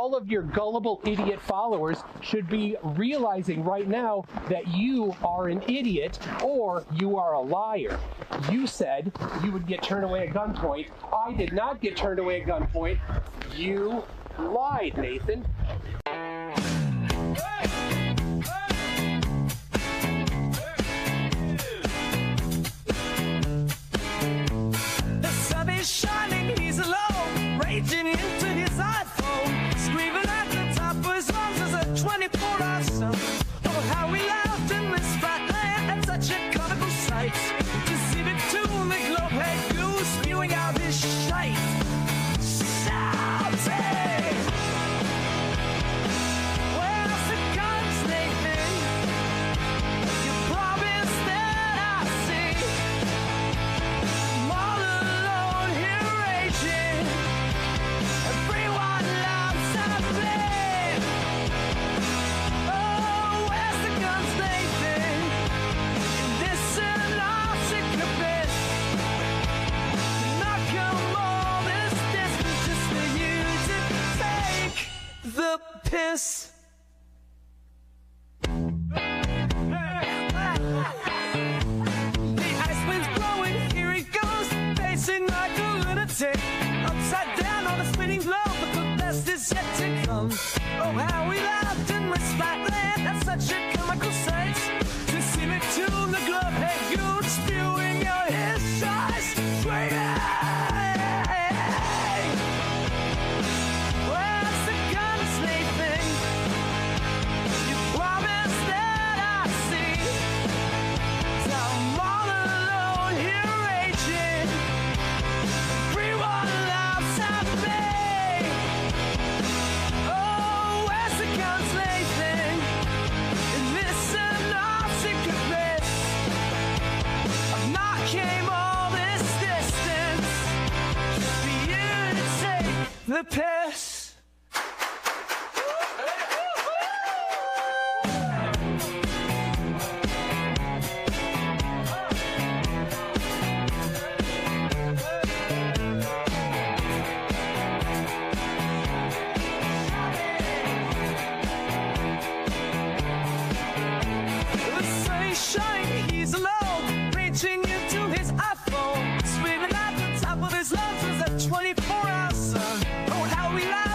all of your gullible idiot followers should be realizing right now that you are an idiot or you are a liar. You said you would get turned away at gunpoint. I did not get turned away at gunpoint. You lied, Nathan. The sun is shining, he's alone, raging into his iPhone, screaming at the top of his lungs as a 24-hour sun. Oh, how we laughed in this fat land at such a comical sight. To see the tune, the globe-head goose spewing out his shite. Shouting! Where's the guns, Nathan? You promised that I'd see. I'm all alone here raging. Everyone loves something. Oh, where's the guns, Nathan? And this and our secret bit. Not come all this distance just for you to take the piss. The ice wind's blowing, here he goes, pacing like a lunatic, upside down on a spinning globe, but the best is yet to come. Oh, how we laughed in this flat land at such a comical sight. To see me tune the glove-head goon spewing out his size, screaming. Where's the guns, Nathan? You promised that I'd see. So I'm all alone here raging. Everyone loves me. Oh, where's the guns, Nathan? And this and our secret bliss. I've not came all this distance just for you to take the piss. The sun is shining, he's alone, reaching into his iPhone, screaming at the top of his lungs as a 24-hour sun. Oh, how we laugh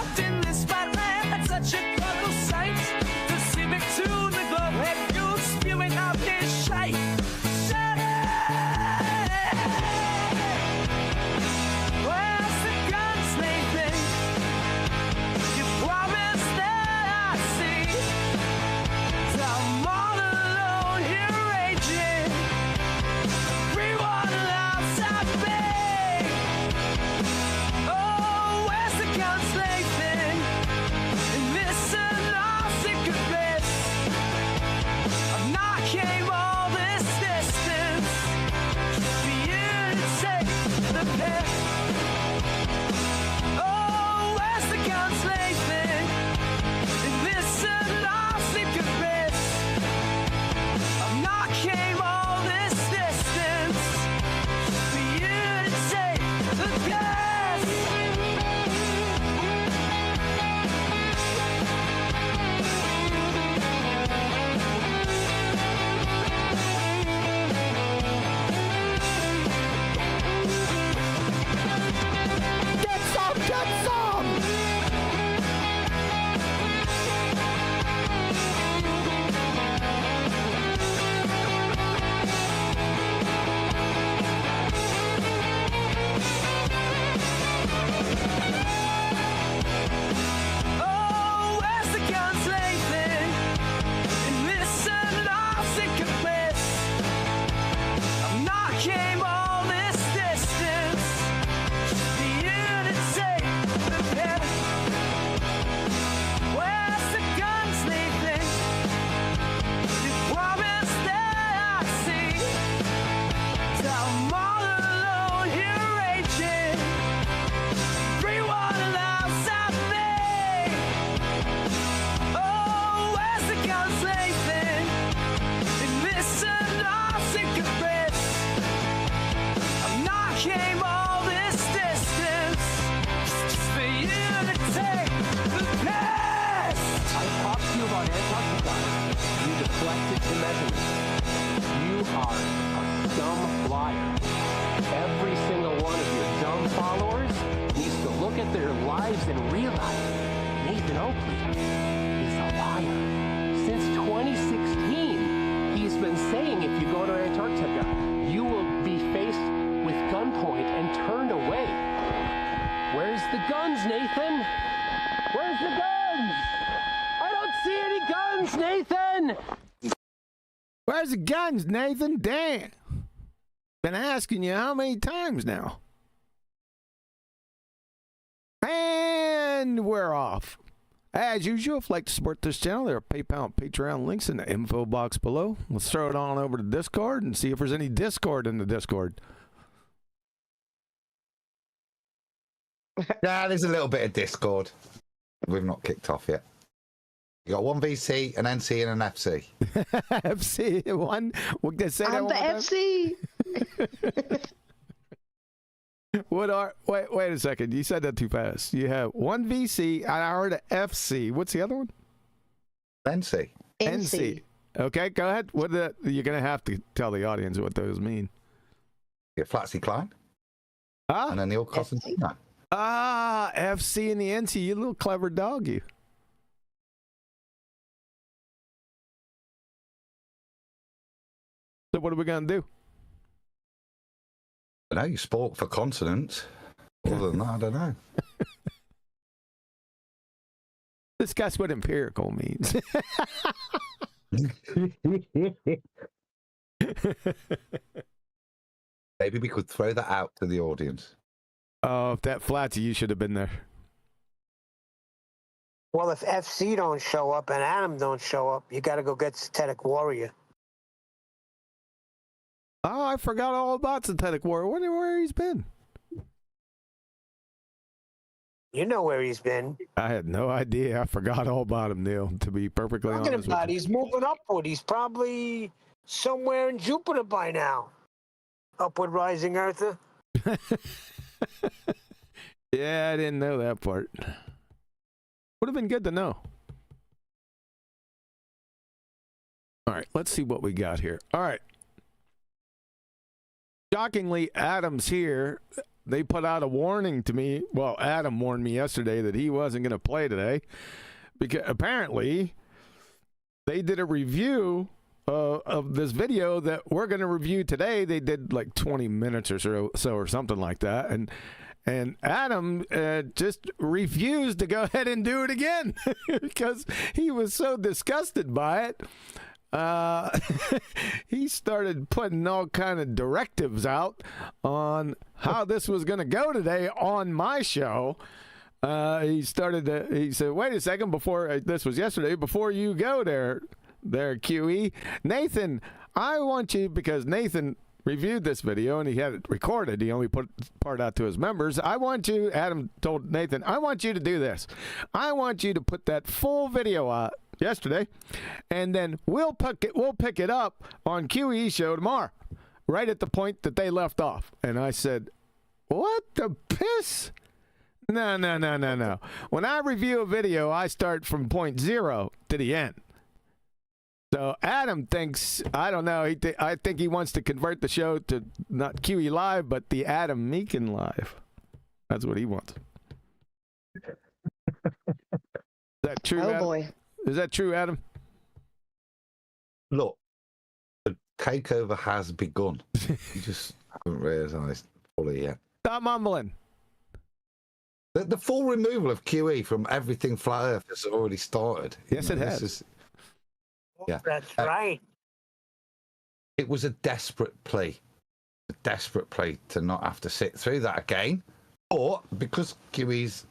reflected to measurement. You are a dumb liar. Every single one of your dumb followers needs to look at their lives and realize Nathan Oakley is a liar. Since 2016, he's been saying if you go to Antarctica, you will be faced with gunpoint and turned away. Where's the guns, Nathan? Where's the guns? I don't see any guns, Nathan! Where's the guns, Nathan? Dan! Been asking you how many times now? And we're off. As usual, if you'd like to support this channel, there are PayPal and Patreon links in the info box below. Let's throw it on over to Discord and see if there's any Discord in the Discord. Yeah, there's a little bit of Discord. We've not kicked off yet. You got one VC, an NC, and an FC. FC one. We're gonna say I'm the FC. What are? Wait a second. You said that too fast. You have one VC. I heard an FC. What's the other one? NC. NC. Okay, go ahead. What you're gonna have to tell the audience what those mean. Yeah, Flatsy Klein. Ah, And then the old Constantine. FC and the NC. You little clever dog, you. So what are we gonna do? I know you spoke for consonants. Other than that, I don't know. Discuss what empirical means. Maybe we could throw that out to the audience. Oh, if that Flatsy, you should have been there. Well, if FC don't show up and Adam don't show up, you got to go get Synthetic Warrior. Oh, I forgot all about Synthetic Warrior. Wonder where he's been. You know where he's been. I had no idea. I forgot all about him, Neil, to be perfectly Talking honest about with you. he's moving upward. He's probably somewhere in Jupiter by now. Upward rising Earther. Yeah, I didn't know that part. Would have been good to know. All right, let's see what we got here. All right. Shockingly, Adam's here. They put out a warning to me. Well, Adam warned me yesterday that he wasn't going to play today because apparently they did a review of this video that we're going to review today. They did like 20 minutes or so or something like that. And Adam just refused to go ahead and do it again because he was so disgusted by it. He started putting all kind of directives out on how this was going to go today on my show. He said, wait a second, before this was yesterday, before you go there, QE, Nathan, I want you, because Nathan reviewed this video and he had it recorded. He only put part out to his members. I want you, Adam told Nathan, I want you to do this. I want you to put that full video out yesterday, and then we'll pick it up on QE show tomorrow, right at the point that they left off. And I said, what the piss? No. When I review a video, I start from point 0 to the end. So Adam thinks, I don't know, I think he wants to convert the show to not QE Live, but the Adam Meekin Live. That's what he wants. Is that true, Oh Adam? boy. Is that true, Adam? Look, the takeover has begun. You just haven't realised fully yet. Stop mumbling. The full removal of QE from everything Flat Earth has already started. Yes, it has. Yeah. That's right. It was a desperate plea to not have to sit through that again. Or because QE's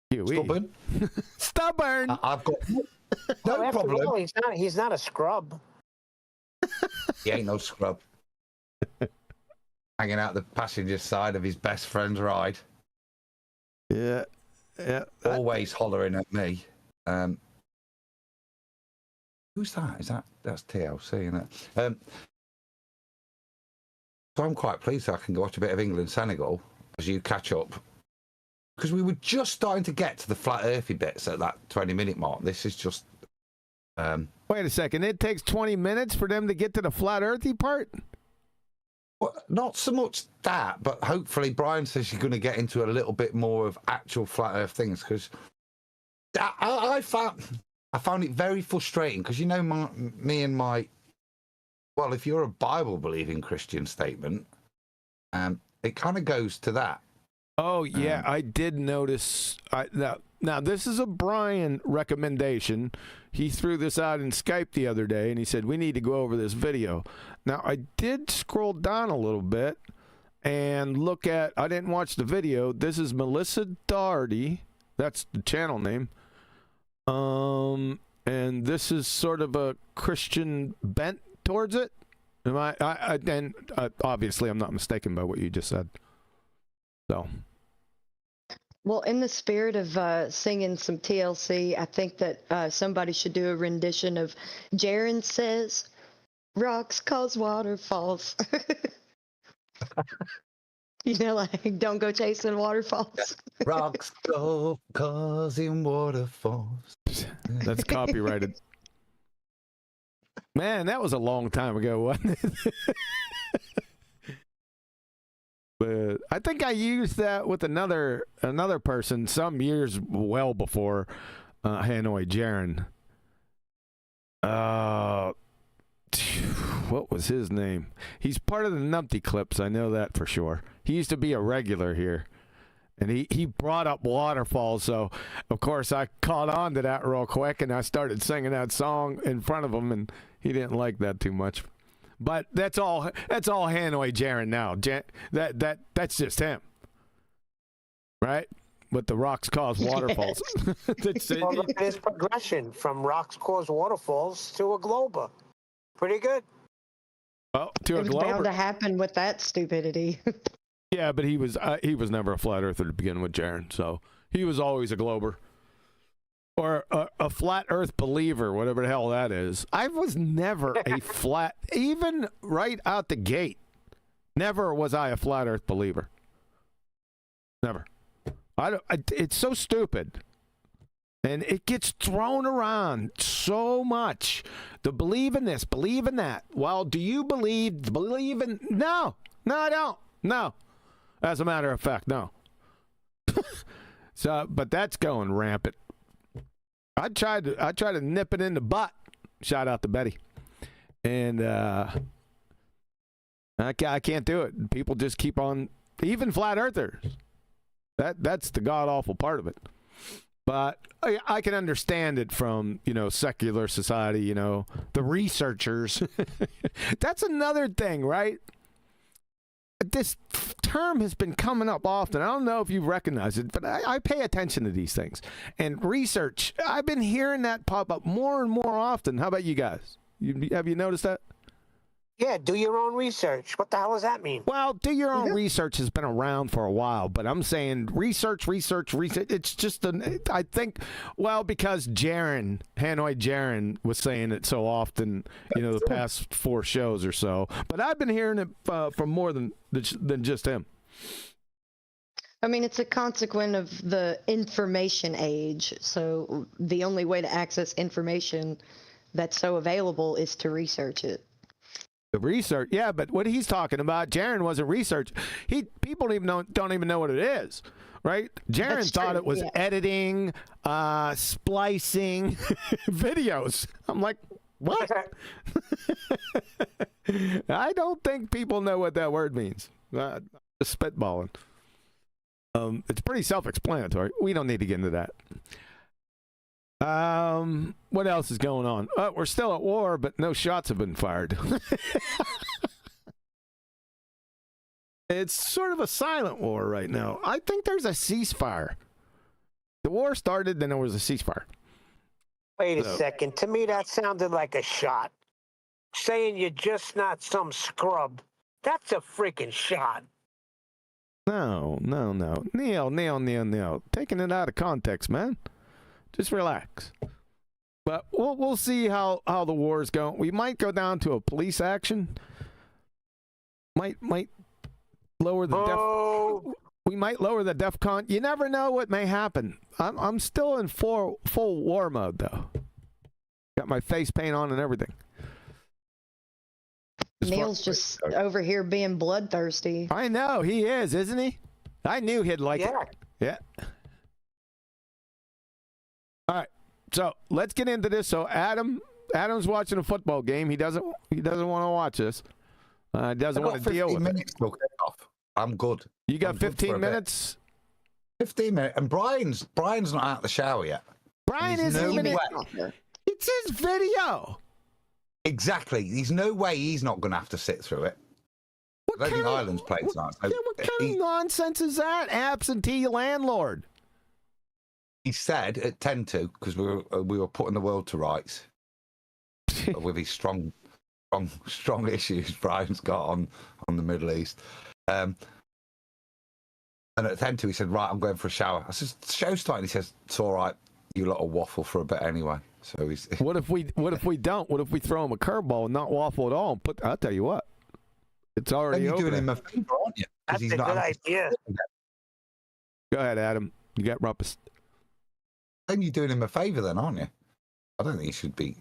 stubborn. Stubborn. I've got no After problem. all, he's not a scrub. He ain't no scrub. Hanging out the passenger side of his best friend's ride. Yeah. Always hollering at me. Who's that? That's TLC, isn't it? So I'm quite pleased that I can go watch a bit of England-Senegal as you catch up. Because we were just starting to get to the flat earthy bits at that 20-minute mark. This is just Wait a second. It takes 20 minutes for them to get to the flat earthy part? Well, not so much that, but hopefully Brian says you're going to get into a little bit more of actual flat earth things, because I found it very frustrating, because, you know, me and my, well, if you're a Bible believing Christian statement, it kind of goes to that. Oh, yeah, I did notice. Now, this is a Brian recommendation. He threw this out in Skype the other day, and he said, we need to go over this video. Now, I did scroll down a little bit and look at, I didn't watch the video. This is Melissa Dougherty. That's the channel name. And this is sort of a Christian bent towards it. Obviously, I'm not mistaken by what you just said. So. Well, in the spirit of singing some TLC, I think that somebody should do a rendition of Jaren Says, Rocks Cause Waterfalls. You know, like, don't go chasing waterfalls. Rocks go causing waterfalls. That's copyrighted. Man, that was a long time ago, wasn't it? But I think I used that with another person some years well before Hanoi Jaren. What was his name? He's part of the Numpty Clips. I know that for sure. He used to be a regular here. And he brought up waterfalls, so of course I caught on to that real quick, and I started singing that song in front of him, and he didn't like that too much. But that's all Hanoi Jaren now. That's just him, right? But the rocks cause waterfalls. Well, look at his progression from rocks cause waterfalls to a glober. Pretty good. Oh, to a It was bound to glober. happen with that stupidity. Yeah, but he was never a flat earther to begin with, Jaren. So he was always a glober. Or a flat earth believer, whatever the hell that is. I was never a flat, even right out the gate. Never was I a flat earth believer. Never. It's so stupid. And it gets thrown around so much. To believe in this, believe in that. Well, do you believe in... No, I don't. No. As a matter of fact, no. But that's going rampant. I tried to nip it in the butt. Shout out to Betty. And I can't do it. People just keep on, even flat earthers. That's the god awful part of it. But I can understand it from, secular society, the researchers. That's another thing, right? This term has been coming up often. I don't know if you recognize it, but I pay attention to these things. And research, I've been hearing that pop up more and more often. How about you guys? Have you noticed that? Yeah, do your own research. What the hell does that mean? Well, do your own research has been around for a while, but I'm saying research. It's just, I think, because Hanoi Jaren was saying it so often, the past 4 shows or so. But I've been hearing it from more than just him. I mean, it's a consequence of the information age. So the only way to access information that's so available is to research it. The research, yeah, but what he's talking about, Jaren wasn't research. People don't even know what it is, right? Jaren thought it was editing, splicing videos. I'm like, what? I don't think people know what that word means. Just spitballing. It's pretty self-explanatory. We don't need to get into that. What else is going on? We're still at war, but no shots have been fired. It's sort of a silent war right now. I think there's a ceasefire. The war started, then there was a ceasefire. Wait a second. To me, that sounded like a shot. Saying you're just not some scrub. That's a freaking shot. No. Neil. Taking it out of context, man. Just relax. But we'll see how the war is going. We might go down to a police action. Might lower the we might lower the DEFCON. You never know what may happen. I'm still in full war mode though. got my face paint on and everything. Neil's just over here being bloodthirsty. I know, he is, isn't he? I knew he'd like it. Yeah. All right, so let's get into this. So Adam's watching a football game. He doesn't want to watch this. Doesn't want to deal with minutes till kickoff. I'm good. You got 15 minutes? 15 minutes. And Brian's not out of the shower yet. Brian isn't even in. It's his video. Exactly. There's no way he's not going to have to sit through it. I don't think Ireland's played tonight. So what kind of nonsense is that? Absentee landlord. He said at 10 to, because we were putting the world to rights with his strong issues Brian's got on the Middle East. And at 10 to, he said, right, I'm going for a shower. I said, the show's starting. He says, it's all right. You lot will waffle for a bit anyway. So he's. What if we don't? What if we throw him a curveball and not waffle at all? And I'll tell you what, it's already over. You're doing him a favor, aren't you? That's a good idea. Go ahead, Adam. You got rumpus. Then you're doing him a favor, then, aren't you? I don't think he should be.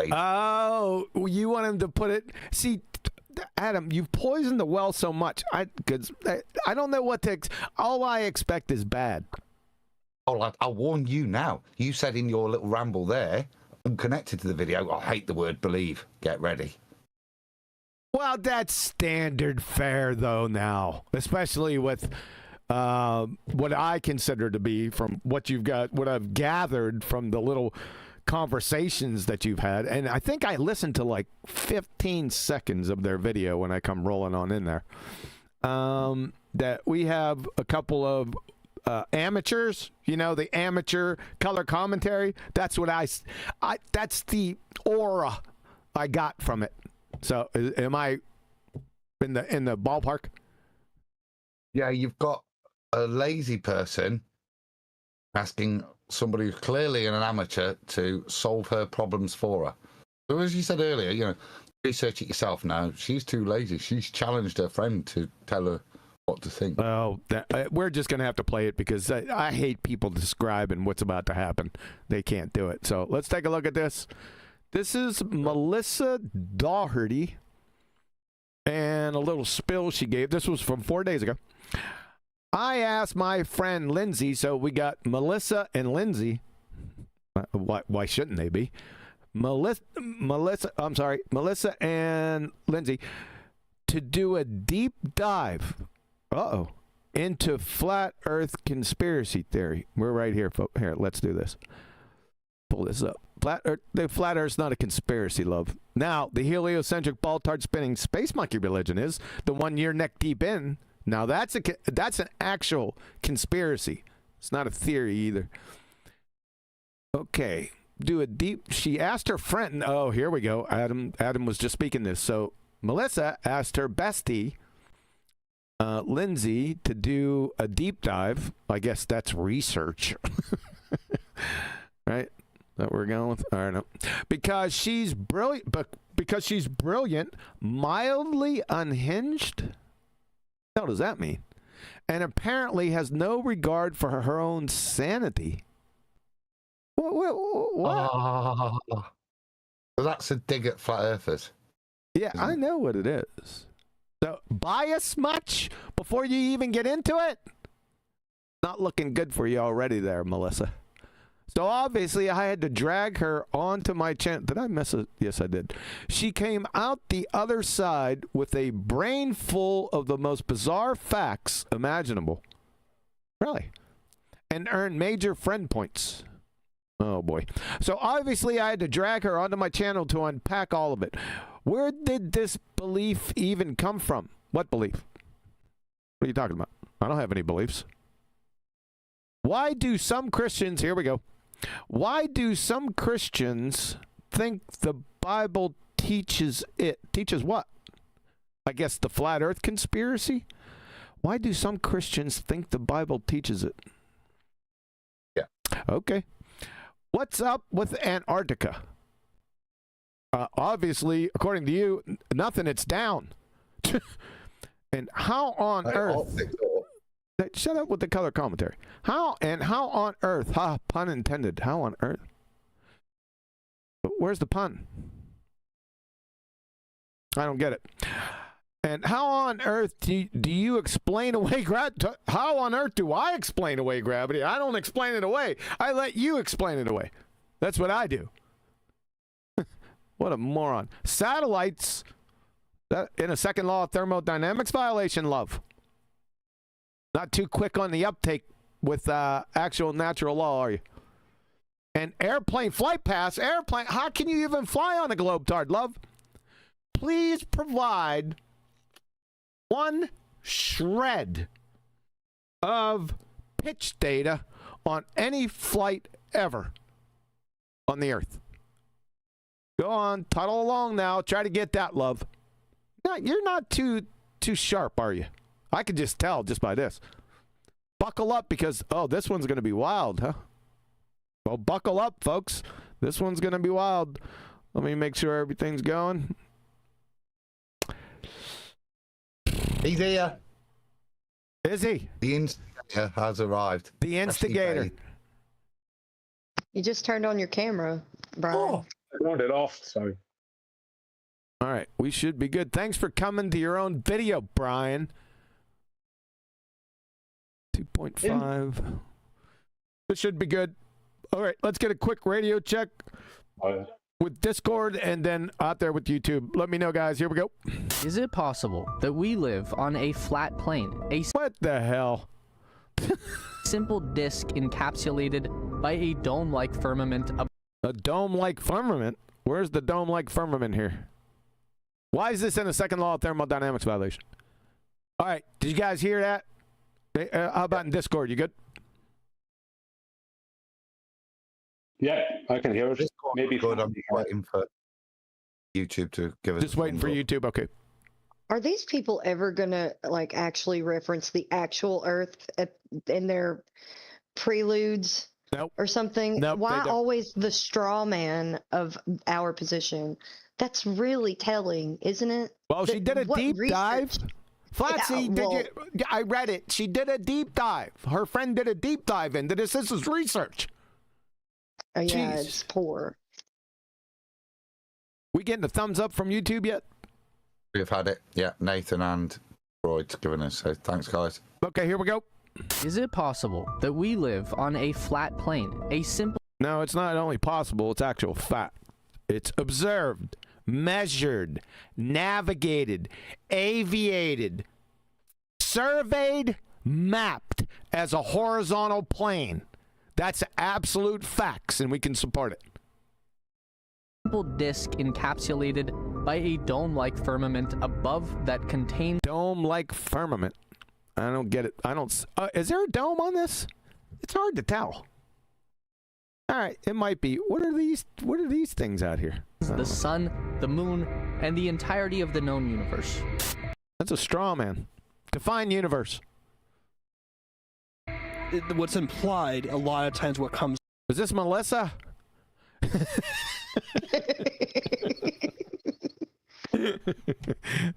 Oh, you want him to put it? See, Adam, you've poisoned the well so much. I don't know what to. All I expect is bad. Oh, I'll warn you now. You said in your little ramble there, unconnected to the video, I hate the word believe. Get ready. Well, that's standard fare, though, now, especially with what I consider to be from what I've gathered from the little conversations that you've had. And I think I listened to like 15 seconds of their video when I come rolling on in there. That we have a couple of amateurs, the amateur color commentary. That's what that's the aura I got from it. So am I in the ballpark? Yeah, you've got a lazy person asking somebody who's clearly an amateur to solve her problems for her. So as you said earlier, research it yourself now. She's too lazy. She's challenged her friend to tell her what to think. Oh, we're just going to have to play it because I hate people describing what's about to happen. They can't do it. So let's take a look at this. This is Melissa Dougherty and a little spill she gave. This was from 4 days ago. I asked my friend Lindsey, so we got Melissa and Lindsey. Why shouldn't they be? Melissa and Lindsey to do a deep dive into flat earth conspiracy theory. We're right here, folks. Here, let's do this. Pull this up. The flat earth's not a conspiracy, love. Now, the heliocentric ball-tard spinning space monkey religion is the one you're neck deep in. Now, that's an actual conspiracy. It's not a theory either. Okay. She asked her friend. Oh, here we go. Adam was just speaking this. So Melissa asked her bestie, Lindsey, to do a deep dive. I guess that's research. Right? That we're going with? I don't know. Because she's brilliant, mildly unhinged? What the hell does that mean? And apparently has no regard for her own sanity. What? So that's a dig at flat earthers. Yeah, I know what it is. So, bias much before you even get into it? Not looking good for you already there, Melissa. So, obviously, I had to drag her onto my channel. Did I miss it? Yes, I did. She came out the other side with a brain full of the most bizarre facts imaginable. Really? And earned major friend points. Oh, boy. So, obviously, I had to drag her onto my channel to unpack all of it. Where did this belief even come from? What belief? What are you talking about? I don't have any beliefs. Why do some Christians, here we go. Why do some Christians think the Bible teaches it? Teaches what? I guess the flat earth conspiracy? Why do some Christians think the Bible teaches it? Yeah. Okay. What's up with Antarctica? Obviously, according to you, nothing, it's down. And how on earth... Shut up with the color commentary. How on earth, pun intended, how on earth Where's the pun? I don't get it. And how on earth do you explain away gravity? How on earth do I explain away gravity? I don't explain it away. I let you explain it away. That's what I do. What a moron. Satellites, that in a second law of thermodynamics violation, love. Not too quick on the uptake with actual natural law, are you? And airplane flight pass, how can you even fly on a globetard, love? Please provide one shred of pitch data on any flight ever on the Earth. Go on, tunnel along now. Try to get that, love. No, you're not too sharp, are you? I could just tell just by this. Buckle up because, this one's going to be wild, huh? Well, buckle up, folks. This one's going to be wild. Let me make sure everything's going. He's here. Is he? The instigator has arrived. The instigator. You just turned on your camera, Brian. Oh, I turned it off. Sorry. All right, we should be good. Thanks for coming to your own video, Brian. 2.5. This should be good. All right, let's get a quick radio check with Discord and then out there with YouTube. Let me know, guys. Here we go. Is it possible that we live on a flat plane, a What the hell? simple disk encapsulated by a dome-like firmament? A dome-like firmament? Where's the dome-like firmament here? Why is this in a second law of thermodynamics violation? All right, did you guys hear that? How about in Discord? You good? Yeah, I can hear it. Maybe good. I'm waiting for YouTube to give us. Just waiting for YouTube. Okay. Are these people ever gonna like actually reference the actual Earth in their preludes Nope. or something? Nope, Why they don't. always the straw man of our position? That's really telling, isn't it? Well, she did a What deep dive. research- Flatsy, Yeah, I read it. She did a deep dive. Her friend did a deep dive into this. This is research. Oh yeah, Jeez. it's poor. We getting a thumbs up from YouTube yet? We've had it. Yeah, Nathan and Freud's given us. So thanks, guys. Okay, here we go. Is it possible that we live on a flat plane, a simple No, it's not only possible, it's actual fact. It's observed, measured, navigated, aviated, surveyed, mapped as a horizontal plane. That's absolute facts, and we can support it. disk encapsulated by a dome-like firmament above that contains Dome-like firmament. I don't get it. I don't. Is there a dome on this? It's hard to tell. All right, it might be. What are these? What are these things out here? the sun, the moon, and the entirety of the known universe. That's a straw man. Define universe. What's implied a lot of times what comes Is this Melissa?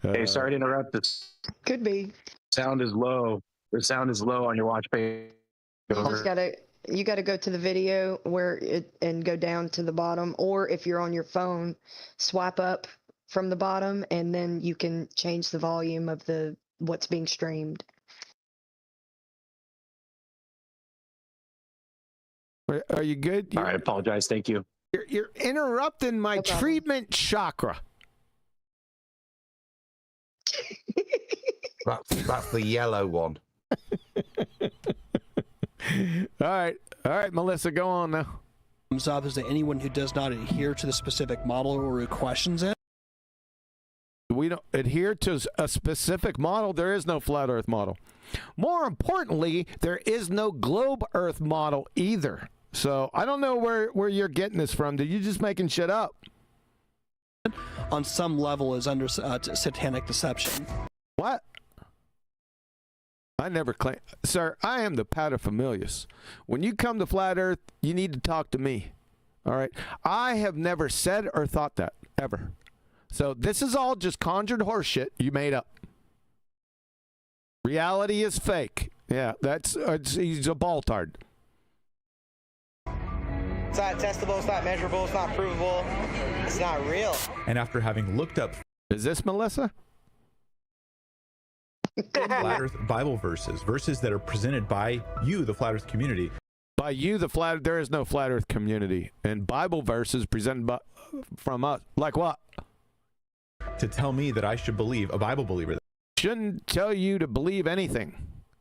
Hey, sorry to interrupt. The Could be. sound is low. The sound is low on your watch page. You gotta go to the video and go down to the bottom, or if you're on your phone, swipe up from the bottom, and then you can change the volume of what's being streamed. Are you good? All right, I apologize. Thank you. You're interrupting my No problem. treatment chakra. That's the yellow one. All right, Melissa, go on now. up is that anyone who does not adhere to the specific model or who questions it. We don't adhere to a specific model. There is no flat Earth model. More importantly, there is no globe Earth model either. So I don't know where you're getting this from. Did you just making shit up? On some level is under satanic deception. What? I never claim. Sir, I am the paterfamilias. When you come to flat Earth, you need to talk to me. All right? I have never said or thought that, ever. So this is all just conjured horseshit you made up. Reality is fake. Yeah, he's a baltard. It's not testable, it's not measurable, it's not provable, it's not real. And after having looked up, is this Melissa? Flat Earth Bible verses that are presented by you, the Flat Earth community. By you, there is no Flat Earth community. And Bible verses presented from us. Like what? To tell me that I should believe, a Bible believer. Shouldn't tell you to believe anything,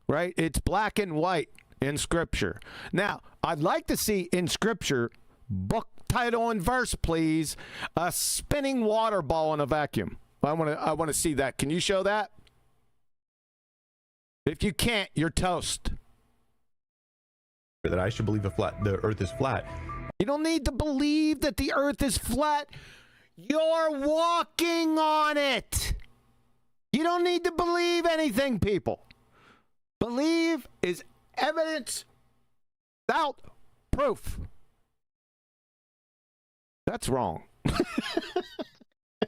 right? It's black and white in Scripture. Now, I'd like to see in Scripture, book, title, and verse, please, a spinning water ball in a vacuum. I want to see that. Can you show that? If you can't, you're toast. That I should believe the Earth is flat. You don't need to believe that the Earth is flat. You're walking on it. You don't need to believe anything, people. Believe is evidence without proof. That's wrong.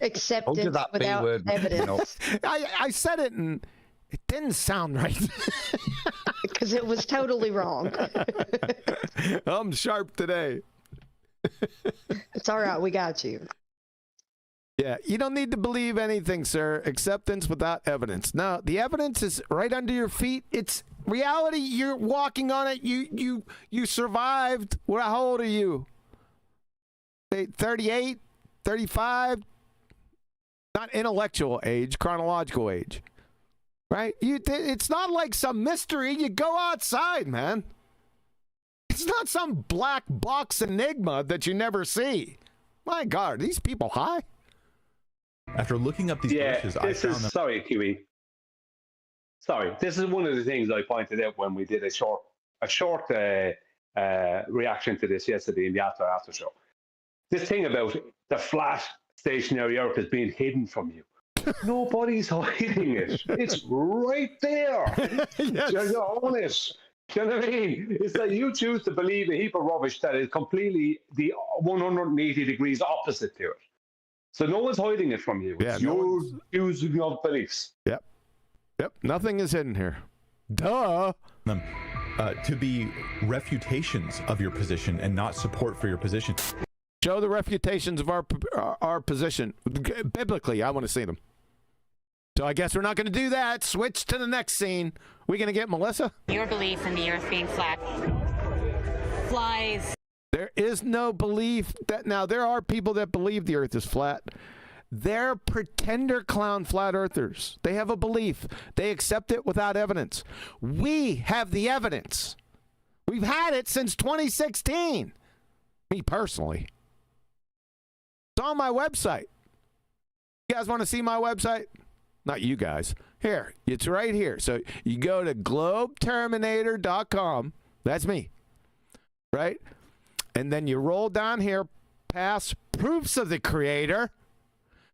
Acceptance without evidence. I said it and it didn't sound right. Because it was totally wrong. I'm sharp today. It's all right. We got you. Yeah, you don't need to believe anything, sir. Acceptance without evidence. No, the evidence is right under your feet. It's reality. You're walking on it. You survived. How old are you? 38, 35? Not intellectual age, chronological age. Right? It's not like some mystery. You go outside, man. It's not some black box enigma that you never see. My God, are these people high? After looking up these verses, I found them. Sorry, Kiwi. Sorry, this is one of the things I pointed out when we did a short reaction to this yesterday in the after show. This thing about the flat stationary Earth is being hidden from you. Nobody's hiding it. It's right there. Yes. You're on it. Do you know what I mean? It's like you choose to believe a heap of rubbish that is completely the 180 degrees opposite to it. So no one's hiding it from you. It's your choosing of beliefs. Yep. Nothing is hidden here. Duh. To be refutations of your position and not support for your position. Show the refutations of our position. Biblically, I want to see them. So I guess we're not going to do that. Switch to the next scene. We going to get Melissa? Your belief in the Earth being flat flies. There is no belief that now there are people that believe the Earth is flat. They're pretender clown flat earthers. They have a belief. They accept it without evidence. We have the evidence. We've had it since 2016. Me personally. It's on my website. You guys want to see my website? Not you guys. Here, it's right here. So you go to globeterminator.com. That's me. Right? And then you roll down here past proofs of the creator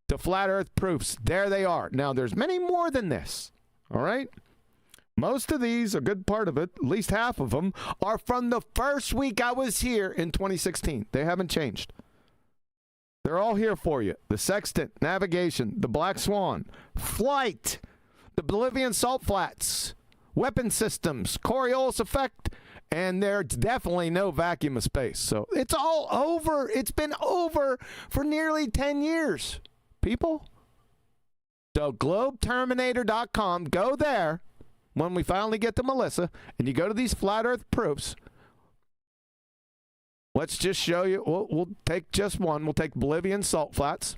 to flat earth proofs. There they are. Now, there's many more than this. All right? Most of these, a good part of it, at least half of them, are from the first week I was here in 2016. They haven't changed. They're all here for you. The sextant, navigation, the black swan, flight, the Bolivian salt flats, weapon systems, Coriolis effect, and there's definitely no vacuum of space. So it's all over. It's been over for nearly 10 years, people. So globeterminator.com, go there when we finally get to Melissa, and you go to these flat earth proofs. Let's just show you. We'll take just one. We'll take Bolivian salt flats.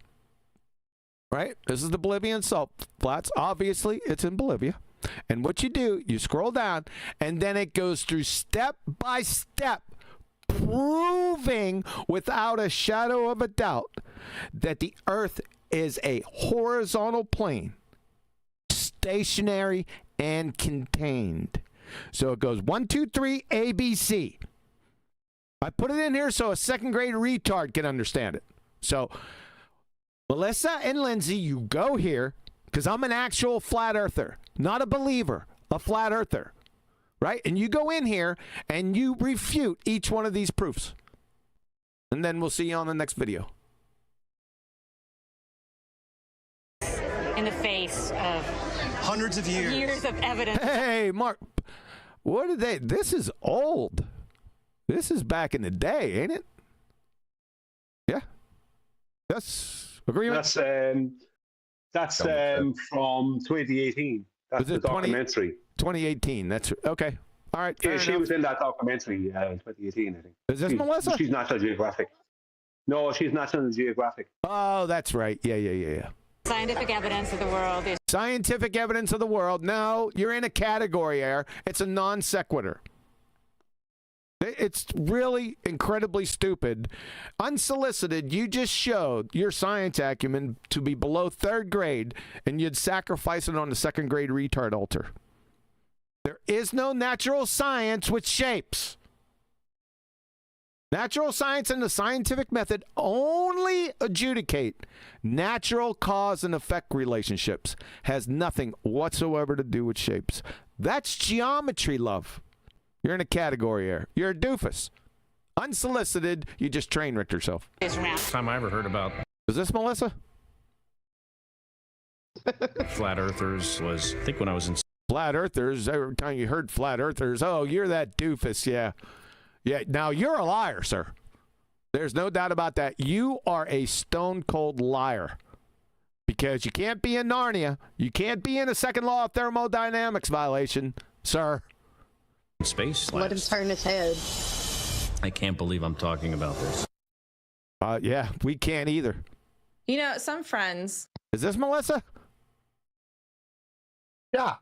Right? This is the Bolivian salt flats. Obviously, it's in Bolivia. And what you do, you scroll down, and then it goes through step by step, proving without a shadow of a doubt that the Earth is a horizontal plane, stationary and contained. So it goes 1, 2, 3, A, B, C. I put it in here so a second grade retard can understand it. So Melissa and Lindsey, you go here because I'm an actual flat earther, not a believer, a flat earther, right? And you go in here and you refute each one of these proofs. And then we'll see you on the next video. In the face of hundreds of years of evidence. Hey, Mark, what did they? This is old. This is back in the day, ain't it? Yes. Agreement. That's from 2018. That's the documentary. 2018. That's okay. All right. Yeah, she was in that documentary in 2018, I think. Is this Melissa? She's National Geographic. No, she's National Geographic. Oh, that's right. Yeah. Scientific evidence of the world is Scientific evidence of the world. No, you're in a category there. It's a non sequitur. It's really incredibly stupid. Unsolicited, you just showed your science acumen to be below 3rd grade, and you'd sacrifice it on the 2nd grade retard altar. There is no natural science with shapes. Natural science and the scientific method only adjudicate natural cause and effect relationships. Has nothing whatsoever to do with shapes. That's geometry, love. You're in a category here. You're a doofus. Unsolicited, you just train wrecked yourself. First time I ever heard about. Is this Melissa? Flat earthers was, I think, when I was in. Flat earthers, every time you heard flat earthers, oh, you're that doofus, yeah. Yeah, now you're a liar, sir. There's no doubt about that. You are a stone cold liar. Because you can't be in Narnia. You can't be in a second law of thermodynamics violation, sir. Space. Let him turn his head. I can't believe I'm talking about this. Yeah, we can't either. You know, some friends. Is this Melissa? Yeah.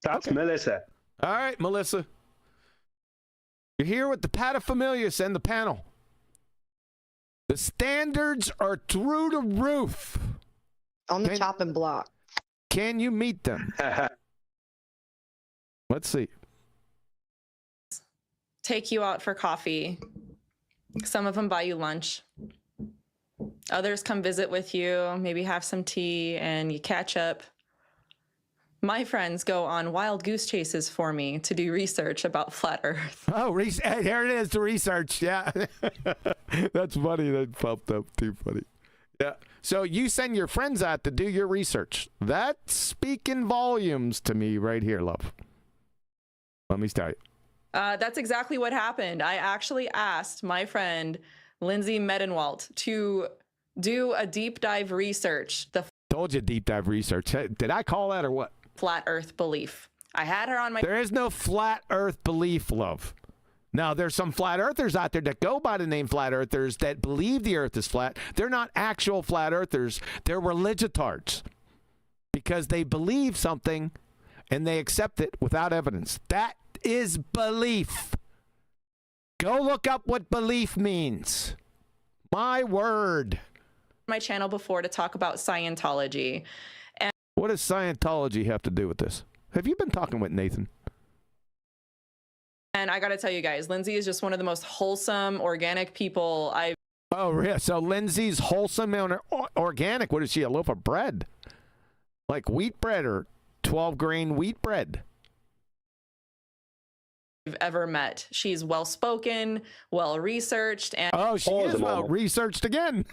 That's Melissa. All right, Melissa. You're here with the paterfamilias and the panel. The standards are through the roof. On the chopping block. Can you meet them? Let's see. Take you out for coffee. Some of them buy you lunch. Others come visit with you, maybe have some tea, and you catch up. My friends go on wild goose chases for me to do research about flat Earth. Oh, here it is, the research. Yeah. That's funny. That popped up. Too funny. Yeah. So you send your friends out to do your research. That's speaking volumes to me right here, love. Let me tell you. That's exactly what happened. I actually asked my friend Lindsey Medenwaldt to do a deep dive research. Told you deep dive research. Did I call that or what? Flat Earth belief. I had her on my. There is no flat Earth belief, love. Now, there's some flat earthers out there that go by the name flat earthers that believe the earth is flat. They're not actual flat earthers. They're religiotards because they believe something and they accept it without evidence. That is belief. Go look up what belief means. My word. My channel before to talk about Scientology. And what does Scientology have to do with this? Have you been talking with Nathan? And I got to tell you guys, Lindsey is just one of the most wholesome, organic people I've. Oh, yeah. So Lindsey's wholesome and organic. What is she, a loaf of bread? Like wheat bread or 12-grain wheat bread? I've ever met. She's well-spoken, well-researched, and. Oh, she is well-researched again.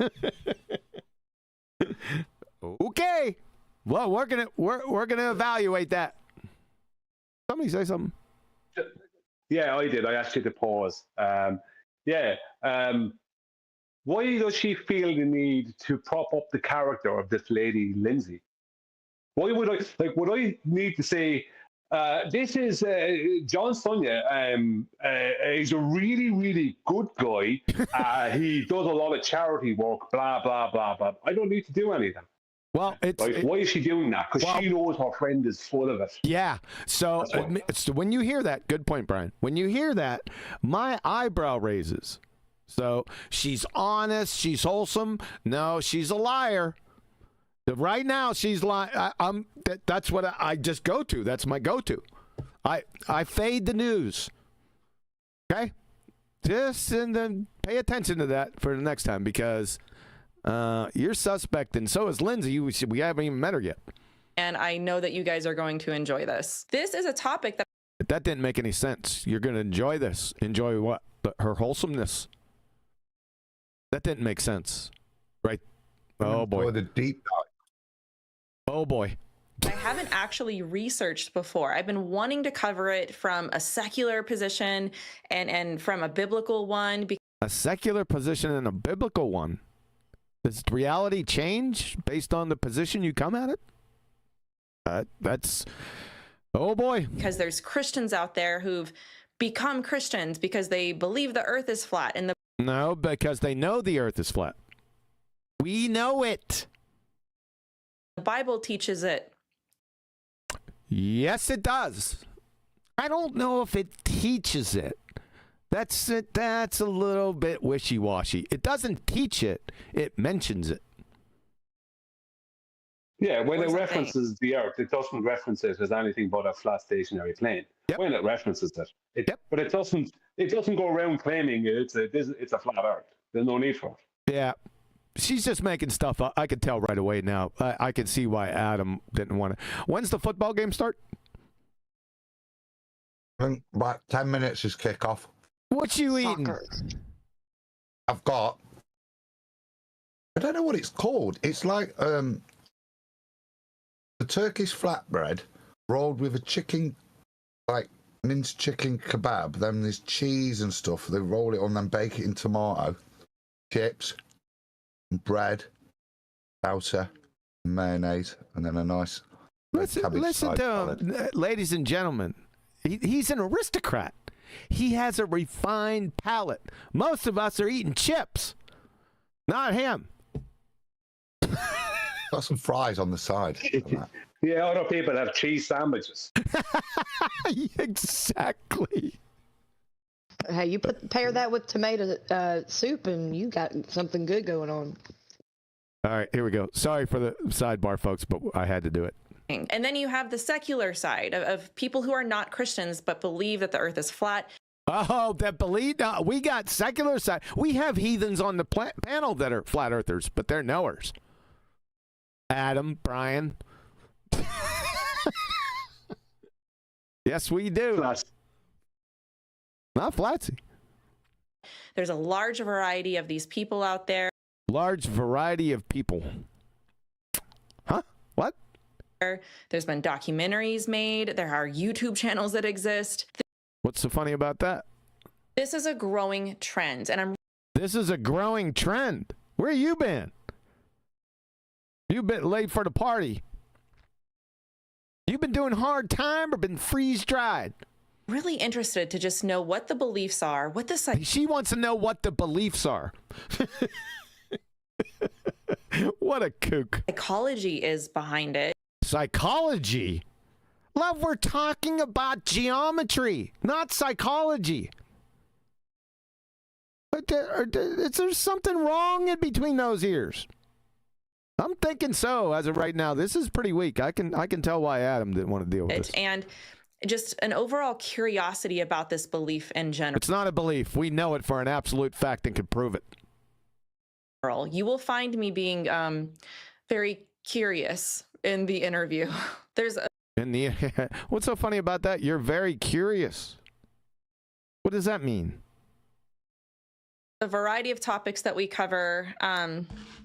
Okay. Well, we're gonna evaluate that. Somebody say something. Yeah, I did. I asked you to pause. Why does she feel the need to prop up the character of this lady, Lindsey? Why would I need to say, this is John Sonia. He's a really, really good guy. He does a lot of charity work, blah, blah, blah, blah. I don't need to do anything. Well, why is she doing that? Because she knows her friend is full of it. Yeah. So when you hear that, good point, Brian. When you hear that, my eyebrow raises. So she's honest. She's wholesome. No, she's a liar. Right now, she's lying. That's what I just go to. That's my go-to. I fade the news. Okay? Just and then pay attention to that for the next time because you're suspect, and so is Lindsey. We haven't even met her yet. And I know that you guys are going to enjoy this. This is a topic that. That didn't make any sense. You're going to enjoy this. Enjoy what? Her wholesomeness. That didn't make sense. Right? Oh, boy. The deep dive. Oh, boy. I haven't actually researched before. I've been wanting to cover it from a secular position and from a biblical one. A secular position and a biblical one? Does reality change based on the position you come at it? That's, oh boy. Because there's Christians out there who've become Christians because they believe the earth is flat. And no, because they know the earth is flat. We know it. The Bible teaches it. Yes, it does. I don't know if it teaches it. That's a little bit wishy-washy. It doesn't teach it. It mentions it. Yeah, when it references the Earth, it doesn't reference it as anything but a flat stationary plane. Yep. When it references it, but it doesn't go around claiming it's a flat Earth. There's no need for it. Yeah, she's just making stuff up. I can tell right away now. I can see why Adam didn't want to. When's the football game start? I think about 10 minutes is kickoff. What you eating? I've got. I don't know what it's called. It's like the Turkish flatbread rolled with a chicken, like minced chicken kebab. Then there's cheese and stuff. They roll it on, then bake it in tomato, chips, and bread, salsa, and mayonnaise, and then a nice. Listen to him, ladies and gentlemen. He's an aristocrat. He has a refined palate. Most of us are eating chips. Not him. Got some fries on the side. Yeah, other people have cheese sandwiches. Exactly. Hey, you pair that with tomato soup, and you got something good going on. All right, here we go. Sorry for the sidebar, folks, but I had to do it. And then you have the secular side of people who are not Christians but believe that the earth is flat. Oh, that believe? No, we got secular side. We have heathens on the panel that are flat earthers, but they're knowers. Adam, Brian. Yes, we do. Not Flatsy. There's a large variety of these people out there. Large variety of people. Huh? What? There's been documentaries made. There are YouTube channels that exist. What's so funny about that? This is a growing trend, and This is a growing trend. Where you been? You've been late for the party. You've been doing hard time or been freeze-dried? really interested to just know what the beliefs are, what the She wants to know what the beliefs are. What a kook. Psychology is behind it. Psychology? Love, we're talking about geometry, not psychology. But is there something wrong in between those ears? I'm thinking so as of right now. This is pretty weak. I can tell why Adam didn't want to deal with this. And just an overall curiosity about this belief in general. It's not a belief. We know it for an absolute fact and can prove it. You will find me being very curious in the interview. There's a What's so funny about that? You're very curious. What does that mean? a variety of topics that we cover.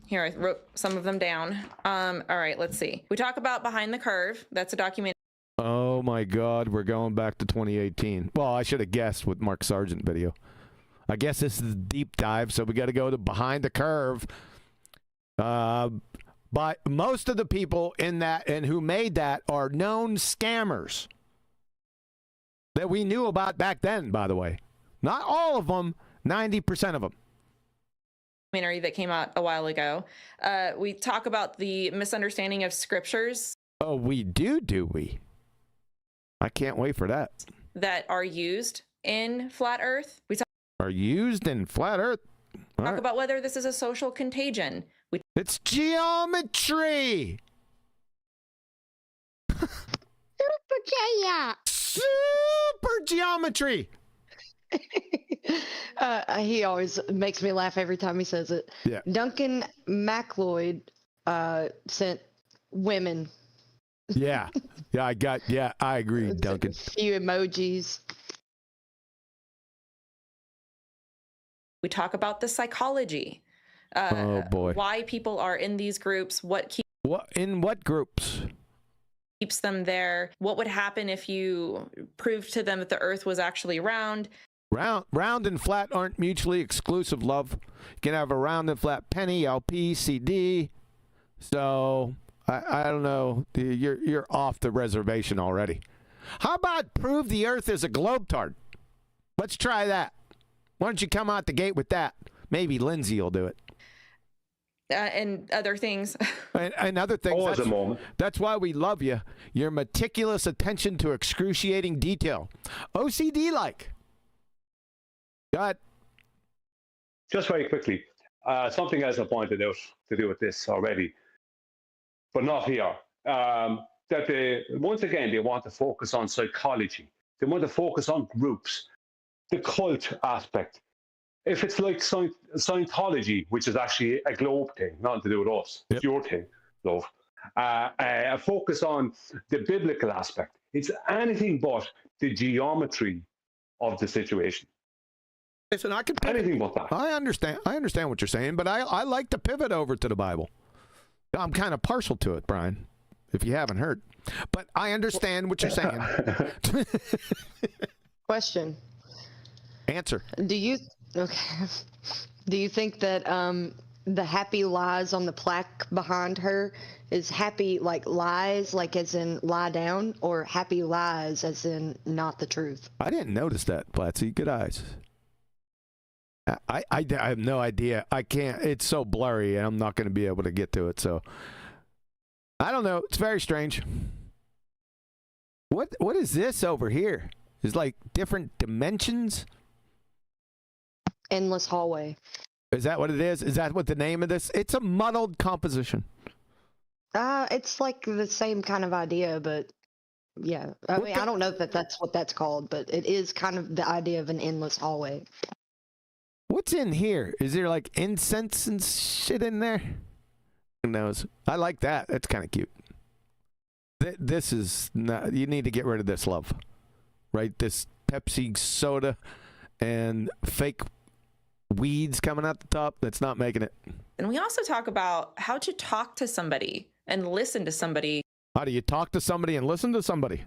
Here, I wrote some of them down. All right, let's see. We talk about Behind the Curve. That's a documentary. Oh my God, we're going back to 2018. Well, I should have guessed with Mark Sargent video. I guess this is a deep dive, so we got to go to Behind the Curve. But most of the people in that and who made that are known scammers that we knew about back then, by the way. Not all of them, 90% of them. Documentary that came out a while ago. We talk about the misunderstanding of scriptures. Oh, we do we? I can't wait for that. That are used in Flat Earth. We talk are used in Flat Earth. Talk about whether this is a social contagion. It's geometry. Super geometry. He always makes me laugh every time he says it. Yeah. Duncan MacLeod sent women. Yeah. I agree, Duncan. A few emojis. We talk about the psychology. Oh boy. Why people are in these groups, what in what groups keeps them there, what would happen if you proved to them that the earth was actually round. Round and flat aren't mutually exclusive, love. You can have a round and flat penny, LP, CD. So I don't know. You're off the reservation already. How about prove the Earth is a globetard? Let's try that. Why don't you come out the gate with that? Maybe Lindsey will do it. And other things. And other things. That's why we love you. Your meticulous attention to excruciating detail. OCD-like. God. Just very quickly, something else I pointed out to do with this already, but not here. That once again, they want to focus on psychology. They want to focus on groups, the cult aspect. If it's like Scientology, which is actually a globe thing, nothing to do with us, it's your thing, love. A focus on the biblical aspect. It's anything but the geometry of the situation. Listen, I can anything but that. I understand what you're saying, but I like to pivot over to the Bible. I'm kind of partial to it, Brian, if you haven't heard. But I understand what you're saying. Question. Answer. Do you think that the happy lies on the plaque behind her is happy like lies, like as in lie down, or happy lies as in not the truth? I didn't notice that, Platsy. Good eyes. I have no idea. I can't. It's so blurry, and I'm not going to be able to get to it. So I don't know. It's very strange. What is this over here? It's like different dimensions. Endless hallway. Is that what it is? Is that what the name of this? It's a muddled composition. It's like the same kind of idea, but yeah. I mean, I don't know if that's what that's called, but it is kind of the idea of an endless hallway. What's in here? Is there like incense and shit in there? Who knows? I like that. That's kind of cute. This is not, you need to get rid of this, love. Right? This Pepsi soda and fake weeds coming out the top. That's not making it. And we also talk about how to talk to somebody and listen to somebody. How do you talk to somebody and listen to somebody?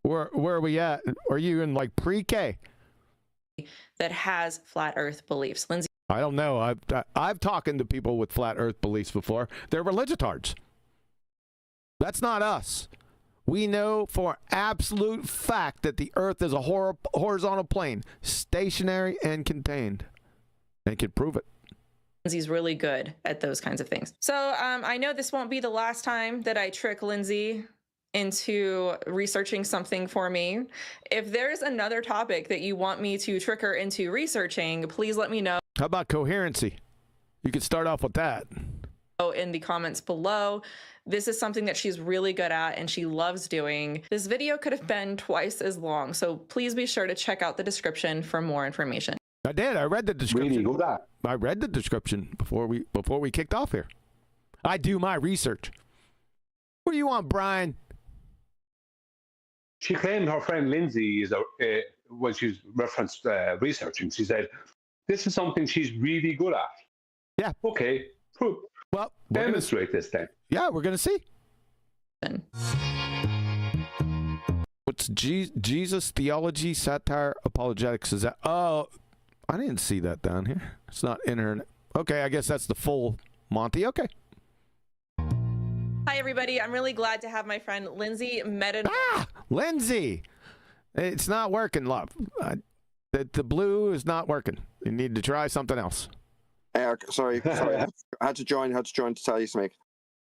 Where are we at? Are you in like pre-K? That has flat earth beliefs. Lindsey. I don't know. I've talked to people with flat earth beliefs before. They're religiotards. That's not us. We know for absolute fact that the earth is a horizontal plane, stationary and contained, and can prove it. Lindsey's really good at those kinds of things. So I know this won't be the last time that I trick Lindsey into researching something for me. If there's another topic that you want me to trick her into researching, please let me know. How about coherency? You could start off with that. In the comments below. This is something that she's really good at and she loves doing. This video could have been twice as long, so please be sure to check out the description for more information. I did. I read the description. Really good at. I read the description before we kicked off here. I do my research. What do you want, Brian? She claimed her friend Lindsey is when she's referenced researching. She said this is something she's really good at. Yeah. Okay. Proof. Well, demonstrate this then. Yeah, we're gonna see. What's Jesus theology, satire, apologetics? Is that? Oh, I didn't see that down here. It's not internet. Okay, I guess that's the full Monty. Okay. Hi, everybody. I'm really glad to have my friend Lindsey Medenwaldt. Lindsey! It's not working, love. The blue is not working. You need to try something else. Hey, sorry. I had to join to tell you something.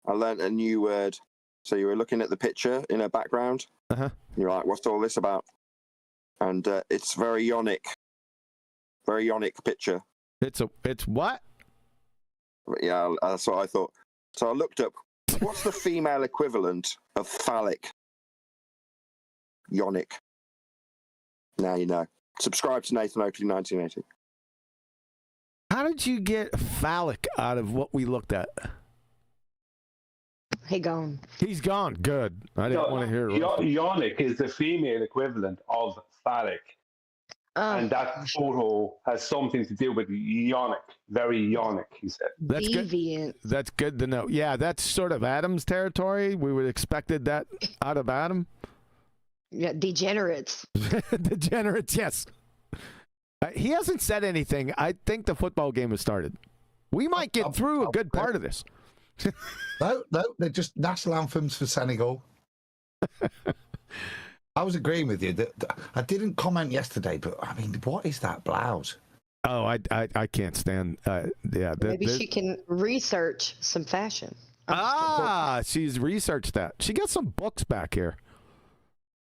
I learned a new word. So you were looking at the picture in her background. And you're like, what's all this about? And it's very yonic. Very yonic picture. It's what? Yeah, that's what I thought. So I looked up, what's the female equivalent of phallic? Yonic. Now you know. Subscribe to Nathan Oakley 1980. How did you get phallic out of what we looked at? He gone. He's gone. Good. I didn't want to hear it. Yonic is the female equivalent of phallic. And that photo has something to do with yonic. Very yonic, he said. That's deviant. Good. That's good to know. Yeah, that's sort of Adam's territory. We would have expected that out of Adam. Yeah, degenerates. Degenerates, yes. He hasn't said anything. I think the football game has started. We might get through a good part of this. No, they're just national anthems for Senegal. I was agreeing with you. I didn't comment yesterday, but I mean, what is that blouse? Oh, I can't stand. Yeah, maybe she can research some fashion. She's researched that. She got some books back here.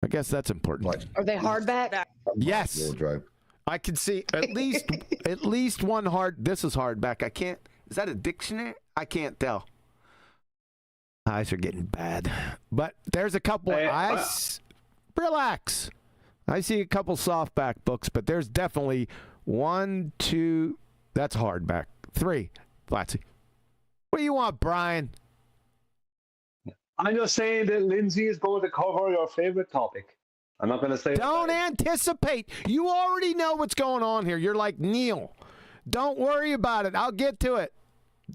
I guess that's important. Are they hardback? Yes. Wardrobe. I can see at least one hard. This is hardback. I can't. Is that a dictionary? I can't tell. Eyes are getting bad, but there's a couple eyes. Relax. I see a couple softback books, but there's definitely 1, 2. That's hardback. 3. Flatsy. What do you want, Brian? I'm just saying that Lindsey is going to cover your favorite topic. I'm not going to say. Don't anticipate. You already know what's going on here. You're like Neil. Don't worry about it. I'll get to it.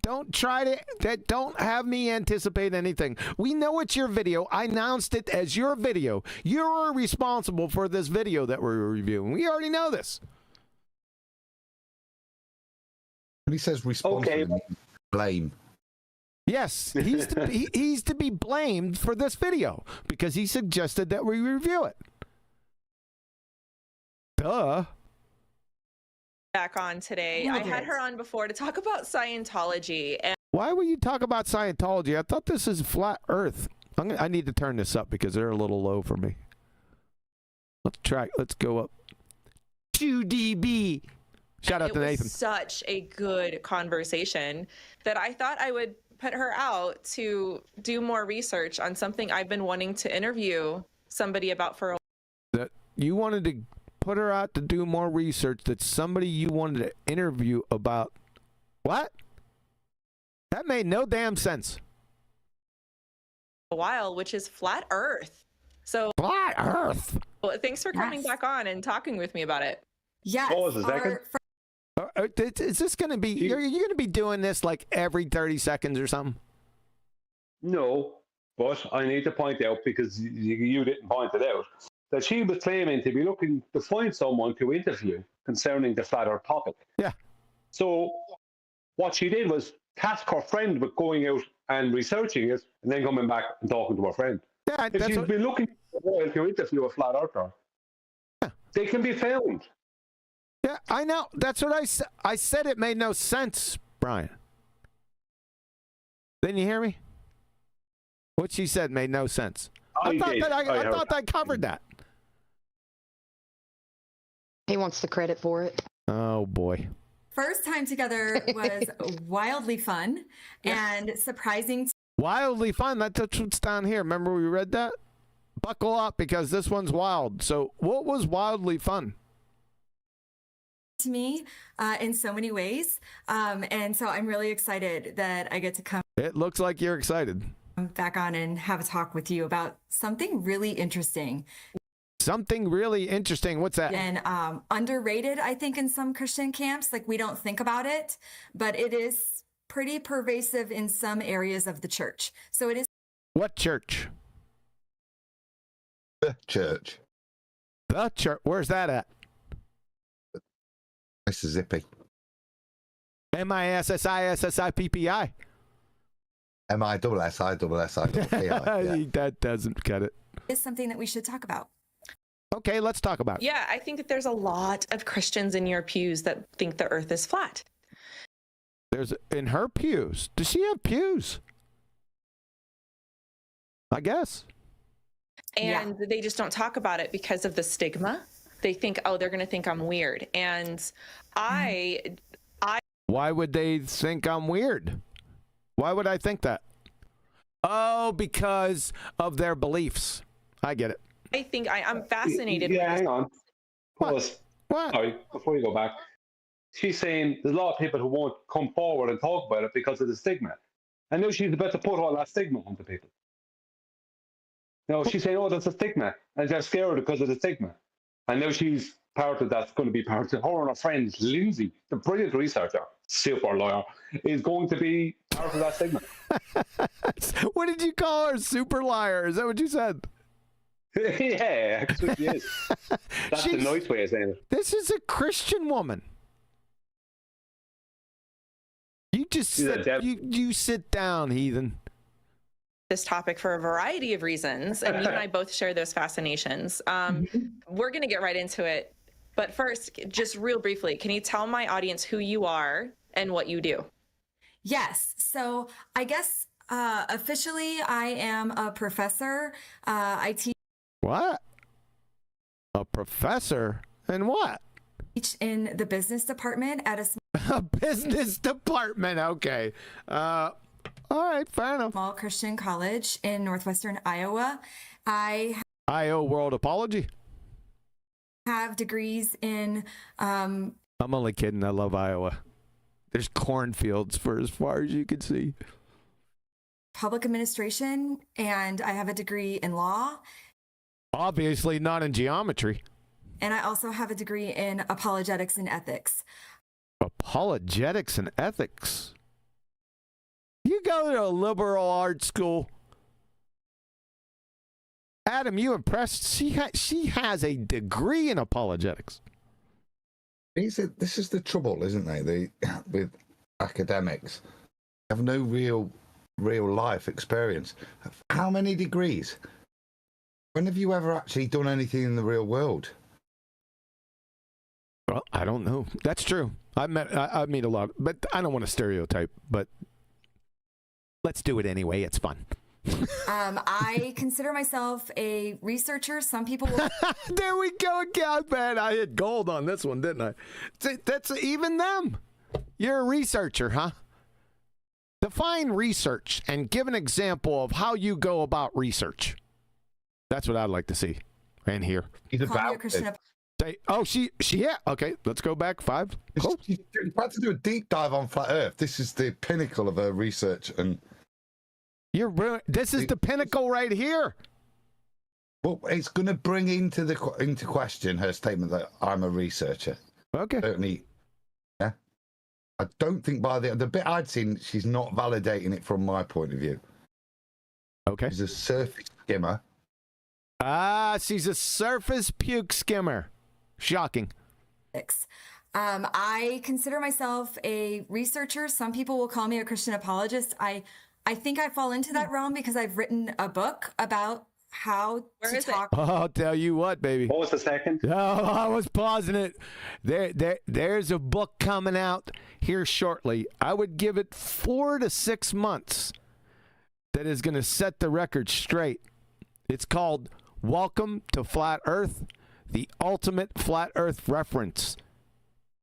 Don't try to. Don't have me anticipate anything. We know it's your video. I announced it as your video. You're responsible for this video that we're reviewing. We already know this. When he says responsible, blame. Yes, he's to be blamed for this video because he suggested that we review it. Duh. Back on today. I had her on before to talk about Scientology. And why would you talk about Scientology? I thought this is flat Earth. I need to turn this up because they're a little low for me. Let's go up. 2 dB. Shout out to Nathan. It was such a good conversation that I thought I would put her out to do more research on something I've been wanting to interview somebody about for a while. That you wanted to put her out to do more research that somebody you wanted to interview about. What? That made no damn sense. A while, which is flat Earth. So flat Earth. Well, thanks for coming back on and talking with me about it. Yes. Pause a second. Is this going to be? You're going to be doing this like every 30 seconds or something? No, but I need to point out because you didn't point it out that she was claiming to be looking to find someone to interview concerning the flat Earth topic. Yeah. So what she did was task her friend with going out and researching it, and then coming back and talking to her friend. Yeah, if she's been looking for a while to interview a flat earther, they can be found. Yeah, I know. That's what I said. I said it made no sense, Brian. Didn't you hear me? What she said made no sense. I thought I covered that. He wants the credit for it. Oh, boy. First time together was wildly fun and surprising. Wildly fun. That's what's down here. Remember we read that? Buckle up because this one's wild. So what was wildly fun? To me in so many ways. And so I'm really excited that I get to come. It looks like you're excited. Back on and have a talk with you about something really interesting. Something really interesting. What's that? And underrated, I think, in some Christian camps. Like we don't think about it, but it is pretty pervasive in some areas of the church. So it is. What church? The church. The church. Where's that at? Mississippi. MISSISSIPPI. MISSISSIPPI. That doesn't cut it. Is something that we should talk about. Okay, let's talk about it. Yeah, I think that there's a lot of Christians in your pews that think the earth is flat. There's in her pews. Does she have pews? I guess. And they just don't talk about it because of the stigma. They think, oh, they're going to think I'm weird. And Why would they think I'm weird? Why would I think that? Oh, because of their beliefs. I get it. I think I'm fascinated. Yeah, hang on. What? Sorry, before you go back. She's saying there's a lot of people who won't come forward and talk about it because of the stigma. And now she's about to put all that stigma onto people. No, she's saying, oh, that's a stigma. And they're scared because of the stigma. And now she's part of that's going to be part of her and her friend, Lindsey, the brilliant researcher, super lawyer, is going to be part of that stigma. What did you call her? Super liar. Is that what you said? Yeah, actually she is. That's the nice way of saying it. This is a Christian woman. You just you sit down, heathen. This topic for a variety of reasons, and you and I both share those fascinations. We're going to get right into it. But first, just real briefly, can you tell my audience who you are and what you do? Yes. So I guess officially I am a professor. I teach. What? A professor? In what? In the business department at a business department. Okay. All right, fair enough. Small Christian college in northwestern Iowa. IO World Apology. Have degrees in. I'm only kidding. I love Iowa. There's cornfields for as far as you can see. Public administration, and I have a degree in law. Obviously not in geometry. And I also have a degree in apologetics and ethics. Apologetics and ethics? You go to a liberal arts school. Adam, you impressed? She has a degree in apologetics. This is the trouble, isn't they? With academics, they have no real life experience. How many degrees? When have you ever actually done anything in the real world? Well, I don't know. That's true. I meet a lot, but I don't want to stereotype. But let's do it anyway. It's fun. I consider myself a researcher. Some people will... There we go again, man. I hit gold on this one, didn't I? That's even them. You're a researcher, huh? Define research and give an example of how you go about research. That's what I'd like to see and hear. He's about yeah. Okay, let's go back 5. Cool. She's about to do a deep dive on flat Earth. This is the pinnacle of her research, and this is the pinnacle right here. Well, it's going to bring into question her statement that I'm a researcher. Okay. Certainly. Yeah. I don't think by the bit I'd seen, she's not validating it from my point of view. Okay. She's a surface skimmer. She's a surface puke skimmer. Shocking. I consider myself a researcher. Some people will call me a Christian apologist. I think I fall into that realm because I've written a book about how to talk. I'll tell you what, baby. What was the second? Oh, I was pausing it. There's a book coming out here shortly. I would give it 4 to 6 months. That is going to set the record straight. It's called Welcome to Flat Earth, the ultimate flat Earth reference.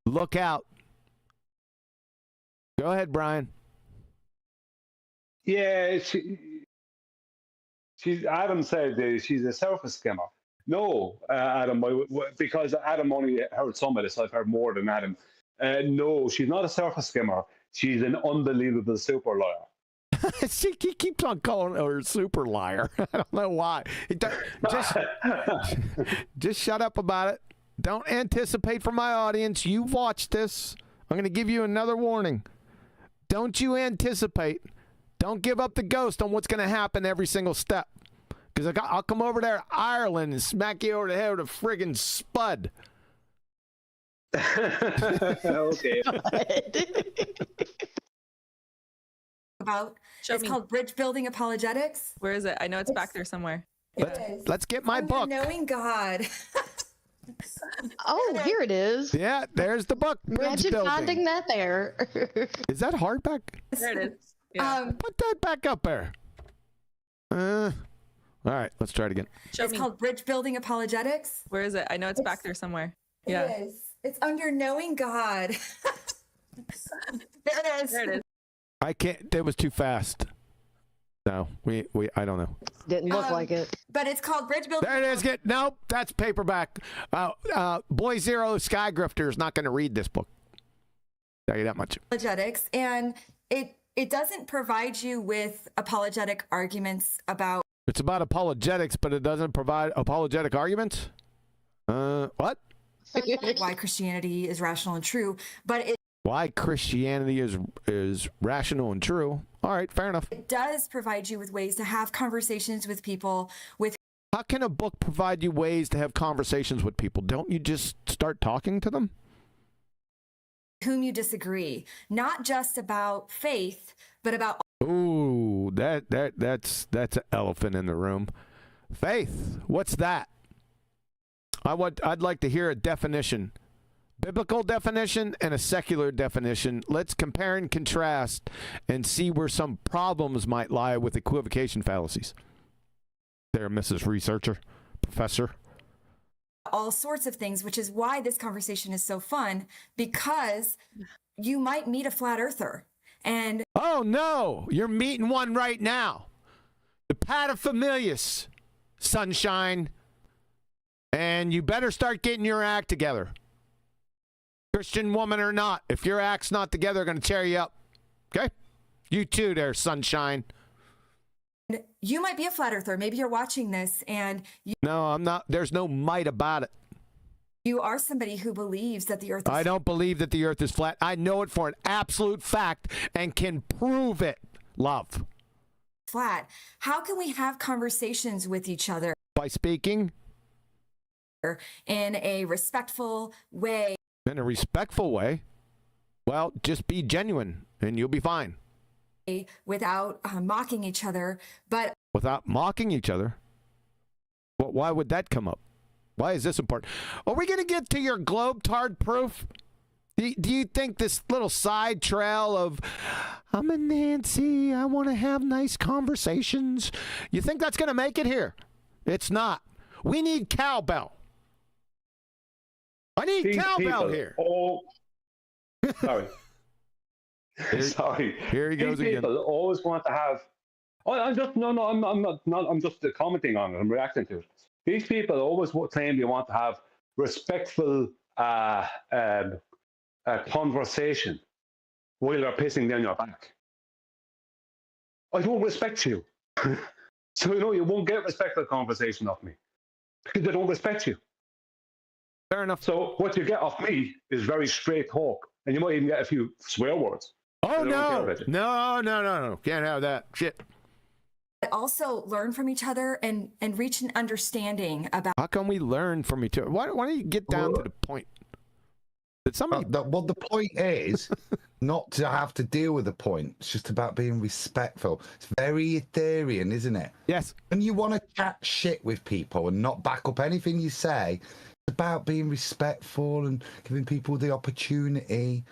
Look out. Go ahead, Brian. Yeah, Adam said she's a surface skimmer. No, Adam, because Adam only heard some of this. I've heard more than Adam. No, she's not a surface skimmer. She's an unbelievable super liar. She keeps on calling her super liar. I don't know why. Just shut up about it. Don't anticipate for my audience. You've watched this. I'm going to give you another warning. Don't you anticipate. Don't give up the ghost on what's going to happen every single step. Because I'll come over there to Ireland and smack you over the head with a friggin' spud. Okay. It's called Bridge Building Apologetics. Where is it? I know it's back there somewhere. Let's get my book. Knowing God. Oh, here it is. Yeah, there's the book. Imagine finding that there. Is that hardback? There it is. Yeah. Put that back up there. All right, let's try it again. It's called Bridge Building Apologetics. Where is it? I know it's back there somewhere. Yeah. It is. It's under Knowing God. There it is. There it is. I can't. That was too fast. No, I don't know. Didn't look like it. But it's called Bridge Building. There it is. Nope, that's paperback. Boy Zero Sky Grifter is not going to read this book. Tell you that much. Apologetics, and it doesn't provide you with apologetic arguments about. It's about apologetics, but it doesn't provide apologetic arguments. What? Why Christianity is rational and true, but why Christianity is rational and true. All right, fair enough. It does provide you with ways to have conversations with people with How can a book provide you ways to have conversations with people? Don't you just start talking to them? Whom you disagree, not just about faith, but about. Ooh, that's an elephant in the room. Faith, what's that? I'd like to hear a definition. Biblical definition and a secular definition. Let's compare and contrast and see where some problems might lie with equivocation fallacies. There, Mrs. Researcher, Professor. All sorts of things, which is why this conversation is so fun, because you might meet a flat earther. And oh no, you're meeting one right now. The paterfamilias, sunshine. And you better start getting your act together. Christian woman or not, if your act's not together, they're going to tear you up. Okay? You too there, sunshine. You might be a flat earther. Maybe you're watching this and No, I'm not. There's no might about it. You are somebody who believes that the earth is I don't believe that the earth is flat. I know it for an absolute fact and can prove it. Love. Flat. How can we have conversations with each other? By speaking? In a respectful way. In a respectful way? Well, just be genuine and you'll be fine. Without mocking each other, but... Without mocking each other? Well, why would that come up? Why is this important? Are we going to get to your globe-tard proof? Do you think this little side trail of, I'm a Nancy, I want to have nice conversations, you think that's going to make it here? It's not. We need cowbell. I need cowbell here. Oh, sorry. Sorry. Here he goes again. People always want to have. Oh, I'm not. I'm just commenting on it. I'm reacting to it. These people always claim they want to have respectful conversation while they're pissing down your back. I don't respect you, so you won't get respectful conversation off me because I don't respect you. Fair enough. So what you get off me is very straight talk, and you might even get a few swear words. Oh, no. Can't have that. Shit. Also learn from each other and reach an understanding about... How can we learn from each other? Why don't you get down to the point? Did somebody... Well, the point is not to have to deal with the point. It's just about being respectful. It's very Ethereal, isn't it? Yes. When you want to chat shit with people and not back up anything you say, it's about being respectful and giving people the opportunity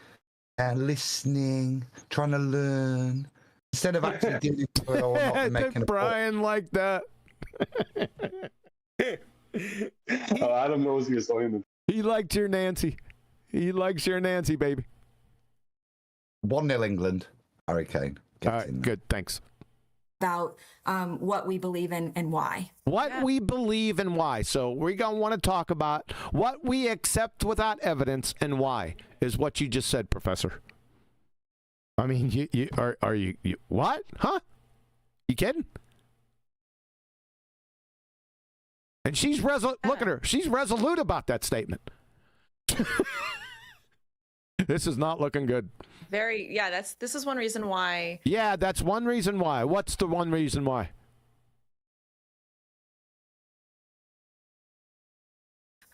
and listening, trying to learn, instead of actually dealing with it or not making a Brian like that. Adam knows the assignment. He liked your Nancy. He likes your Nancy, baby. 1-0 England. Harry Kane. All right, good. Thanks. About what we believe in and why. What we believe and why. So we're going to want to talk about what we accept without evidence and why is what you just said, Professor. I mean, are you what? Huh? You kidding? And she's resolute. Look at her. She's resolute about that statement. This is not looking good. This is one reason why. Yeah, that's one reason why. What's the one reason why?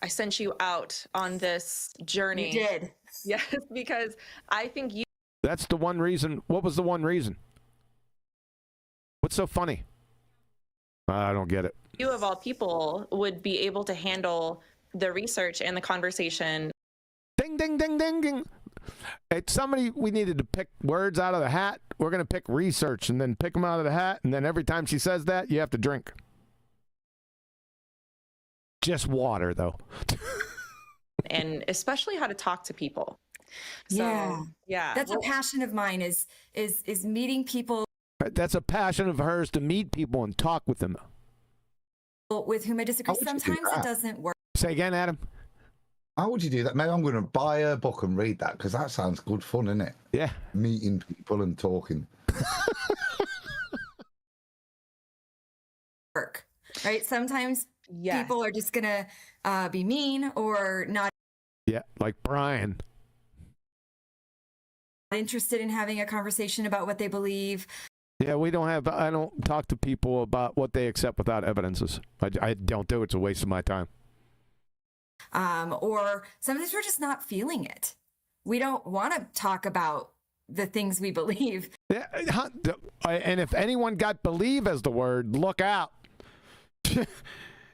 I sent you out on this journey. You did. Yes, because I think you... That's the one reason. What was the one reason? What's so funny? I don't get it. You, of all people, would be able to handle the research and the conversation. Ding, ding, ding, ding, ding. It's somebody, we needed to pick words out of the hat. We're going to pick research and then pick them out of the hat. And then every time she says that, you have to drink. Just water, though. And especially how to talk to people. So, yeah. That's a passion of mine is meeting people. That's a passion of hers to meet people and talk with them. With whom I disagree. Sometimes it doesn't work. Say again, Adam. How would you do that? Maybe I'm going to buy a book and read that because that sounds good fun, isn't it? Yeah. Meeting people and talking. Work. Right? Sometimes people are just going to be mean or not. Yeah, like Brian. Interested in having a conversation about what they believe. Yeah, we don't have. I don't talk to people about what they accept without evidences. I don't do it. It's a waste of my time. Or sometimes we're just not feeling it. We don't want to talk about the things we believe. Yeah, and if anyone got believe as the word, look out.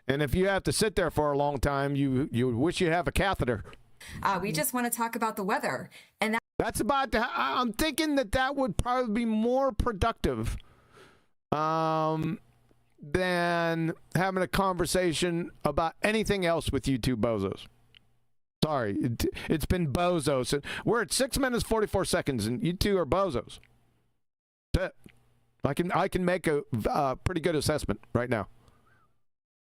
And if you have to sit there for a long time, you wish you have a catheter. We just want to talk about the weather, and that's about. I'm thinking that would probably be more productive than having a conversation about anything else with you two bozos. Sorry, it's been bozos. We're at 6 minutes 44 seconds, and you two are bozos. That's it. I can make a pretty good assessment right now.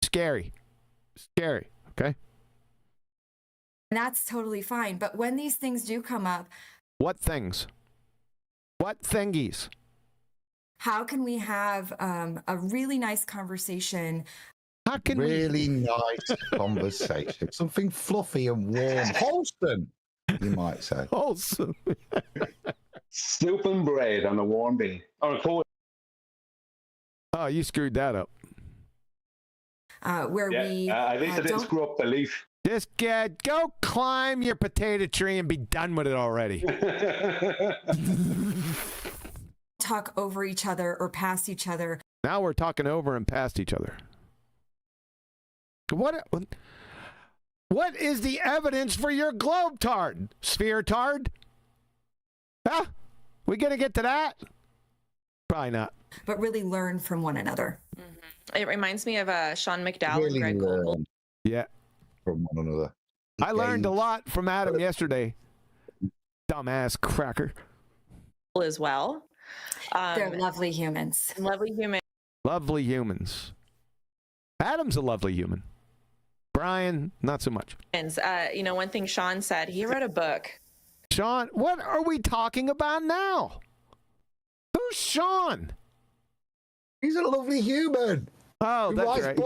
Scary, okay? And that's totally fine. But when these things do come up... What things? What thingies? How can we have a really nice conversation? How can really nice conversation? Something fluffy and warm. Wholesome, you might say. Wholesome. Soup and bread on a warm day. Oh, you screwed that up. At least I didn't screw up the leaf. Just go climb your potato tree and be done with it already. Talk over each other or past each other. Now we're talking over and past each other. What is the evidence for your globe-tard? Sphere-tard? Huh? We gonna get to that? Probably not. But really learn from one another. Mm-hmm. It reminds me of Sean McDowell and Greg Cole. Yeah. From one another. I learned a lot from Adam yesterday. Dumbass cracker. As well. They're lovely humans. Lovely humans. Lovely humans. Adam's a lovely human. Brian, not so much. One thing Sean said, he wrote a book. Sean, what are we talking about now? Who's Sean? He's a lovely human. Oh, that's right.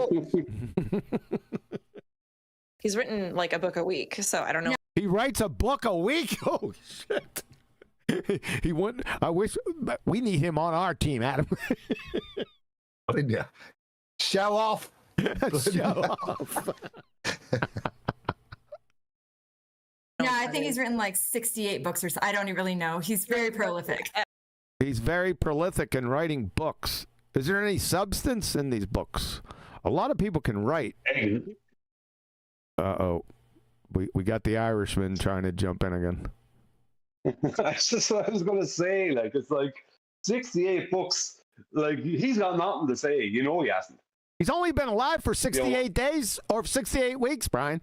He's written like a book a week, so I don't know. He writes a book a week? Oh, shit. He wouldn't. I wish we need him on our team, Adam. Show off. Show off. Yeah, I think he's written like 68 books or so. I don't really know. He's very prolific. He's very prolific in writing books. Is there any substance in these books? A lot of people can write. Uh-oh. We got the Irishman trying to jump in again. That's just what I was going to say. Like, it's like 68 books. Like, he's got nothing to say. You know he hasn't. He's only been alive for 68 days or 68 weeks, Brian.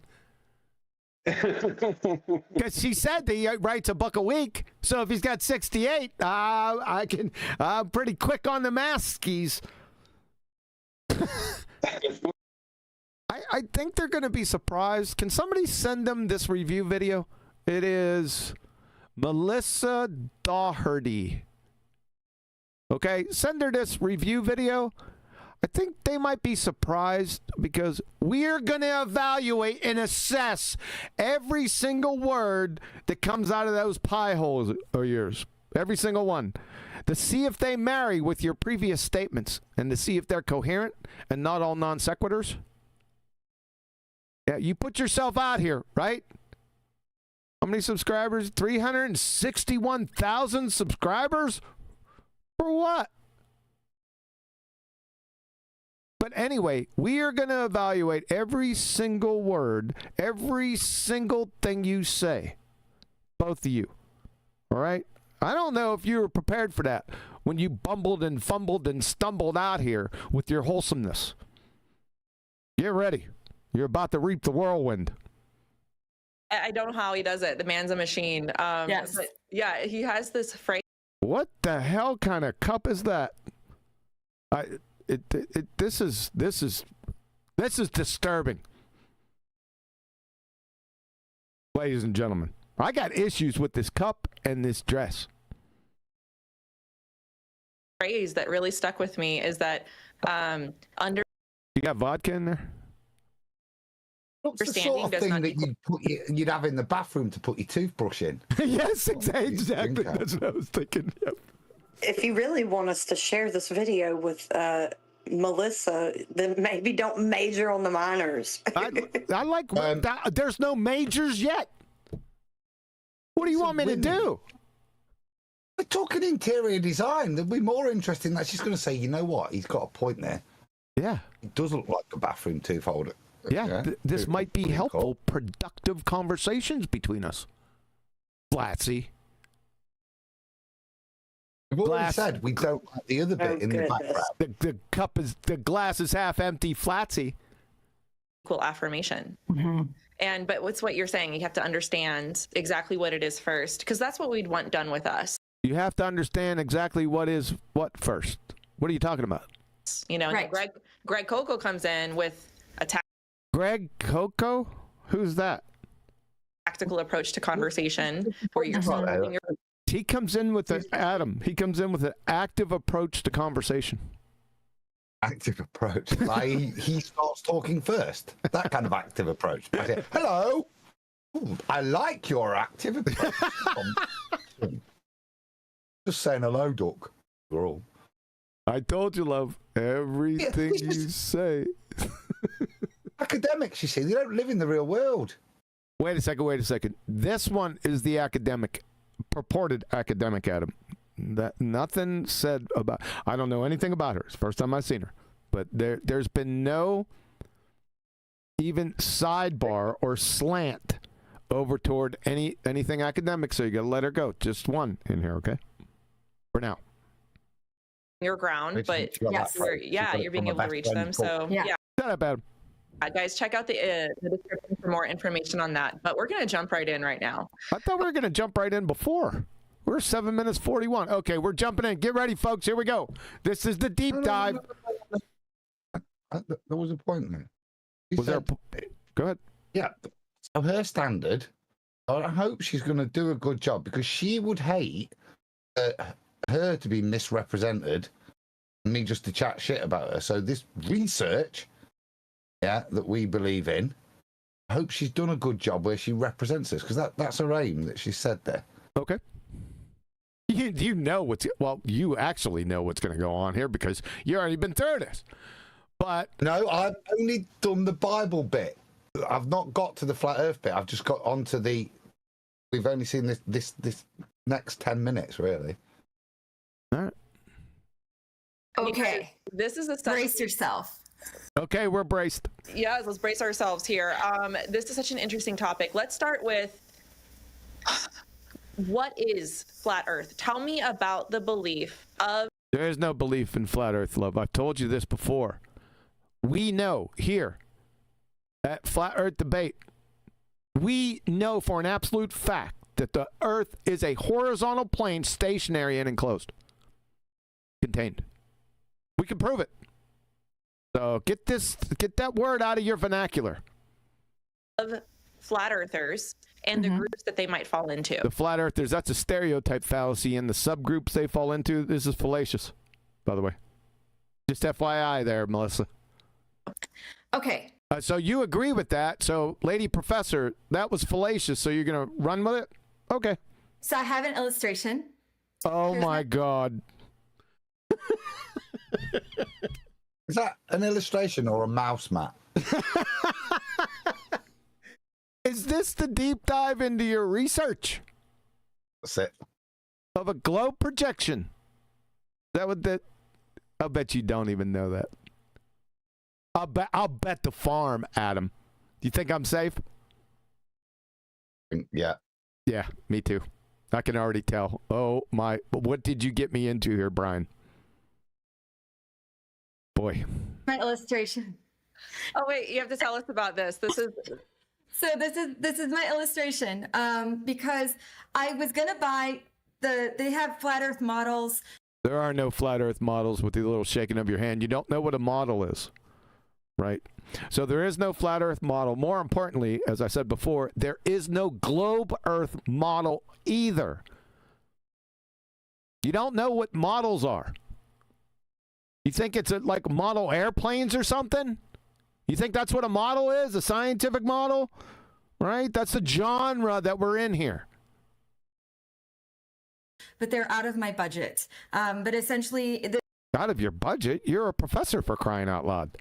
Because she said that he writes a book a week. So if he's got 68, I'm pretty quick on the math skis. I think they're going to be surprised. Can somebody send them this review video? It is Melissa Dougherty. Okay, send her this review video. I think they might be surprised because we're going to evaluate and assess every single word that comes out of those pie holes of yours. Every single one. To see if they marry with your previous statements and to see if they're coherent and not all non sequiturs. Yeah, you put yourself out here, right? How many subscribers? 361,000 subscribers? For what? But anyway, we are going to evaluate every single word, every single thing you say. Both of you. All right? I don't know if you were prepared for that when you bumbled and fumbled and stumbled out here with your wholesomeness. Get ready. You're about to reap the whirlwind. I don't know how he does it. The man's a machine. Yes. But yeah, he has this phrase. What the hell kind of cup is that? This is disturbing. Ladies and gentlemen, I got issues with this cup and this dress. Phrase that really stuck with me is that under. You got vodka in there? What's the sort of thing that you'd have in the bathroom to put your toothbrush in? Yes, exactly. That's what I was thinking. Yep. if you really want us to share this video with Melissa, then maybe don't major on the minors. I like that. There's no majors yet. What do you want me to do? We're talking interior design. That'd be more interesting. That she's going to say, you know what? He's got a point there. Yeah. It does look like a bathroom two-fold. Yeah, this might be helpful, productive conversations between us. Flatsy. We've already said we don't like the other bit in the background. The glass is half empty, Flatsy. Equal affirmation. But what's what you're saying? You have to understand exactly what it is first, because that's what we'd want done with us. You have to understand exactly what is what first. What are you talking about? You know, Right. Greg Coco comes in with a Greg Coco? Who's that? tactical approach to conversation where you're solving your. He comes in with Adam. He comes in with an active approach to conversation. Active approach. Like he starts talking first. That kind of active approach. I say, hello. Ooh, I like your active approach. Just saying hello, Duck. We're all. I told you, love. Everything you say. Academics, you see, they don't live in the real world. Wait a second. This one is the academic, purported academic Adam. That nothing said about. I don't know anything about her. It's the first time I've seen her, but there's been no even sidebar or slant over toward anything academic. So you got to let her go. Just one in here, okay? For now. Your ground, but you're being able to reach them. So yeah. Shut up, Adam. Guys, check out the description for more information on that. But we're going to jump right in right now. I thought we were going to jump right in before. We're 7 minutes 41. Okay, we're jumping in. Get ready, folks. Here we go. This is the deep dive. There was a point there. Go ahead. Yeah. So her standard, I hope she's going to do a good job, because she would hate her to be misrepresented and me just to chat shit about her. So this research, that we believe in, I hope she's done a good job where she represents us, because that's her aim that she said there. Okay. You know you actually know what's going to go on here because you already been through this. But no, I've only done the Bible bit. I've not got to the flat Earth bit. I've just got onto the. We've only seen this next 10 minutes, really. All right. Okay. This is a brace yourself. Okay, we're braced. Yes, let's brace ourselves here. This is such an interesting topic. Let's start with. What is flat Earth? Tell me about the belief of. There is no belief in flat Earth, love. I've told you this before. We know here at Flat Earth Debate, we know for an absolute fact that the Earth is a horizontal plane, stationary and enclosed. Contained. We can prove it. So get that word out of your vernacular. Of flat earthers and the groups that they might fall into. The flat earthers, that's a stereotype fallacy, and the subgroups they fall into, this is fallacious, by the way. Just FYI there, Melissa. Okay. So you agree with that. So, Lady Professor, that was fallacious, so you're going to run with it? Okay. So I have an illustration. Oh, my God. Is that an illustration or a mouse mat? Is this the deep dive into your research? That's it. Of a globe projection. Is that what that? I'll bet you don't even know that. I'll bet the farm, Adam. Do you think I'm safe? Yeah. Yeah, me too. I can already tell. Oh my! What did you get me into here, Brian? Boy. My illustration. Oh wait, you have to tell us about this. This is. So this is my illustration because I was gonna buy they have flat Earth models. There are no flat Earth models with the little shaking of your hand. You don't know what a model is, right? So there is no flat Earth model. More importantly, as I said before, there is no globe Earth model either. You don't know what models are. You think it's like model airplanes or something? You think that's what a model is? A scientific model? Right? That's the genre that we're in here. but they're out of my budget. But essentially, Out of your budget? You're a professor, for crying out loud.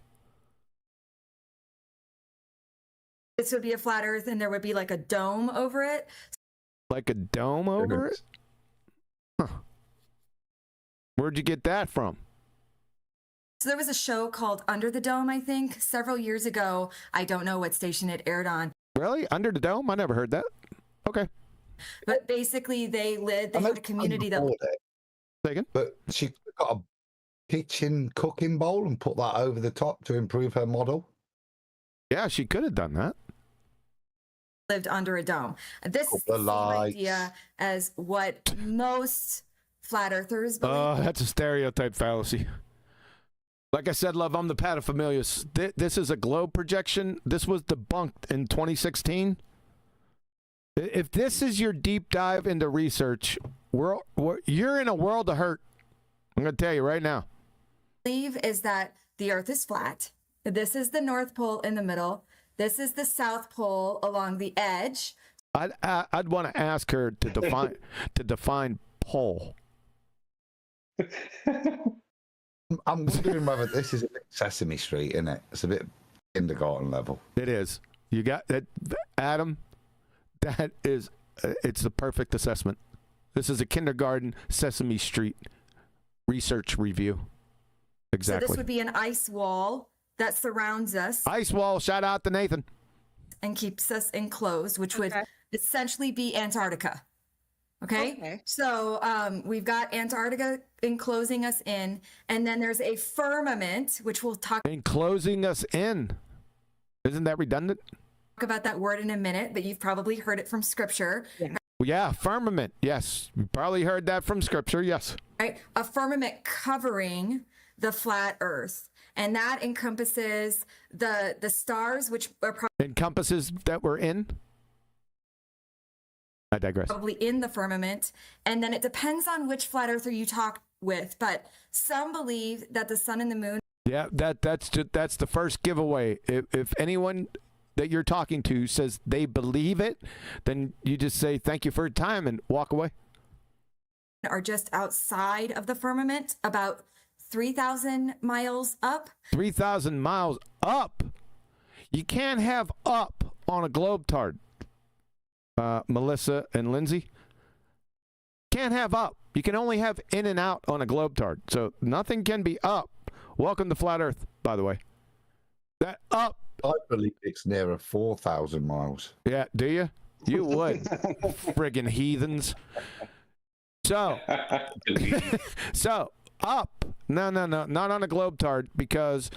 this would be a flat Earth, and there would be like a dome over it. Like a dome over it? Huh. Where'd you get that from? So there was a show called Under the Dome, I think, several years ago. I don't know what station it aired on. Really? Under the dome? I never heard that. Okay. But basically, they had a community that. But she got a kitchen cooking bowl and put that over the top to improve her model. Yeah, she could have done that. Lived under a dome. This is the same idea as what most flat earthers believe. Oh, that's a stereotype fallacy. Like I said, love, I'm the paterfamilias. This is a globe projection. This was debunked in 2016. If this is your deep dive into research, you're in a world of hurt. I'm going to tell you right now. Believe is that the Earth is flat. This is the North Pole in the middle. This is the South Pole along the edge. I'd want to ask her to define pole. I'm wondering whether this is a bit Sesame Street, isn't it? It's a bit kindergarten level. It is. You got that, Adam. That is, it's the perfect assessment. This is a kindergarten Sesame Street research review. Exactly. So this would be an ice wall that surrounds us. Ice wall. Shout out to Nathan. And keeps us enclosed, which would essentially be Antarctica. Okay. So we've got Antarctica enclosing us in, and then there's a firmament, which we'll talk Enclosing us in. Isn't that redundant? about that word in a minute, but you've probably heard it from scripture. Yeah, firmament. Yes. You probably heard that from scripture. Yes. Right. A firmament covering the flat earth. And that encompasses the stars, which are encompasses that we're in. I digress. Probably in the firmament. And then it depends on which flat earther you talk with, but some believe that the sun and the moon. Yeah, that's the first giveaway. If anyone that you're talking to says they believe it, then you just say thank you for your time and walk away. Are just outside of the firmament, about 3,000 miles up. 3,000 miles up? You can't have up on a globetard, Melissa and Lindsey. Can't have up. You can only have in and out on a globetard. So nothing can be up. Welcome to Flat Earth, by the way. That up. I believe it's nearer 4,000 miles. Yeah, do you? You would. Friggin' heathens. So up. No, not on a globetard, because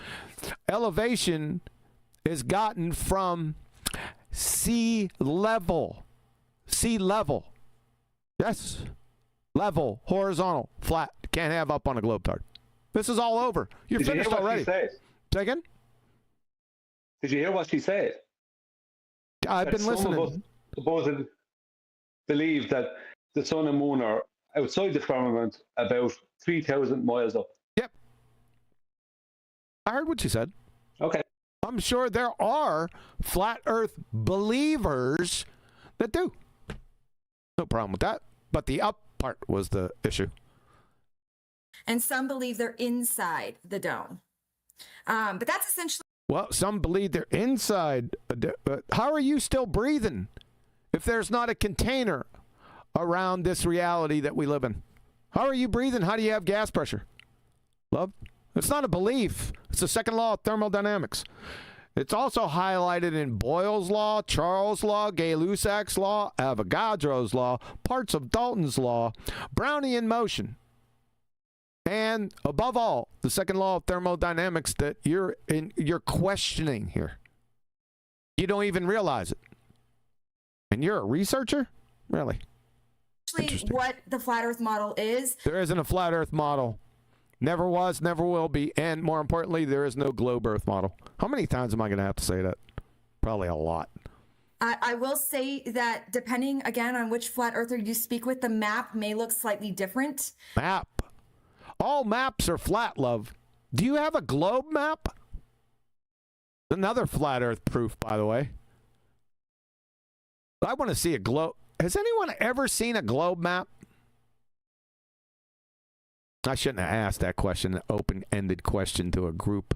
elevation is gotten from sea level. Sea level. Yes. Level, horizontal, flat. Can't have up on a globetard. This is all over. You're finished already. Say again? Did you hear what she said? I've been listening. Some of us supposed believe that the sun and moon are outside the firmament about 3,000 miles up. Yep. I heard what you said. Okay. I'm sure there are flat earth believers that do. No problem with that. But the up part was the issue. And some believe they're inside the dome. But that's essentially. Well, some believe they're inside. But how are you still breathing if there's not a container around this reality that we live in? How are you breathing? How do you have gas pressure? Love? It's not a belief. It's the second law of thermodynamics. It's also highlighted in Boyle's law, Charles' law, Gay-Lussac's law, Avogadro's law, parts of Dalton's law, Brownian motion. And above all, the second law of thermodynamics that you're questioning here. You don't even realize it. And you're a researcher? Really? Actually, what the flat earth model is. There isn't a flat earth model. Never was, never will be. And more importantly, there is no globe earth model. How many times am I going to have to say that? Probably a lot. I will say that depending, again, on which flat earther you speak with, the map may look slightly different. Map. All maps are flat, love. Do you have a globe map? Another flat earth proof, by the way. I want to see a globe. Has anyone ever seen a globe map? I shouldn't have asked that question, an open-ended question to a group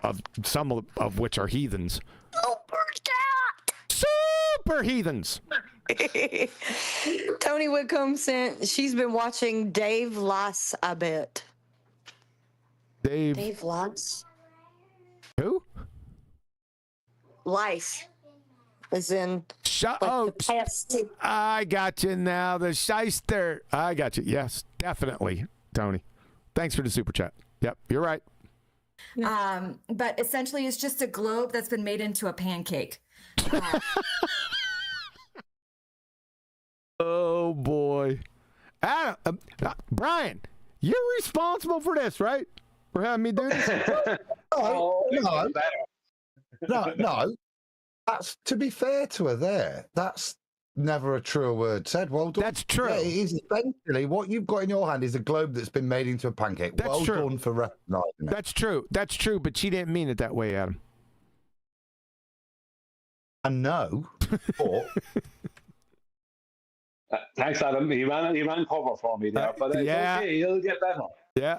of some of which are heathens. Super heathens. Tony Whitcomb sent, she's been watching Dave Lice, I bet. Dave Lice? Who? Lice. As in. I got you now. The shyster. I got you. Yes, definitely, Tony. Thanks for the super chat. Yep, you're right. But essentially, it's just a globe that's been made into a pancake. Oh boy, Brian, you're responsible for this, right? For having me do this. No. That's, to be fair to her there, that's never a truer word said. Well done. That's true. Yeah, it is essentially what you've got in your hand is a globe that's been made into a pancake. That's true. Done for recognizing it. That's true. That's true, but she didn't mean it that way, Adam. I know, but... Thanks, Adam. He ran cover for me there, but it's okay. He'll get better. Yeah.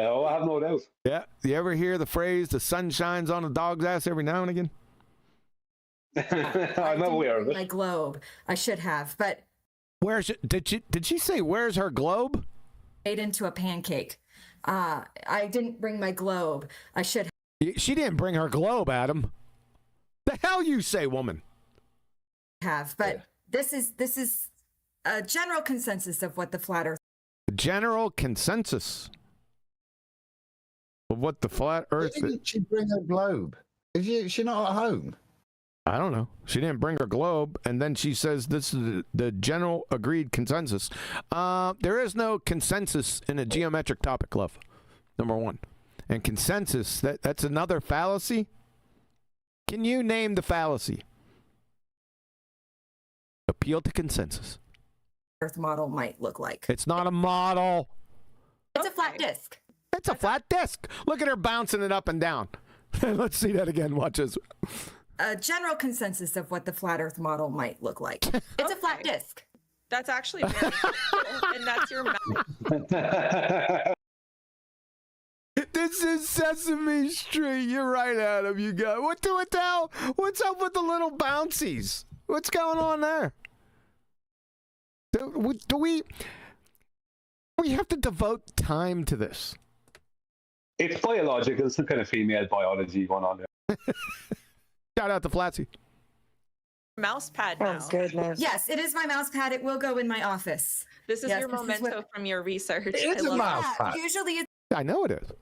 Oh, I have no doubt. Yeah. You ever hear the phrase, the sun shines on a dog's ass every now and again? I'm aware of it. My globe. I should have, but where's it? Did she say where's her globe? Made into a pancake. I didn't bring my globe. I should She didn't bring her globe, Adam. The hell you say, woman? have, but this is a general consensus of what the flat earth. General consensus of what the flat earth is. Didn't she bring her globe? Is she not at home? I don't know. She didn't bring her globe, and then she says this is the general agreed consensus. There is no consensus in a geometric topic, love. Number one. And consensus, that's another fallacy. Can you name the fallacy? Appeal to consensus. Earth model might look like. It's not a model. It's a flat disk. It's a flat disk. Look at her bouncing it up and down. Let's see that again. Watch this. A general consensus of what the flat Earth model might look like. It's a flat disk. That's actually very cool. And that's your mouth. This is Sesame Street. You're right, Adam. You got what the hell? What's up with the little bouncies? What's going on there? Do we have to devote time to this? It's biological, some kind of female biology going on there. Shout out to Flatsy. Mouse pad now. Oh, goodness. Yes, it is my mouse pad. It will go in my office. This is Yes, your this is memento what- from your research. It is a mouse pad. Usually it's I know it is.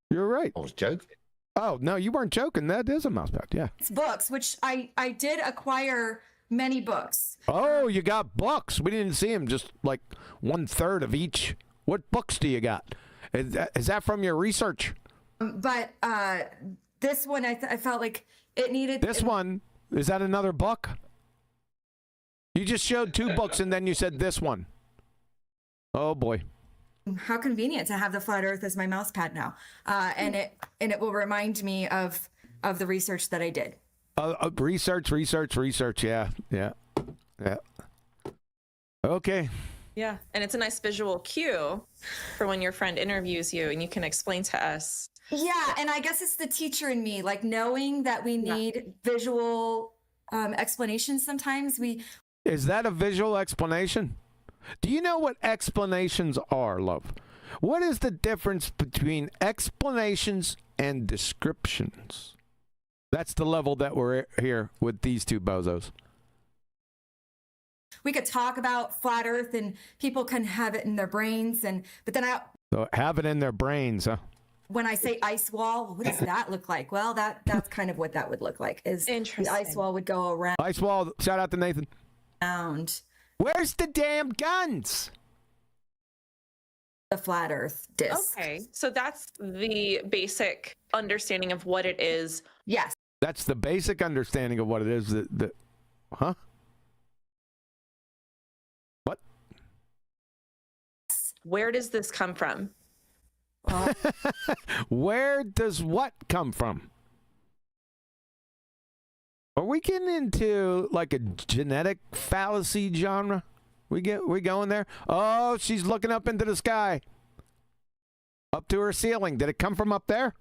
You're right. I was joking. Oh, no, you weren't joking. That is a mouse pad, yeah. books, which I did acquire many books. Oh, you got books. We didn't see them, just like 1/3 of each. What books do you got? Is that from your research? But this one, I felt like it needed... This one, is that another book? You just showed 2 books and then you said this one. Oh, boy. How convenient to have the flat Earth as my mouse pad now, and it will remind me of the research that I did. Research. Yeah. Okay. Yeah, and it's a nice visual cue for when your friend interviews you and you can explain to us. Yeah, and I guess it's the teacher in me, like knowing that we need visual explanations sometimes. Is that a visual explanation? Do you know what explanations are, love? What is the difference between explanations and descriptions? That's the level that we're here with these 2 bozos. We could talk about flat Earth and people can have it in their brains, but then So have it in their brains, huh? when I say ice wall, what does that look like? Well, that's kind of what that would look like. Is the ice wall would go around. Ice wall. Shout out to Nathan. Where's the damn guns? The flat Earth disc. Okay, so that's the basic understanding of what it is. Yes. That's the basic understanding of what it is. Huh? What? Where does this come from? Where does what come from? Are we getting into like a genetic fallacy genre? We going there? Oh, she's looking up into the sky. Up to her ceiling. Did it come from up there?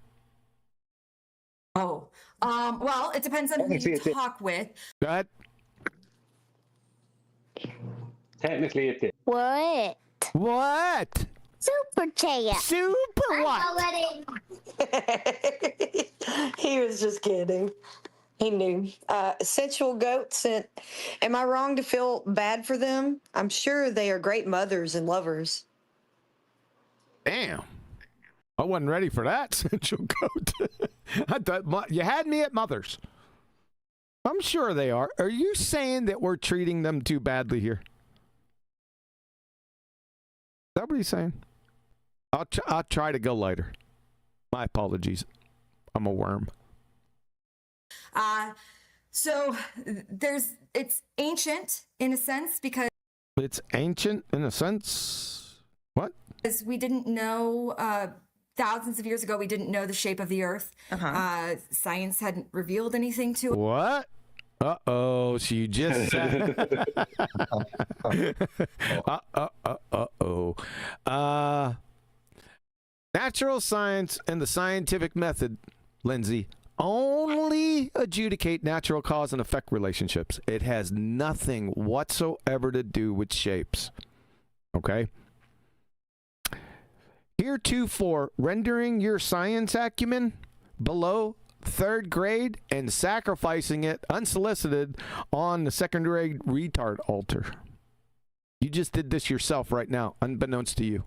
Oh, well, it depends on who you talk with. Go ahead. Technically, it did. What? What? Super chat. Super what? He was just kidding. He knew. Sensual Goat sent, am I wrong to feel bad for them? I'm sure they are great mothers and lovers. Damn. I wasn't ready for that, Sensual Goat. I thought you had me at mothers. I'm sure they are. Are you saying that we're treating them too badly here? Is that what he's saying? I'll try to go lighter. My apologies. I'm a worm. So it's ancient in a sense because it's ancient in a sense. What? Because we didn't know thousands of years ago. We didn't know the shape of the Earth. Science hadn't revealed anything to us. What? Uh-oh, she just said. Natural science and the scientific method, Lindsey, only adjudicate natural cause and effect relationships. It has nothing whatsoever to do with shapes. Okay? Heretofore, rendering your science acumen below third grade and sacrificing it unsolicited on the second grade retard altar. You just did this yourself right now, unbeknownst to you.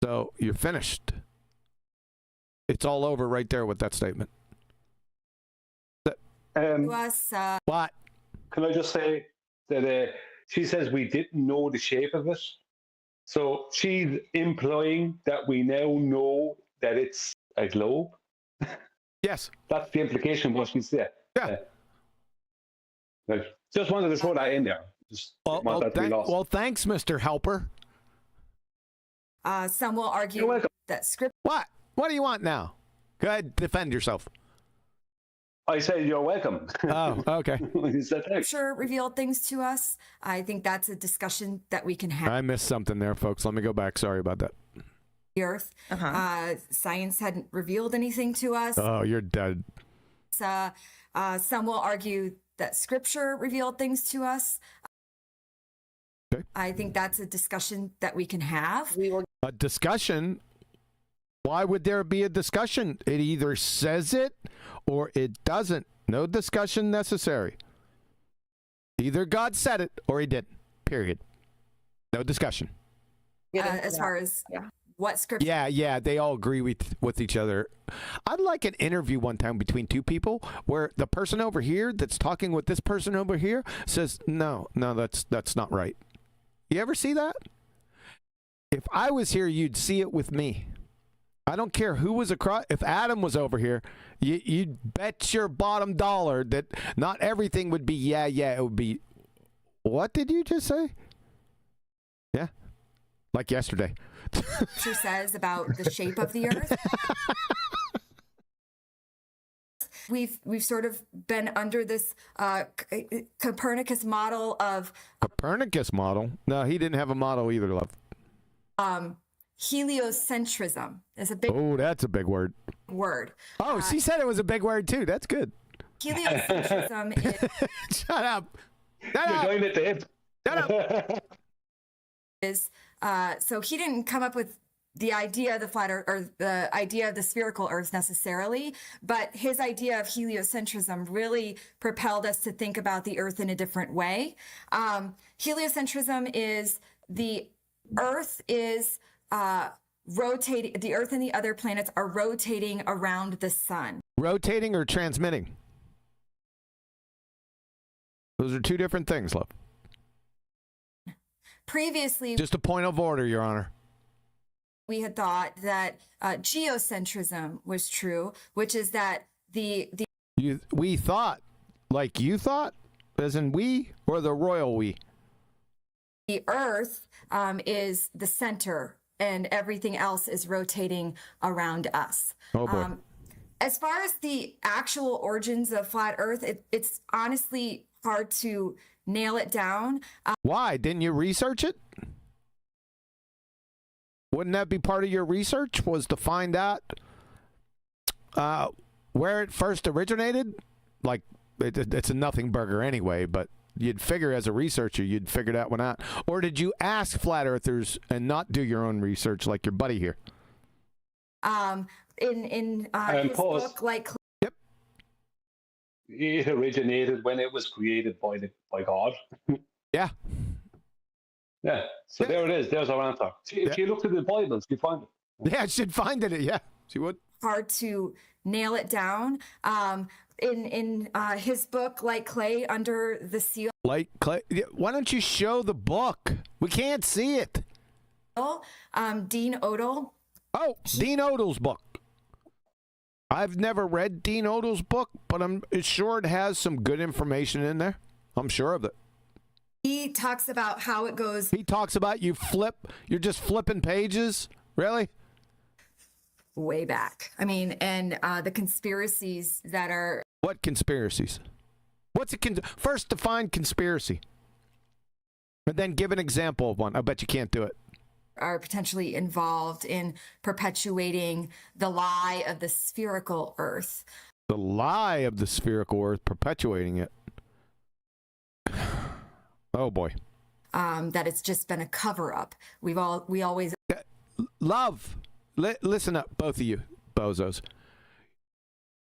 So you're finished. It's all over right there with that statement. What? Can I just say that she says we didn't know the shape of it. So she's implying that we now know that it's a globe. Yes. That's the implication of what she said. Yeah. Just wanted to throw that in there. Well, thanks, Mr. Helper. Some will argue that script. What? What do you want now? Go ahead, defend yourself. I say you're welcome. Oh, okay. Sure, revealed things to us. I think that's a discussion that we can have. I missed something there, folks. Let me go back. Sorry about that. The Earth. Science hadn't revealed anything to us. Oh, you're dead. Some will argue that Scripture revealed things to us. Okay. I think that's a discussion that we can have. A discussion? Why would there be a discussion? It either says it or it doesn't. No discussion necessary. Either God said it or he didn't. Period. No discussion. As far as what Scripture. Yeah, they all agree with each other. I'd like an interview one time between two people where the person over here that's talking with this person over here says, no, that's not right. You ever see that? If I was here, you'd see it with me. I don't care who was across. If Adam was over here, you'd bet your bottom dollar that not everything would be, yeah. It would be, what did you just say? Yeah. Like yesterday. Scripture says about the shape of the Earth. We've sort of been under this Copernicus model of... Copernicus model? No, he didn't have a model either, love. Heliocentrism is a big... Oh, that's a big word. Oh, she said it was a big word, too. That's good. Heliocentrism is... Shut up. You're doing it to him. Shut up. So he didn't come up with the idea of the flat Earth or the idea of the spherical Earth necessarily, but his idea of heliocentrism really propelled us to think about the Earth in a different way. Heliocentrism is the Earth is rotating, the Earth and the other planets are rotating around the sun. Rotating or transmitting? Those are two different things, love. Previously, just a point of order, Your Honor. We had thought that geocentrism was true, which is that we thought, like you thought, as in we, or the royal we? The Earth is the center, and everything else is rotating around us. Oh boy. As far as the actual origins of flat Earth, it's honestly hard to nail it down. Why? Didn't you research it? Wouldn't that be part of your research, was to find out where it first originated? Like, it's a nothing burger anyway, but you'd figure as a researcher, you'd figure that one out. Or did you ask flat earthers and not do your own research like your buddy here? In his book, like... Yep. It originated when it was created by God. Yeah. Yeah. So there it is. There's our answer. If you look at the Bible, you find it. Yeah, she'd find it. Yeah, she would. Hard to nail it down. In his book, Like Clay Under the Seal. Like Clay. Why don't you show the book? We can't see it. Dean Odell. Oh, Dean Odell's book. I've never read Dean Odell's book, but I'm sure it has some good information in there. I'm sure of it. He talks about how it goes. He talks about you're just flipping pages. Really? Way back. I mean, and the conspiracies that are... What conspiracies? What's first define conspiracy, and then give an example of one. I bet you can't do it. Are potentially involved in perpetuating the lie of the spherical Earth. The lie of the spherical Earth, perpetuating it. Oh boy. That it's just been a cover-up. We always... Love. Listen up, both of you, bozos.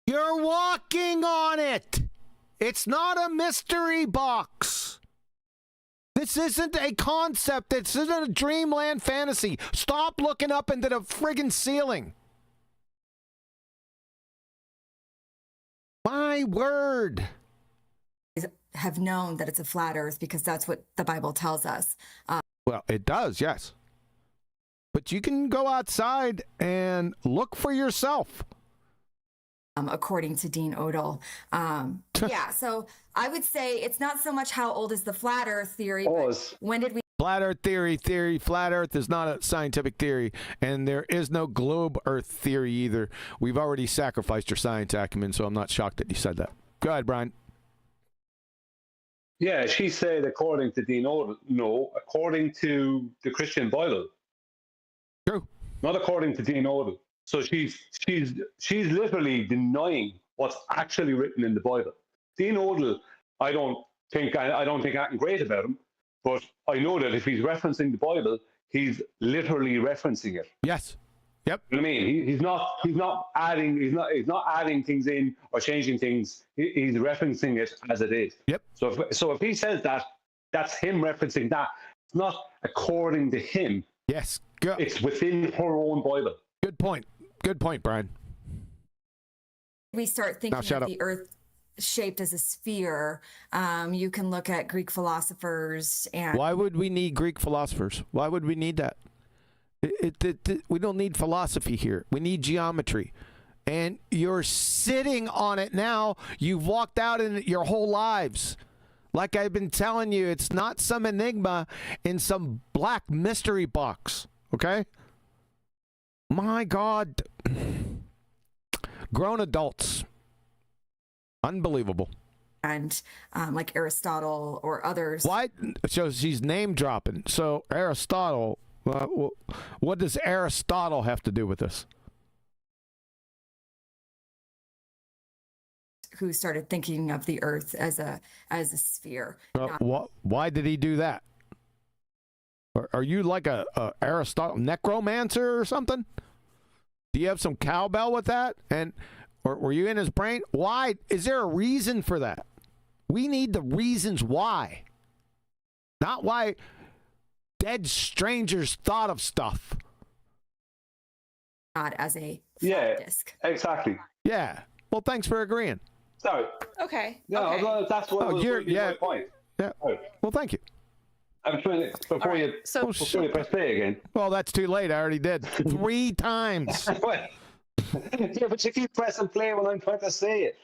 You're walking on it. It's not a mystery box. This isn't a concept. This isn't a dreamland fantasy. Stop looking up into the friggin' ceiling. My word. Have known that it's a flat Earth because that's what the Bible tells us. Well, it does, yes. But you can go outside and look for yourself. According to Dean Odell. Yeah, so I would say it's not so much how old is the flat Earth theory, but when did we... Flat Earth theory. Flat Earth is not a scientific theory, and there is no globe Earth theory either. We've already sacrificed your science acumen, so I'm not shocked that you said that. Go ahead, Brian. Yeah, she said according to Dean Odell. No, according to the Christian Bible. True. Not according to Dean Odell. So she's literally denying what's actually written in the Bible. Dean Odell, I don't think anything great about him, but I know that if he's referencing the Bible, he's literally referencing it. Yes. Yep. You know what I mean? He's not adding things in or changing things. He's referencing it as it is. Yep. So if he says that, that's him referencing that. It's not according to him. Yes. Go. It's within her own Bible. Good point. Good point, Brian. We start thinking of the Earth shaped as a sphere. You can look at Greek philosophers and... Why would we need Greek philosophers? Why would we need that? We don't need philosophy here. We need geometry. And you're sitting on it now. You've walked out in it your whole lives. Like I've been telling you, it's not some enigma in some black mystery box. Okay? My God. Grown adults. Unbelievable. And like Aristotle or others. Why? So she's name dropping. So Aristotle, what does Aristotle have to do with this? Who started thinking of the Earth as a sphere. Why did he do that? Are you like a Aristotle necromancer or something? Do you have some cowbell with that? Or were you in his brain? Why? Is there a reason for that? We need the reasons why. Not why dead strangers thought of stuff. Not as a disc. Exactly. Yeah. Well, thanks for agreeing. Sorry. Okay. No, okay. That's what was my point. Yeah. Well, thank you. I'm trying to, before you press play again. Well, that's too late. I already did 3 times. Yeah, but you keep pressing play when I'm trying to say it.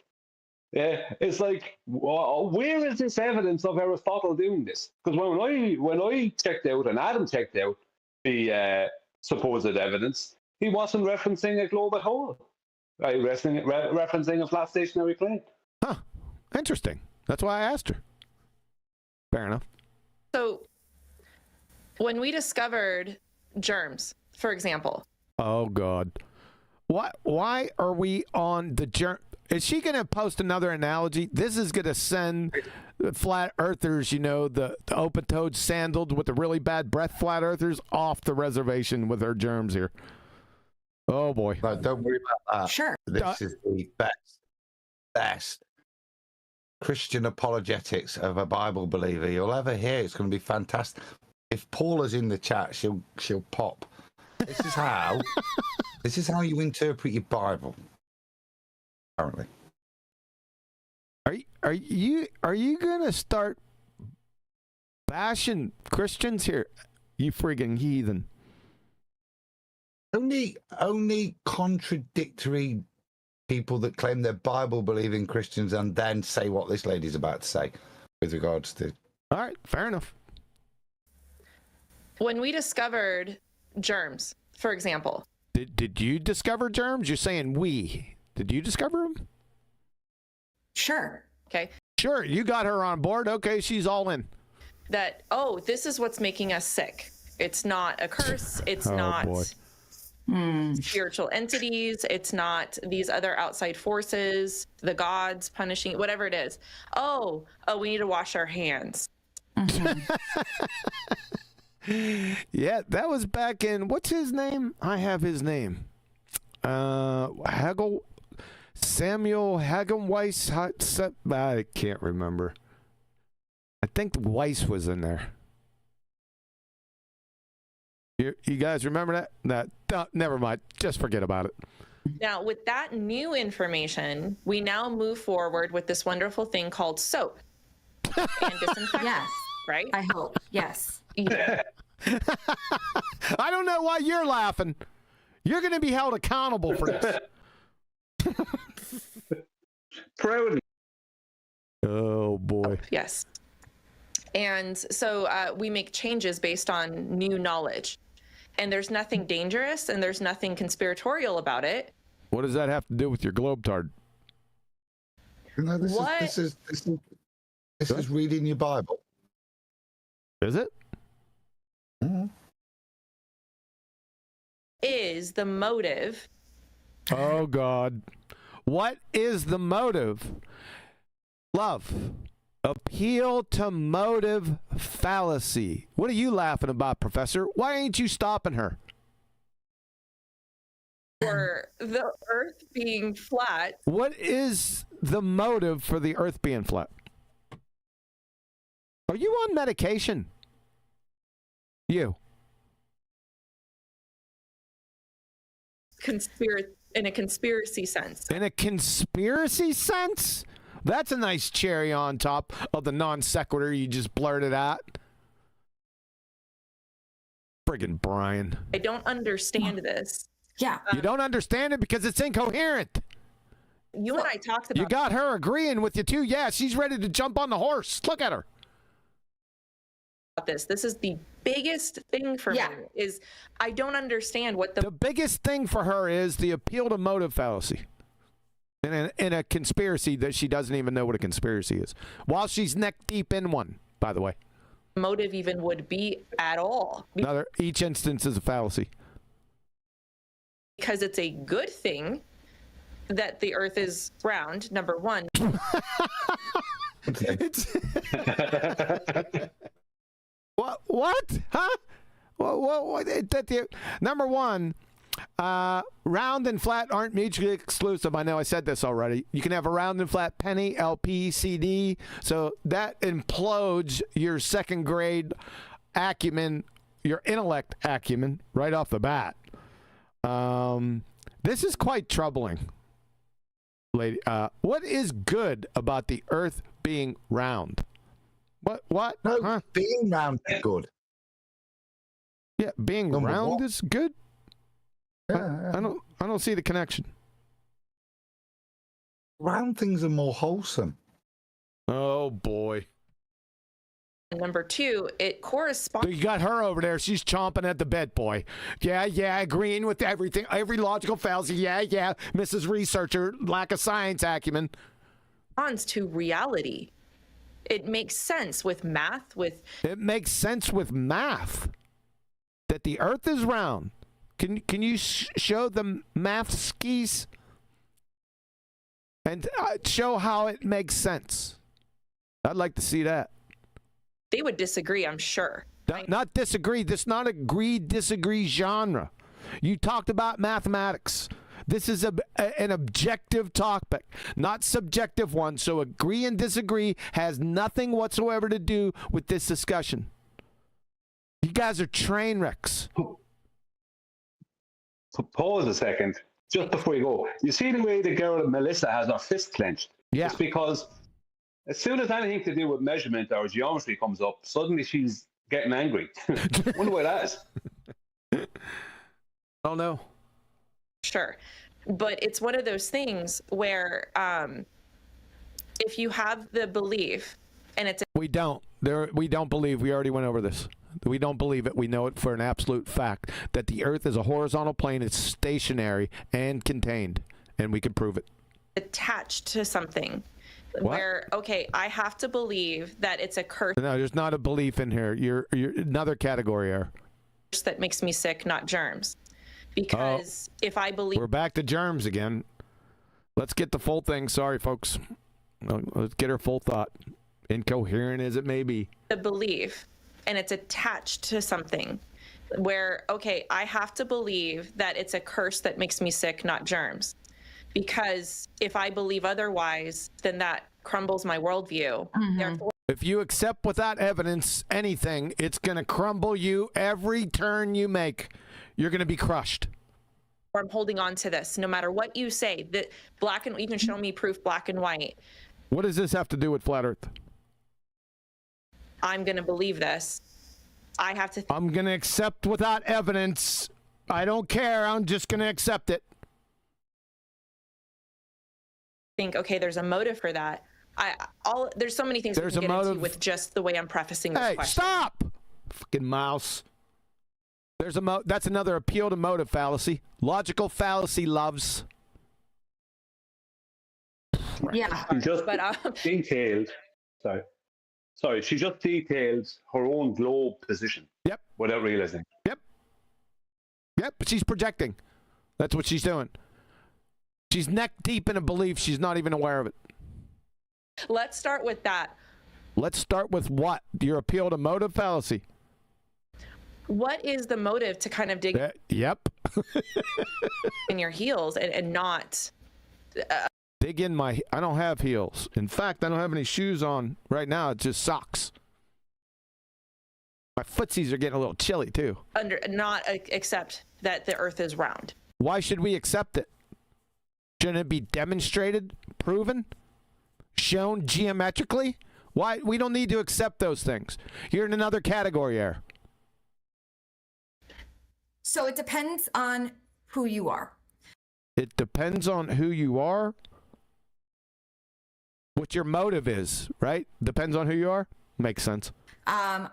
Yeah, it's like, where is this evidence of Aristotle doing this? Because when I checked out and Adam checked out the supposed evidence, he wasn't referencing a globe at all. Right, referencing a flat stationary plane. Huh. Interesting. That's why I asked her. Fair enough. So when we discovered germs, for example. Oh, God. Why are we on the germ? Is she going to post another analogy? This is going to send the flat earthers, the open-toed sandaled with the really bad breath flat earthers off the reservation with her germs here. Oh, boy. No, don't worry about that. Sure. This is the best Christian apologetics of a Bible believer you'll ever hear. It's going to be fantastic. If Paula's in the chat, she'll pop. This is how you interpret your Bible. Apparently. Are you gonna start bashing Christians here? You friggin' heathen. Only contradictory people that claim they're Bible believing Christians and then say what this lady's about to say with regards to. All right, fair enough. When we discovered germs, for example. Did you discover germs? You're saying we. Did you discover them? Sure. Okay. Sure, you got her on board. Okay, she's all in. That, this is what's making us sick. It's not a curse. It's not spiritual entities. It's not these other outside forces, the gods punishing, whatever it is. Oh, we need to wash our hands. Yeah, that was back in, what's his name? I have his name. Samuel Hagenweiss. I can't remember. I think Weiss was in there. You guys remember that? Never mind. Just forget about it. Now, with that new information, we now move forward with this wonderful thing called soap and disinfectant. Yes. Right? I hope. Yes. Yeah. I don't know why you're laughing. You're going to be held accountable for this. Proudly. Oh, boy. Yes. And so we make changes based on new knowledge. And there's nothing dangerous and there's nothing conspiratorial about it. What does that have to do with your globetard? No, this is reading your Bible. Is it? Mm-hmm. Is the motive? Oh, God. What is the motive? Love. Appeal to motive fallacy. What are you laughing about, Professor? Why ain't you stopping her? For the Earth being flat. What is the motive for the Earth being flat? Are you on medication? You. In a conspiracy sense. In a conspiracy sense? That's a nice cherry on top of the non sequitur you just blurted out. Friggin' Brian. I don't understand this. Yeah. You don't understand it because it's incoherent. You and I talked about You got her agreeing with you too. Yeah, she's ready to jump on the horse. Look at her. this. This is the biggest thing for me is I don't understand what the biggest thing for her is the appeal to motive fallacy. In a conspiracy that she doesn't even know what a conspiracy is. While she's neck deep in one, by the way. Motive even would be at all. Each instance is a fallacy. Because it's a good thing that the earth is round, number one. What? Huh? What? Number one, round and flat aren't mutually exclusive. I know I said this already. You can have a round and flat penny, LP, CD. So that implodes your second grade acumen, your intellect acumen, right off the bat. This is quite troubling, lady. What is good about the earth being round? What? No, huh? Being round is good. Yeah, being round is good. Yeah. I don't see the connection. Round things are more wholesome. Oh boy. Number two, it corresponds. You got her over there. She's chomping at the bit, boy. Yeah, agreeing with everything. Every logical fallacy. Yeah, Mrs. Researcher, lack of science acumen. To reality. It makes sense with math. It makes sense with math that the Earth is round. Can you show the math skis and show how it makes sense? I'd like to see that. They would disagree, I'm sure. Not disagree. This is not agree-disagree genre. You talked about mathematics. This is an objective topic, not subjective one. So agree and disagree has nothing whatsoever to do with this discussion. You guys are train wrecks. Pause a second, just before you go. You see the way the girl Melissa has her fist clenched? Yeah. It's because as soon as anything to do with measurement or geometry comes up, suddenly she's getting angry. Wonder why that is. Oh, no. Sure. But it's one of those things where if you have the belief and it's... We don't believe. We already went over this. We don't believe it. We know it for an absolute fact that the Earth is a horizontal plane. It's stationary and contained, and we can prove it. Attached to something. What? Where, okay, I have to believe that it's a curse. No, there's not a belief in here. You're another category error. That makes me sick, not germs. Because if I believe... We're back to germs again. Let's get the full thing. Sorry, folks. Let's get her full thought. Incoherent as it may be. The belief, and it's attached to something. Where, okay, I have to believe that it's a curse that makes me sick, not germs. Because if I believe otherwise, then that crumbles my worldview. Therefore, if you accept without evidence anything, it's going to crumble you every turn you make. You're going to be crushed. I'm holding on to this, no matter what you say. That black and you can show me proof, black and white. What does this have to do with flat Earth? I'm going to believe this. I have to. I'm going to accept without evidence. I don't care. I'm just going to accept it. Think, okay, there's a motive for that. There's so many things we can get into with just the way I'm prefacing this question. Stop! Fucking mouse. That's another appeal to motive fallacy. Logical fallacy loves. Yeah. She just detailed. Sorry. She just detailed her own globe position. Yep. Without realizing. Yep. She's projecting. That's what she's doing. She's neck deep in a belief. She's not even aware of it. Let's start with that. Let's start with what? Your appeal to motive fallacy. What is the motive to kind of dig Yep. in your heels and not... dig in my... I don't have heels. In fact, I don't have any shoes on right now. It's just socks. My footsies are getting a little chilly, too. Not accept that the Earth is round. Why should we accept it? Shouldn't it be demonstrated, proven, shown geometrically? Why? We don't need to accept those things. You're in another category here. So it depends on who you are. It depends on who you are. What your motive is, right? Depends on who you are. Makes sense. I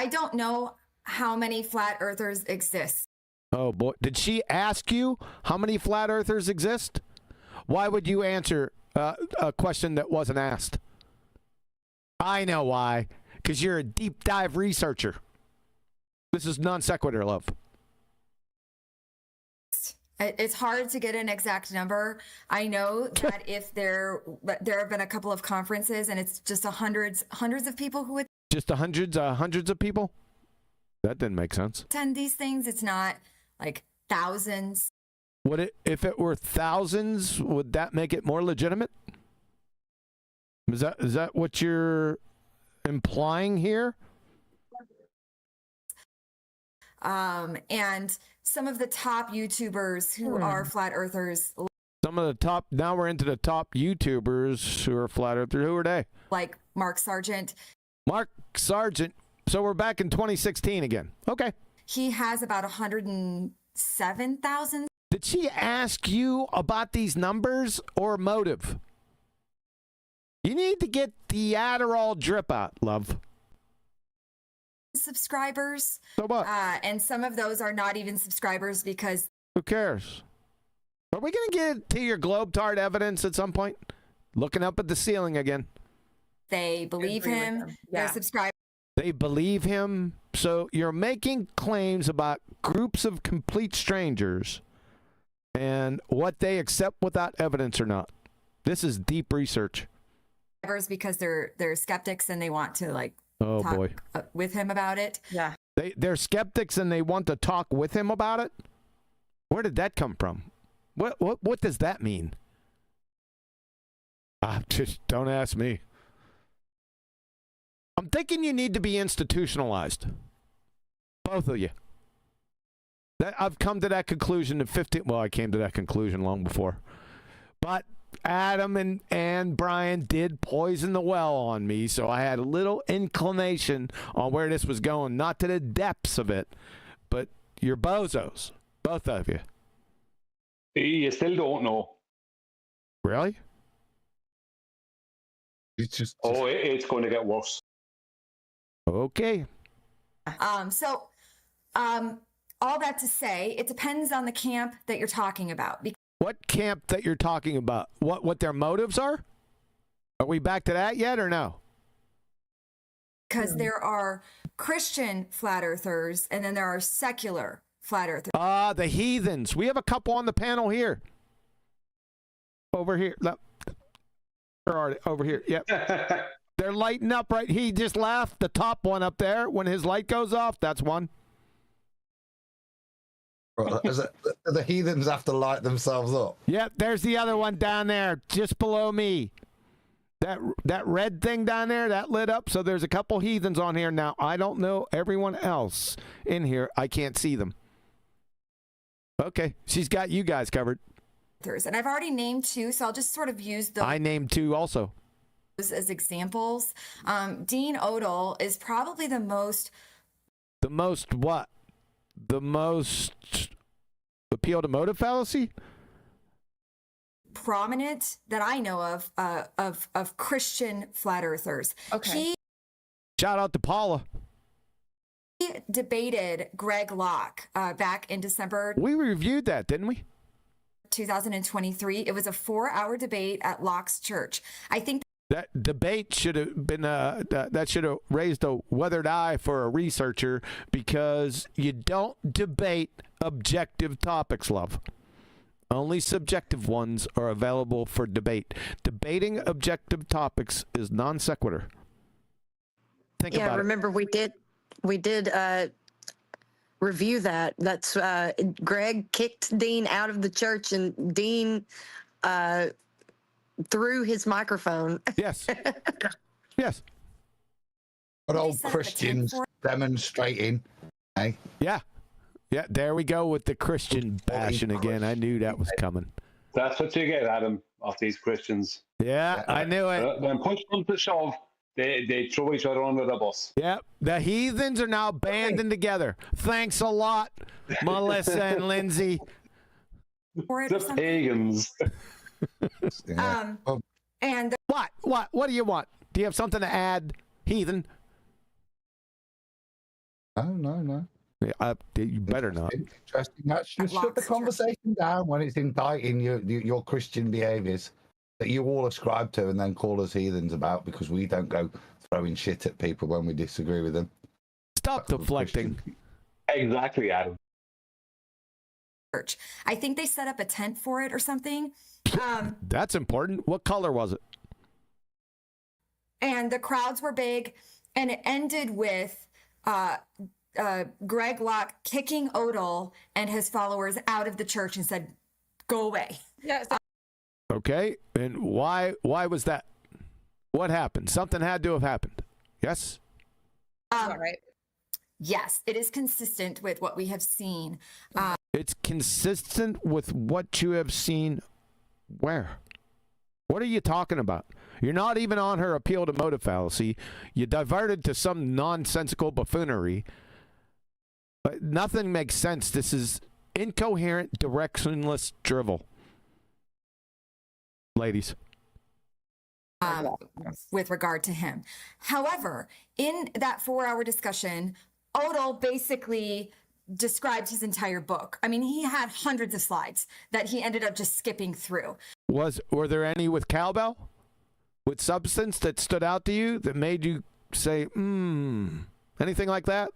don't know how many flat earthers exist. Oh boy. Did she ask you how many flat earthers exist? Why would you answer a question that wasn't asked? I know why. Because you're a deep dive researcher. This is non sequitur, love. It's hard to get an exact number. I know that if there have been a couple of conferences and it's just hundreds of people who would just hundreds of people. That didn't make sense. Attend these things. It's not like thousands. Would it, if it were thousands, would that make it more legitimate? Is that what you're implying here? And some of the top YouTubers who are flat earthers. Some of the top, now we're into the top YouTubers who are flat earthers. Who are they? Like Mark Sargent. Mark Sargent. So we're back in 2016 again. Okay. He has about 107,000. Did she ask you about these numbers or motive? You need to get the Adderall drip out, love. Subscribers. So what? And some of those are not even subscribers because... Who cares? Are we going to get to your Globetard evidence at some point? Looking up at the ceiling again. They believe agree with him. them. They're Yeah. subscribed. They believe him. So you're making claims about groups of complete strangers and what they accept without evidence or not. This is deep research. Because they're skeptics and they want to like Oh talk boy. with him about it. Yeah. They're skeptics and they want to talk with him about it? Where did that come from? What does that mean? Just don't ask me. I'm thinking you need to be institutionalized. Both of you. I've come to that conclusion in 15. Well, I came to that conclusion long before. But Adam and Brian did poison the well on me, so I had a little inclination on where this was going. Not to the depths of it, but you're bozos. Both of you. You still don't know. Really? It's just it's going to get worse. Okay. All that to say, it depends on the camp that you're talking about. What camp that you're talking about? What their motives are? Are we back to that yet or no? Because there are Christian flat earthers and then there are secular flat earthers. The heathens. We have a couple on the panel here. Over here. Where are they? Over here. Yep. They're lighting up right. He just laughed. The top one up there. When his light goes off, that's one. The heathens have to light themselves up. Yep, there's the other one down there, just below me. That red thing down there, that lit up. So there's a couple heathens on here now. I don't know everyone else in here. I can't see them. Okay, she's got you guys covered. And I've already named two, so I'll just sort of use those I named two also. as examples. Dean Odell is probably the most... The most what? The most appeal to motive fallacy? Prominent that I know of Christian flat earthers. Okay. Shout out to Paula. He debated Greg Locke back in December. We reviewed that, didn't we? 2023. It was a 4-hour debate at Locke's church. I think that debate should have been that should have raised a weathered eye for a researcher, because you don't debate objective topics, love. Only subjective ones are available for debate. Debating objective topics is non sequitur. Think about remember we did review that. That's Greg kicked Dean out of the church and Dean threw his microphone. Yes. Yes. But old Christians demonstrating. Hey? Yeah. Yeah, there we go with the Christian bashing again. I knew that was coming. That's what you get, Adam, off these Christians. Yeah, I knew it. When push comes to shove, they throw each other under the bus. Yep, the heathens are now banding together. Thanks a lot, Melissa and Lindsay. The pagans. And what do you want? Do you have something to add, heathen? No. Yeah, you better not. Interesting. That's just shut the conversation down when it's indicting your Christian behaviours that you all ascribe to and then call us heathens about, because we don't go throwing shit at people when we disagree with them. Stop deflecting. Exactly, Adam. Church. I think they set up a tent for it or something. That's important. What color was it? And the crowds were big, and it ended with Greg Locke kicking Odell and his followers out of the church and said, "Go away." Yes. Okay, and why was that? What happened? Something had to have happened. Yes? Right. Yes, it is consistent with what we have seen. It's consistent with what you have seen where? What are you talking about? You're not even on her appeal to motive fallacy. You diverted to some nonsensical buffoonery. But nothing makes sense. This is incoherent, directionless drivel. Ladies. With regard to him. However, in that 4-hour discussion, Odell basically described his entire book. I mean, he had hundreds of slides that he ended up just skipping through. Were there any with cowbell? with substance that stood out to you that made you say, anything like that?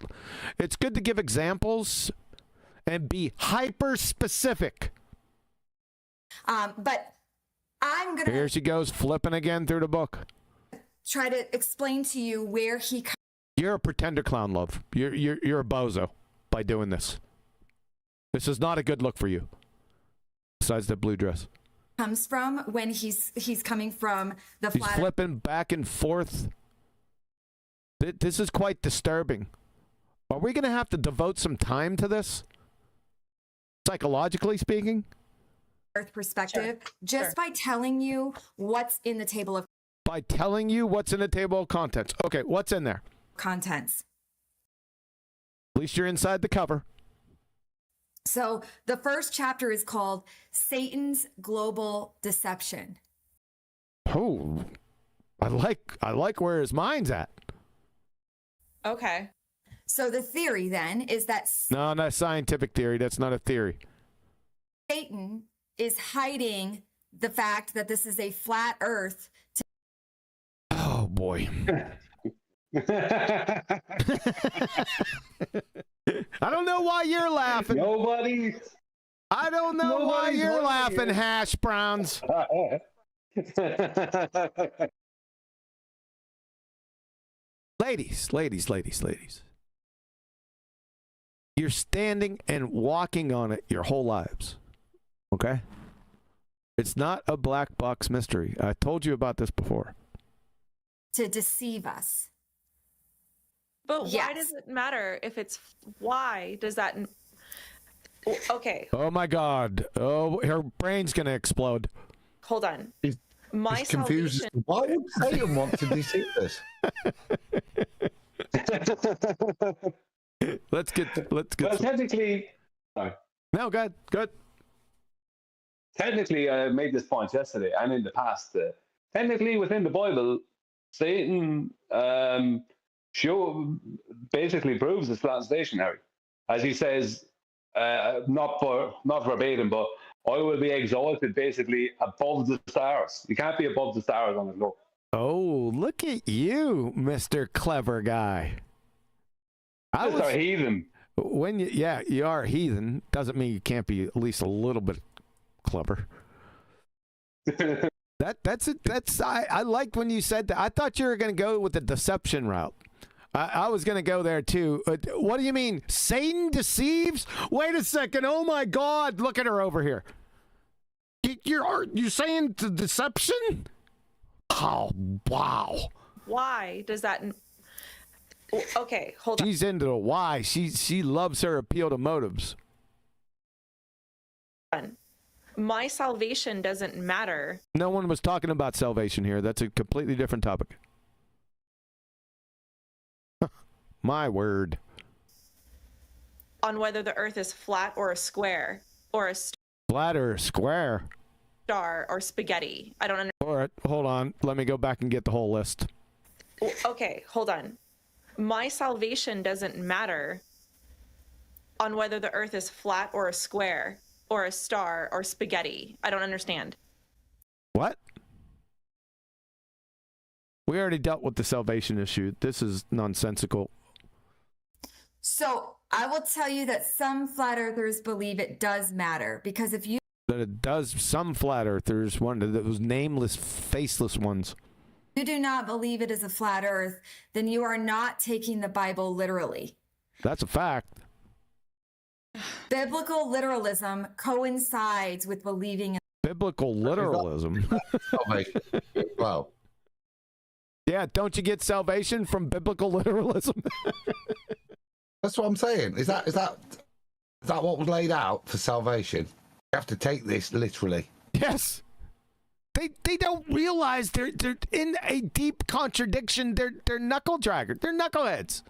It's good to give examples and be hyper specific. But I'm going to... Here she goes, flipping again through the book. Try to explain to you where he... You're a pretender clown, love. You're a bozo by doing this. This is not a good look for you. Besides that blue dress. Comes from when he's coming from the He's flipping back and forth. This is quite disturbing. Are we going to have to devote some time to this? Psychologically speaking? Earth perspective, just by telling you what's in the table of... By telling you what's in the table of contents. Okay, what's in there? Contents. At least you're inside the cover. So the first chapter is called Satan's Global Deception. Oh, I like where his mind's at. Okay. So the theory then is that No, not scientific theory. That's not a theory. Satan is hiding the fact that this is a flat Earth. Oh boy. I don't know why you're laughing. Nobody. I don't know why you're laughing, hash browns. Ladies. You're standing and walking on it your whole lives. Okay? It's not a black box mystery. I told you about this before. To deceive us. But why does it matter if it's... Why does that... Okay. Oh my God. Oh, her brain's going to explode. Hold on. My confused. salvation... Why would Satan want to deceive us? Let's get. Well, technically... Sorry. No, good. Technically, I made this point yesterday and in the past. Technically, within the Bible, Satan basically proves his flat stationary. As he says, not verbatim, but I will be exalted basically above the stars. You can't be above the stars on the floor. Oh, look at you, Mr. Clever Guy. I was a heathen. You are a heathen. Doesn't mean you can't be at least a little bit clever. I liked when you said that. I thought you were going to go with the deception route. I was going to go there too. What do you mean? Satan deceives? Wait a second. Oh my God. Look at her over here. You're saying the deception? Oh, wow. Why does that... Okay, hold on. She's into the why. She loves her appeal to motives. My salvation doesn't matter. No one was talking about salvation here. That's a completely different topic. My word. On whether the earth is flat or a square, or a flat or a square, star or spaghetti. I don't understand. All right, hold on. Let me go back and get the whole list. Okay, hold on. My salvation doesn't matter on whether the earth is flat or a square, or a star or spaghetti. I don't understand. What? We already dealt with the salvation issue. This is nonsensical. So I will tell you that some flat earthers believe it does matter, because if you... That it does. Some flat earthers, one of those nameless, faceless ones. You do not believe it is a flat earth, then you are not taking the Bible literally. That's a fact. Biblical literalism coincides with believing in... Biblical literalism? Wow. Yeah, don't you get salvation from biblical literalism? That's what I'm saying. Is that what was laid out for salvation? You have to take this literally. Yes. They don't realize they're in a deep contradiction. They're knuckle draggers. They're knuckleheads.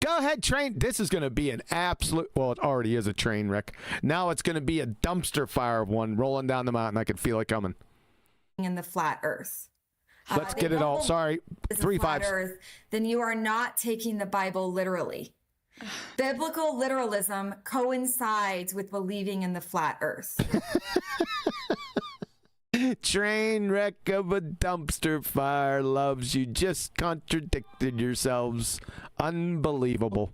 Go ahead, train. This is going to be an absolute... Well, it already is a train wreck. Now it's going to be a dumpster fire of one rolling down the mountain. I can feel it coming. In the flat earth. Let's get it all. Sorry. 3 5. Earth, then you are not taking the Bible literally. Biblical literalism coincides with believing in the flat earth. Train wreck of a dumpster fire loves you. Just contradicted yourselves. Unbelievable.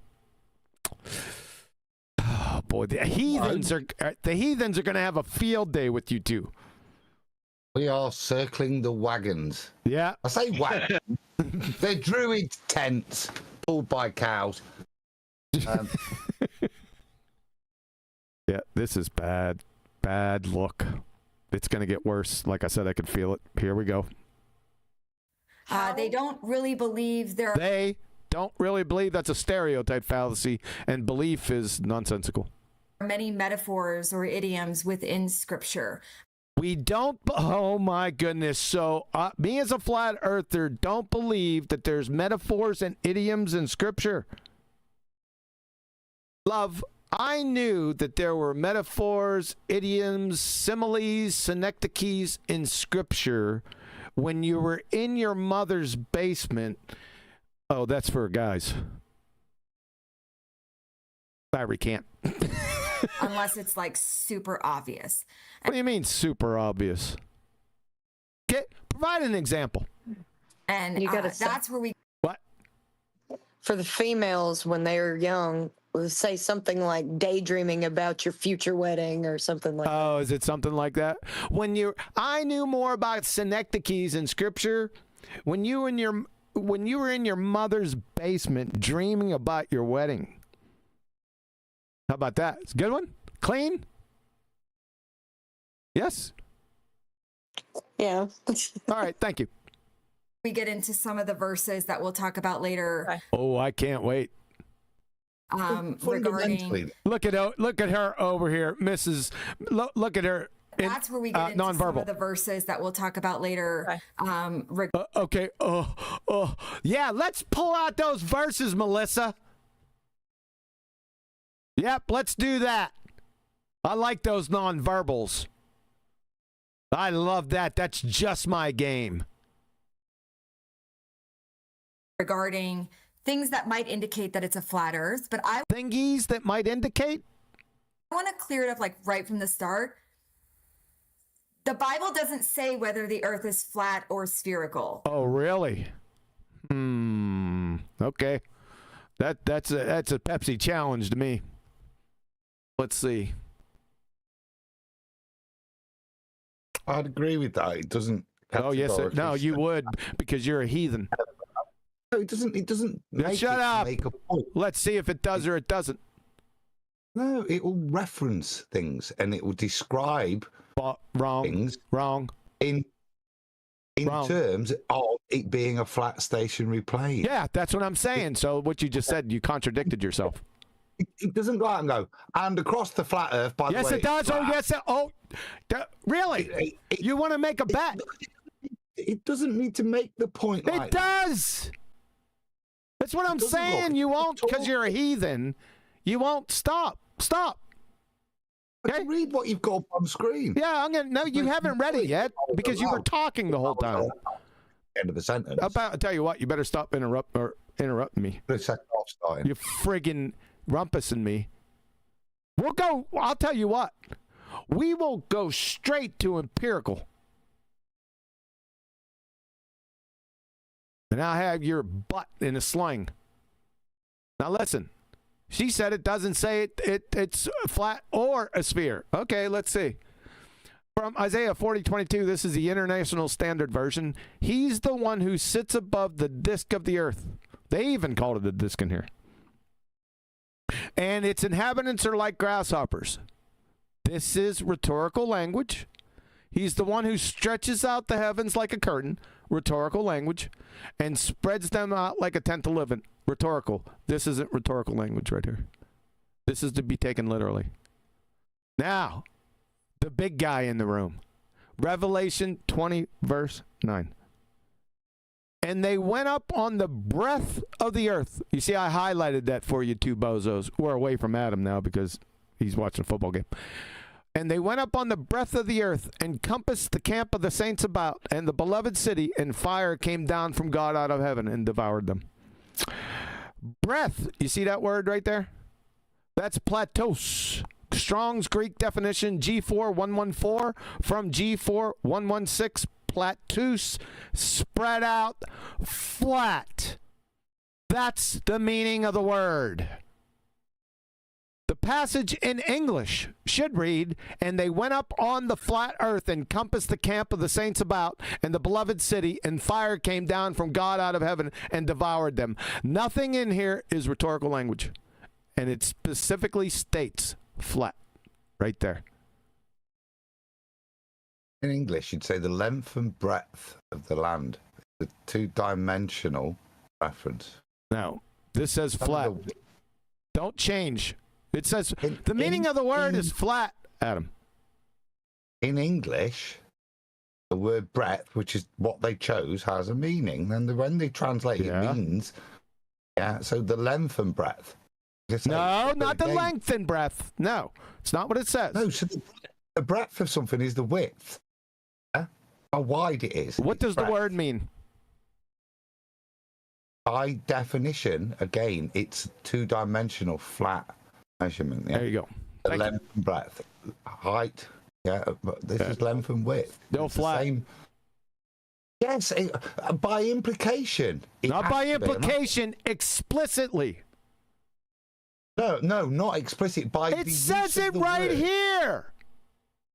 Oh boy, the heathens are going to have a field day with you two. We are circling the wagons. Yeah. I say wagons. They're druid tents pulled by cows. Yeah, this is bad. Bad look. It's going to get worse. Like I said, I can feel it. Here we go. They don't really believe there. They don't really believe. That's a stereotype fallacy, and belief is nonsensical. Many metaphors or idioms within Scripture. We don't. Oh my goodness. So, me as a flat earther don't believe that there's metaphors and idioms in Scripture. Love, I knew that there were metaphors, idioms, similes, synecdoches in Scripture when you were in your mother's basement. Oh, that's for guys. I recant. Unless it's like super obvious. What do you mean super obvious? Provide an example. And you gotta that's where we. What? For the females, when they're young, we'll say something like daydreaming about your future wedding or something like that. Oh, is it something like that? I knew more about synecdoches in Scripture when you were in your mother's basement dreaming about your wedding. How about that? It's a good one? Clean? Yes? Yeah. All right, thank you. We get into some of the verses that we'll talk about later. Oh, I can't wait. Regarding look at her over here, Mrs. Look at her. That's where we get into nonverbal. some of the verses that we'll talk about later. Okay. Yeah, let's pull out those verses, Melissa. Yep, let's do that. I like those nonverbals. I love that. That's just my game. Regarding things that might indicate that it's a flat earth, but thingies that might indicate? I want to clear it up like right from the start. The Bible doesn't say whether the earth is flat or spherical. Oh, really? Okay. That's a Pepsi challenge to me. Let's see. I'd agree with that. It doesn't. Oh, yes. No, you would because you're a heathen. No, it doesn't. Shut up. Make a point. Let's see if it does or it doesn't. No, it will reference things and it will describe things wrong in terms of it being a flat stationary plane. Yeah, that's what I'm saying. So what you just said, you contradicted yourself. It doesn't go out and go, and across the flat Earth, by the way. Yes, it does. Oh, yes. Really? You want to make a bet? It doesn't need to make the point. It does. That's what I'm saying. You won't, because you're a heathen. You won't stop. Okay. Read what you've got up on screen. Yeah, No, you haven't read it yet because you were talking the whole time. End of the sentence. I'll tell you what. You better stop interrupting me. You friggin' rumpusing me. I'll tell you what. We will go straight to empirical. And I'll have your butt in a sling. Now listen. She said it doesn't say it's flat or a sphere. Okay, let's see. From Isaiah 40:22, this is the International Standard Version. He's the one who sits above the disk of the earth. They even called it a disk in here. And its inhabitants are like grasshoppers. This is rhetorical language. He's the one who stretches out the heavens like a curtain, rhetorical language, and spreads them out like a tent to live in, rhetorical. This isn't rhetorical language right here. This is to be taken literally. Now, the big guy in the room. Revelation 20, verse 9. And they went up on the breadth of the earth. You see, I highlighted that for you two bozos. We're away from Adam now because he's watching a football game. And they went up on the breadth of the earth and compassed the camp of the saints about and the beloved city, and fire came down from God out of heaven and devoured them. Breath, you see that word right there? That's platos. Strong's Greek definition, G4114 from G4116, platus, spread out, flat. That's the meaning of the word. The passage in English should read, and they went up on the flat earth and compassed the camp of the saints about and the beloved city, and fire came down from God out of heaven and devoured them. Nothing in here is rhetorical language, and it specifically states flat right there. In English, you'd say the length and breadth of the land. The two-dimensional reference. Now, this says flat. Don't change. It says the meaning of the word is flat, Adam. In English, the word breadth, which is what they chose, has a meaning. And when they translate it means, so the length and breadth. No, not the length and breadth. No, it's not what it says. No, so the breadth of something is the width. How wide it is. What does the word mean? By definition, again, it's two-dimensional flat measurement. There you go. The length and breadth, height. Yeah, but this is length and width. No flat. Yes, by implication. Not by implication, explicitly. No, not explicit. By it says it right here.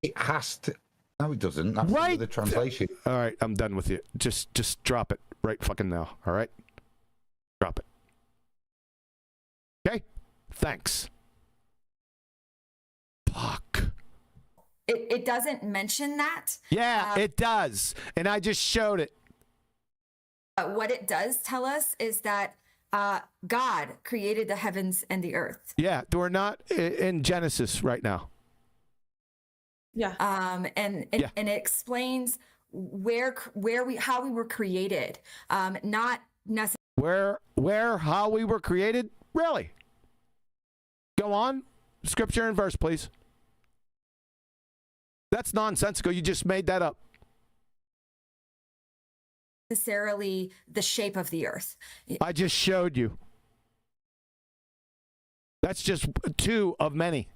It has to. No, it doesn't. That's right. The translation. All right, I'm done with you. Just drop it right fucking now. All right, drop it. Okay, thanks. Fuck. It doesn't mention that. Yeah, it does, and I just showed it. What it does tell us is that God created the heavens and the earth. Yeah, we're not in Genesis right now. Yeah. And it explains how we were created. Not necessarily how we were created. Really? Go on, scripture and verse, please. That's nonsensical. You just made that up. Necessarily the shape of the earth. I just showed you. That's just two of many.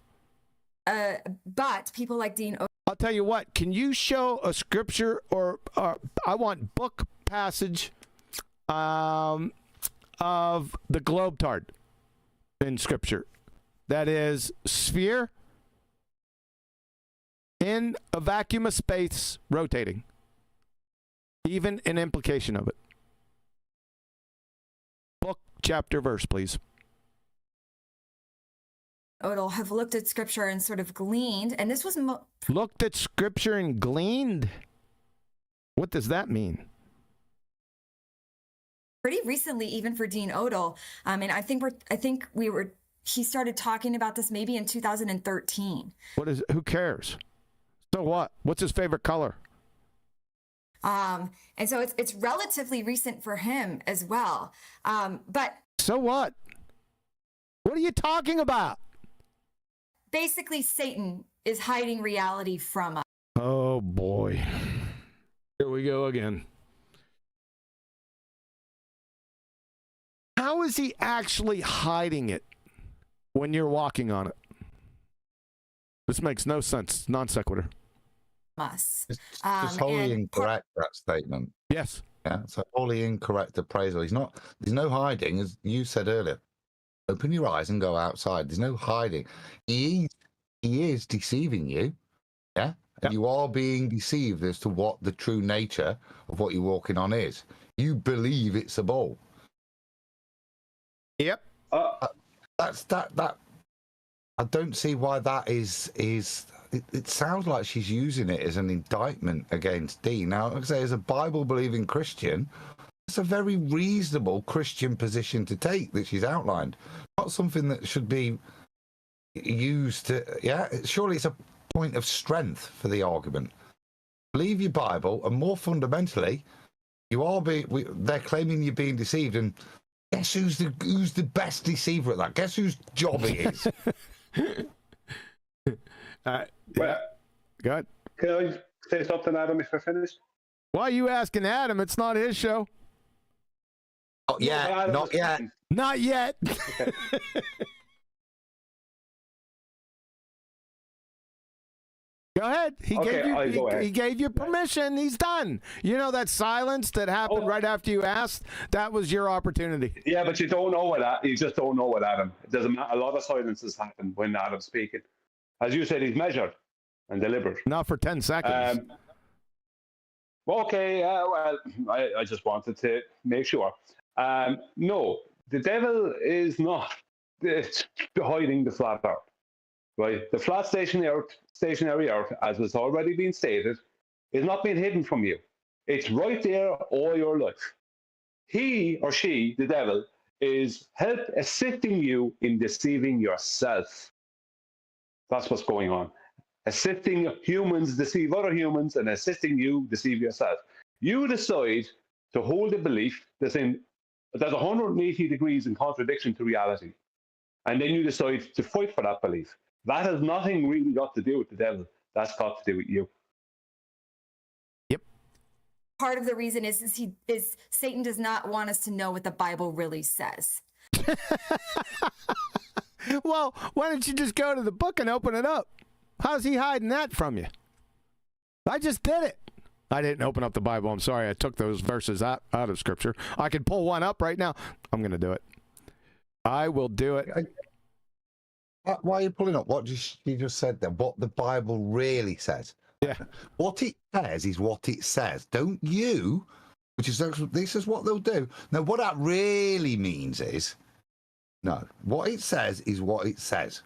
But people like Dean I'll tell you what, can you show a scripture or I want book passage of the globetard in scripture? That is sphere in a vacuum of space rotating. Even an implication of it. Book, chapter, verse, please. Odell have looked at scripture and sort of gleaned, and this was looked at scripture and gleaned. What does that mean? Pretty recently, even for Dean Odell. And I think he started talking about this maybe in 2013. Who cares? So what? What's his favorite color? And so it's relatively recent for him as well. But so what? What are you talking about? Basically, Satan is hiding reality from us. Oh boy. Here we go again. How is he actually hiding it when you're walking on it? This makes no sense. Non sequitur. Us. It's wholly incorrect, that statement. Yes. Yeah, it's a wholly incorrect appraisal. There's no hiding, as you said earlier. Open your eyes and go outside. There's no hiding. He is deceiving you. Yeah? And you are being deceived as to what the true nature of what you're walking on is. You believe it's a ball. Yep. That's that. I don't see why that is. It sounds like she's using it as an indictment against Dean. Now, like I say, as a Bible-believing Christian, it's a very reasonable Christian position to take that she's outlined. Not something that should be used to. Yeah, surely it's a point of strength for the argument. Believe your Bible, and more fundamentally, they're claiming you're being deceived, and guess who's the best deceiver at that? Guess whose job it is? Well, good. Can I say something, Adam, if we're finished? Why are you asking Adam? It's not his show. Oh, yeah, not yet. Not yet. Go ahead. He gave you permission. He's done. You know that silence that happened right after you asked? That was your opportunity. Yeah, but you don't know what you just don't know what Adam. It doesn't matter. A lot of silences happen when Adam's speaking. As you said, he's measured and deliberate. Not for 10 seconds. Okay, well, I just wanted to make sure. No, the devil is not hiding the flat earth, right? The flat stationary earth, as has already been stated, is not being hidden from you. It's right there all your life. He or she, the devil, is assisting you in deceiving yourself. That's what's going on. Assisting humans deceive other humans and assisting you deceive yourself. You decide to hold a belief that's 180 degrees in contradiction to reality. And then you decide to fight for that belief. That has nothing really got to do with the devil. That's got to do with you. Yep. Part of the reason is Satan does not want us to know what the Bible really says. Well, why don't you just go to the book and open it up? How's he hiding that from you? I just did it. I didn't open up the Bible. I'm sorry. I took those verses out of Scripture. I could pull one up right now. I'm going to do it. I will do it. Why are you pulling up? What you just said there? What the Bible really says. Yeah. What it says is what it says. Don't you? This is what they'll do. Now, what that really means is, no, what it says is what it says.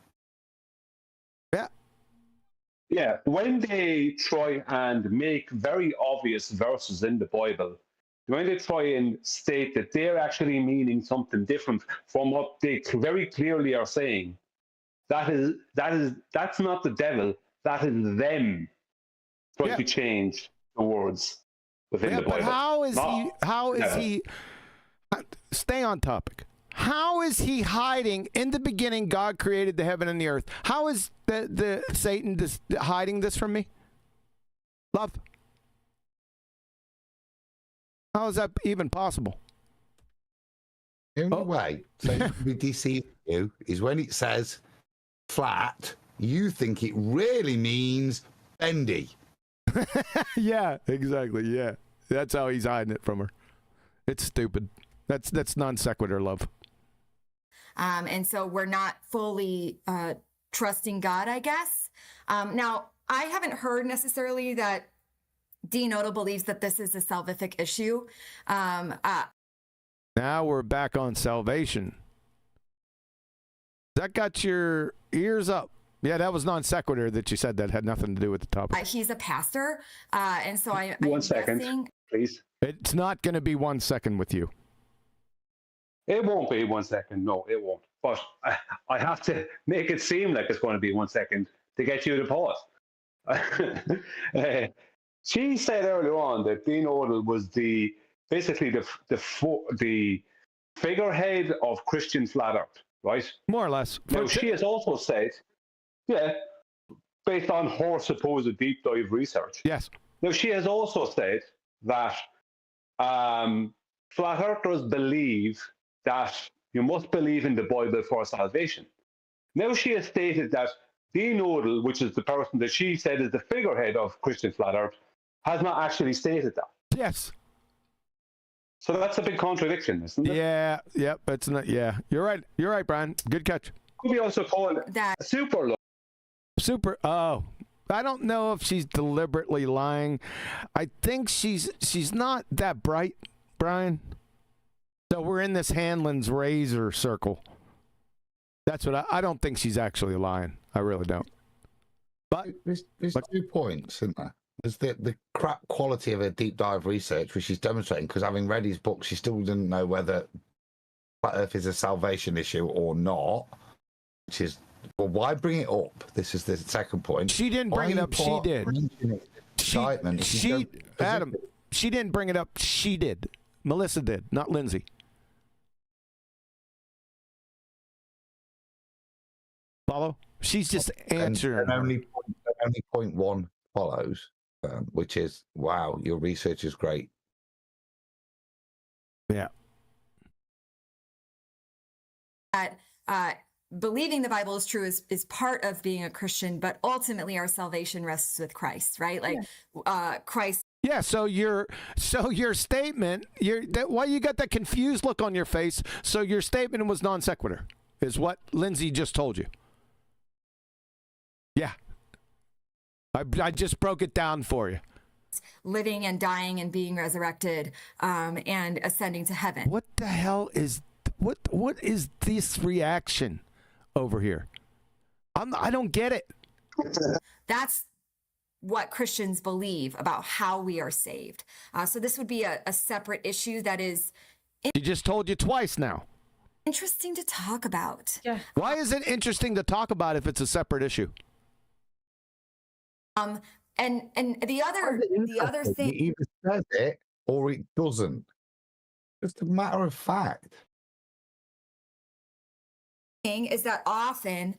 Yeah. Yeah, when they try and make very obvious verses in the Bible, when they try and state that they're actually meaning something different from what they very clearly are saying, that's not the devil. That is them trying to change the words within the Bible. But how is he? Stay on topic. How is he hiding? In the beginning, God created the heaven and the earth. How is the Satan hiding this from me? Love. How is that even possible? The only way Satan can be deceiving you is when it says flat, you think it really means bendy. Yeah, exactly. Yeah. That's how he's hiding it from her. It's stupid. That's non sequitur love. And so we're not fully trusting God, I guess. Now, I haven't heard necessarily that Dean Odell believes that this is a salvific issue. Now we're back on salvation. That got your ears up. Yeah, that was non sequitur that you said that had nothing to do with the topic. He's a pastor, and so I'm 1 second, guessing... please. It's not going to be 1 second with you. It won't be 1 second. No, it won't. But I have to make it seem like it's going to be 1 second to get you to pause. She said earlier on that Dean Odell was basically the figurehead of Christian flat earth, right? More or less. Now, she has also said, based on her supposed deep dive research. Yes. Now, she has also said that flat earthers believe that you must believe in the Bible for salvation. Now, she has stated that Dean Odell, which is the person that she said is the figurehead of Christian flat earth, has not actually stated that. Yes. So that's a big contradiction, isn't it? Yeah. Yep. It's not. Yeah. You're right. You're right, Brian. Good catch. Could we also call it super love? Super. Oh, I don't know if she's deliberately lying. I think she's not that bright, Brian. So we're in this Hanlon's razor circle. That's what I don't think she's actually lying. I really don't. But there's 2 points, isn't there? There's the crap quality of her deep dive research, which she's demonstrating, because having read his book, she still didn't know whether flat Earth is a salvation issue or not. Which is, well, why bring it up? This is the second point. She didn't bring it up. She did. Adam, she didn't bring it up. She did. Melissa did, not Lindsey. Follow? She's just answering. And only point one follows, which is, wow, your research is great. Yeah. believing the Bible is true is part of being a Christian, but ultimately our salvation rests with Christ, right? Like Christ. Yeah, so your statement, why you got that confused look on your face? So your statement was non sequitur, is what Lindsey just told you. Yeah, I just broke it down for you. Living and dying and being resurrected, and ascending to heaven. What the hell is what is this reaction over here? I don't get it. That's what Christians believe about how we are saved. So this would be a separate issue that is. She just told you twice now. Interesting to talk about. Yeah. Why is it interesting to talk about if it's a separate issue? And the other thing. It either says it or it doesn't. Just a matter of fact. Is that often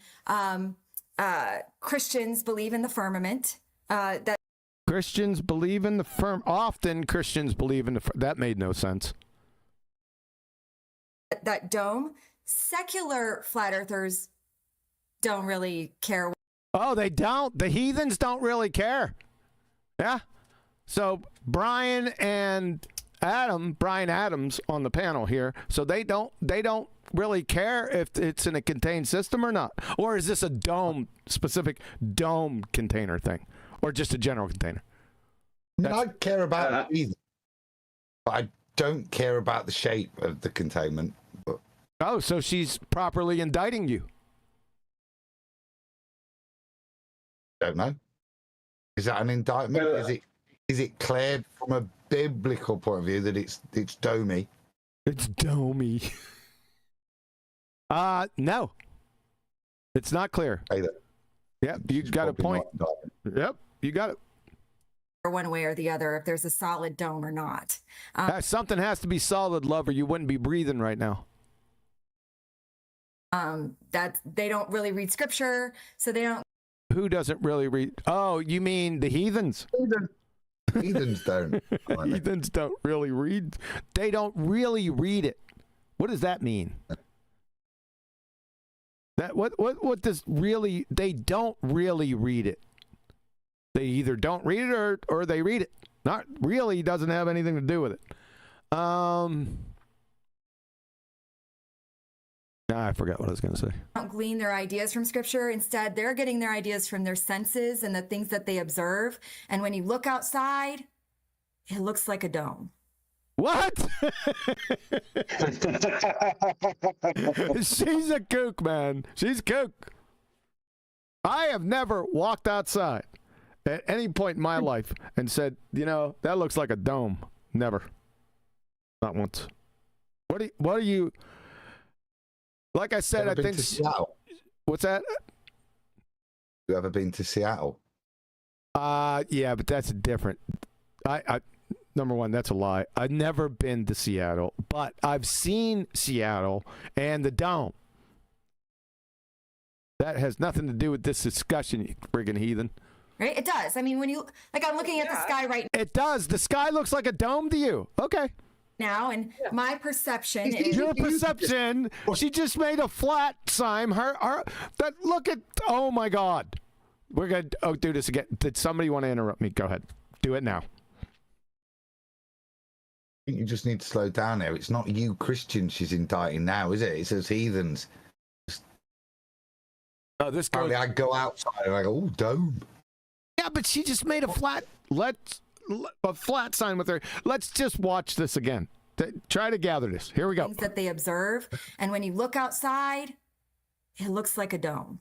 Christians believe in the firmament. That Christians believe in the often Christians believe in the that made no sense. That dome. Secular flat earthers don't really care. Oh, they don't. The heathens don't really care. Yeah. So Brian Adams on the panel here. So they don't really care if it's in a contained system or not. Or is this a specific dome container thing? Or just a general container? I care about it either. But I don't care about the shape of the containment. But... Oh, so she's properly indicting you. Don't know. Is that an indictment? Is it clear from a biblical point of view that it's domey? It's domey. No. It's not clear. Either. Yep, you got a point. Yep, you got it. Or one way or the other, if there's a solid dome or not. Something has to be solid, love, or you wouldn't be breathing right now. That they don't really read scripture, so they don't. Who doesn't really read? Oh, you mean the heathens? Heathens don't. Heathens don't really read. They don't really read it. What does that mean? That what does really? They don't really read it. They either don't read it or they read it. Not really doesn't have anything to do with it. I forgot what I was going to say. Don't glean their ideas from scripture. Instead, they're getting their ideas from their senses and the things that they observe. And when you look outside, it looks like a dome. What? She's a kook, man. She's kook. I have never walked outside at any point in my life and said, that looks like a dome. Never. Not once. What are you... Like I said, I think... What's that? You ever been to Seattle? Yeah, but that's different. I number one, that's a lie. I've never been to Seattle, but I've seen Seattle and the dome. That has nothing to do with this discussion, you friggin' heathen. Right? It does. I mean, when you... Like, I'm looking at the sky right now. It does. The sky looks like a dome to you. Okay. Now, and my perception is... Your perception, she just made a flat sign. Look at... Oh, my God. We're going to do this again. Did somebody want to interrupt me? Go ahead. Do it now. I think you just need to slow down there. It's not you Christians she's indicting now, is it? It's us heathens. Oh, this girl... I go outside and I go, oh, dome. Yeah, but she just made a flat sign with her. Let's just watch this again. Try to gather this. Here we go. Things that they observe. And when you look outside, it looks like a dome.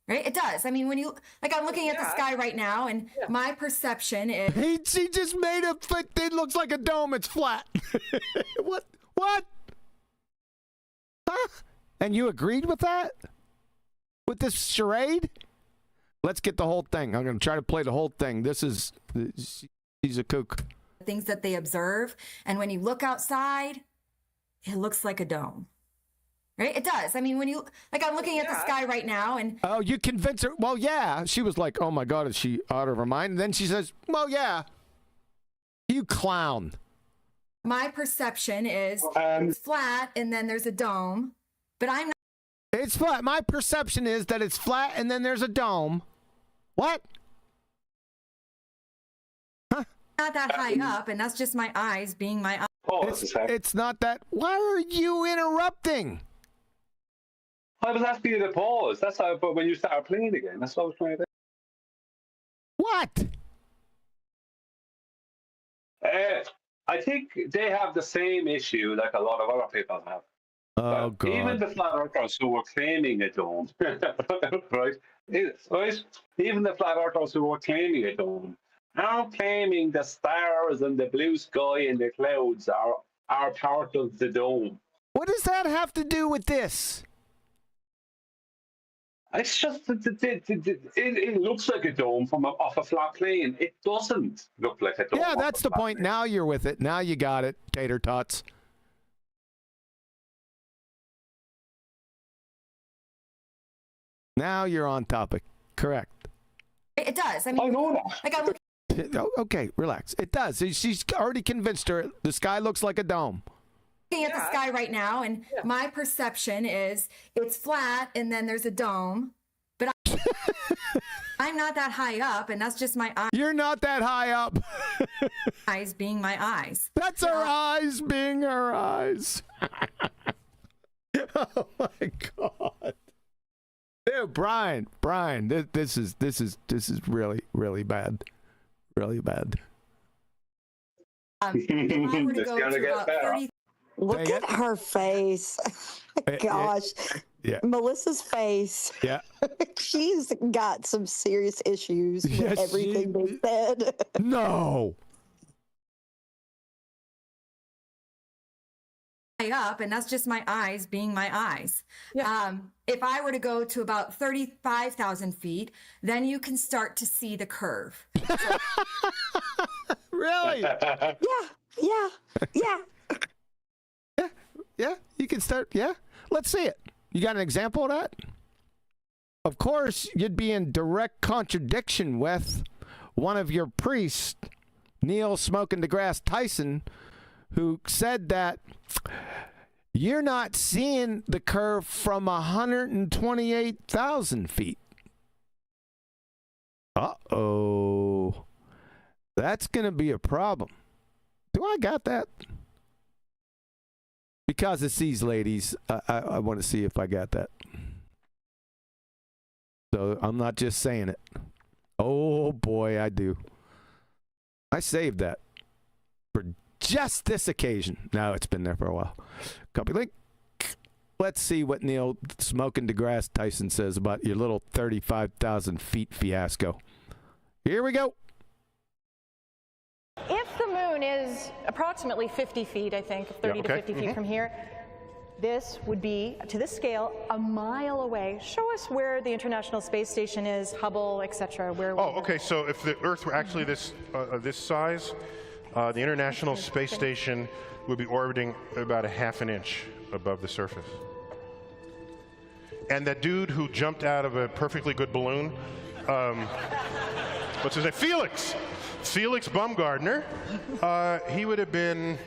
Right? It does. I mean, when you... Like, I'm looking at the sky right now, and my perception is... She just made it looks like a dome. It's flat. What? Huh? And you agreed with that? With this charade? Let's get the whole thing. I'm going to try to play the whole thing. She's a kook. Things that they observe. And when you look outside, it looks like a dome. Right? It does. I mean, when you... Like, I'm looking at the sky right now, and... Oh, you convinced her? Well, yeah. She was like, oh, my God, is she out of her mind? And then she says, well, yeah. You clown. My perception is it's flat, and then there's a dome. But I'm not... It's flat. My perception is that it's flat and then there's a dome. What? Huh? Not that high up, and that's just my eyes being my eyes. It's not that. Why are you interrupting? I was asking you to pause. That's how. But when you started playing again, that's what I was trying to do. What? I think they have the same issue like a lot of other people have. Oh, God. Even the flat earthers who were claiming a dome, right? Even the flat earthers who were claiming a dome are claiming the stars and the blue sky and the clouds are part of the dome. What does that have to do with this? It's just it looks like a dome off a flat plane. It doesn't look like a dome. Yeah, that's the point. Plane. Now you're with it. Now you got it, tater tots. Now you're on topic. Correct. It does. I mean, I know that. Like I look Okay, relax. It does. She's already convinced her. The sky looks like a dome. looking at the sky right now, and my perception is it's flat, and then there's a dome. But I'm not that high up, and that's just my eyes. You're not that high up. Eyes being my eyes. That's our eyes being our eyes. Oh my God. Dude, Brian, this is really, really bad. Really bad. If I were to go to about 30. Look at her face. Gosh. Yeah. Melissa's face. Yeah. She's got some serious issues with everything they said. No. Up, and that's just my eyes being my eyes. If I were to go to about 35,000 feet, then you can start to see the curve. Really? Yeah. Yeah, you can start. Yeah, let's see it. You got an example of that? Of course, you'd be in direct contradiction with one of your priests, Neil Smoking deGrasse Tyson, who said that you're not seeing the curve from 128,000 feet. Uh-oh. That's going to be a problem. Do I got that? Because it's these ladies, I want to see if I got that. So I'm not just saying it. Oh, boy, I do. I saved that for just this occasion. No, it's been there for a while. Copy link. Let's see what Neil Smoking deGrasse Tyson says about your little 35,000 feet fiasco. Here we go. If the moon is approximately 50 feet, I think, 30 to 50 feet from here, this would be, to this scale, a mile away. Show us where the International Space Station is, Hubble, etc. Okay. So if the Earth were actually this size, the International Space Station would be orbiting about a half an inch above the surface. And that dude who jumped out of a perfectly good balloon, what's his name? Felix Baumgartner, he would have been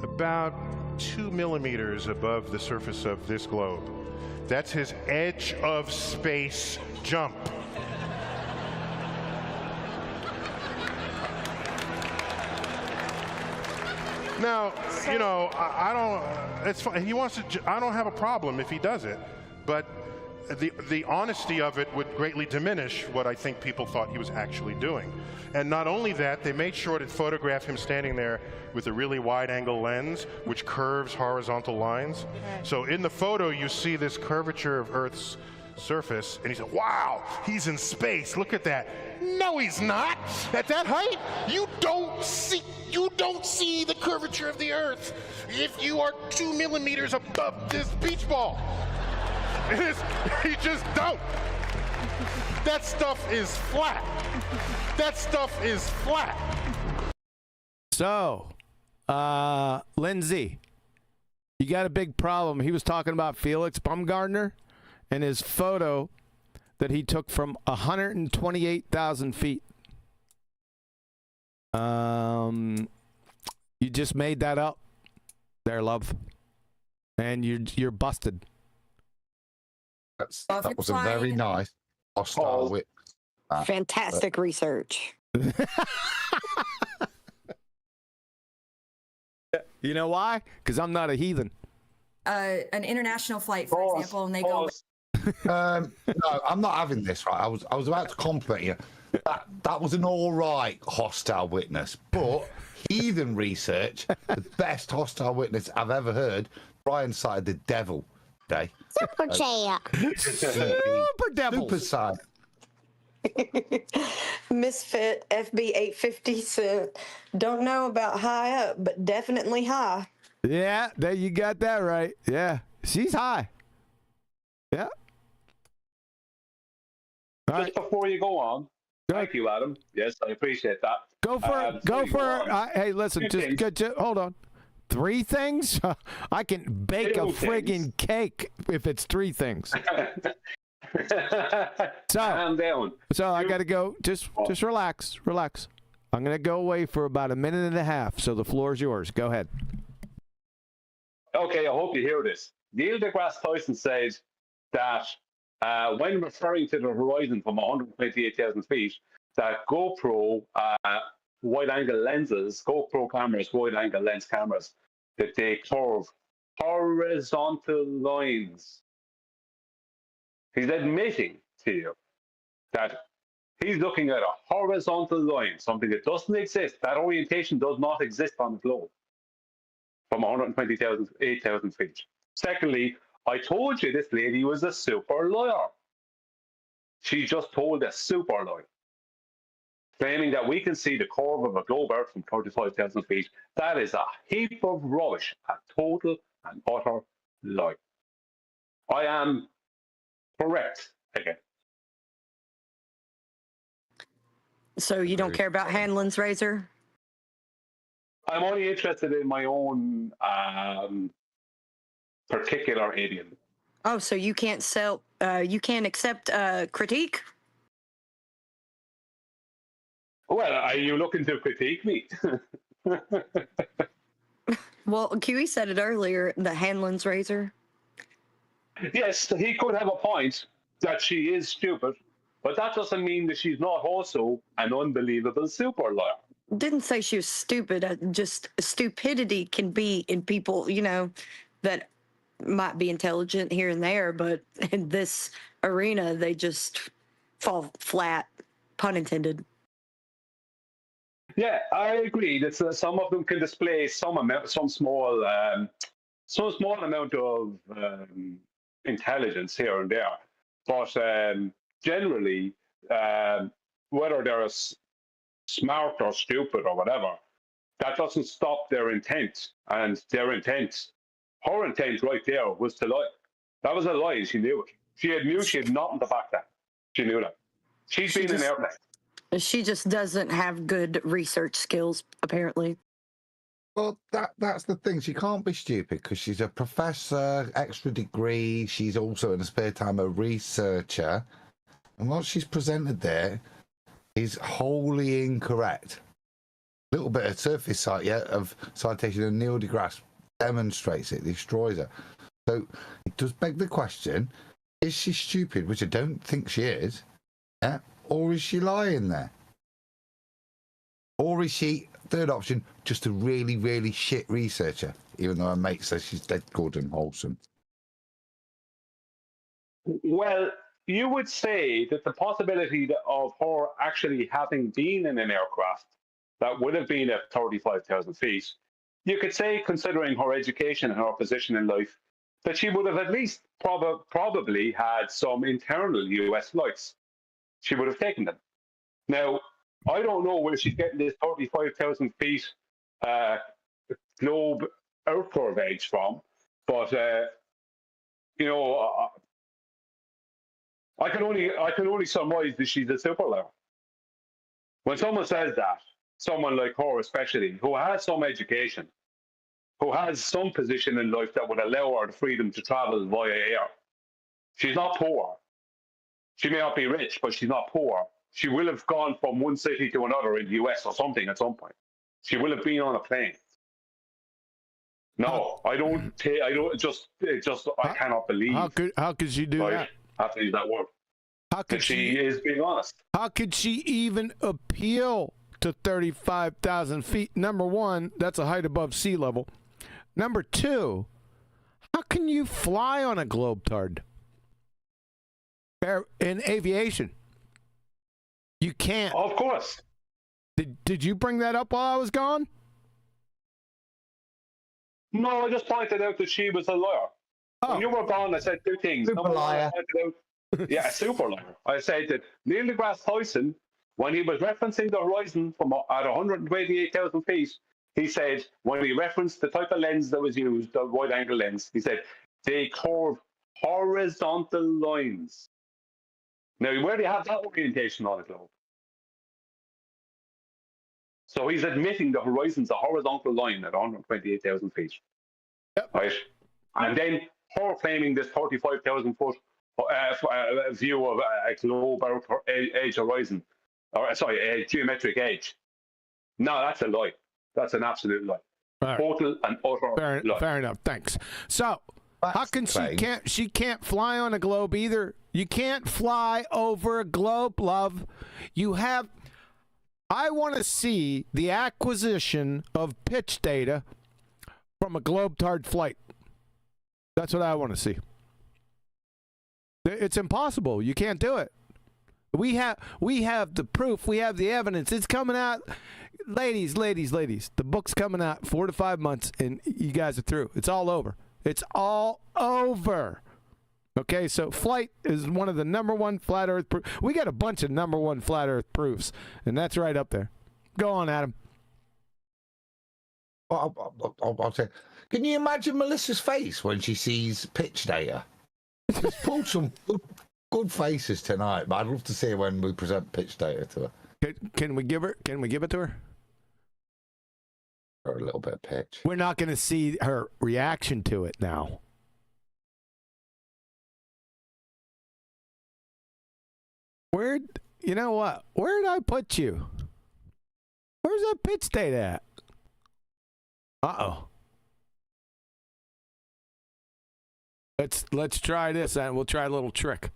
about 2 millimeters above the surface of this globe. That's his edge of space jump. Now, you know, I don't. It's fine. He wants to. I don't have a problem if he does it, but the honesty of it would greatly diminish what I think people thought he was actually doing. And not only that, they made sure to photograph him standing there with a really wide-angle lens, which curves horizontal lines. So in the photo, you see this curvature of Earth's surface, and he said, "Wow, he's in space. Look at that." No, he's not. At that height, you don't see the curvature of the Earth if you are 2 millimeters above this beach ball. You just don't. That stuff is flat. That stuff is flat. So, Lindsey, you got a big problem. He was talking about Felix Baumgartner and his photo that he took from 128,000 feet. You just made that up there, love. And you're busted. That was a very nice hostile wit. Fantastic research. You know why? Because I'm not a heathen. An international flight, for example, and they go. No, I'm not having this. Right, I was about to compliment you. That was an all right hostile witness, but heathen research, the best hostile witness I've ever heard. Brian cited the devil today. Super chat. Super devil. Super side. Misfit FB 850 said, "Don't know about high up, but definitely high." Yeah, there you got that right. Yeah, she's high. Yeah. Just before you go on, thank you, Adam. Yes, I appreciate that. Hey, listen, just hold on. 3 things? I can bake a friggin' cake if it's 3 things. Calm down. So I gotta go. Just relax. I'm gonna go away for about a minute and a half. So the floor is yours. Go ahead. Okay, I hope you hear this. Neil deGrasse Tyson said that when referring to the horizon from 128,000 feet, that GoPro wide-angle lenses, GoPro cameras, wide-angle lens cameras, that they curve horizontal lines. He's admitting to you that he's looking at a horizontal line, something that doesn't exist. That orientation does not exist on the globe from 8,000 feet. Secondly, I told you this lady was a super liar. She just told a super lie, claiming that we can see the curve of a globe Earth from 35,000 feet. That is a heap of rubbish, a total and utter lie. I am correct again. So you don't care about Hanlon's razor? I'm only interested in my own particular alien. Oh, so you can't you can't accept critique? Well, are you looking to critique me? Well, QE said it earlier, the Hanlon's razor. Yes, he could have a point that she is stupid, but that doesn't mean that she's not also an unbelievable super liar. Didn't say she was stupid. Just stupidity can be in people, that might be intelligent here and there, but in this arena, they just fall flat, pun intended. Yeah, I agree that some of them can display some small amount of intelligence here and there, but generally, whether they're smart or stupid or whatever, that doesn't stop their intent. And her intent right there was to lie. That was a lie. She knew it. She knew she had nothing to back that. She knew that. She's been in an airplane. She just doesn't have good research skills, apparently. Well, that's the thing. She can't be stupid because she's a professor, extra degree. She's also in her spare time a researcher. And what she's presented there is wholly incorrect. A little bit of surface of citation of Neil deGrasse demonstrates it, destroys her. So it does beg the question, is she stupid, which I don't think she is, or is she lying there? Or is she, third option, just a really, really shit researcher, even though her mate says she's dead good and wholesome? Well, you would say that the possibility of her actually having been in an aircraft that would have been at 35,000 feet, you could say, considering her education and her position in life, that she would have at least probably had some internal US flights. She would have taken them. Now, I don't know where she's getting this 35,000 feet globe Earth curve edge from, but I can only surmise that she's a super liar. When someone says that, someone like her especially, who has some education, who has some position in life that would allow her the freedom to travel via air, she's not poor. She may not be rich, but she's not poor. She will have gone from one city to another in the US or something at some point. She will have been on a plane. No, I cannot believe. How could you do that? after use that word. How could she is being honest? How could she even appeal to 35,000 feet? Number one, that's a height above sea level. Number two, how can you fly on a globetard? In aviation, you can't. Of course. Did you bring that up while I was gone? No, I just pointed out that she was a liar. When you were gone, I said two things. Super liar. Yeah, a super liar. I said that Neil deGrasse Tyson, when he was referencing the horizon from at 128,000 feet, he said, when he referenced the type of lens that was used, the wide-angle lens, he said, they curve horizontal lines. Now, where do you have that orientation on a globe? So he's admitting the horizon's a horizontal line at 128,000 feet. Yep. Right? And then her claiming this 35,000 foot view of a globe edge horizon, or sorry, a geometric edge. No, that's a lie. That's an absolute lie. Right. Total and utter lie. Fair enough. Thanks. So, how can she can't fly on a globe either? You can't fly over a globe, love. I want to see the acquisition of pitch data from a globetard flight. That's what I want to see. It's impossible. You can't do it. We have the proof. We have the evidence. It's coming out. Ladies. The book's coming out 4 to 5 months, and you guys are through. It's all over. It's all over. Okay, so flight is one of the number one flat Earth proofs. We got a bunch of number one flat Earth proofs, and that's right up there. Go on, Adam. I'll say, can you imagine Melissa's face when she sees pitch data? She's pulled some good faces tonight, but I'd love to see her when we present pitch data to her. Can we give it to her? Or a little bit of pitch. We're not going to see her reaction to it now. You know what? Where did I put you? Where's that pitch data at? Uh-oh. Let's try this, and we'll try a little trick.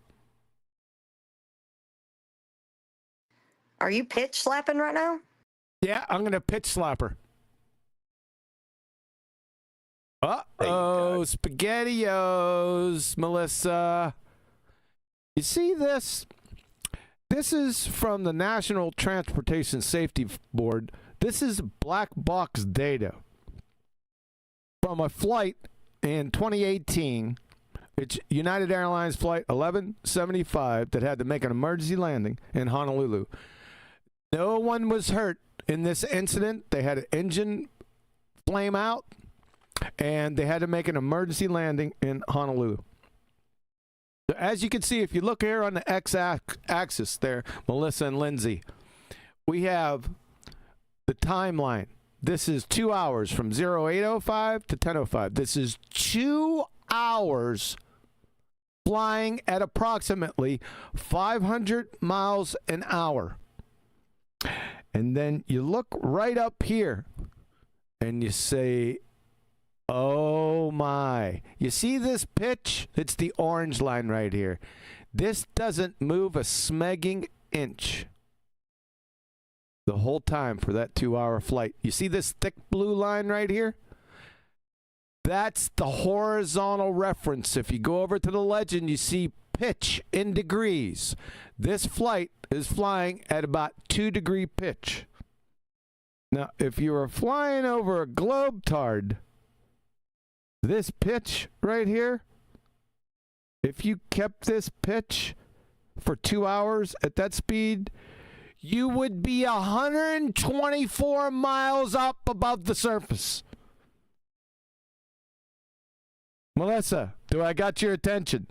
Are you pitch slapping right now? Yeah, I'm going to pitch slap her. Uh-oh, SpaghettiOs, Melissa. You see this? This is from the National Transportation Safety Board. This is black box data from a flight in 2018. It's United Airlines Flight 1175 that had to make an emergency landing in Honolulu. No one was hurt in this incident. They had an engine flame out, and they had to make an emergency landing in Honolulu. So as you can see, if you look here on the x-axis there, Melissa and Lindsey, we have the timeline. This is 2 hours from 0805 to 1005. This is 2 hours flying at approximately 500 miles an hour. And then you look right up here and you say, oh my. You see this pitch? It's the orange line right here. This doesn't move a smegging inch the whole time for that 2 hour flight. You see this thick blue line right here? That's the horizontal reference. If you go over to the legend, you see pitch in degrees. This flight is flying at about 2 degree pitch. Now, if you were flying over a globetard, this pitch right here, if you kept this pitch for 2 hours at that speed, you would be 124 miles up above the surface. Melissa, do I got your attention?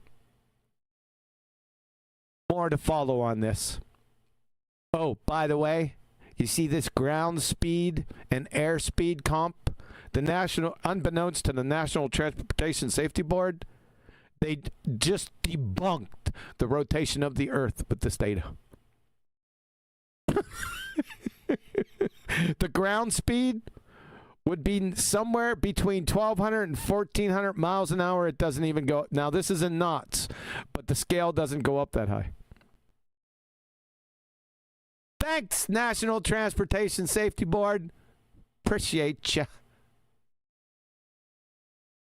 More to follow on this. Oh, by the way, you see this ground speed and airspeed comp? Unbeknownst to the National Transportation Safety Board, they just debunked the rotation of the Earth with this data. The ground speed would be somewhere between 1,200 and 1,400 miles an hour. It doesn't even go. Now, this is in knots, but the scale doesn't go up that high. Thanks, National Transportation Safety Board. Appreciate you.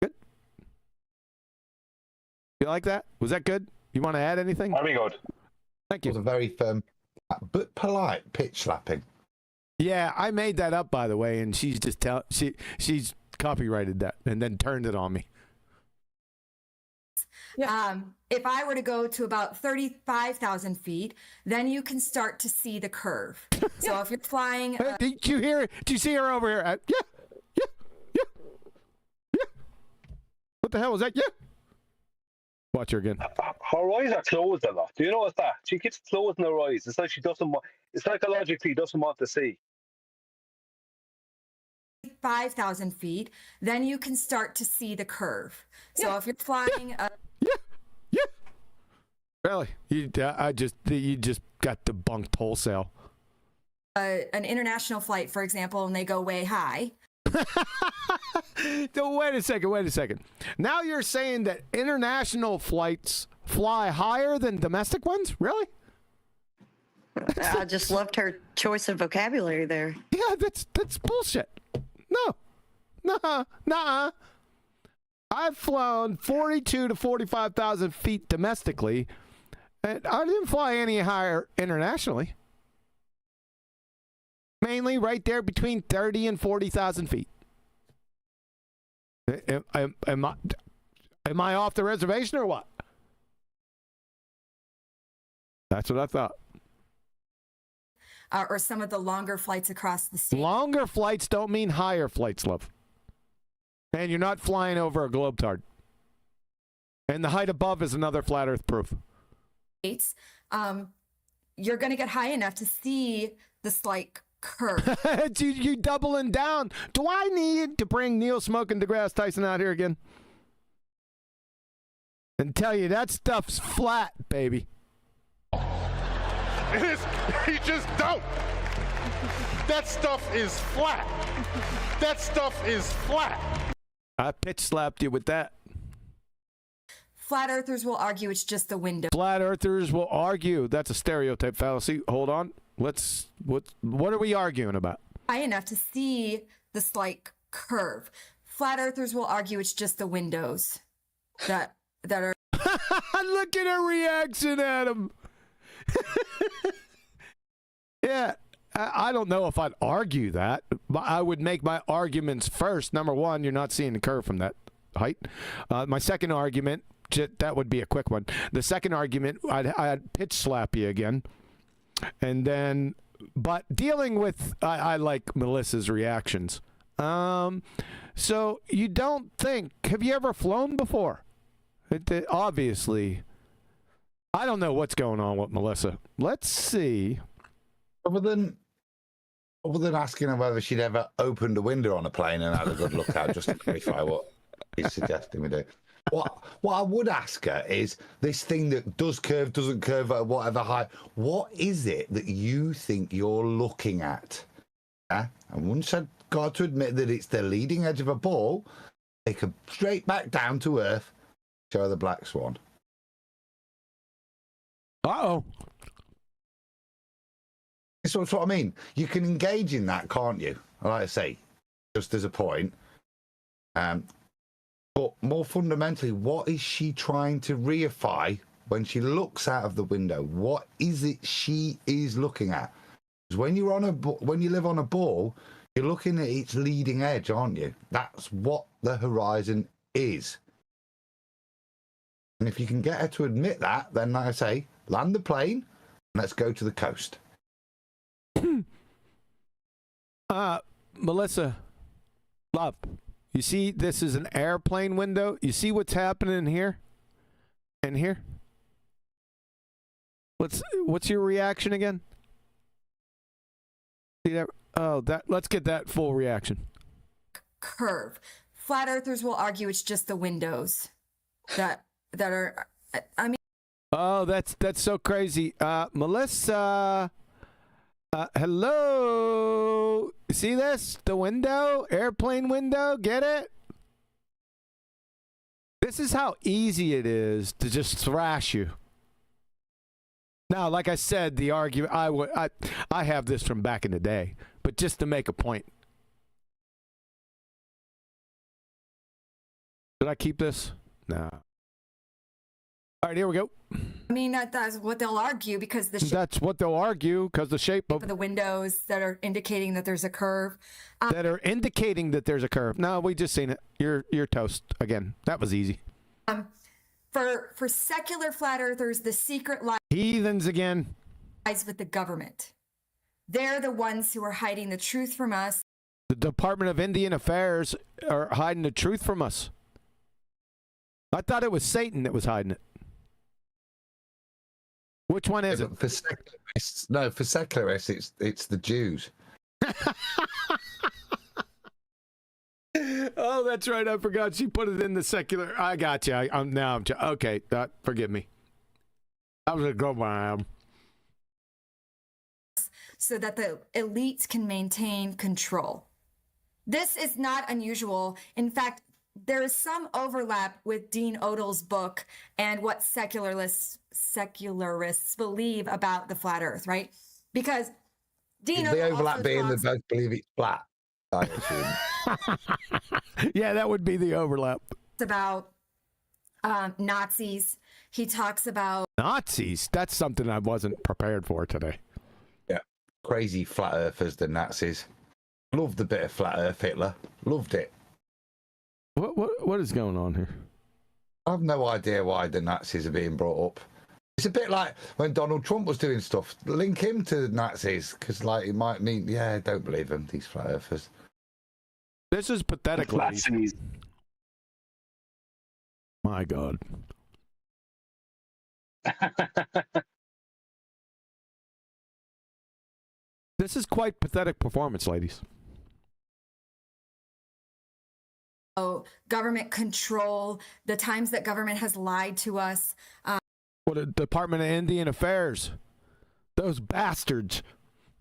Good. You like that? Was that good? You want to add anything? Very good. Thank you. It was a very firm, but polite pitch slapping. Yeah, I made that up, by the way, and she's just she's copyrighted that and then turned it on me. If I were to go to about 35,000 feet, then you can start to see the curve. So if you're flying, did you hear? Did you see her over here? Yeah. What the hell was that? Yeah. Watch her again. Her eyes are closed a lot. Do you notice that? She keeps closing her eyes. It's like she doesn't want. It's psychologically doesn't want to see. 5,000 feet, then you can start to see the curve. So if you're flying, Really? You just got debunked wholesale. An international flight, for example, and they go way high. Wait a second. Now you're saying that international flights fly higher than domestic ones? Really? I just loved her choice of vocabulary there. Yeah, that's bullshit. No. I've flown 42 to 45,000 feet domestically, and I didn't fly any higher internationally. Mainly right there between 30 and 40,000 feet. Am I off the reservation or what? That's what I thought. Or some of the longer flights across the state. Longer flights don't mean higher flights, love. And you're not flying over a globetrot. And the height above is another flat earth proof. You're going to get high enough to see the slight curve. you doubling down. Do I need to bring Neil Smoking DeGrasse Tyson out here again? And tell you that stuff's flat, baby. It is. You just don't. That stuff is flat. That stuff is flat. I pitch slapped you with that. Flat earthers will argue it's just the window. Flat earthers will argue. That's a stereotype fallacy. Hold on. What are we arguing about? High enough to see the slight curve. Flat earthers will argue it's just the windows that are. Look at her reaction, Adam. Yeah, I don't know if I'd argue that, but I would make my arguments first. Number one, you're not seeing the curve from that height. My second argument, that would be a quick one. The second argument, I'd pitch slap you again. And then, but dealing with, I like Melissa's reactions. So you don't think, have you ever flown before? Obviously. I don't know what's going on with Melissa. Let's see. Other than asking her whether she'd ever opened a window on a plane and had a good look out, just to clarify what he's suggesting we do. What I would ask her is, this thing that does curve, doesn't curve at whatever height, what is it that you think you're looking at? And once I've got to admit that it's the leading edge of a ball, take her straight back down to earth, show her the black swan. Uh-oh. That's what I mean. You can engage in that, can't you? Like I say, just as a point. But more fundamentally, what is she trying to reify when she looks out of the window? What is it she is looking at? Because when you live on a ball, you're looking at its leading edge, aren't you? That's what the horizon is. And if you can get her to admit that, then like I say, land the plane and let's go to the coast. Melissa, love, you see this is an airplane window. You see what's happening here and here? What's your reaction again? See that? Oh, let's get that full reaction. Curve. Flat earthers will argue it's just the windows that are, I mean. Oh, that's so crazy. Melissa, Hello? See this? The window? Airplane window? Get it? This is how easy it is to just thrash you. Now, like I said, the argument, I have this from back in the day, but just to make a point. Did I keep this? No. All right, here we go. I mean, that's what they'll argue because the shape That's what they'll argue because the shape of the windows that are indicating that there's a curve. That are indicating that there's a curve. No, we just seen it. You're toast again. That was easy. For secular flat earthers, the secret lies Heathens again. With the government. They're the ones who are hiding the truth from us. The Department of Indian Affairs are hiding the truth from us. I thought it was Satan that was hiding it. Which one is it? For secularists, it's the Jews. Oh, that's right. I forgot she put it in the secular. I got you. I'm okay. Forgive me. I was a go by. So that the elites can maintain control. This is not unusual. In fact, there is some overlap with Dean Odel's book and what secularists believe about the flat Earth, right? Because Dean the Odell overlap also being they talks- both believe it's flat. I assume. Yeah, that would be the overlap. about Nazis. He talks about Nazis? That's something I wasn't prepared for today. Yeah, crazy flat earthers, the Nazis. Loved a bit of flat Earth, Hitler. Loved it. What is going on here? I have no idea why the Nazis are being brought up. It's a bit like when Donald Trump was doing stuff. Link him to the Nazis because, like, it might mean, yeah, don't believe them, these flat earthers. This is pathetic. ladies. My God. This is quite pathetic performance, ladies. government control, the times that government has lied to us. What a Department of Indian Affairs. Those bastards.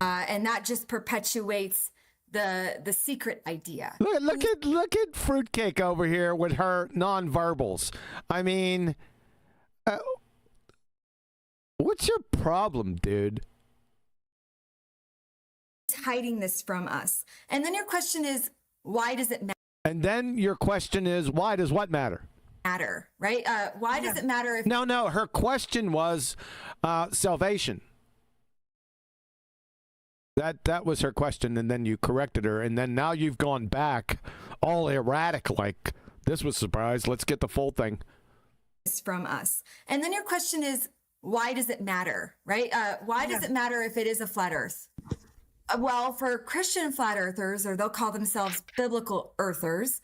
And that just perpetuates the secret idea. Look at Fruitcake over here with her nonverbals. I mean, what's your problem, dude? Hiding this from us. And then your question is, why does it matter? And then your question is, why does what matter? Right? Why does it matter if... No, her question was salvation. That was her question, and then you corrected her, and then now you've gone back all erratic, like, this was a surprise, let's get the full thing. From us. And then your question is, why does it matter, right? Why does it matter if it is a flat earth? Well, for Christian flat earthers, or they'll call themselves biblical earthers,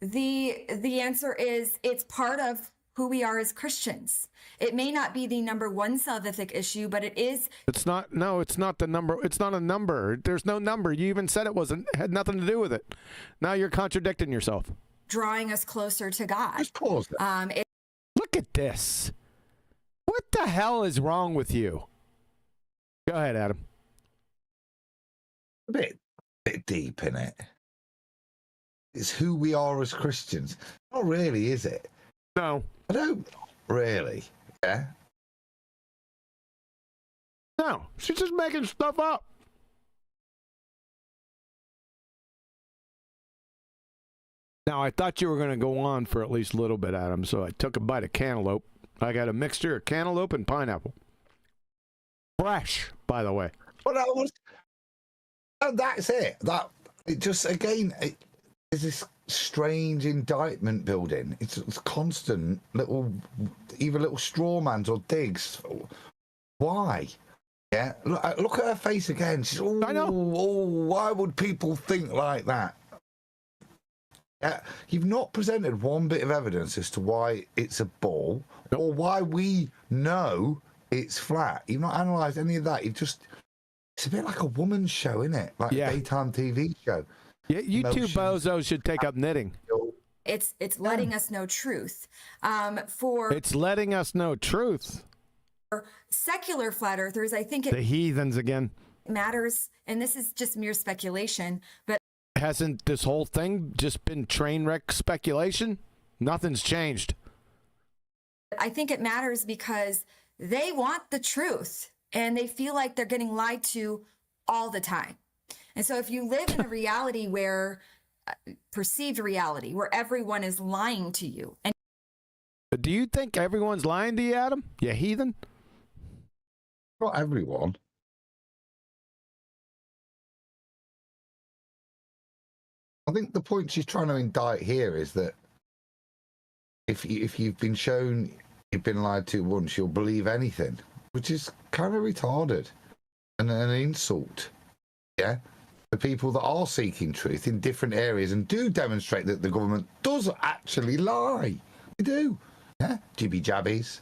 the answer is it's part of who we are as Christians. It may not be the number one salvific issue, but it is. It's not. No, it's not the number. It's not a number. There's no number. You even said it had nothing to do with it. Now you're contradicting yourself. Drawing us closer to God. Just pause it. Look at this. What the hell is wrong with you? Go ahead, Adam. A bit deep in it. It's who we are as Christians. Not really, is it? No. I don't really. Yeah. No, she's just making stuff up. Now, I thought you were going to go on for at least a little bit, Adam, so I took a bite of cantaloupe. I got a mixture of cantaloupe and pineapple. Fresh, by the way. Well, that's it. It just, again, is this strange indictment building. It's constant either little straw mans or digs. Why? Yeah, look at her face again. She's I know. Why would people think like that? Yeah, you've not presented one bit of evidence as to why it's a ball or why we know it's flat. You've not analysed any of that. It's a bit like a woman's show, isn't it? Like a daytime TV show. Yeah, you two bozos should take up knitting. It's letting us know truth. It's letting us know truth. For secular flat earthers, I think The it heathens again. matters, and this is just mere speculation, but Hasn't this whole thing just been train wreck speculation? Nothing's changed. I think it matters because they want the truth and they feel like they're getting lied to all the time. And so if you live in a reality where, perceived reality, where everyone is lying to you. And Do you think everyone's lying to you, Adam? You heathen? Not everyone. I think the point she's trying to indict here is that if you've been shown you've been lied to once, you'll believe anything, which is kind of retarded and an insult. Yeah, the people that are seeking truth in different areas and do demonstrate that the government does actually lie. They do. Yeah, jibby jabbies.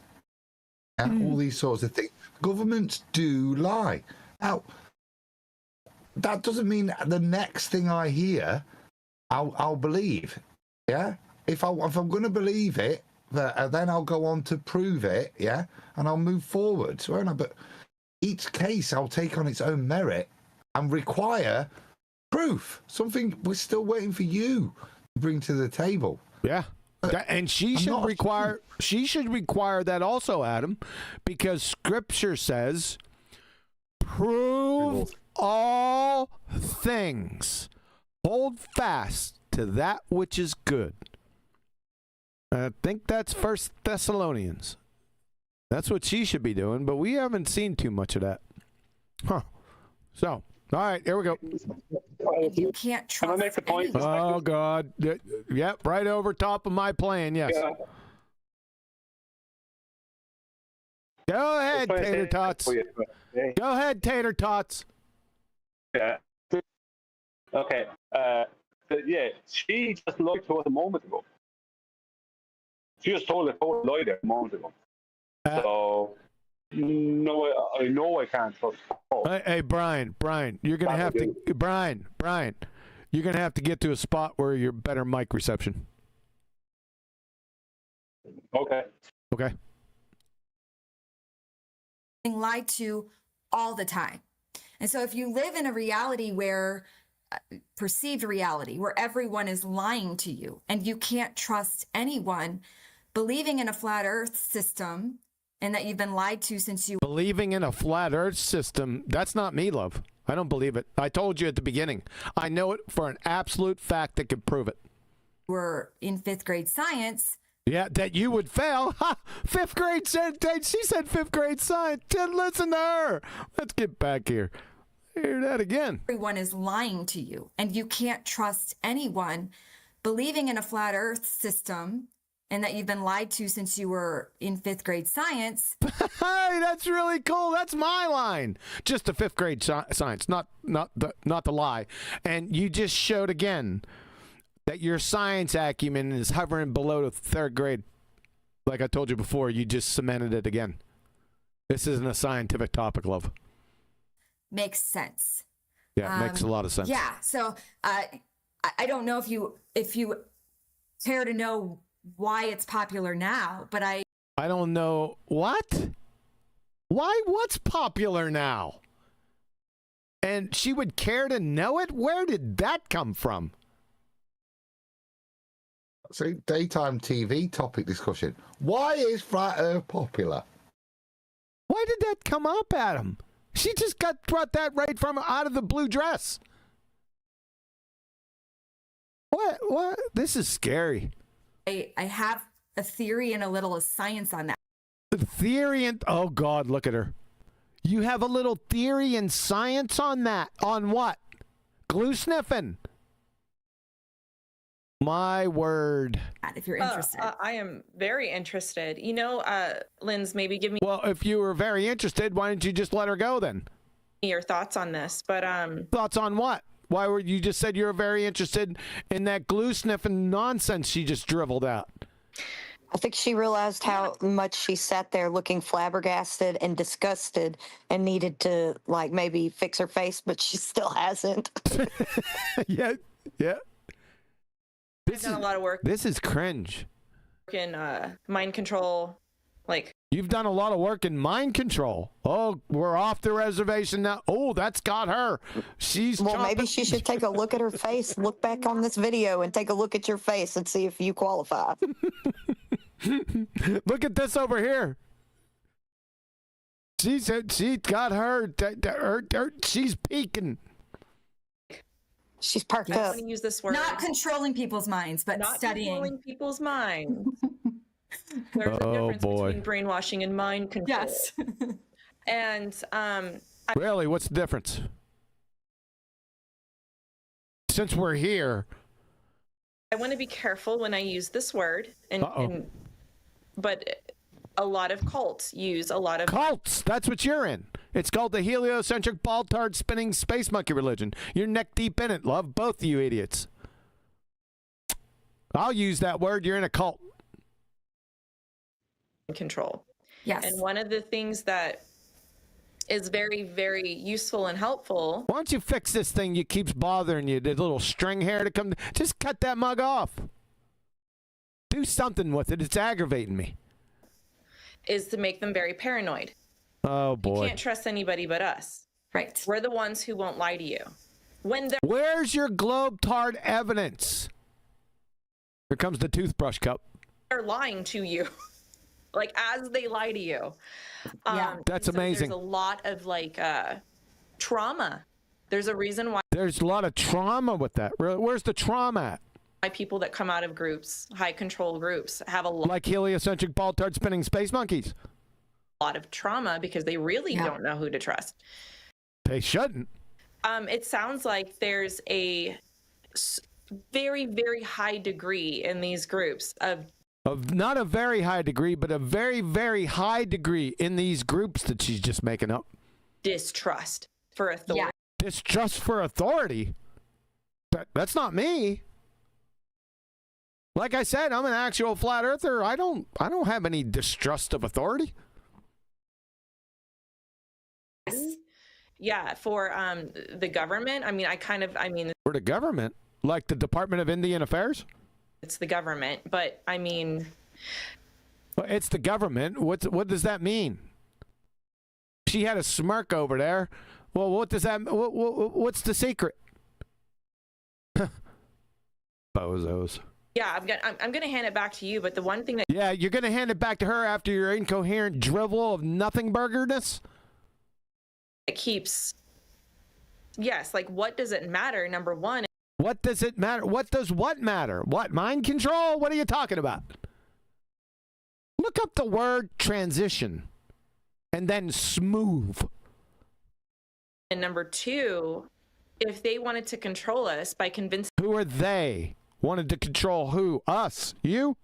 Yeah, all these sorts of things. Governments do lie. Now, that doesn't mean the next thing I hear, I'll believe. Yeah, if I'm going to believe it, then I'll go on to prove it. Yeah, and I'll move forward. But each case I'll take on its own merit and require proof. Something we're still waiting for you to bring to the table. Yeah. And she should require that also, Adam, because Scripture says, prove all things, hold fast to that which is good. I think that's 1 Thessalonians. That's what she should be doing, but we haven't seen too much of that. Huh. So, all right, here we go. you can't trust. Can I make the point? Oh, God. Yep, right over top of my plane, yes. Yeah. Go ahead, Tater Tots. Go ahead, Tater Tots. Yeah. Okay. Yeah, she just lied to us a moment ago. She just told a total lie there a moment ago. So, no, I know I can't trust her. Hey, Brian, you're gonna have to, Brian, you're gonna have to get to a spot where you're better mic reception. Okay. Okay. Lied to all the time. And so if you live in a reality where, perceived reality, where everyone is lying to you and you can't trust anyone, believing in a flat earth system and that you've been lied to since you... Believing in a flat earth system, that's not me, love. I don't believe it. I told you at the beginning. I know it for an absolute fact that can prove it. Were in 5th grade science... Yeah, that you would fail. Ha! 5th grade, she said 5th grade science. Listen to her. Let's get back here. Hear that again. Everyone is lying to you and you can't trust anyone. Believing in a flat earth system and that you've been lied to since you were in 5th grade science. Hey, that's really cool. That's my line. Just the 5th grade science, not the lie. And you just showed again that your science acumen is hovering below the 3rd grade. Like I told you before, you just cemented it again. This isn't a scientific topic, love. Makes sense. Yeah, makes a lot of sense. Yeah, so I don't know if you care to know why it's popular now, but I don't know. What? Why? What's popular now? And she would care to know it? Where did that come from? So, daytime TV topic discussion. Why is flat earth popular? Why did that come up, Adam? She just brought that right from out of the blue dress. What? This is scary. I have a theory and a little of science on that. The theory and... Oh, God, look at her. You have a little theory and science on that. On what? Glue sniffing. My word. If you're interested. I am very interested. You know, Linz, maybe give me... Well, if you were very interested, why didn't you just let her go then? Your thoughts on this, but... Thoughts on what? Why were you just said you were very interested in that glue sniffing nonsense she just dribbled out? I think she realized how much she sat there looking flabbergasted and disgusted and needed to, like, maybe fix her face, but she still hasn't. Yeah. I've done a lot of work. This is cringe. In mind control, like You've done a lot of work in mind control. Oh, we're off the reservation now. Oh, that's got her. She's Well, maybe chopping. she should take a look at her face, look back on this video, and take a look at your face and see if you qualify. Look at this over here. She got her. She's peeking. She's parked I don't up. want to use this word. Not controlling people's minds, but Not studying. controlling people's minds. There's a Oh, difference boy. between brainwashing and mind control. Yes. And Really, what's the difference? Since we're here, I want to be careful when I use this word, but a lot of cults use a lot of cults. That's what you're in. It's called the heliocentric ball-tard spinning space monkey religion. You're neck deep in it, love. Both of you idiots. I'll use that word. You're in a cult. control. Yes. And one of the things that is very, very useful and helpful. Why don't you fix this thing that keeps bothering you? The little string hair to come. Just cut that mug off. Do something with it. It's aggravating me. Is to make them very paranoid. Oh, boy. You can't trust anybody but us. Right. We're the ones who won't lie to you. When they're Where's your globe-tard evidence? Here comes the toothbrush cup. lying to you, like as they lie to you. That's so amazing. There's a lot of trauma. There's a reason why There's a lot of trauma with that. Where's the trauma at? people that come out of groups, high control groups, have a lot Like heliocentric ball-tard spinning space monkeys. of trauma because they really don't know who to trust. They shouldn't. It sounds like there's a very, very high degree in these groups Of not a very high degree, but a very, very high degree in these groups that she's just making up. distrust for authority. Distrust for authority? That's not me. Like I said, I'm an actual flat earther. I don't have any distrust of authority. Yeah, for the government. I mean, For the government, like the Department of Indian Affairs? it's the government, but I mean, Well, it's the government. What does that mean? She had a smirk over there. Well, what does that? What's the secret? Bozos. yeah, I'm gonna hand it back to you. But the one thing that Yeah, you're gonna hand it back to her after your incoherent drivel of nothing burgerness. keeps, yes, like what does it matter? Number one. What does it matter? What does what matter? What, mind control? What are you talking about? Look up the word transition and then smooth. And number two, if they wanted to control us by convincing Who are they? Wanted to control who? Us? You?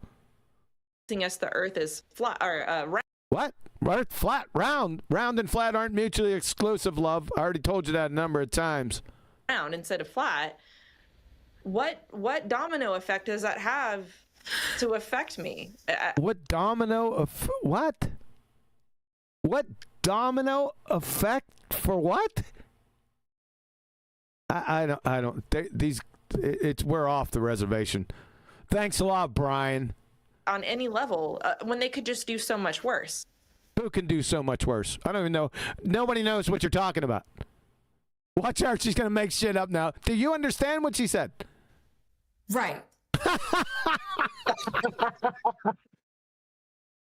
us the Earth is flat or round. What? Earth flat, round. Round and flat aren't mutually exclusive, love. I already told you that a number of times. Round instead of flat. What domino effect does that have to affect me? What domino of what? What domino effect for what? I don't. We're off the reservation. Thanks a lot, Brian. On any level, when they could just do so much worse. Who can do so much worse? I don't even know. Nobody knows what you're talking about. Watch out, she's gonna make shit up now. Do you understand what she said? Right.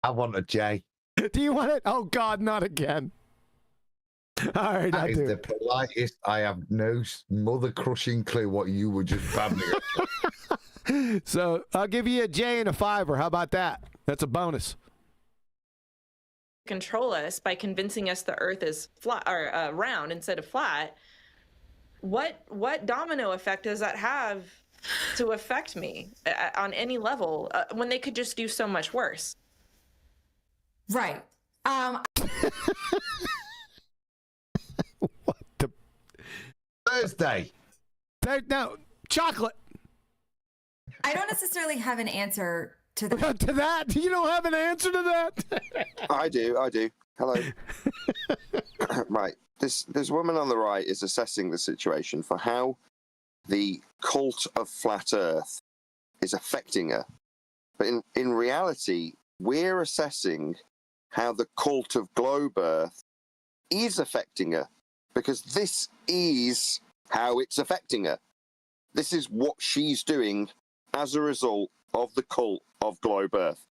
I want a J. Do you want it? Oh God, not again. All right, That I is do. the politest. I have no mother crushing clue what you were just babbling. So I'll give you a J and a 5. How about that? That's a bonus. Control us by convincing us the Earth is flat or round instead of flat. What domino effect does that have to affect me on any level when they could just do so much worse? Right. Thursday. No, chocolate. I don't necessarily have an answer to that. To that? You don't have an answer to that? I do. Hello. Right. This woman on the right is assessing the situation for how the cult of flat Earth is affecting her. But in reality, we're assessing how the cult of globe Earth is affecting her, because this is how it's affecting her. This is what she's doing as a result of the cult of globe Earth.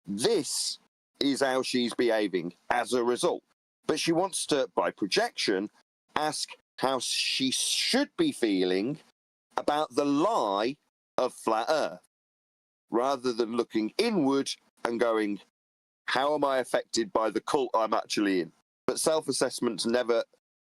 This is how she's behaving as a result. But she wants to, by projection, ask how she should be feeling about the lie of flat Earth, rather than looking inward and going, how am I affected by the cult I'm actually in? But self-assessment's never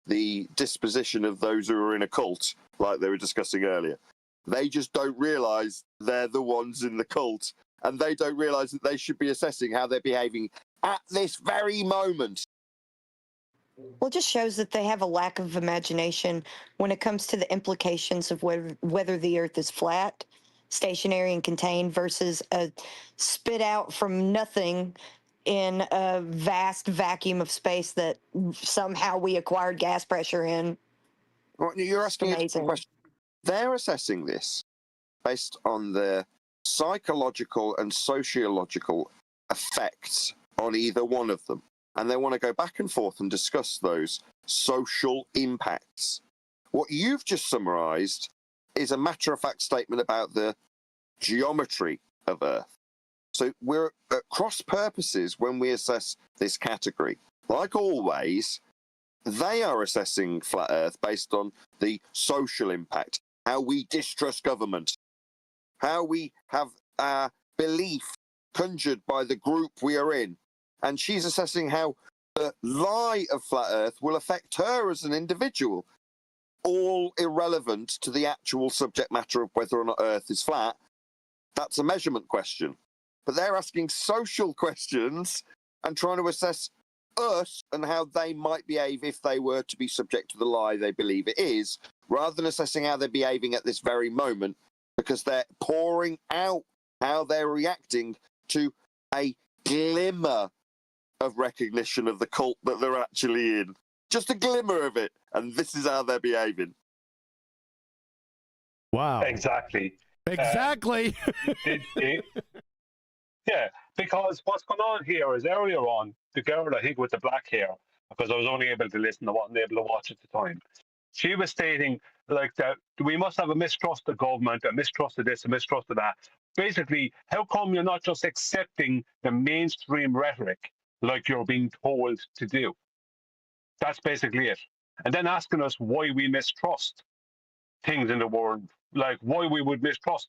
the disposition of those who are in a cult, like they were discussing earlier. They just don't realize they're the ones in the cult, and they don't realize that they should be assessing how they're behaving at this very moment. Well, it just shows that they have a lack of imagination when it comes to the implications of whether the Earth is flat, stationary, and contained versus a spit out from nothing in a vast vacuum of space that somehow we acquired gas pressure in. Well, you're asking a question. They're assessing this based on their psychological and sociological effects on either one of them. And they want to go back and forth and discuss those social impacts. What you've just summarized is a matter-of-fact statement about the geometry of Earth. So we're at cross purposes when we assess this category. Like always, they are assessing flat Earth based on the social impact, how we distrust government, how we have our belief conjured by the group we are in. And she's assessing how the lie of flat Earth will affect her as an individual, all irrelevant to the actual subject matter of whether or not Earth is flat. That's a measurement question. But they're asking social questions and trying to assess us and how they might behave if they were to be subject to the lie they believe it is, rather than assessing how they're behaving at this very moment, because they're pouring out how they're reacting to a glimmer of recognition of the cult that they're actually in. Just a glimmer of it, and this is how they're behaving. Wow. Exactly. Exactly. Yeah, because what's going on here is earlier on, the girl, I think, with the black hair, because I was only able to listen, I wasn't able to watch at the time, she was stating like that we must have a mistrust of government, a mistrust of this, a mistrust of that. Basically, how come you're not just accepting the mainstream rhetoric like you're being told to do? That's basically it. And then asking us why we mistrust things in the world, like why we would mistrust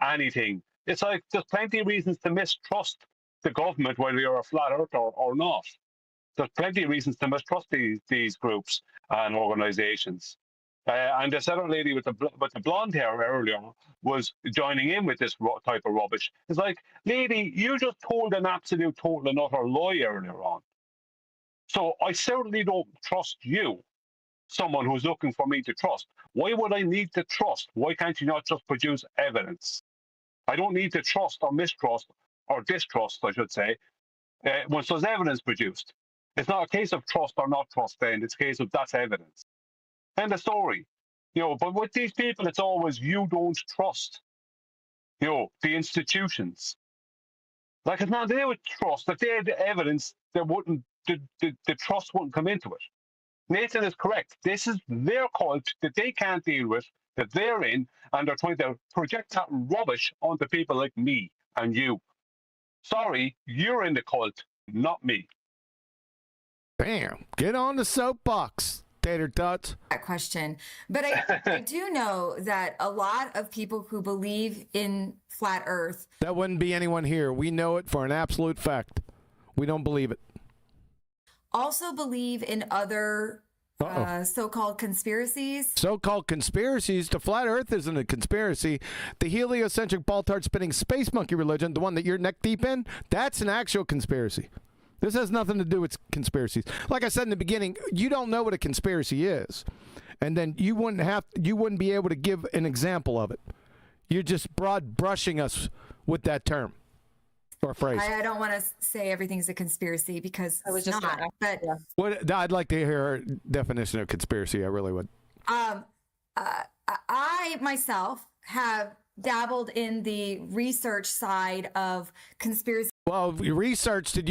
anything. It's like there's plenty of reasons to mistrust the government, whether you're a flat earther or not. There's plenty of reasons to mistrust these groups and organizations. And this other lady with the blonde hair earlier was joining in with this type of rubbish. It's like, lady, you just told an absolute, total and utter lie earlier on. So I certainly don't trust you, someone who's looking for me to trust. Why would I need to trust? Why can't you not just produce evidence? I don't need to trust or mistrust or distrust, I should say, once there's evidence produced. It's not a case of trust or not trust then, it's a case of that's evidence. End of story. You know, but with these people, it's always you don't trust, you know, the institutions. Like it's not there with trust. If they had the evidence, there wouldn't the trust wouldn't come into it. Nathan is correct. This is their cult that they can't deal with, that they're in, and they're trying to project that rubbish onto people like me and you. Sorry, you're in the cult, not me. Bam. Get on the soapbox, tater tots. That question. But I do know that a lot of people who believe in flat Earth. That wouldn't be anyone here. We know it for an absolute fact. We don't believe it. Also believe in other so-called conspiracies. So-called conspiracies. The flat Earth isn't a conspiracy. The heliocentric ball-tart-spinning space monkey religion, the one that you're neck deep in, that's an actual conspiracy. This has nothing to do with conspiracies. Like I said in the beginning, you don't know what a conspiracy is, and then you wouldn't be able to give an example of it. You're just broad brushing us with that term or phrase. I don't want to say everything's a conspiracy because it's not. But what I'd like to hear her definition of conspiracy. I really would. I myself have dabbled in the research side of conspiracy. Well, did you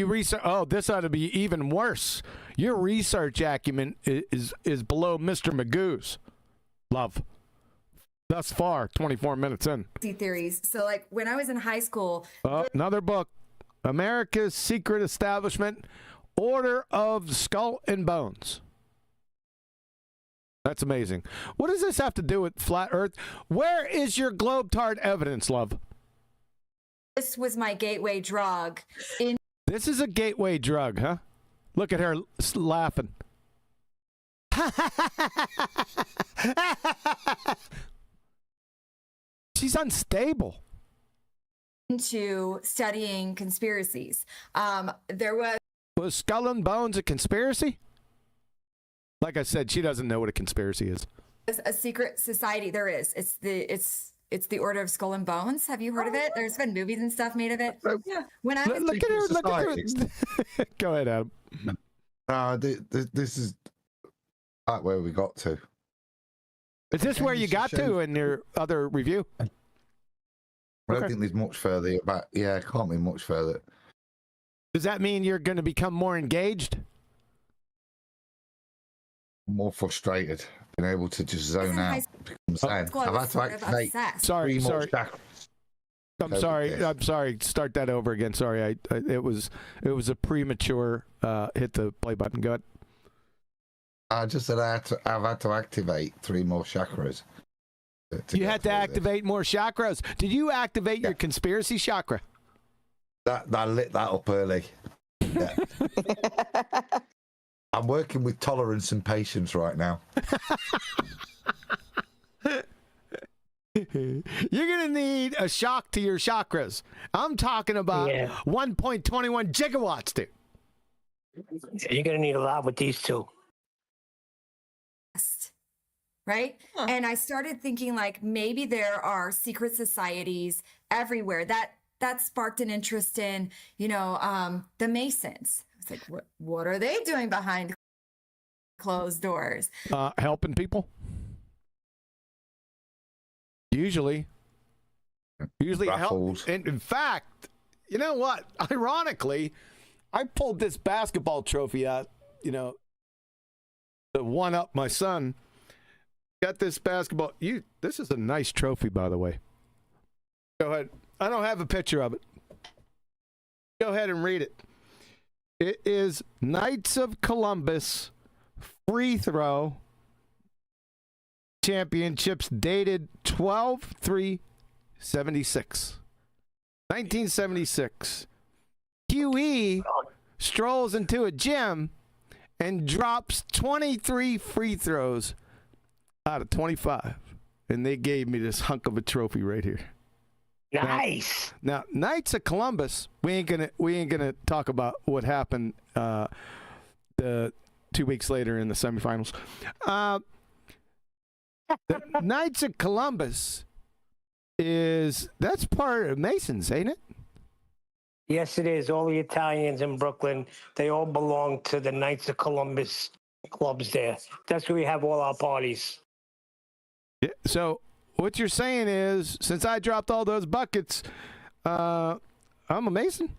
research? Oh, this ought to be even worse. Your research acumen is below Mr. Magoo's. Love. Thus far, 24 minutes in. Theories. So, like, when I was in high school. Another book, America's Secret Establishment, Order of Skull and Bones. That's amazing. What does this have to do with flat Earth? Where is your globe-tard evidence, love? This was my gateway drug. This is a gateway drug, huh? Look at her laughing. She's unstable. Into studying conspiracies. Was Skull and Bones a conspiracy? Like I said, she doesn't know what a conspiracy is. There's a secret society. There is. It's the Order of Skull and Bones. Have you heard of it? There's been movies and stuff made of it. Yeah. When I was look at her. Go ahead, Adam. This is right where we got to. Is this where you got to in your other review? I don't think there's much further about. Yeah, it can't be much further. Does that mean you're going to become more engaged? More frustrated, being able to just zone out. I've had to activate. Sorry. I'm sorry. Start that over again. Sorry, it was a premature hit the play button. Go ahead. I just said I've had to activate 3 more chakras. You had to activate more chakras. Did you activate your conspiracy chakra? That lit that up early. Yeah. I'm working with tolerance and patience right now. You're going to need a shock to your chakras. I'm talking about 1.21 gigawatts, dude. You're going to need a lot with these two. Right? Huh. And I started thinking, like, maybe there are secret societies everywhere. That sparked an interest in, the Masons. It's like, what are they doing behind closed doors? Helping people. Usually help. In fact, you know what? Ironically, I pulled this basketball trophy out, to one up my son. Got this basketball. This is a nice trophy, by the way. Go ahead. I don't have a picture of it. Go ahead and read it. It is Knights of Columbus free throw championships dated 12/3/76. 1976. QE strolls into a gym and drops 23 free throws out of 25. And they gave me this hunk of a trophy right here. Nice. Now, Knights of Columbus, we ain't gonna talk about what happened the 2 weeks later in the semifinals. The Knights of Columbus that's part of Masons, ain't it? Yes, it is. All the Italians in Brooklyn, they all belong to the Knights of Columbus clubs there. That's where we have all our parties. Yeah, so what you're saying is, since I dropped all those buckets, I'm a Mason?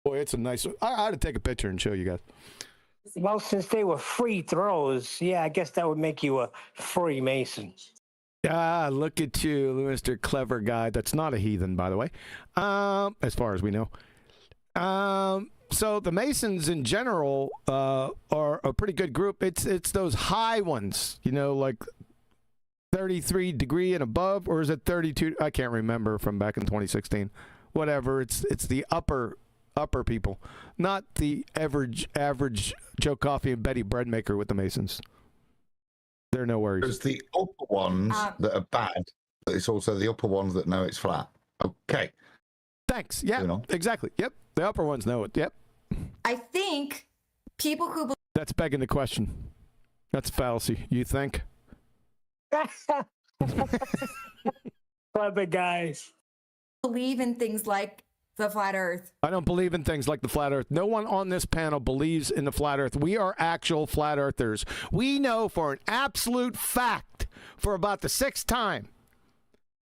Boy, it's a nice one. I ought to take a picture and show you guys. Well, since they were free throws, yeah, I guess that would make you a free Mason. Look at you, Mr. Clever Guy. That's not a heathen, by the way, as far as we know. So the Masons in general are a pretty good group. It's those high ones, like 33 degree and above, or is it 32? I can't remember from back in 2016. Whatever. It's the upper people, not the average Joe Coffey and Betty Breadmaker with the Masons. They're no worries. There's the upper ones that are bad, but it's also the upper ones that know it's flat. Okay. Thanks. Yeah, exactly. Yep. The upper ones know it. Yep. I think people who... That's begging the question. That's a fallacy. You think? Clever guys. Believe in things like the flat earth. I don't believe in things like the flat earth. No one on this panel believes in the flat earth. We are actual flat earthers. We know for an absolute fact, for about the 6th time,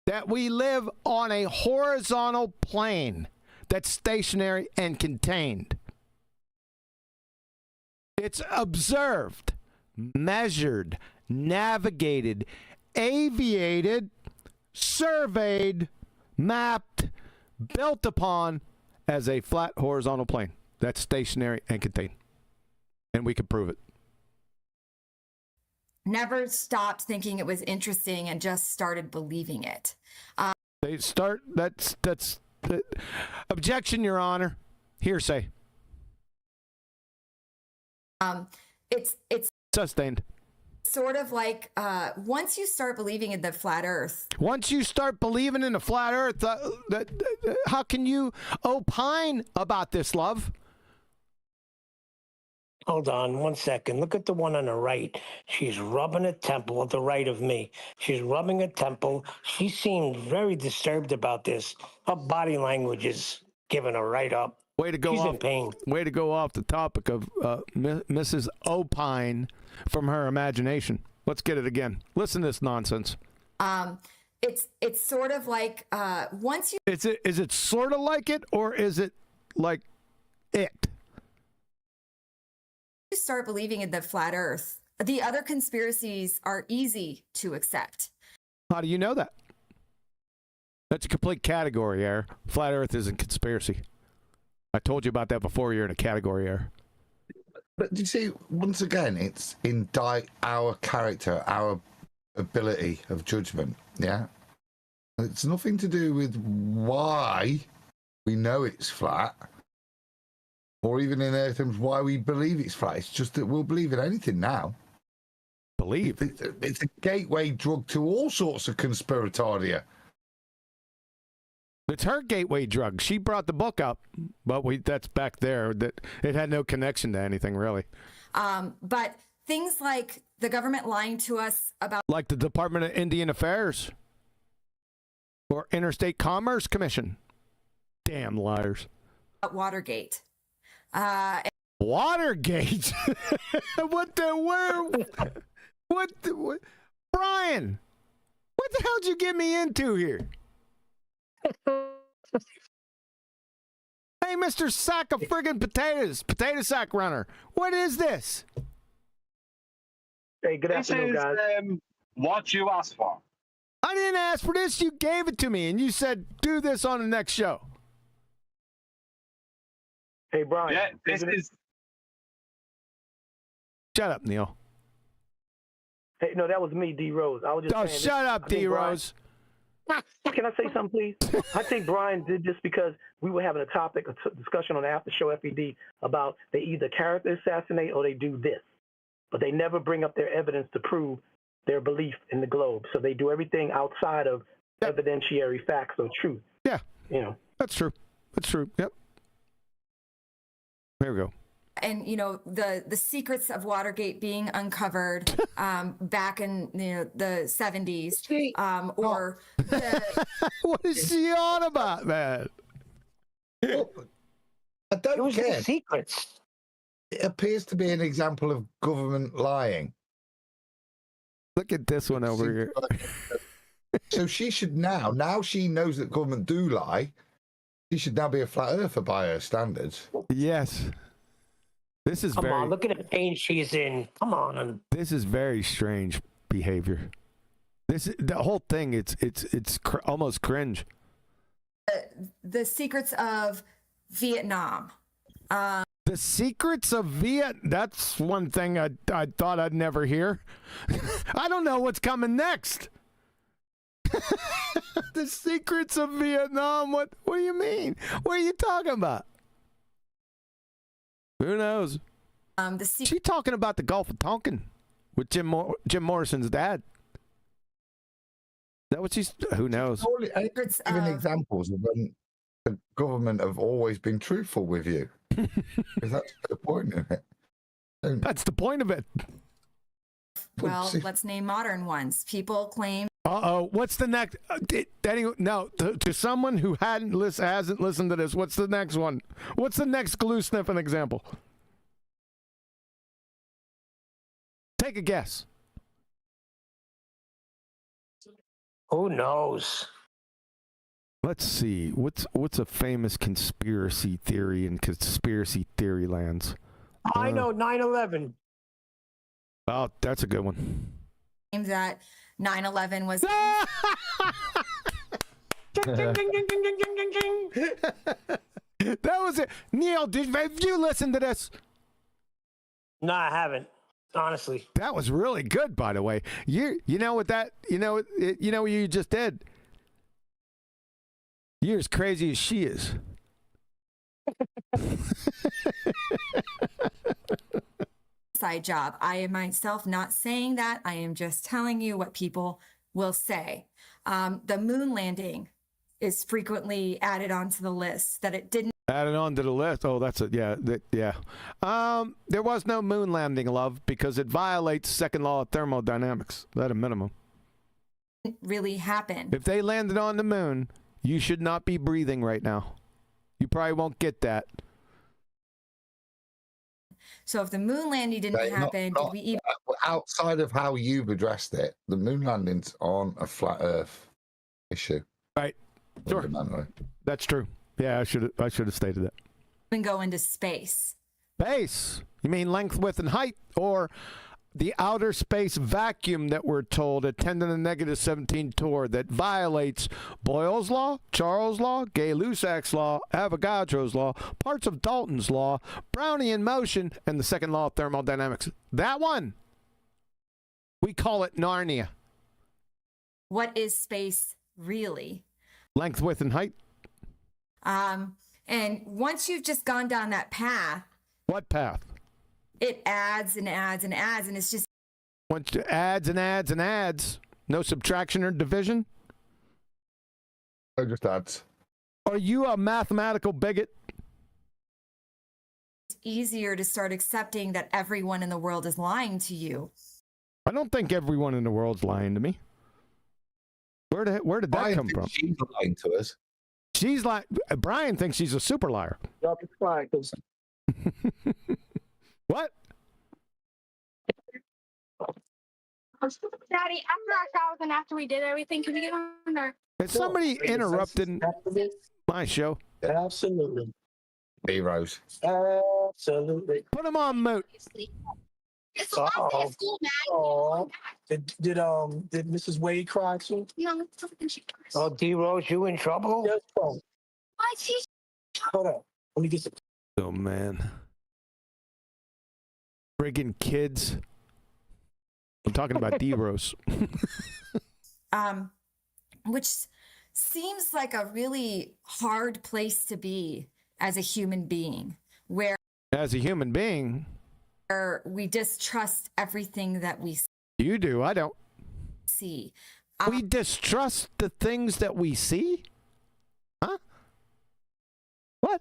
that we live on a horizontal plane that's stationary and contained. It's observed, measured, navigated, aviated, surveyed, mapped, built upon as a flat horizontal plane that's stationary and contained. And we can prove it. Never stopped thinking it was interesting and just started believing it. That's objection, Your Honor. Hearsay. It's sustained. Sort of like once you start believing in the flat Earth. Once you start believing in the flat Earth, how can you opine about this, love? Hold on 1 second. Look at the one on the right. She's rubbing a temple at the right of me. She's rubbing a temple. She seemed very disturbed about this. Her body language is giving her right up. Way to go She's off, in pain. Way to go off the topic of Mrs. Opine from her imagination. Let's get it again. Listen to this nonsense. It's sort of like once you Is it sort of like it, or is it like it? You start believing in the flat Earth, the other conspiracies are easy to accept. How do you know that? That's a complete category error. Flat Earth isn't conspiracy. I told you about that before. You're in a category error. But you see, once again, it's indict our character, our ability of judgment. Yeah, it's nothing to do with why we know it's flat, or even in their terms why we believe it's flat. It's just that we'll believe in anything now. Believe it's a gateway drug to all sorts of conspiratordia. It's her gateway drug. She brought the book up, but that's back there. That it had no connection to anything, really. But things like the government lying to us about... Like the Department of Indian Affairs or Interstate Commerce Commission. Damn liars. Watergate. Watergate? What Brian, what the hell did you get me into here? Hey, Mr. Sack of friggin' potatoes, potato sack runner. What is this? Hey, good afternoon, guys. What you asked for. I didn't ask for this. You gave it to me, and you said, do this on the next show. Hey, Brian. Yeah, this is... Shut up, Neil. Hey, no, that was me, D. Rose. I was just saying shut up, D. Rose. Can I say something, please? I think Brian did this because we were having a discussion on the after show FED about they either character assassinate or they do this, but they never bring up their evidence to prove their belief in the globe. So they do everything outside of evidentiary facts or truth. Yeah, you know that's true. That's true. Yep. There we go. And the secrets of Watergate being uncovered back in the 70s, or what is she on about, man? I don't care. Secrets. It appears to be an example of government lying. Look at this one over here. So she should now she knows that government do lie. She should now be a flat earther by her standards. Yes. This is Come on, look at the pain she's in. Come on. This is very strange behavior. The whole thing. It's almost cringe. The secrets of Vietnam. The secrets of Vietnam. That's one thing I thought I'd never hear. I don't know what's coming next. The secrets of Vietnam. What do you mean? What are you talking about? Who knows? She talking about the Gulf of Tonkin with Jim Morrison's dad. Is that what she's? Who knows? Giving examples of when the government have always been truthful with you. Because that's the point of it. That's the point of it. Well, let's name modern ones. People claim. What's the next? To someone who hasn't listened to this, what's the next one? What's the next glue sniffing example? Take a guess. Who knows? Let's see. What's a famous conspiracy theory in conspiracy theory lands? I know 9/11. Oh, that's a good one. That 9/11 was. That was it. Neil, have you listened to this? No, I haven't. Honestly, that was really good. By the way, you know what that you know what you just did. You're as crazy as she is. Side job. I am myself not saying that. I am just telling you what people will say. The moon landing is frequently added onto the list that it didn't. Added on to the list. Oh, that's it. Yeah, yeah. There was no moon landing, love, because it violates second law of thermodynamics at a minimum. Really happen. If they landed on the moon, you should not be breathing right now. You probably won't get that. So if the moon landing didn't happen, did we even... outside of how you've addressed it, the moon landings aren't a flat Earth issue. Right. Sure. That's true. Yeah, I should have stated that. Even go into space. Space? You mean length, width, and height, or the outer space vacuum that we're told at 10 to the negative 17 torr that violates Boyle's law, Charles' law, Gay-Lussac's law, Avogadro's law, parts of Dalton's law, Brownian motion, and the second law of thermodynamics. That one. We call it Narnia. What is space really? Length, width, and height. And once you've just gone down that path. What path? It adds and adds and adds, and it's just. Once it adds and adds and adds, no subtraction or division? No, just adds. Are you a mathematical bigot? It's easier to start accepting that everyone in the world is lying to you. I don't think everyone in the world's lying to me. Where did that come from? She's lying to us. She's like Brian thinks she's a super liar. What? Daddy, after our showers and after we did everything, can we get on there? Is somebody interrupting my show? Absolutely. Heroes. Absolutely. Put him on mute. It's the last day of school, man. Did Mrs. Wade cry too? No, I don't think she does. Oh, D-Rose, you in trouble? Yes, Why is she? Hold on. Let me get some. Oh, man. Friggin' kids. I'm talking about D-Rose. Which seems like a really hard place to be as a human being, where as a human being, we distrust everything that we you do. I don't see. We distrust the things that we see? Huh? What?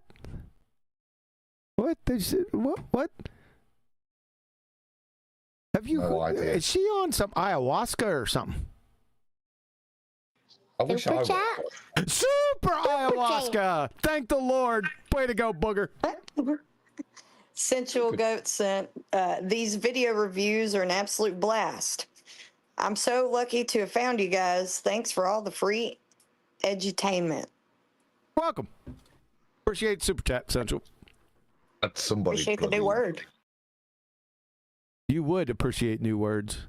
What? What? Have you? No idea. Is she on some ayahuasca or something? I wish I was. Super ayahuasca! Thank the Lord. Way to go, Booger. Sensual Goat sent, these video reviews are an absolute blast. I'm so lucky to have found you guys. Thanks for all the free edutainment. Welcome. Appreciate Super Chat, Central. That's somebody. Appreciate the new word. You would appreciate new words.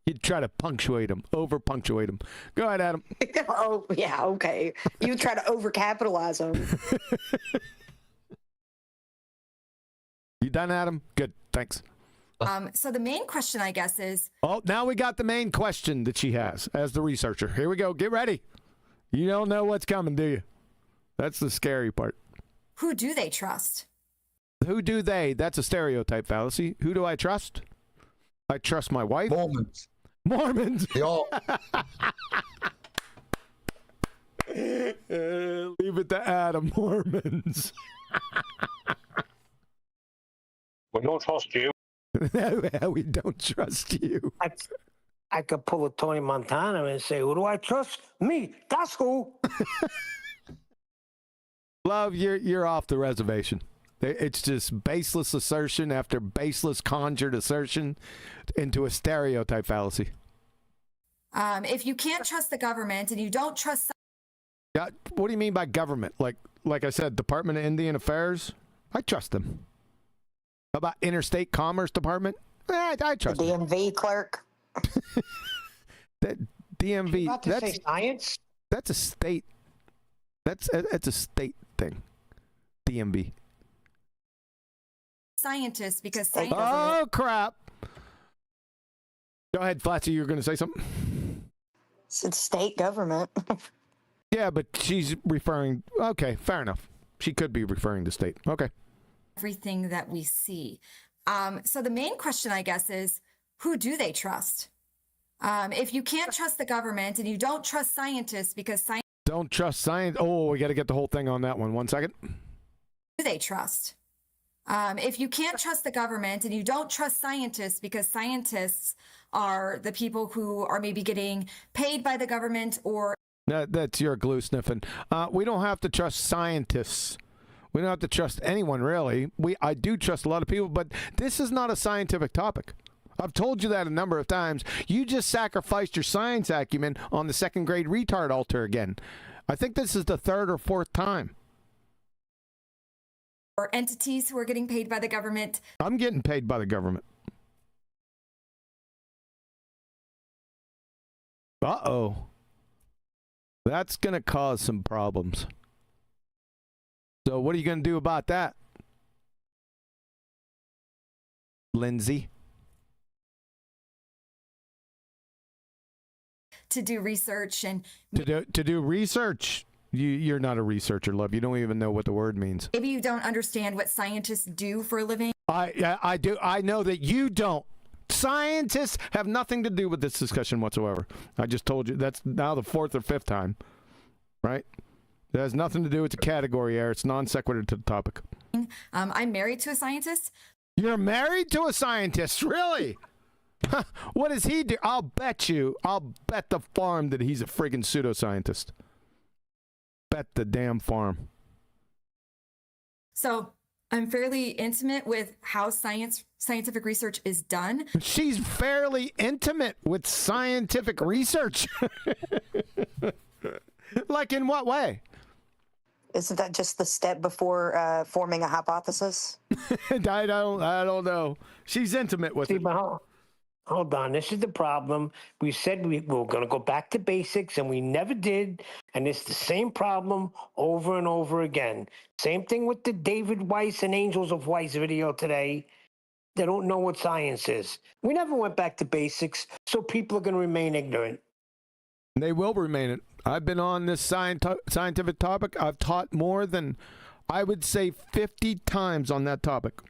You'd try to punctuate them, over-punctuate them. Go ahead, Adam. Oh, yeah, okay. You try to over-capitalize them. You done, Adam? Good, thanks. So the main question, I guess, is... Oh, now we got the main question that she has as the researcher. Here we go. Get ready. You don't know what's coming, do you? That's the scary part. Who do they trust? Who do they? That's a stereotype fallacy. Who do I trust? I trust my wife. Mormons. Mormons. They all. Leave it to Adam. Mormons. We don't trust you. No, we don't trust you. I could pull a Tony Montana and say, who do I trust? Me. That's who. Love, you're off the reservation. It's just baseless assertion after baseless conjured assertion into a stereotype fallacy. If you can't trust the government and you don't trust... Yeah, what do you mean by government? Like I said, Department of Indian Affairs? I trust them. How about Interstate Commerce Department? I trust the them. DMV clerk. That DMV, About to say science? That's a state. That's a state thing. DMV. Scientists, because science... Oh, crap. Go ahead, Flatsy, you were going to say something? It's state government. Yeah, but she's referring... Okay, fair enough. She could be referring to state. Okay. Everything that we see. So the main question, I guess, is who do they trust? If you can't trust the government and you don't trust scientists because science... Don't trust science. Oh, we got to get the whole thing on that one. 1 second. Who do they trust? If you can't trust the government and you don't trust scientists because scientists are the people who are maybe getting paid by the government or... That's your glue sniffing. We don't have to trust scientists. We don't have to trust anyone, really. I do trust a lot of people, but this is not a scientific topic. I've told you that a number of times. You just sacrificed your science acumen on the second grade retard altar again. I think this is the 3rd or 4th time. Or entities who are getting paid by the government. I'm getting paid by the government. Uh-oh. That's going to cause some problems. So what are you going to do about that, Lindsey? To do research and... To do research. You're not a researcher, love. You don't even know what the word means. Maybe you don't understand what scientists do for a living. I do. I know that you don't. Scientists have nothing to do with this discussion whatsoever. I just told you. That's now the 4th or 5th time, right? It has nothing to do with the category error. It's non sequitur to the topic. I'm married to a scientist. You're married to a scientist? Really? What does he do? I'll bet the farm that he's a friggin' pseudoscientist. Bet the damn farm. So I'm fairly intimate with how scientific research is done. She's fairly intimate with scientific research. Like in what way? Isn't that just the step before forming a hypothesis? I don't know. She's intimate with it. Hold on. This is the problem. We said we were going to go back to basics, and we never did. And it's the same problem over and over again. Same thing with the David Weiss and Angels of Weiss video today. They don't know what science is. We never went back to basics, so people are going to remain ignorant. They will remain it. I've been on this scientific topic. I've taught more than, I would say, 50 times on that topic.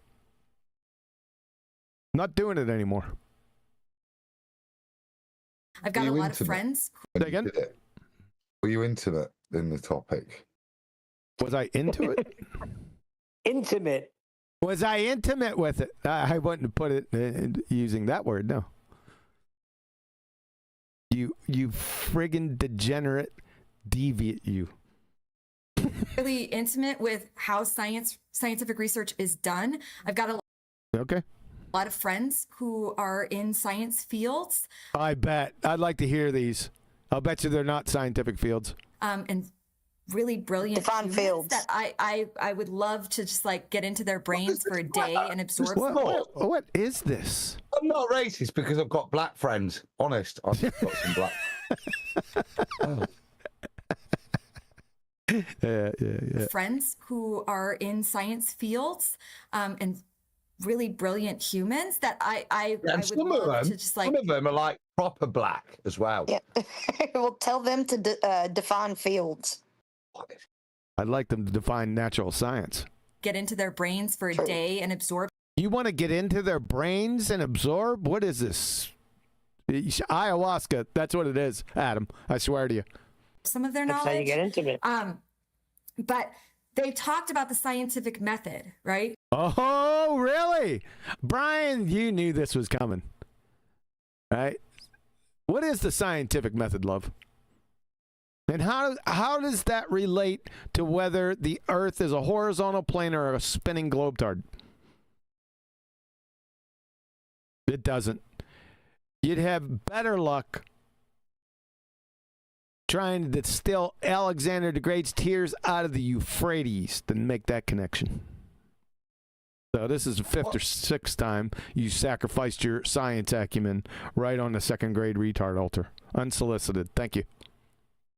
Not doing it anymore. I've got a lot of friends. Again? Were you intimate in the topic? Was I into it? Intimate. Was I intimate with it? I wouldn't put it using that word, no. You friggin' degenerate deviant, you. Really intimate with how scientific research is done. I've got a lot of friends who are in science fields. I bet. I'd like to hear these. I'll bet you they're not scientific fields. And really brilliant fields that I would love to just like get into their brains for a day and absorb. What is this? I'm not racist because I've got black friends. Honest, I've got some black. Yeah. Friends who are in science fields, and really brilliant humans that I would love to just like. Some of them are like proper black as well. Yeah. Well, tell them to define fields. I'd like them to define natural science. Get into their brains for a day and absorb. You want to get into their brains and absorb? What is this? Ayahuasca. That's what it is, Adam. I swear to you. Some of their knowledge. That's how you get into it. But they talked about the scientific method, right? Oh, really? Brian, you knew this was coming, right? What is the scientific method, love? And how does that relate to whether the Earth is a horizontal plane or a spinning globetard? It doesn't. You'd have better luck trying to distill Alexander the Great's tears out of the Euphrates. Didn't make that connection. So this is the 5th or 6th time you sacrificed your science acumen right on the 2nd grade retard altar. Unsolicited. Thank you.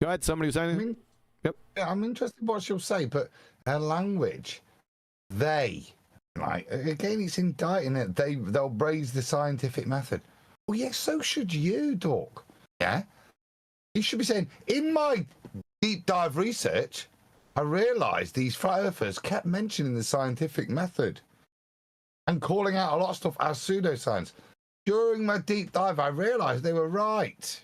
Go ahead. Somebody was saying. Yep. Yeah, I'm interested in what she'll say, but her language, again, it's indicting it. They'll praise the scientific method. Well, yes, so should you, Doc. Yeah? You should be saying, in my deep dive research, I realised these flat earthers kept mentioning the scientific method and calling out a lot of stuff as pseudoscience. During my deep dive, I realised they were right.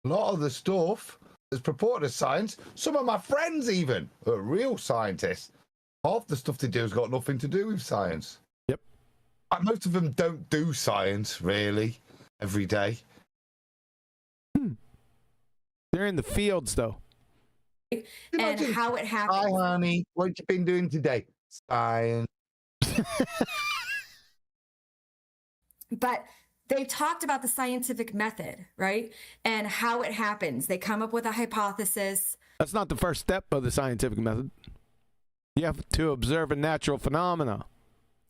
A lot of the stuff that's purported as science, some of my friends even, are real scientists. Half the stuff they do has got nothing to do with science. Yep. Most of them don't do science, really, every day. They're in the fields, though. And how it happens. Hi, honey. What you been doing today? Science. But they talked about the scientific method, right? And how it happens. They come up with a hypothesis. That's not the first step of the scientific method. You have to observe a natural phenomena.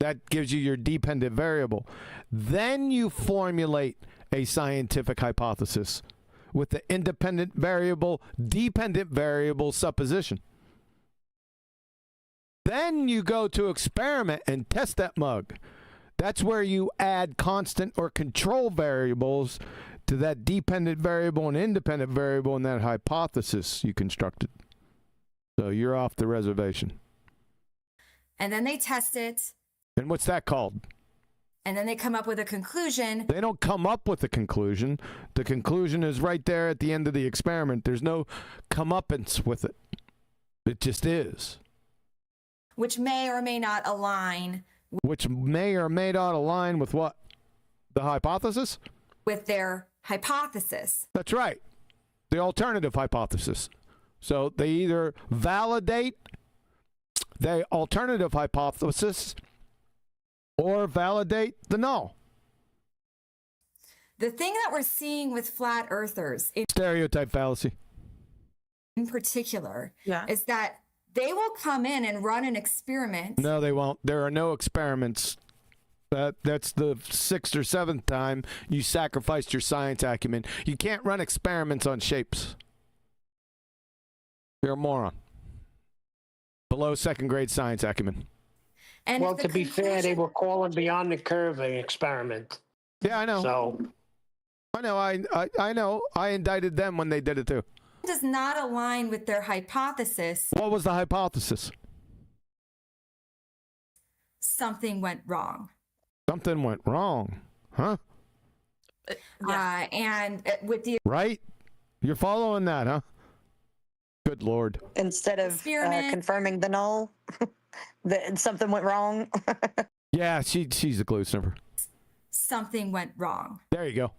That gives you your dependent variable. Then you formulate a scientific hypothesis with the independent variable, dependent variable supposition. Then you go to experiment and test that mug. That's where you add constant or control variables to that dependent variable and independent variable in that hypothesis you constructed. So you're off the reservation. And then they test it. And what's that called? And then they come up with a conclusion. They don't come up with a conclusion. The conclusion is right there at the end of the experiment. There's no comeuppance with it. It just is. Which may or may not align. Which may or may not align with what? The hypothesis? With their hypothesis. That's right. The alternative hypothesis. So they either validate the alternative hypothesis or validate the null. The thing that we're seeing with flat earthers Stereotype fallacy. in particular is that they will come in and run an experiment. No, they won't. There are no experiments. That's the 6th or 7th time you sacrificed your science acumen. You can't run experiments on shapes. You're a moron. Below 2nd grade science acumen. And well, to be fair, they were calling beyond the curve an experiment. Yeah, I know. So I know. I know. I indicted them when they did it too. Does not align with their hypothesis. What was the hypothesis? Something went wrong. Something went wrong, huh? And with the right, you're following that, huh? Good Lord. Instead of confirming the null, that something went wrong. Yeah, she's a glue sniffer. Something went wrong. There you go.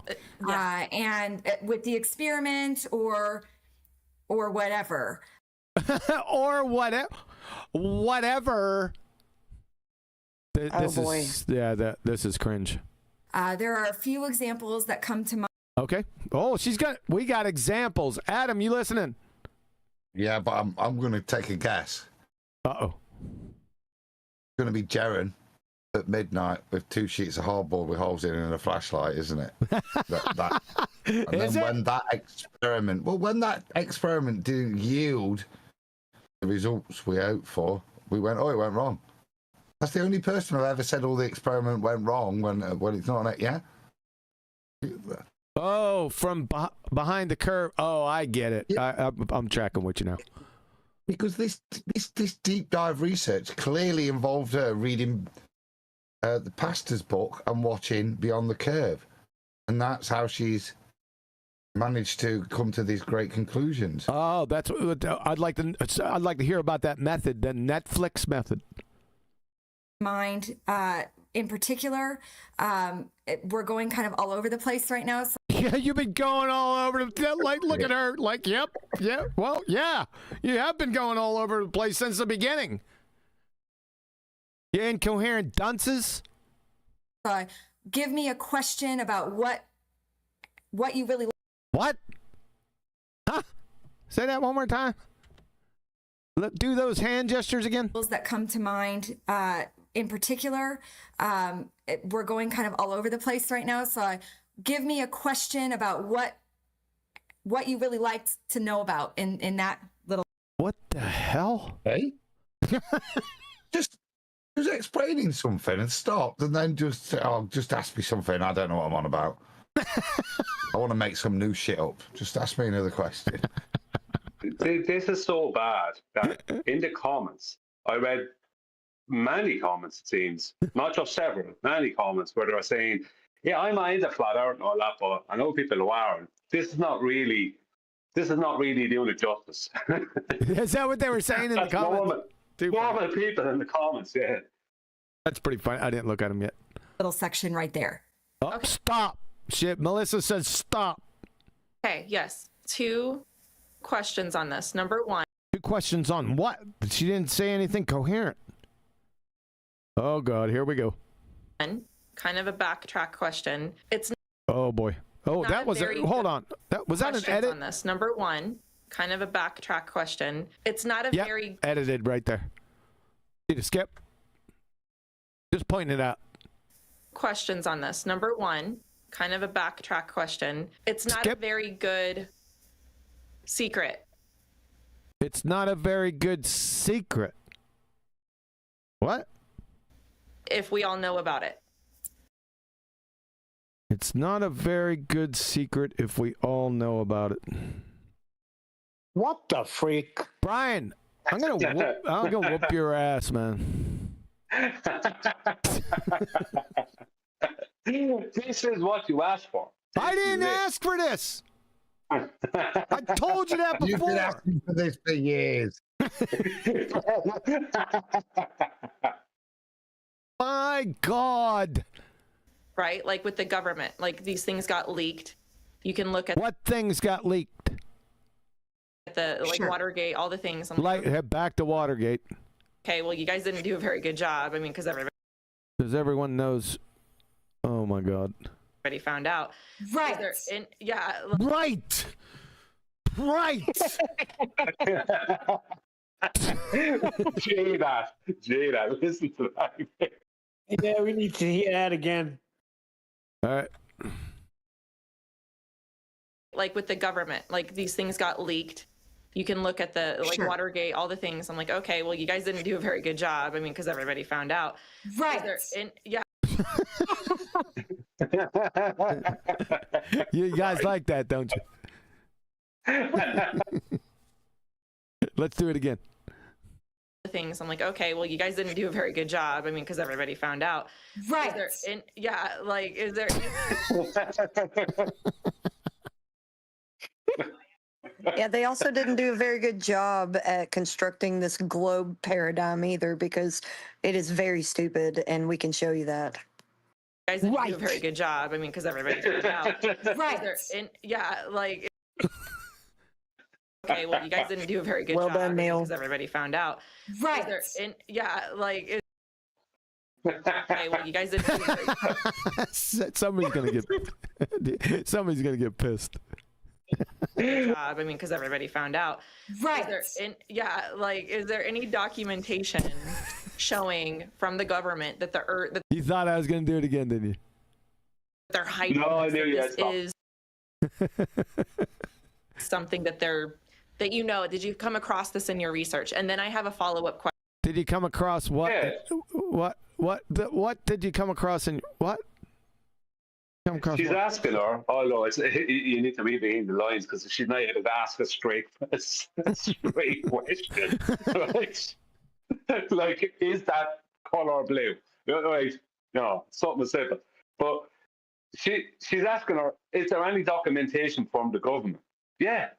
And with the experiment or whatever. Or whatever. This boy. This is cringe. There are a few examples that come to mind. Okay. Oh, we got examples. Adam, you listening? Yeah, but I'm going to take a guess. Uh-oh. It's going to be Jaren at midnight with 2 sheets of hardboard with holes in it and a flashlight, isn't it? When that experiment didn't yield the results we hoped for, we went, oh, it went wrong. That's the only person I've ever said all the experiment went wrong when it's not on it, yeah? Oh, from behind the curve. Oh, I get it. Yeah. I'm tracking with you now. Because this deep dive research clearly involved her reading the pastor's book and watching Beyond the Curve, and that's how she's managed to come to these great conclusions. Oh, that's what I'd like to hear about that method, the Netflix method. Mind in particular, we're going kind of all over the place right now. So yeah, you've been going all over look at her, like, yep, well, yeah, you have been going all over the place since the beginning. You incoherent dunces. Give me a question about what you really. What? Huh? Say that one more time. Do those hand gestures again. That come to mind in particular. We're going kind of all over the place right now. So give me a question about what you really like to know about in that little. What the hell? Hey? just explaining something and stopped, and then just ask me something I don't know what I'm on about. I want to make some new shit up. Just ask me another question. This is so bad that in the comments, I read many comments, it seems, not just several, many comments where they were saying, yeah, I'm into flat earth and all that, but I know people who aren't. This is not really doing it justice. Is that what they were saying in the comments? Normal people in the comments, yeah. That's pretty funny. I didn't look at them yet. Little section right there. Oh, okay. Stop. Shit, Melissa says stop. Okay, yes. 2 questions on this. Number 1. 2 questions on what? She didn't say anything coherent. Oh, God, here we go. Kind of a backtrack question. It's oh, boy. Oh, that was a, hold on. Was that an edit? On this. Number 1, kind of a backtrack question. It's not a very edited right there. Need to skip. Just pointing it out. Questions on this. Number 1, kind of a backtrack question. It's not a very good secret. It's not a very good secret. What? If we all know about it. It's not a very good secret if we all know about it. What the freak? Brian, I'm gonna whoop your ass, man. This is what you asked for. I didn't ask for this. I told you that before. You've been asking for this for years. My God. Right? Like with the government. Like these things got leaked. You can look at what things got leaked. The Watergate, all the things. Head back to Watergate. Okay, well, you guys didn't do a very good job. I mean, because everyone knows. Oh my God. Everybody found out. Right. Right. Jada, listen to that. Yeah, we need to hear that again. All right. Like with the government, like these things got leaked. You can look at the Watergate, all the things. I'm like, okay, well, you guys didn't do a very good job. I mean, because everybody found out. Right. You guys like that, don't you? Let's do it again. Things. I'm like, okay, well, you guys didn't do a very good job. I mean, because everybody found out. Right. Is there Yeah, they also didn't do a very good job at constructing this globe paradigm either, because it is very stupid, and we can show you that. You guys didn't do a very good job. I mean, because everybody found out. Right. Okay, well, you guys didn't do a very good well job. Done, Neil. Because everybody found out. Right. Okay, well, you guys didn't do a very Somebody's gonna get pissed. job. I mean, because everybody found out. Right. Is there any documentation showing from the government that the Earth? You thought I was gonna do it again, didn't you? They're hiding. No, I knew you this is something that they're. That did you come across this in your research? And then I have a follow-up question. Did you come across what? Yeah. What did you come across in what? She's asking her, although you need to read between the lines because she's not able to ask a straight question. Right? Like, is that color blue? Right? No, something simple. But she's asking her, is there any documentation from the government? Yeah.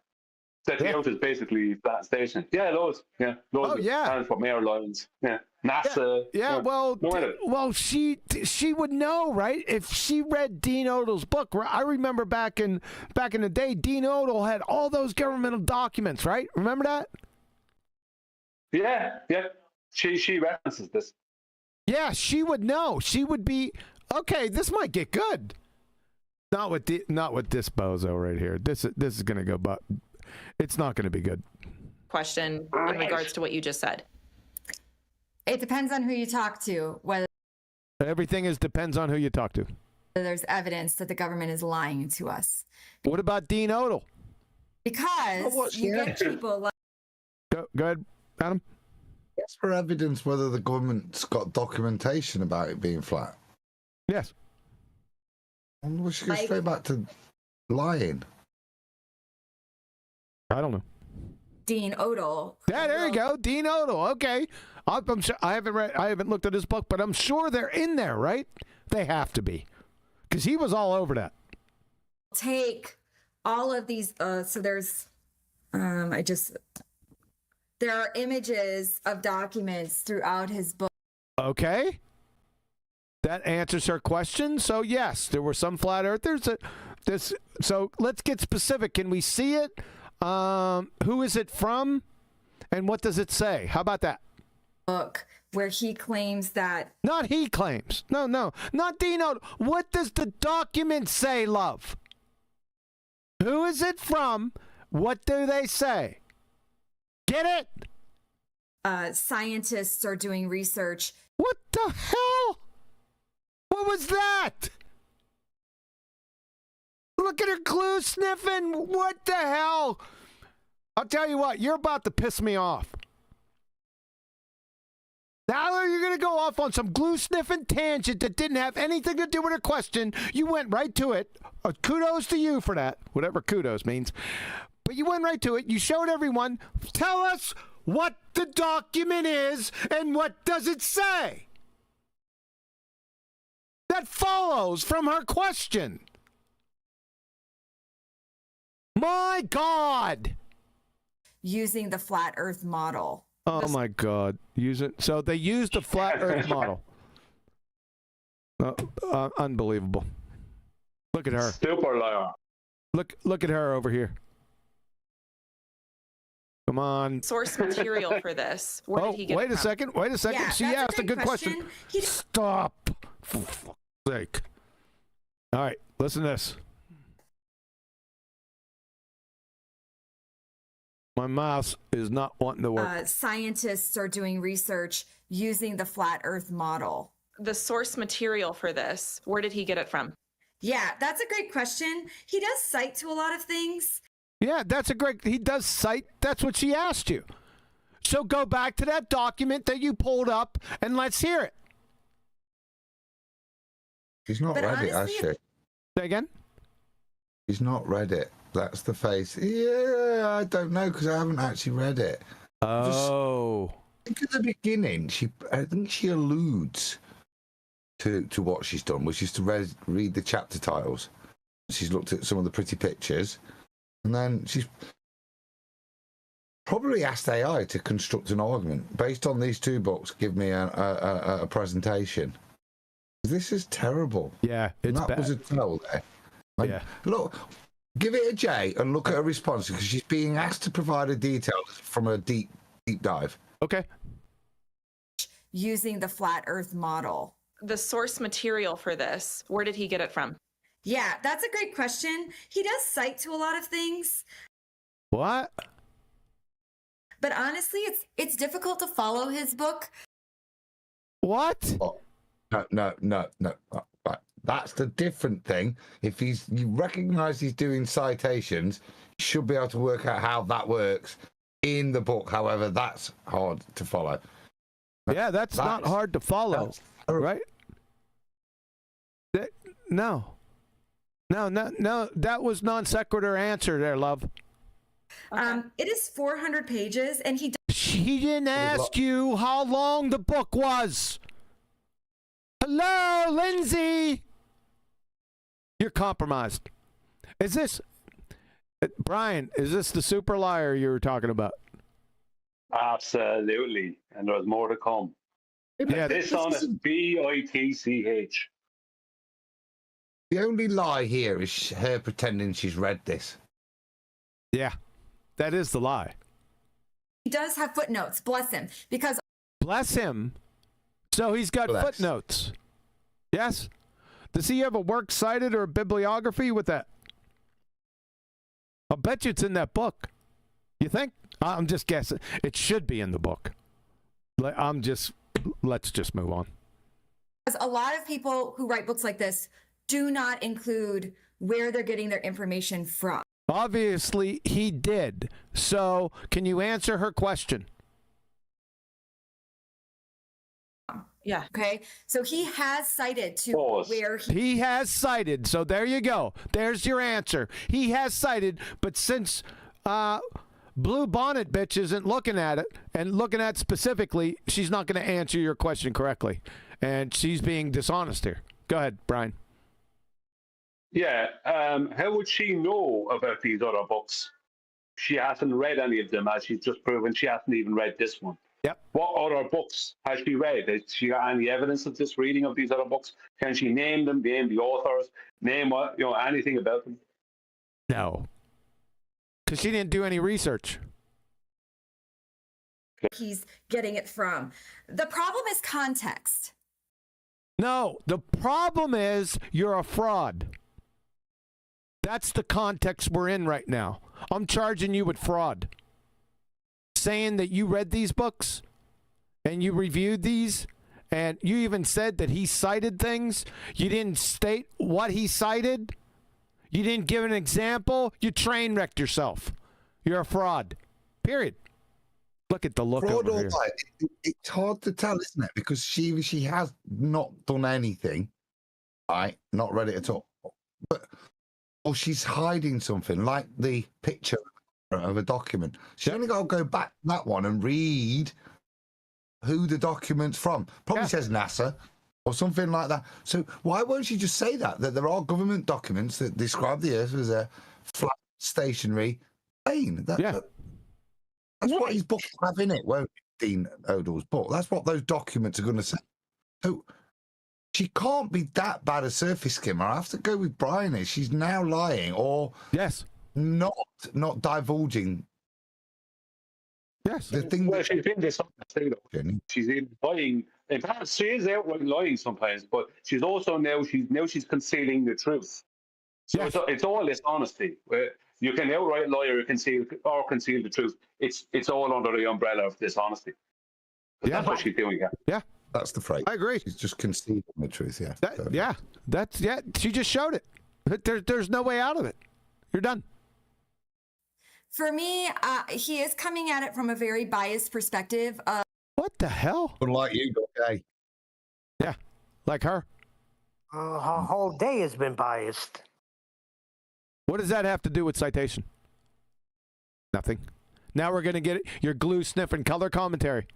That the Earth is basically that station. Yeah, loads. Yeah, loads. And from airlines. Yeah, NASA. Yeah. Well, she would know, right? If she read Dean Odel's book, I remember back in the day, Dean Odel had all those governmental documents, right? Remember that? Yeah. She references this. Yeah, she would know. She would be okay. This might get good. Not with this bozo right here. This is gonna go, but. it's not going to be good. Question in regards to what you just said. It depends on who you talk to, whether Everything depends on who you talk to. there's evidence that the government is lying to us. What about Dean Odell? Because you get people like... Go ahead, Adam. Yes, for evidence whether the government's got documentation about it being flat. Yes. And we should go straight back to lying. I don't know. Dean Odell. Yeah, there you go, Dean Odell. Okay, I'm sure, I haven't looked at his book, but I'm sure they're in there, right? They have to be, because he was all over that. Take all of these. So there's, there are images of documents throughout his book. Okay. That answers her question. So yes, there were some flat earthers. So let's get specific. Can we see it? Who is it from? And what does it say? How about that? Book where he claims that... Not he claims. No, not Dino. What does the document say, love? Who is it from? What do they say? Get it? Scientists are doing research. What the hell? What was that? Look at her glue sniffing. What the hell? I'll tell you what, you're about to piss me off. Now you're going to go off on some glue sniffing tangent that didn't have anything to do with her question. You went right to it. Kudos to you for that, whatever kudos means. But you went right to it. You showed everyone. Tell us what the document is and what does it say? That follows from her question. My God. Using the flat earth model. Oh my God. So they used the flat earth model. Unbelievable. Look at her. Super liar. Look at her over here. Come on. Source material for this. Where did he get wait it a from? second. Wait a second. Yeah, she that's asked a good question. Stop. For fuck's sake. All right. Listen to this. My mouse is not wanting to work. Scientists are doing research using the flat earth model. The source material for this, where did he get it from? Yeah, that's a great question. He does cite to a lot of things. Yeah, he does cite. That's what she asked you. So go back to that document that you pulled up and let's hear it. She's not read it, has she? Say again? She's not read it. That's the face. Yeah, I don't know because I haven't actually read it. Oh. I think at the beginning, I think she alludes to what she's done, which is to read the chapter titles. She's looked at some of the pretty pictures, and then she's probably asked AI to construct an argument based on these two books. Give me a presentation. This is terrible. Yeah, it's that bad. Was a tell there. Yeah. Look. Give it a J and look at her response because she's being asked to provide a detail from a deep dive. Okay. Using the flat earth model. The source material for this, where did he get it from? Yeah, that's a great question. He does cite to a lot of things. What? But honestly, it's difficult to follow his book. What? Oh, no. Right. That's the different thing. If you recognize he's doing citations, you should be able to work out how that works in the book. However, that's hard to follow. Yeah, that's not hard to follow, right? No, that was non sequitur answer there, love. It is 400 pages, and he didn't ask you how long the book was. Hello, Lindsey. You're compromised. Is this, Brian, is this the super liar you were talking about? Absolutely. And there's more to come. Yeah, Dishonest, B-I-T-C-H. The only lie here is her pretending she's read this. Yeah, that is the lie. He does have footnotes, bless him, because... Bless him? So he's got footnotes. Yes? Does he have a works cited or a bibliography with that? I'll bet you it's in that book. You think? I'm just guessing. It should be in the book. Let's just move on. Because a lot of people who write books like this do not include where they're getting their information from. Obviously, he did. So, can you answer her question? Yeah. Okay. So he has cited to where he has cited. So there you go. There's your answer. He has cited, but since Blue Bonnet bitch isn't looking at it and looking at specifically, she's not going to answer your question correctly. And she's being dishonest here. Go ahead, Brian. Yeah. How would she know about these other books? She hasn't read any of them, as she's just proven. She hasn't even read this one. Yep. What other books has she read? Has she got any evidence of this reading of these other books? Can she name them, name the authors, name what, anything about them? No. Because she didn't do any research. He's getting it from. The problem is context. No, the problem is you're a fraud. That's the context we're in right now. I'm charging you with fraud. Saying that you read these books and you reviewed these and you even said that he cited things. You didn't state what he cited. You didn't give an example. You train wrecked yourself. You're a fraud. Period. Look at the look Fraud over or here. lie, it's hard to tell, isn't it? Because she has not done anything. Right? Not read it at all. Or she's hiding something, like the picture of a document. She's only got to go back to that one and read who the document's from. Probably says NASA or something like that. So why won't she just say that there are government documents that describe the Earth as a flat, stationary plane? That's what his book will have in it, won't it, Dean Odell's book? That's what those documents are going to say. So she can't be that bad a surface skimmer. I have to go with Brian. She's now lying or not divulging. Yes. The thing she's been dishonest. She's lying. In fact, she is outright lying sometimes, but she's also she's concealing the truth. So it's all dishonesty. You can outright lie or conceal the truth. It's all under the umbrella of dishonesty. That's what she's doing. Yeah. That's the phrase. I agree. She's just concealing the truth. Yeah. She just showed it. There's no way out of it. You're done. For me, he is coming at it from a very biased perspective. What the hell? Unlike you, okay. Yeah, like her. Her whole day has been biased. What does that have to do with citation? Nothing. Now we're going to get your glue sniffing color commentary.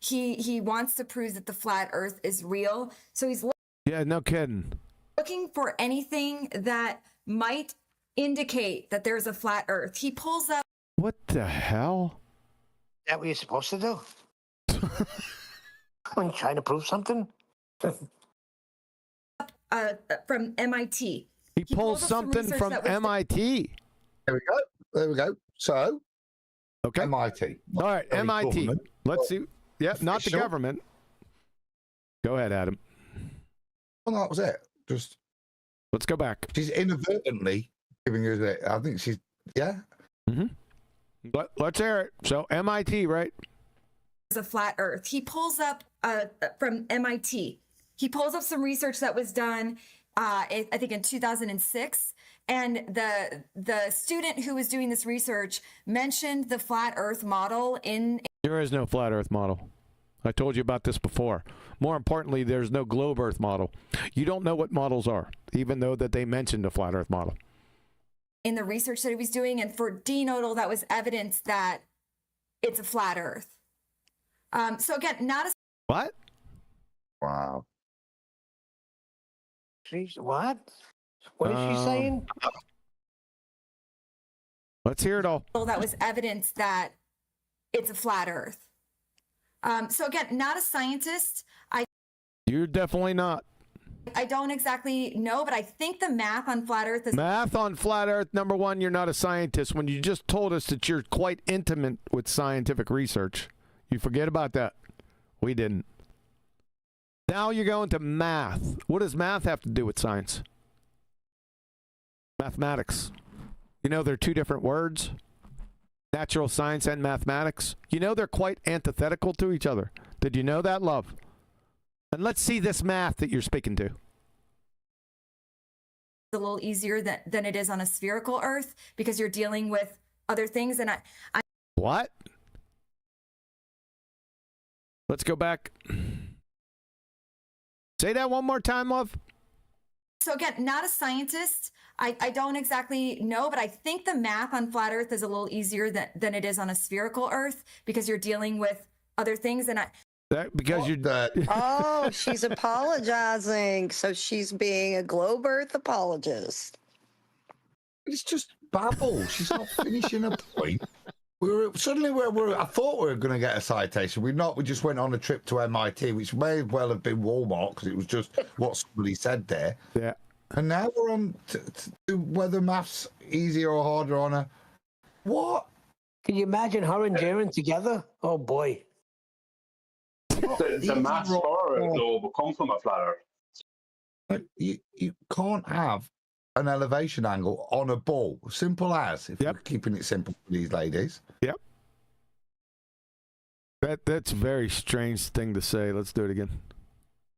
He wants to prove that the flat Earth is real, so he's no kidding. Looking for anything that might indicate that there's a flat Earth. He pulls up. What the hell? Is that what you're supposed to do? When you're trying to prove something? From MIT. He pulls something from MIT. There we go. So, okay. MIT. All right, MIT. Let's see. Yep, not the government. Go ahead, Adam. Well, that was it. Just let's go back. She's inadvertently giving you the. I think she's Mm-hmm. Let's hear it. So MIT, right? There's a flat Earth. He pulls up from MIT. He pulls up some research that was done, I think in 2006, and the student who was doing this research mentioned the flat Earth model in. There is no flat Earth model. I told you about this before. More importantly, there's no globe Earth model. You don't know what models are, even though that they mentioned a flat Earth model. In the research that he was doing, and for Dean Odell, that was evidence that it's a flat Earth. So again, not a. What? Wow. She's what? What is she saying? Let's hear it all. That was evidence that it's a flat Earth. So again, not a scientist. You're definitely not. I don't exactly know, but I think the math on flat Earth is. Math on flat Earth, number one, you're not a scientist. When you just told us that you're quite intimate with scientific research, you forget about that. We didn't. Now you're going to math. What does math have to do with science? Mathematics. You know, they're two different words. Natural science and mathematics. You know they're quite antithetical to each other. Did you know that, love? And let's see this math that you're speaking to. A little easier than it is on a spherical Earth because you're dealing with other things. And I What? Let's go back. Say that one more time, love. So again, not a scientist. I don't exactly know, but I think the math on flat Earth is a little easier than it is on a spherical Earth because you're dealing with other things. And because you're Oh, she's apologizing. So she's being a globe Earth apologist. It's just babble. She's not finishing a point. I thought we were going to get a citation. We're not. We just went on a trip to MIT, which may well have been Walmart because it was just what somebody said there. Yeah. And now we're on to whether maths easier or harder on a what? Can you imagine her and Jaren together? Oh boy. The maths for it though will come from a flat Earth. You can't have an elevation angle on a ball. Simple as. If you're keeping it simple for these ladies. Yep. That's a very strange thing to say. Let's do it again.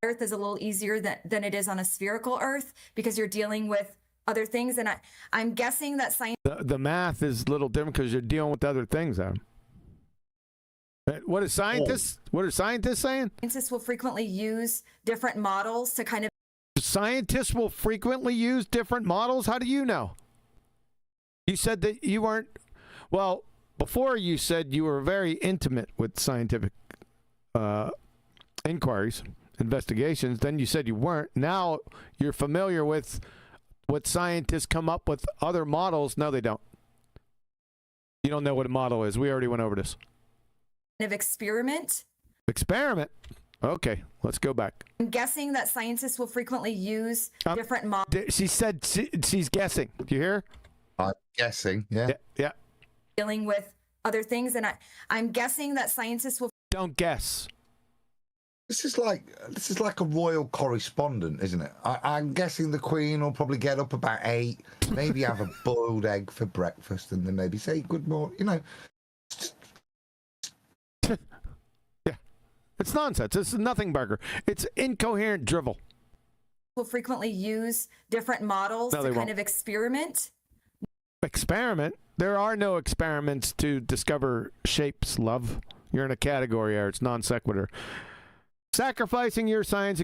Earth is a little easier than it is on a spherical Earth because you're dealing with other things. And I'm guessing that science. The math is a little different because you're dealing with other things, Adam. What are scientists saying? Scientists will frequently use different models to kind of. Scientists will frequently use different models? How do you know? You said that you weren't. Well, before you said you were very intimate with scientific inquiries, investigations. Then you said you weren't. Now you're familiar with what scientists come up with other models. No, they don't. You don't know what a model is. We already went over this. Kind of experiment. Experiment? Okay, let's go back. I'm guessing that scientists will frequently use different models. She said she's guessing. Do you hear? I'm guessing, yeah. Yeah. Dealing with other things. And I'm guessing that scientists will. Don't guess. This is like a royal correspondent, isn't it? I'm guessing the Queen will probably get up about 8, maybe have a boiled egg for breakfast, and then maybe say good morning. You know, yeah, it's nonsense. It's nothing burger. It's incoherent drivel. Will frequently use different models to kind of experiment. Experiment? There are no experiments to discover shapes, love. You're in a category error. It's non sequitur. Sacrificing your science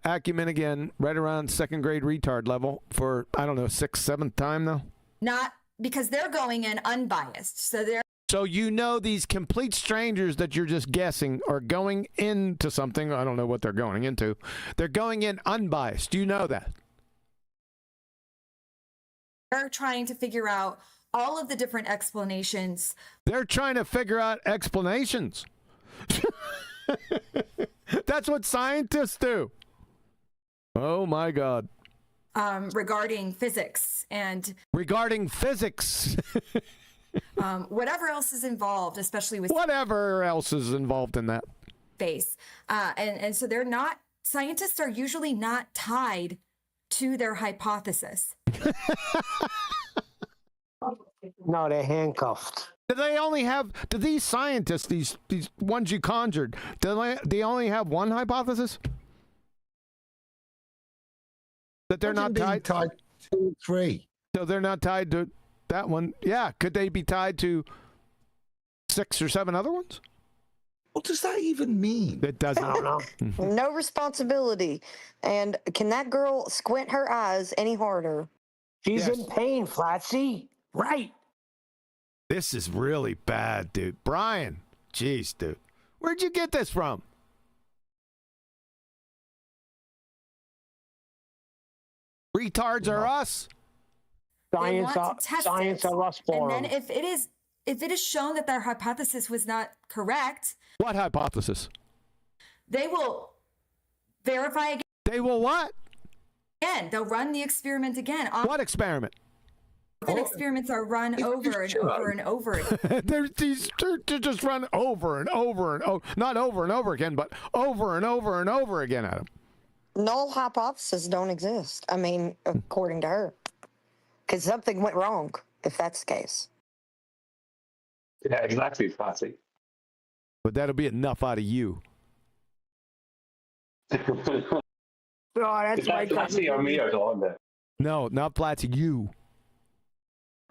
acumen again, right around second grade retard level for, I don't know, 6th, 7th time though? Not because they're going in unbiased. So you know these complete strangers that you're just guessing are going into something. I don't know what they're going into. They're going in unbiased. Do you know that? They're trying to figure out all of the different explanations. They're trying to figure out explanations. That's what scientists do. Oh my God. Regarding physics and regarding physics. Whatever else is involved, especially with whatever else is involved in that space. And so they're not, scientists are usually not tied to their hypothesis. No, they're handcuffed. Do these scientists, these ones you conjured, do they only have one hypothesis? That they're not tied to 2, 3. So they're not tied to that one. Yeah, could they be tied to 6 or 7 other ones? What does that even mean? It doesn't. I don't know. No responsibility. And can that girl squint her eyes any harder? She's in pain, Flatsy. Right. This is really bad, dude. Brian, jeez, dude. Where'd you get this from? Retards are us. Science are us for And then if it is shown that their hypothesis was not correct. What hypothesis? They will verify again. They will what? Again, they'll run the experiment again. What experiment? Experiments are run over and over and over again. They're just run over and over and over. Not over and over again, but over and over and over again, Adam. Null hypotheses don't exist. I mean, according to her. Because something went wrong, if that's the case. Yeah, exactly, Fatty. But that'll be enough out of you. Oh, that's Is that Fatty or me or Dawn there? No, not Platty, you.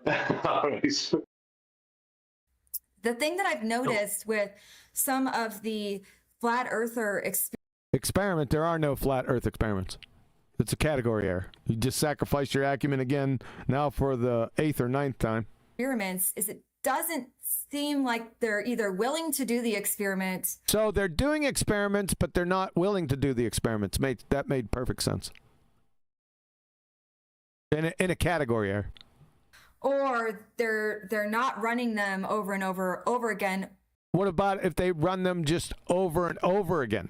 All right. The thing that I've noticed with some of the flat earther Experiment. There are no flat Earth experiments. It's a category error. You just sacrificed your acumen again now for the 8th or 9th time. experiments is it doesn't seem like they're either willing to do the experiment. So they're doing experiments, but they're not willing to do the experiments. That made perfect sense. In a category error. Or they're not running them over and over again. What about if they run them just over and over again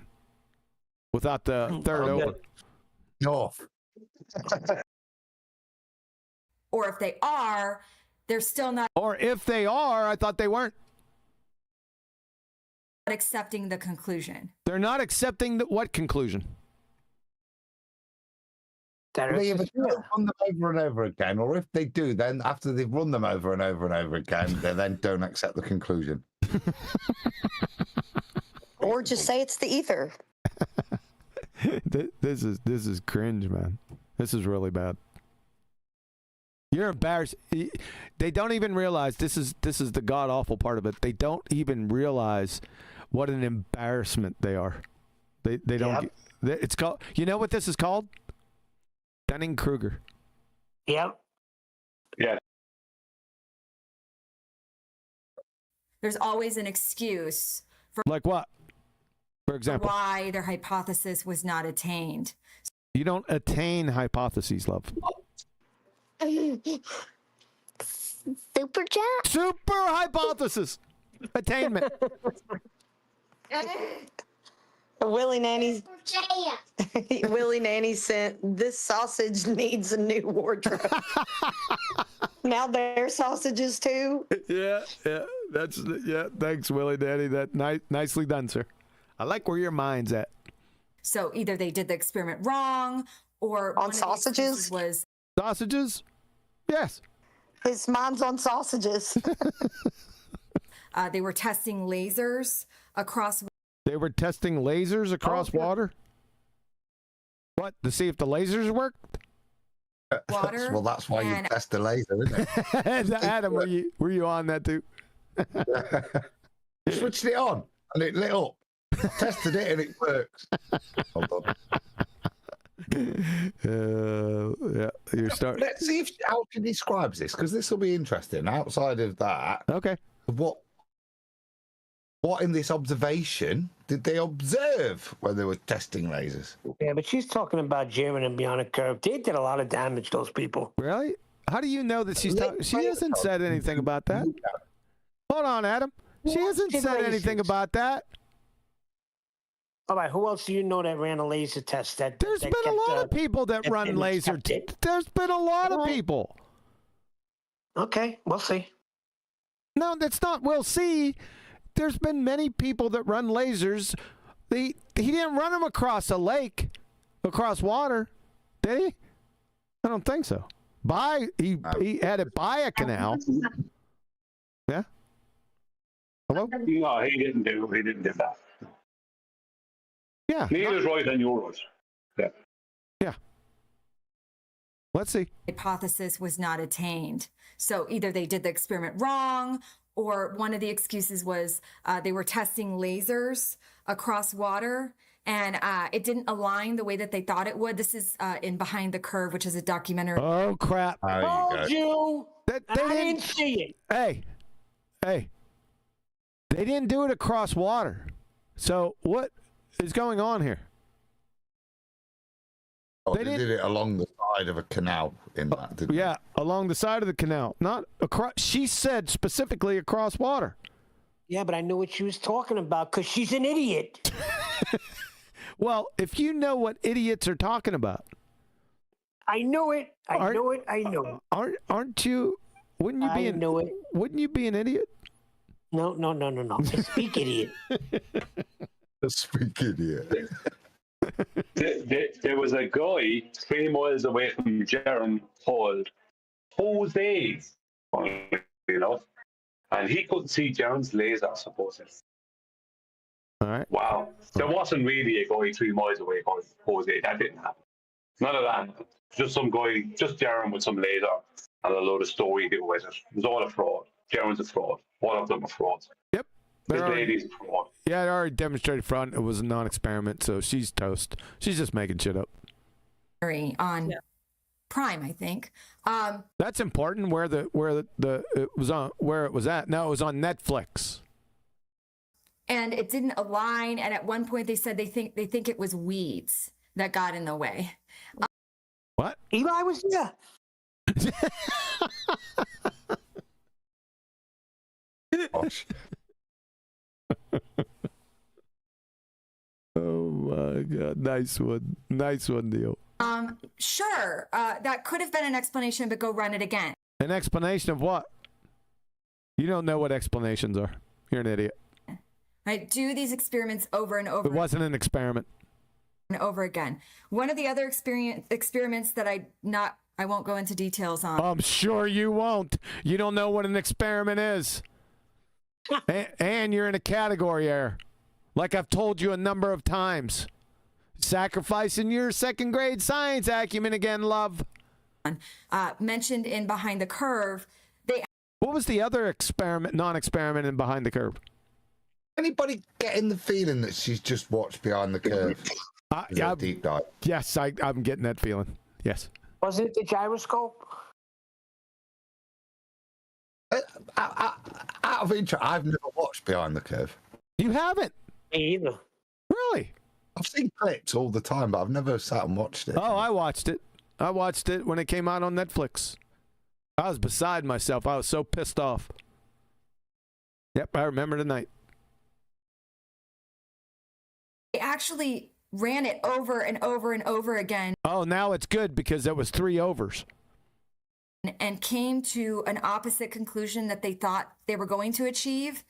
without the third over? No. Or if they are, they're still not. Or if they are, I thought they weren't. Accepting the conclusion. They're not accepting what conclusion? They either don't run them over and over again, or if they do, then after they've run them over and over and over again, they then don't accept the conclusion. Or just say it's the ether. This is cringe, man. This is really bad. You're embarrassed. They don't even realize this is the god awful part of it. They don't even realize what an embarrassment they are. They don't. Yep. It's called. You know what this is called? Dunning-Kruger. Yep. Yeah. There's always an excuse for like what? For example, why their hypothesis was not attained. You don't attain hypotheses, love. Superchat? Super hypothesis. Attainment. Willie Nanny sent, this sausage needs a new wardrobe. Now they're sausages too. Yeah. Thanks, Willie Nanny. That nicely done, sir. I like where your mind's at. So either they did the experiment wrong, or on sausages was sausages. Yes. His mind's on sausages. They were testing lasers across. They were testing lasers across water? What? To see if the lasers worked? Water. Well, that's why you test the laser, isn't it? Adam, were you on that too? You switched it on and it lit up. Tested it and it works. Hold on. Yeah, you're starting. Let's see how she describes this, because this will be interesting. Outside of that, okay. What in this observation did they observe when they were testing lasers? Yeah, but she's talking about jamming and beyond a curve. They did a lot of damage, those people. Really? How do you know that she's talking? She hasn't said anything about that. Hold on, Adam. She hasn't said anything about that. All right, who else do you know that ran a laser test? There's been a lot of people that run laser tests. There's been a lot of people. Okay, we'll see. No, that's not we'll see. There's been many people that run lasers. He didn't run them across a lake, across water, did he? I don't think so. He had it by a canal. Yeah. Hello? No, he didn't do that. Yeah. Neither's right and you're right. Yeah. Yeah. Let's see. Hypothesis was not attained. So either they did the experiment wrong, or one of the excuses was they were testing lasers across water, and it didn't align the way that they thought it would. This is in Behind the Curve, which is a documentary. Oh, crap. Told you. They didn't see it. Hey. They didn't do it across water. So what is going on here? Oh, they did it along the side of a canal in that, didn't they? Along the side of the canal. Not across. She said specifically across water. Yeah, but I knew what she was talking about because she's an idiot. Well, if you know what idiots are talking about. I knew it. I knew it. Aren't you? Wouldn't you be Wouldn't you be an idiot? No. A speak idiot. A speak idiot. There was a guy 3 miles away from Jerem called Jose, you know, and he couldn't see Jaren's laser, supposedly. All right. Wow. There wasn't really a guy 3 miles away going, Jose. That didn't happen. None of that. Just some guy, just Jaren with some laser and a load of story to go with it. It was all a fraud. Jaren's a fraud. All of them are frauds. Yep. This lady's a fraud. Yeah, it already demonstrated front. It was a non-experiment, so she's toast. She's just making shit up. On Prime, I think. That's important. Where it was at. No, it was on Netflix. And it didn't align. And at one point, they said they think it was weeds that got in the way. What? Eli was there. Gosh. Oh my God! Nice one, Neil. Sure. That could have been an explanation, but go run it again. An explanation of what? You don't know what explanations are. You're an idiot. Right? Do these experiments over and over. It wasn't an experiment. And over again. One of the other experiments that I won't go into details on. I'm sure you won't. You don't know what an experiment is. And you're in a category error. Like I've told you a number of times. Sacrificing your second grade science acumen again, love. Mentioned in Behind the Curve. What was the other non-experiment in Behind the Curve? Anybody getting the feeling that she's just watched Behind the Curve? Yeah, deep dive. Yes, I'm getting that feeling. Yes. Was it the gyroscope? Out of interest, I've never watched Behind the Curve. You haven't? Me either. Really? I've seen clips all the time, but I've never sat and watched it. Oh, I watched it. I watched it when it came out on Netflix. I was beside myself. I was so pissed off. Yep, I remember the night. They actually ran it over and over and over again. Oh, now it's good because it was 3 overs. And came to an opposite conclusion that they thought they were going to achieve.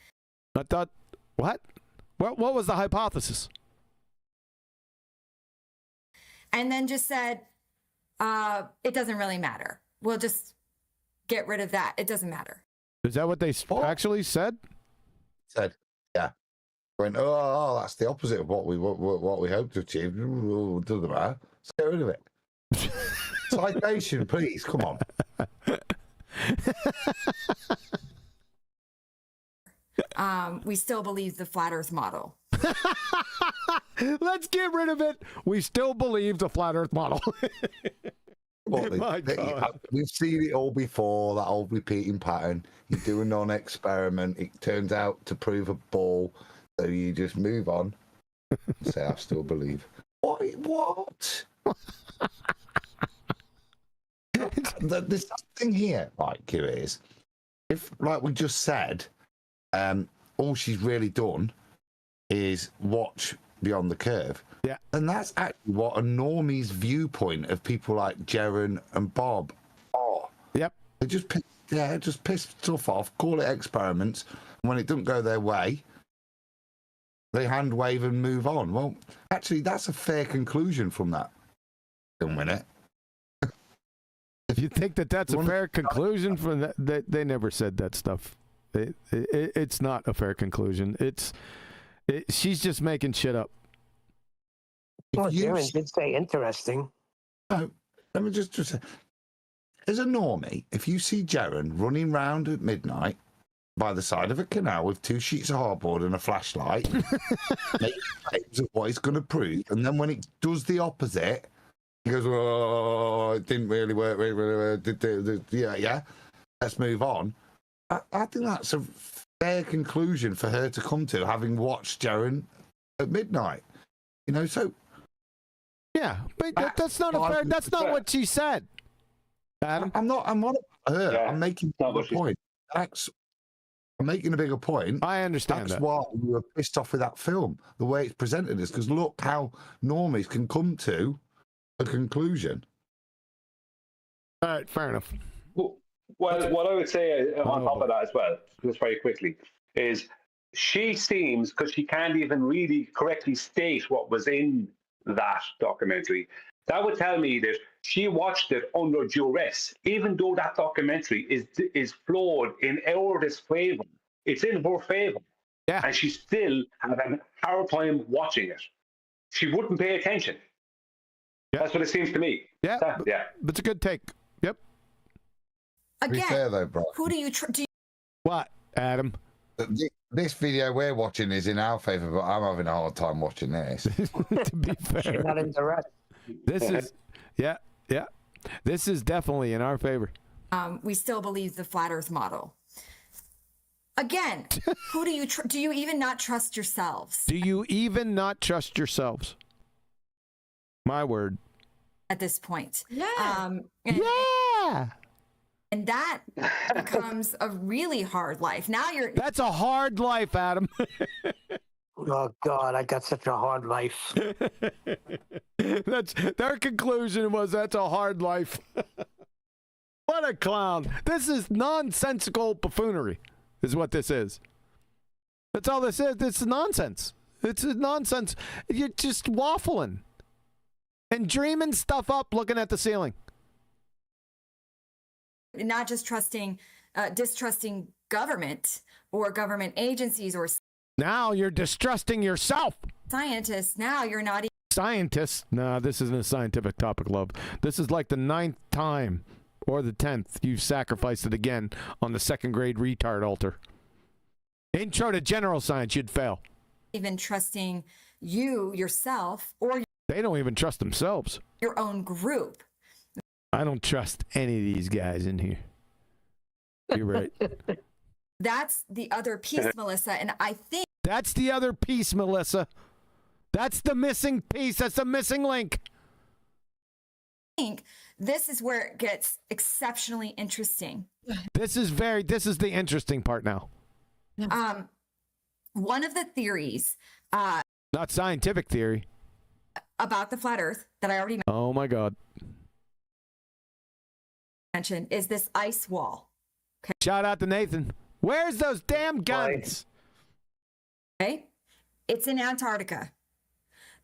I thought, what? What was the hypothesis? And then just said, it doesn't really matter. We'll just get rid of that. It doesn't matter. Is that what they actually said? Said, yeah. Went, oh, that's the opposite of what we hoped to achieve. Doesn't matter. Let's get rid of it. Citation, please. Come on. We still believe the flat Earth model. Let's get rid of it. We still believe the flat Earth model. We've seen it all before, that old repeating pattern. You do a non-experiment, it turns out to prove a ball, so you just move on and say, I still believe. What? There's something here, right, Q, is, if, like we just said, all she's really done is watch Beyond the Curve. Yeah. And that's actually what a normie's viewpoint of people like Jaren and Bob are. Yep. They just piss stuff off, call it experiments, and when it doesn't go their way, they hand wave and move on. Well, actually, that's a fair conclusion from that. Didn't win it. If you think that's a fair conclusion from that, they never said that stuff. It's not a fair conclusion. She's just making shit up. Well, Jaren did say interesting. No, let me just say, as a normie, if you see Jaren running round at midnight by the side of a canal with 2 sheets of hardboard and a flashlight, making claims of what he's going to prove, and then when it does the opposite, he goes, "Oh, it didn't really work. Yeah, let's move on." I think that's a fair conclusion for her to come to, having watched Jaren at midnight. You know, so yeah, but that's not a fair. That's not what she said. Adam, I'm not her. Yeah, I'm making a bigger point. I'm making a bigger point. I understand That's that. why we were pissed off with that film, the way it's presented us, because look how normies can come to a conclusion. All right, fair enough. Well, what I would say on top of that as well, just very quickly, is she seems, because she can't even really correctly state what was in that documentary, That would tell me that she watched it under duress, even though that documentary is flawed in our disfavor. It's in her favor. Yeah. And she still had a hard time watching it. She wouldn't pay attention. Yeah. That's what it seems to me. Yeah. Yeah. That's a good take. Yep. Again, be fair, though, bro. who do you What, Adam? This video we're watching is in our favor, but I'm having a hard time watching this. To be fair. Not indirect. This is, yeah. This is definitely in our favor. we still believe the flat Earth model. Again, who do you do you even not trust yourselves? Do you even not trust yourselves? My word. At this point. Yeah. Yeah. And that becomes a really hard life. Now you're. That's a hard life, Adam. Oh God, I got such a hard life. That's their conclusion was that's a hard life. What a clown. This is nonsensical buffoonery, is what this is. That's all this is. It's nonsense. It's nonsense. You're just waffling and dreaming stuff up looking at the ceiling. Not just distrusting government or government agencies or now you're distrusting yourself. Scientists. Now you're not even scientists. No, this isn't a scientific topic, love. This is like the 9th time or the 10th you've sacrificed it again on the 2nd grade retard altar. Intro to general science, you'd fail. Even trusting yourself, or they don't even trust themselves. Your own group. I don't trust any of these guys in here. You're right. That's the other piece, Melissa, and I think that's the other piece, Melissa. That's the missing piece. That's the missing link. I think this is where it gets exceptionally interesting. This is the interesting part now. One of the theories, not scientific theory, about the flat Earth that I already oh my God mentioned is this ice wall. Okay. Shout out to Nathan. Where's those damn guns? Okay, it's in Antarctica.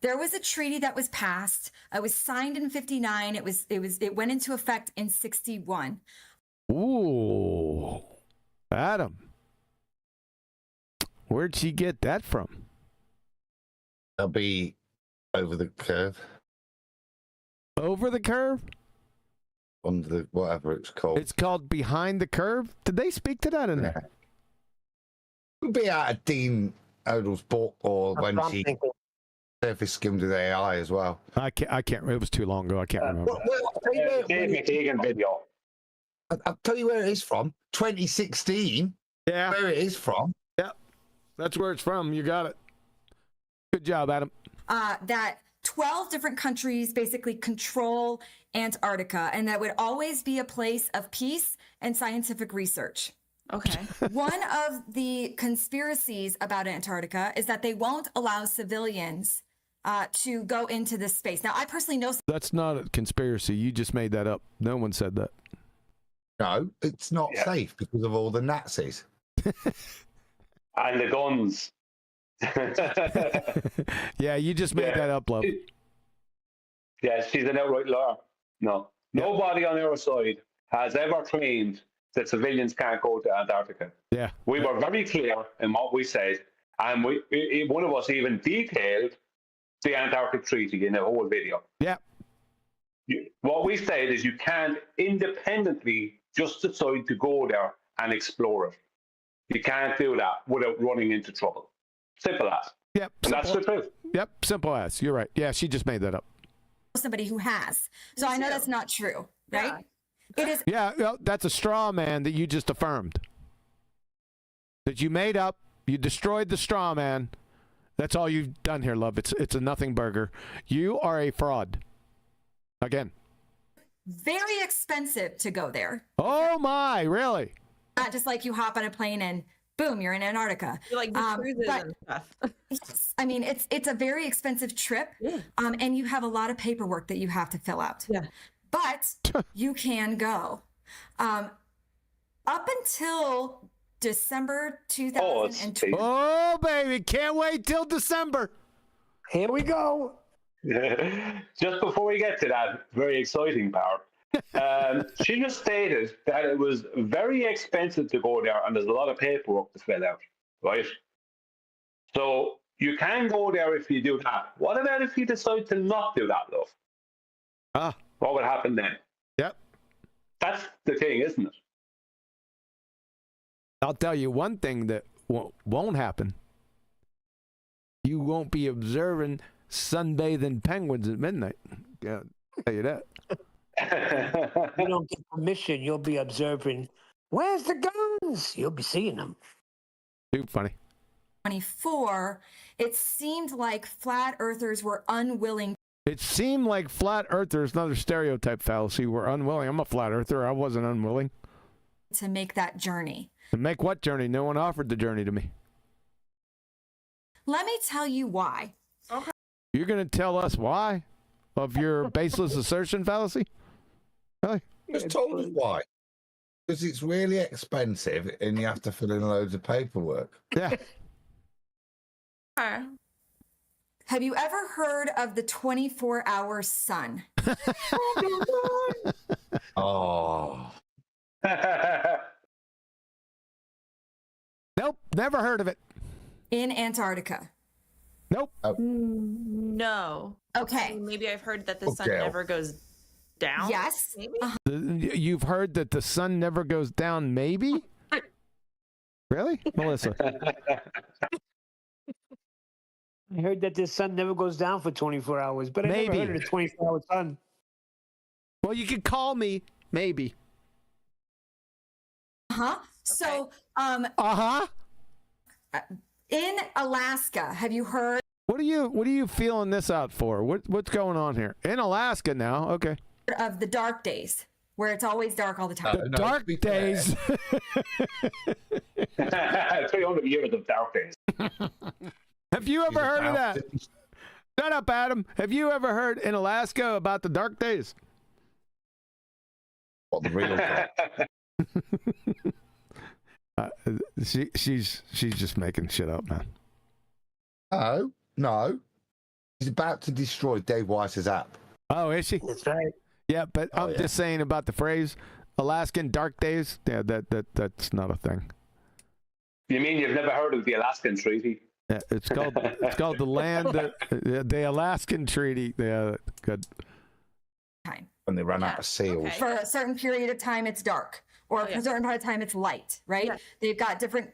There was a treaty that was passed. It was signed in 59. It went into effect in 61. Ooh, Adam, where'd she get that from? They'll be over the curve. Over the curve? On the whatever it's called. It's called Behind the Curve. Did they speak to that in there? It would be out of Dean Odell's book, or when she surface skimmed with AI as well. I can't. It was too long ago. I can't remember. Video. I'll tell you where it is from. 2016. Yeah. Where it is from. Yep. That's where it's from. You got it. Good job, Adam. That 12 different countries basically control Antarctica, and that would always be a place of peace and scientific research. Okay. One of the conspiracies about Antarctica is that they won't allow civilians to go into this space. Now, I personally know... That's not a conspiracy. You just made that up. No one said that. No, it's not safe because of all the Nazis. And the guns. Yeah, you just made that up, love. Yeah, she's an outright liar. No. Yeah. Nobody on our side has ever claimed that civilians can't go to Antarctica. Yeah. We were very clear in what we said, and one of us even detailed the Antarctic Treaty in a whole video. Yeah. What we said is you can't independently just decide to go there and explore it. You can't do that without running into trouble. Simple as. Yep. And that's the truth. Yep. Simple as. You're right. Yeah, she just made that up. Somebody who has. So I know that's not true, right? It is. Yeah, well, that's a straw man that you just affirmed. That you made up. You destroyed the straw man. That's all you've done here, love. It's a nothing burger. You are a fraud. Again. Very expensive to go there. Oh my, really? Not just like you hop on a plane and boom, you're in Antarctica. You're like the cruises and stuff. Yes, I mean, it's a very expensive trip, and you have a lot of paperwork that you have to fill out. Yeah. But you can go. Up until December 2020. Oh, baby, can't wait till December. Here we go. Just before we get to that very exciting part, she just stated that it was very expensive to go there and there's a lot of paperwork to fill out, right? So you can go there if you do that. What about if you decide to not do that, love? What would happen then? Yep. That's the thing, isn't it? I'll tell you one thing that won't happen. You won't be observing sunbathing penguins at midnight. Yeah, I'll tell you that. You don't get permission, you'll be observing. Where's the guns? You'll be seeing them. Too funny. 24, it seemed like flat earthers were unwilling. It seemed like flat earthers, another stereotype fallacy, were unwilling. I'm a flat earther. I wasn't unwilling. To make that journey. To make what journey? No one offered the journey to me. Let me tell you why. Okay. You're going to tell us why of your baseless assertion fallacy? Really? Just told us why. Because it's really expensive and you have to fill in loads of paperwork. Yeah. Have you ever heard of the 24-hour sun? Oh. Nope, never heard of it. In Antarctica. Nope. No. Okay. Maybe I've heard that the sun never goes down. Yes. Maybe. You've heard that the sun never goes down, maybe? Really? Melissa? I heard that the sun never goes down for 24 hours, but I never heard of the 24-hour sun. Well, you could call me, maybe. So, in Alaska, have you heard? What are you feeling this out for? What's going on here? In Alaska now, okay. Of the dark days, where it's always dark all the time. The dark days. 300 years of dark days. Have you ever heard of that? Shut up, Adam. Have you ever heard in Alaska about the dark days? Well, the real she's just making shit up, man. No. She's about to destroy Dave Weiss's app. Oh, is she? That's right. Yeah, but I'm just saying about the phrase Alaskan dark days. Yeah, that's not a thing. You mean you've never heard of the Alaskan Treaty? Yeah, it's called the land, the Alaskan Treaty. Yeah, good. Time. When they run out of seals. For a certain period of time, it's dark, or for a certain part of time, it's light. Right? Yeah. They've got different.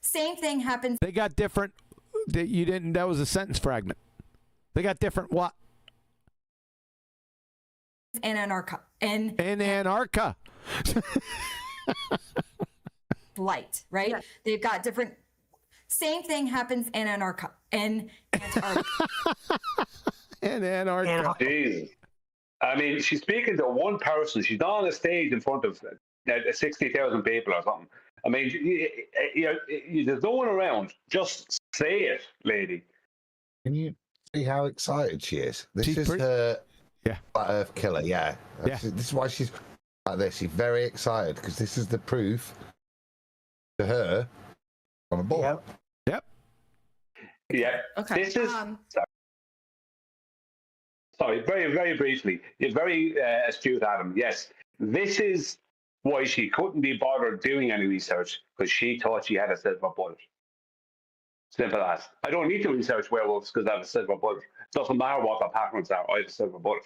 Same thing happens. They got different. You didn't. That was a sentence fragment. They got different what? In Antarctica. In Antarctica. Light, right? Yeah. They've got different. Same thing happens in Antarctica. In Antarctica. In Antarctica. Jeez. I mean, she's speaking to one person. She's not on a stage in front of 60,000 people or something. I mean, there's no one around. Just say it, lady. Can you see how excited she is? This is her flat Earth killer. Yeah. This is why she's like this. She's very excited because this is the proof to her on the board. Yep. Yeah. Okay. This is. Sorry, very, very briefly. You're very astute, Adam. Yes, this is why she couldn't be bothered doing any research because she thought she had a silver bullet. Simple as. I don't need to research werewolves because I have a silver bullet. Doesn't matter what the patterns are. I have a silver bullet.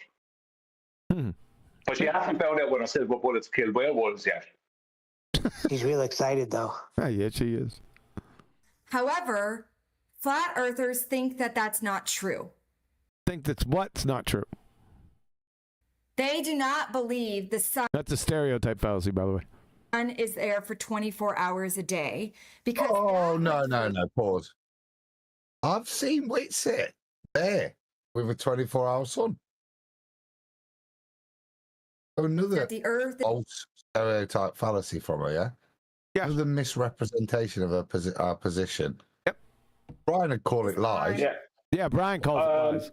But she hasn't found out when a silver bullets kill werewolves yet. She's real excited, though. Yeah, she is. However, flat earthers think that that's not true. Think that's what's not true. They do not believe the sun. That's a stereotype fallacy, by the way. Sun is there for 24 hours a day because. Oh no! Pause. I've seen Witsit there with a 24-hour sun. Another the Earth old stereotype fallacy from her, yeah? Yeah. Another misrepresentation of our position. Yep. Brian would call it lies. Yeah, Brian calls it lies.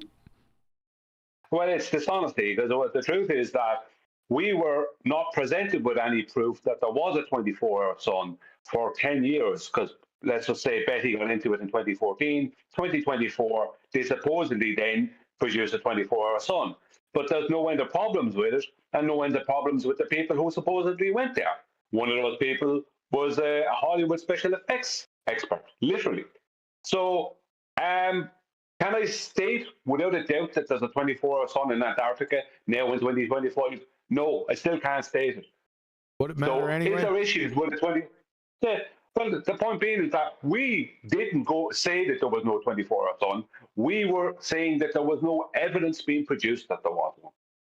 Well, it's dishonesty because the truth is that we were not presented with any proof that there was a 24-hour sun for 10 years because let's just say Betty got into it in 2014, 2024, they supposedly then produce a 24-hour sun. But there's no end of problems with it, and no end of problems with the people who supposedly went there. One of those people was a Hollywood special effects expert, literally. So, can I state without a doubt that there's a 24-hour sun in Antarctica now in 2025? No, I still can't state it. Would it matter anyway? Is there issues with the 20? Yeah, well, the point being is that we didn't go say that there was no 24-hour sun. We were saying that there was no evidence being produced that there was one.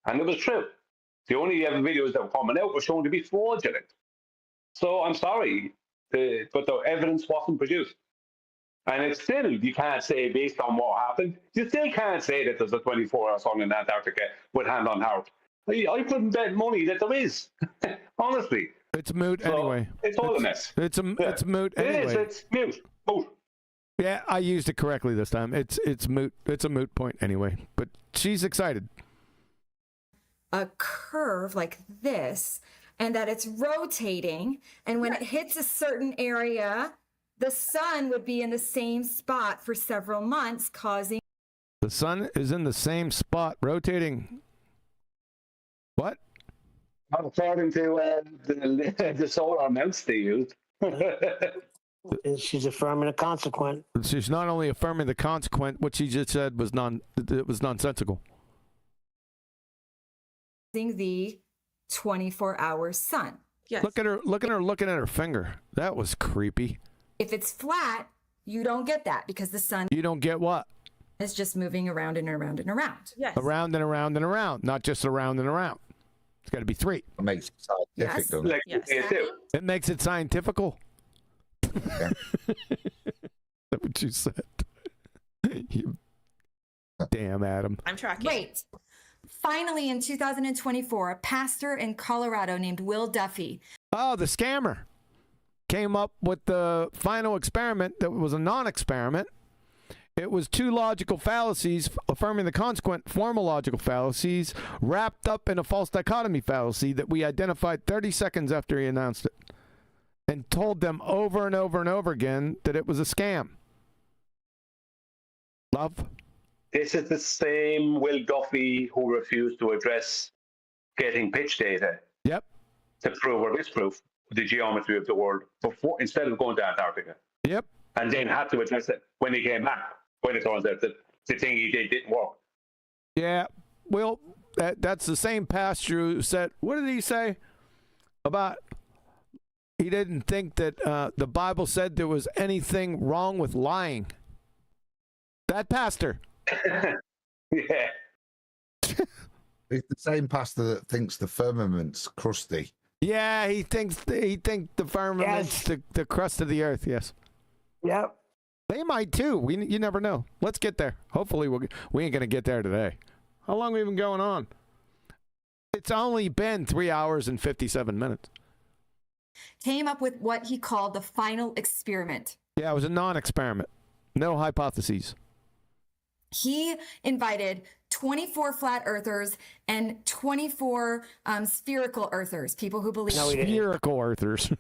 And it was true. The only videos that were coming out were shown to be fraudulent. So I'm sorry, but the evidence wasn't produced. And it's still, you can't say based on what happened, you still can't say that there's a 24-hour sun in Antarctica with hand on heart. I couldn't bet money that there is, honestly. It's moot anyway. It's all a mess. It's moot anyway. It is. It's moot. Yeah, I used it correctly this time. It's moot. It's a moot point anyway. But she's excited. A curve like this, and that it's rotating, and when it hits a certain area, the sun would be in the same spot for several months, causing. The sun is in the same spot, rotating. What? According to the solar amounts they used. She's affirming a consequent. She's not only affirming the consequent, what she just said was nonsensical. The 24-hour sun. Yes. Look at her looking at her finger. That was creepy. If it's flat, you don't get that because the sun. You don't get what? It's just moving around and around and around. Yes. Around and around and around, not just around and around. It's got to be three. It makes it scientific, doesn't it? Yes. It makes it scientifical. Yeah. That's what you said. You damn Adam. I'm tracking. Wait. Finally, in 2024, a pastor in Colorado named Will Duffy. Oh, the scammer came up with the final experiment that was a non-experiment. It was two logical fallacies affirming the consequent formal logical fallacies wrapped up in a false dichotomy fallacy that we identified 30 seconds after he announced it and told them over and over and over again that it was a scam. Love? This is the same Will Duffy who refused to address getting pitch data. Yep. To prove or disprove the geometry of the world before, instead of going to Antarctica. Yep. And then had to address it when he came back, when it turns out that the thing he did didn't work. Yeah. Well, that's the same pastor who said, what did he say about he didn't think that the Bible said there was anything wrong with lying. That pastor. Yeah. It's the same pastor that thinks the firmament's crusty. Yeah, he thinks the firmament's the crust of the earth. Yes. Yep. They might too. You never know. Let's get there. Hopefully we ain't gonna get there today. How long have we been going on? It's only been 3 hours and 57 minutes. Came up with what he called the final experiment. Yeah, it was a non-experiment. No hypotheses. He invited 24 flat earthers and 24 spherical earthers, people who believe spherical earthers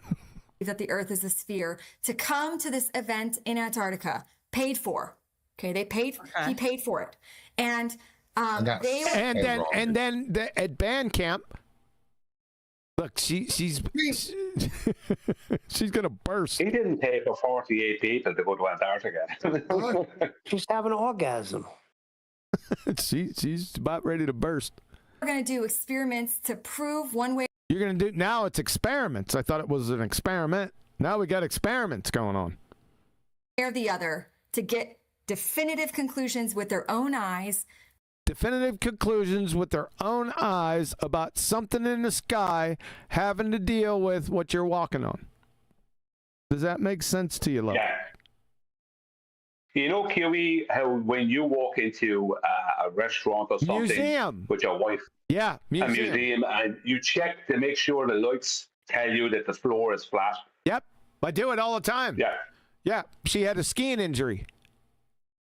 that the earth is a sphere, to come to this event in Antarctica, paid for. Okay, they paid. Okay. He paid for it, and then at band camp. Look, she's gonna burst. He didn't pay for 48 people to go to Antarctica. She's having an orgasm. She's about ready to burst. We're gonna do experiments to prove one way. You're gonna do now. It's experiments. I thought it was an experiment. Now we got experiments going on. Or the other to get definitive conclusions with their own eyes. Definitive conclusions with their own eyes about something in the sky having to deal with what you're walking on. Does that make sense to you, love? Yeah. You know, Kiwi, how when you walk into a restaurant or something museum with your wife, a museum, and you check to make sure the lights tell you that the floor is flat. Yep, I do it all the time. Yeah. She had a skiing injury.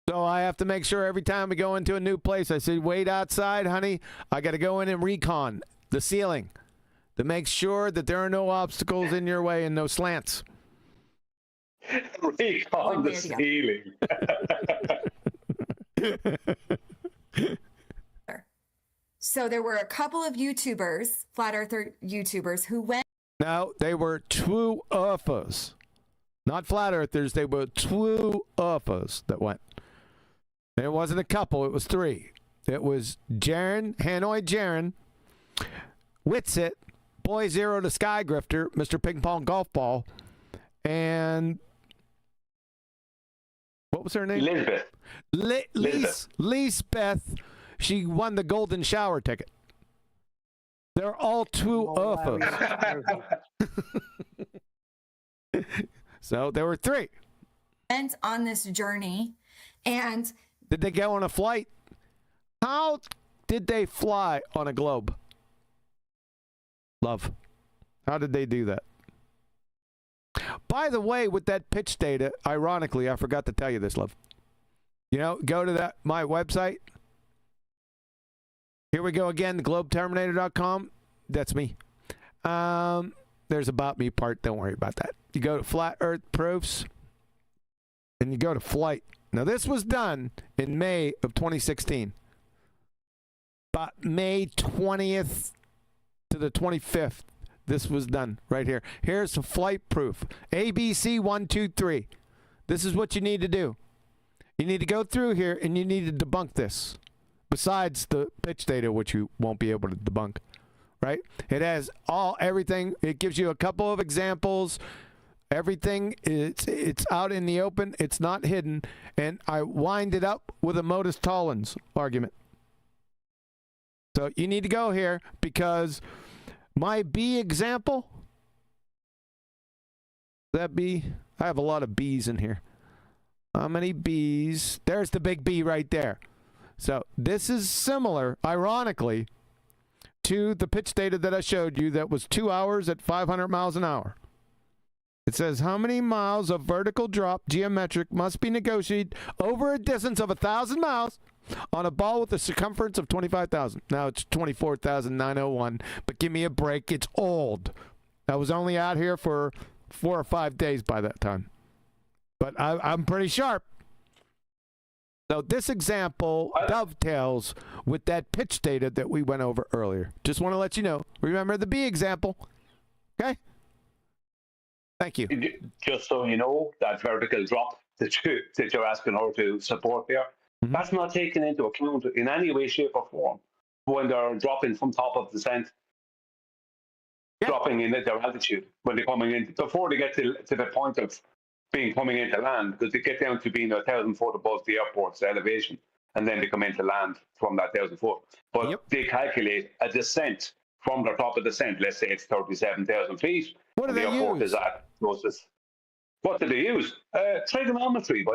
So I have to make sure every time we go into a new place, I say, wait outside, honey. I got to go in and recon the ceiling to make sure that there are no obstacles in your way and no slants. Recon the ceiling. So there were a couple of YouTubers, flat earther YouTubers, who went. No, they were true earthers. Not flat earthers, they were true earthers that went. And it wasn't a couple, it was three. It was Jaron, Hanoi Jaron, Witsit, Boy Zero the Sky Grifter, Mr. Ping Pong Golf Ball, and what was her name? Elizabeth. Lisbeth. She won the golden shower ticket. They're all true earthers. So there were three. Went on this journey, and did they go on a flight? How did they fly on a globe? Love. How did they do that? By the way, with that pitch data, ironically, I forgot to tell you this, love. You know, go to my website. Here we go again, globeterminator.com. That's me. There's about me part. Don't worry about that. You go to Flat Earth Proofs, and you go to Flight. Now, this was done in May of 2016. About May 20th to the 25th, this was done right here. Here's the flight proof. ABC 123. This is what you need to do. You need to go through here, and you need to debunk this. Besides the pitch data, which you won't be able to debunk, right? It has everything. It gives you a couple of examples. Everything, it's out in the open. It's not hidden. And I wind it up with a modus tollens argument. So you need to go here because my B example, that B, I have a lot of B's in here. How many B's? There's the big B right there. So this is similar, ironically, to the pitch data that I showed you that was 2 hours at 500 miles an hour. It says how many miles of vertical drop geometric must be negotiated over a distance of 1,000 miles on a ball with a circumference of 25,000. Now it's 24,901, but give me a break. It's old. I was only out here for 4 or 5 days by that time. But I'm pretty sharp. So this example dovetails with that pitch data that we went over earlier. Just want to let you know. Remember the B example. Okay? Thank you. Just so you know, that vertical drop that you're asking her to support there, that's not taken into account in any way, shape, or form when they're dropping from top of descent, dropping in at their altitude, when they're coming in, before they get to the point of coming into land, because they get down to being 1,000 foot above the airport's elevation, and then they come into land from that 1,000 foot. But they calculate a descent from the top of the descent. Let's say it's 37,000 feet. What do they airport use? Is at closest. What do they use? Trigonometry.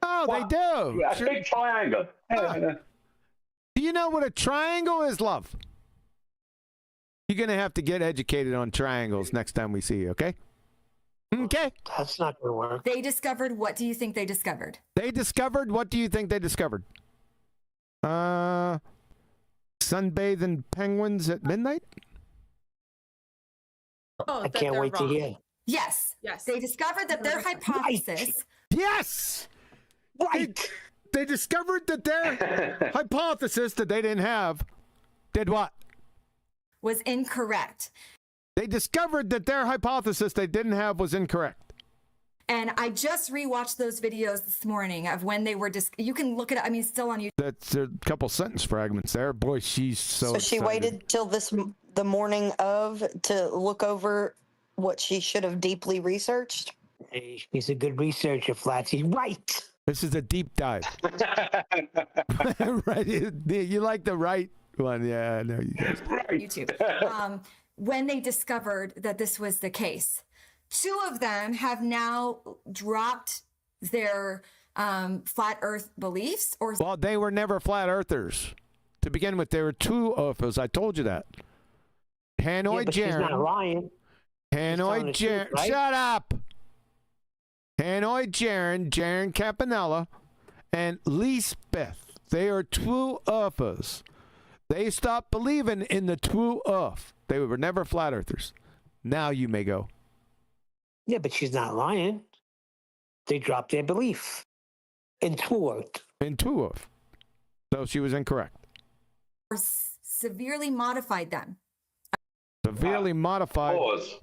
Oh, they do. A big triangle. Do you know what a triangle is, love? You're going to have to get educated on triangles next time we see you, okay? Okay. That's not going to work. They discovered, what do you think they discovered? They discovered, what do you think they discovered? Sunbathing penguins at midnight? Oh, I can't wait to hear. Yes. Yes. They discovered that their hypothesis. Yes. Right. They discovered that their hypothesis that they didn't have did what? Was incorrect. They discovered that their hypothesis they didn't have was incorrect. And I just rewatched those videos this morning of when they were you can look it up. I mean, it's still on YouTube. That's a couple sentence fragments there. Boy, she's so she excited. waited till the morning of to look over what she should have deeply researched. Hey, he's a good researcher, Flatsy. Right. This is a deep dive. Right. You like the right one. Yeah, I know you guys. YouTube. When they discovered that this was the case. 2 of them have now dropped their flat earth beliefs. Well, they were never flat earthers. To begin with, they were true earthers. I told you that. Hanoi Jaron. She's not lying. Hanoi Jaron. Right? Shut up. Hanoi Jaron, Jaron Campanella, and Lisbeth. They are true earthers. They stopped believing in the true earth. They were never flat earthers. Now you may go. Yeah, but she's not lying. They dropped their belief in true earth. In true earth. So she was incorrect. Or severely modified them. Severely modified. Pause.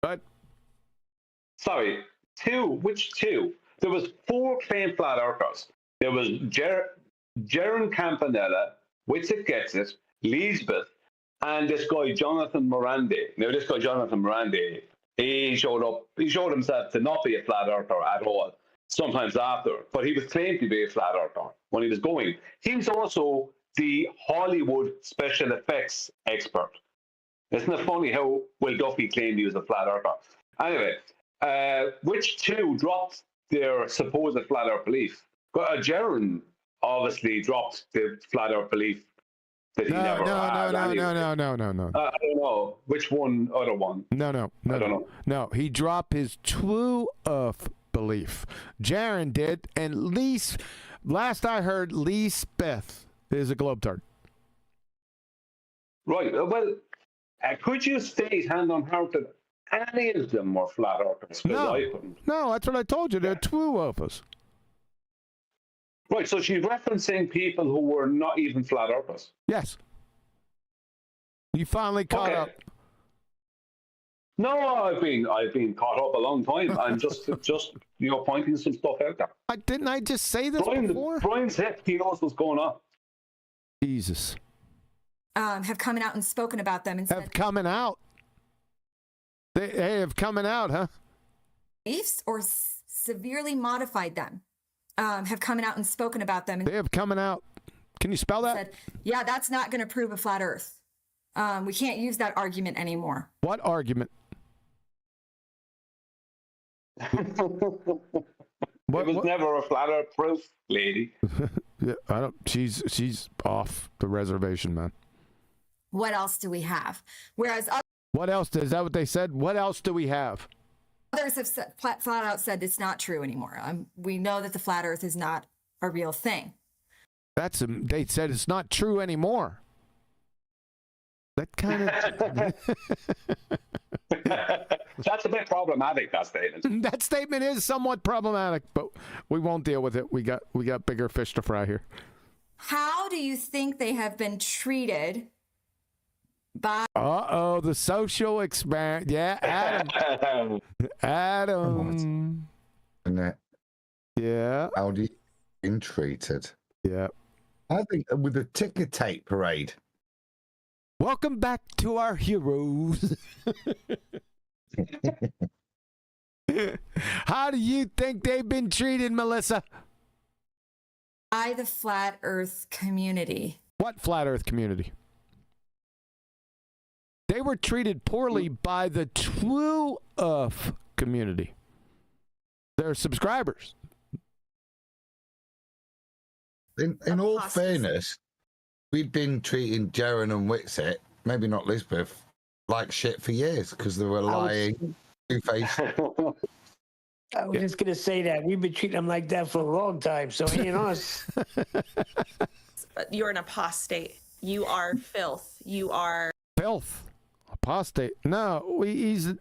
But sorry, which two? There was 4 claimed flat earthers. There was Jaron Campanella, Witsit Gets It, Lisbeth, and this guy Jonathan Morandi. Now, this guy Jonathan Morandi, he showed himself to not be a flat earther at all. Sometimes after, but he was claimed to be a flat earther when he was going. He was also the Hollywood special effects expert. Isn't it funny how Will Duffy claimed he was a flat earther? Anyway, which two dropped their supposed flat earth belief? Jaron obviously dropped the flat earth belief that he never had. No. I don't know which one. Other one. No. I don't know. No, he dropped his true earth belief. Jaron did, and last I heard, Lisbeth is a globetrot. Right. Well, could you state hand on heart that any of them were flat earthers? No, that's what I told you. They're true earthers. Right. So she's referencing people who were not even flat earthers. Yes. You finally caught up. No, I've been caught up a long time. I'm just pointing some stuff out there. Didn't I just say this before? Brian's hip. He knows what's going on. Jesus. Have come out and spoken about them and have coming out. They have coming out, huh? Beliefs or severely modified them. Have come out and spoken about them. They have coming out. Can you spell that? Said, yeah, that's not going to prove a flat Earth. We can't use that argument anymore. What argument? It was never a flat Earth proof, lady. Yeah, I don't. She's off the reservation, man. What else do we have? Whereas what else? Is that what they said? What else do we have? Others have flat out said it's not true anymore. We know that the flat Earth is not a real thing. They said it's not true anymore. That kind of. That's a bit problematic, that statement. That statement is somewhat problematic, but we won't deal with it. We got bigger fish to fry here. How do you think they have been treated by... the social experiment. Yeah, Adam. Adam. Yeah. How do you been treated? Yeah. I think with the ticker tape parade. Welcome back to our heroes. How do you think they've been treated, Melissa? By the flat Earth community. What flat Earth community? They were treated poorly by the true Earth community. Their subscribers. In all fairness, we've been treating Jaron and Witsit, maybe not Lisbeth, like shit for years because they were lying, two-faced. I was just going to say that. We've been treating them like that for a long time, so it ain't us. But you're an apostate. You are filth. You are... Filth? Apostate? No, he's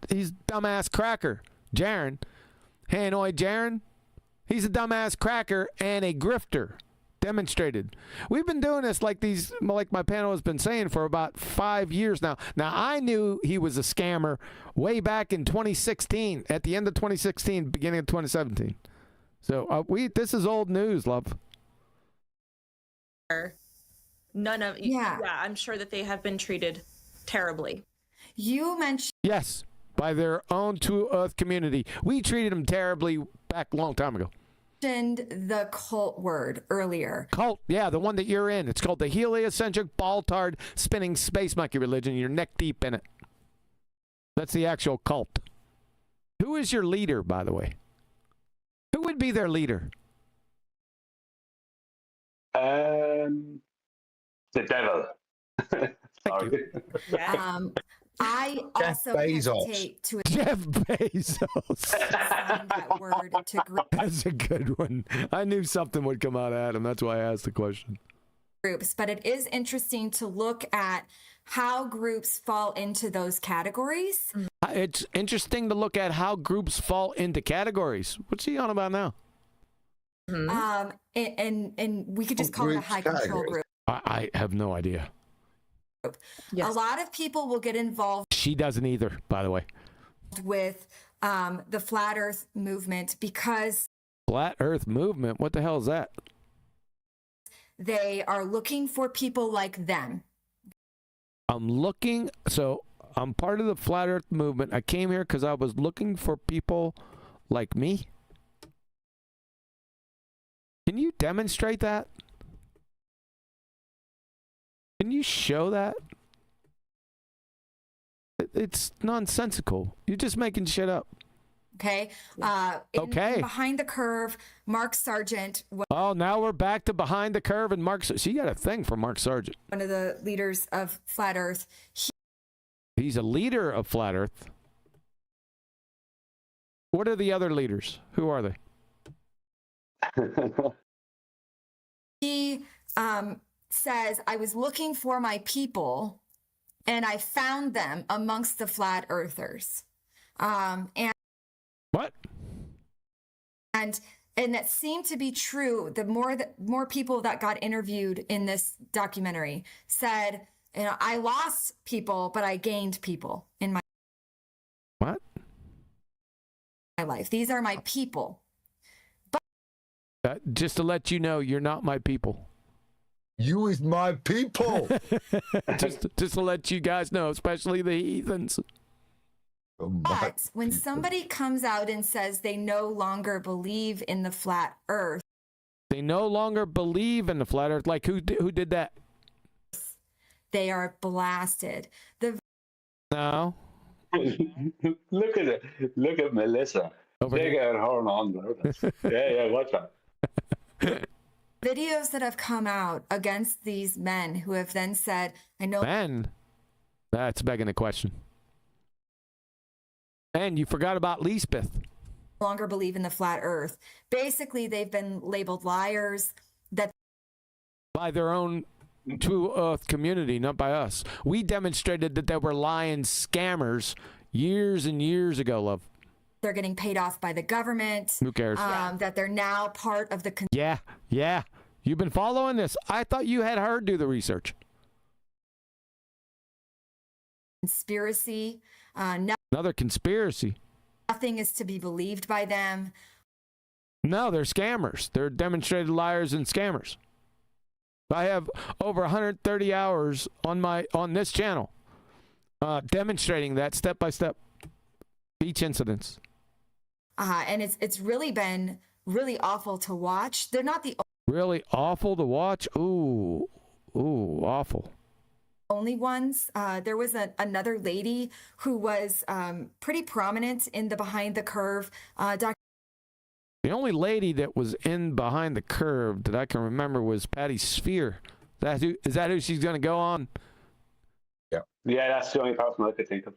dumbass cracker. Jaron. Hanoi Jaron. He's a dumbass cracker and a grifter. Demonstrated. We've been doing this like my panel has been saying for about 5 years now. Now, I knew he was a scammer way back in 2016, at the end of 2016, beginning of 2017. So this is old news, love. None of I'm sure that they have been treated terribly. You mentioned by their own True Earth community. We treated them terribly back a long time ago. The cult word earlier. Cult, yeah, the one that you're in. It's called the heliocentric ball-tard spinning space monkey religion. You're neck deep in it. That's the actual cult. Who is your leader, by the way? Who would be their leader? The devil. Sorry. I also hesitate to Jeff Bezos. that word to That's a good one. I knew something would come out of Adam. That's why I asked the question. Groups, but it is interesting to look at how groups fall into those categories. It's interesting to look at how groups fall into categories. What's he on about now? And we could just call it a high control group. I have no idea. A lot of people will get involved. She doesn't either, by the way. With the flat Earth movement because Flat Earth movement? What the hell is that? they are looking for people like them. So I'm part of the Flat Earth movement. I came here because I was looking for people like me. Can you demonstrate that? Can you show that? It's nonsensical. You're just making shit up. Okay. In Behind the Curve, Mark Sargent. Oh, now we're back to Behind the Curve and Mark. So you got a thing for Mark Sargent. One of the leaders of Flat Earth. He's a leader of Flat Earth. What are the other leaders? Who are they? He says, I was looking for my people and I found them amongst the Flat Earthers. And what? And that seemed to be true. The more people that got interviewed in this documentary said, you know, I lost people, but I gained people in my life. These are my people. Just to let you know, you're not my people. You is my people. just to let you guys know, especially the heathens. But when somebody comes out and says they no longer believe in the flat Earth, they no longer believe in the flat Earth. Like who did that? They are blasted. No. Look at it. Look at Melissa. Take out her on. Yeah, watch out. Videos that have come out against these men who have then said, I know. Men? That's begging the question. And you forgot about Lisbeth. No longer believe in the flat Earth. Basically, they've been labeled liars. That by their own True Earth community, not by us. We demonstrated that they were lying scammers years and years ago, love. They're getting paid off by the government. Who cares? That they're now part of the... Yeah. You've been following this. I thought you had her do the research. Conspiracy. Another conspiracy. Nothing is to be believed by them. No, they're scammers. They're demonstrated liars and scammers. I have over 130 hours on this channel demonstrating that step by step, each incident. And it's really been really awful to watch. They're not the really awful to watch. Ooh, awful. Only ones. There was another lady who was pretty prominent in the Behind the Curve documentary. The only lady that was in Behind the Curve that I can remember was Patty Sphere. Is that who she's going to go on? Yeah, that's the only person I could think of.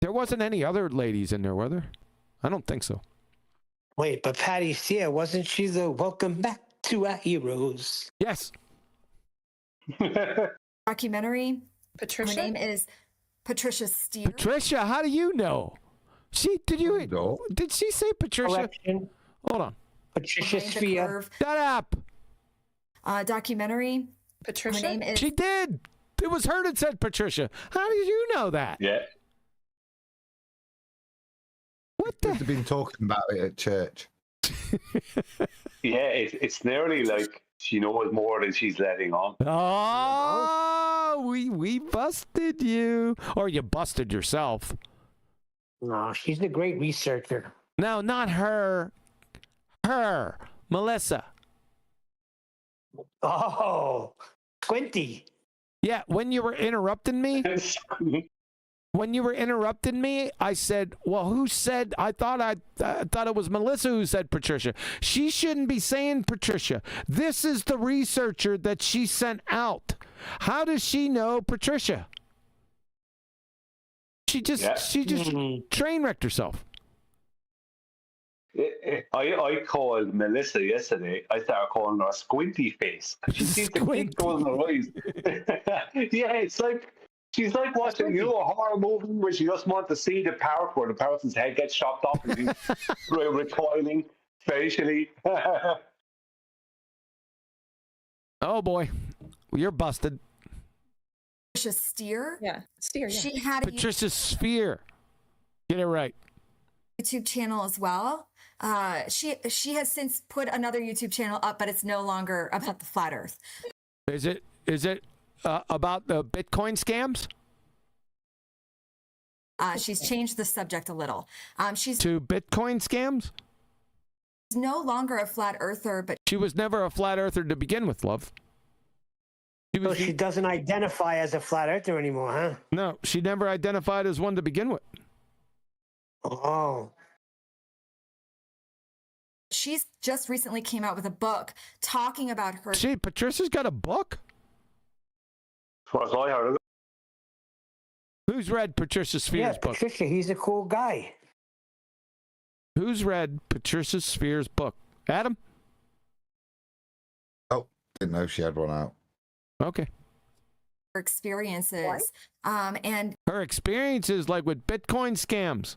There wasn't any other ladies in there, were there? I don't think so. Wait, but Patty Sphere, wasn't she the Welcome Back to Our Heroes? Yes. Documentary. Patricia? Her name is Patricia Steer. Patricia, how do you know? Did she say Patricia? Correction. Hold on. Patricia Sphere. Shut up. Documentary. Patricia? Her name is... She did. It was her that said Patricia. How did you know that? Yeah. What the? They've been talking about it at church. Yeah, it's nearly like she knows more than she's letting on. Oh, we busted you. Or you busted yourself. No, she's a great researcher. No, not her. Her. Melissa. Oh, Squinty. Yeah, when you were interrupting me, I said, well, who said, I thought it was Melissa who said Patricia. She shouldn't be saying Patricia. This is the researcher that she sent out. How does she know Patricia? She just train wrecked herself. I called Melissa yesterday. I started calling her a squinty face. She seems to keep going in her eyes. Yeah, it's like she's like watching a horror movie where she just wants to see the part where the person's head gets chopped off and she's recoiling. Spatially. Oh boy, you're busted. Patricia Steer. Yeah, Steer. Yeah. She had a Patricia Sphere. Get it right. YouTube channel as well. She has since put another YouTube channel up, but it's no longer about the flat Earth. Is it about the Bitcoin scams? She's changed the subject a little. She's To Bitcoin scams? no longer a flat earther, but She was never a flat earther to begin with, love. So she doesn't identify as a flat earther anymore, huh? No, she never identified as one to begin with. Oh. she's just recently came out with a book talking about her. See, Patricia's got a book? As far as I heard of it. Who's read Patricia Sphere's book? Patricia, he's a cool guy. Who's read Patricia Sphere's book? Adam? Oh, didn't know she had one out. Okay. Her experiences. And her experiences, like with Bitcoin scams.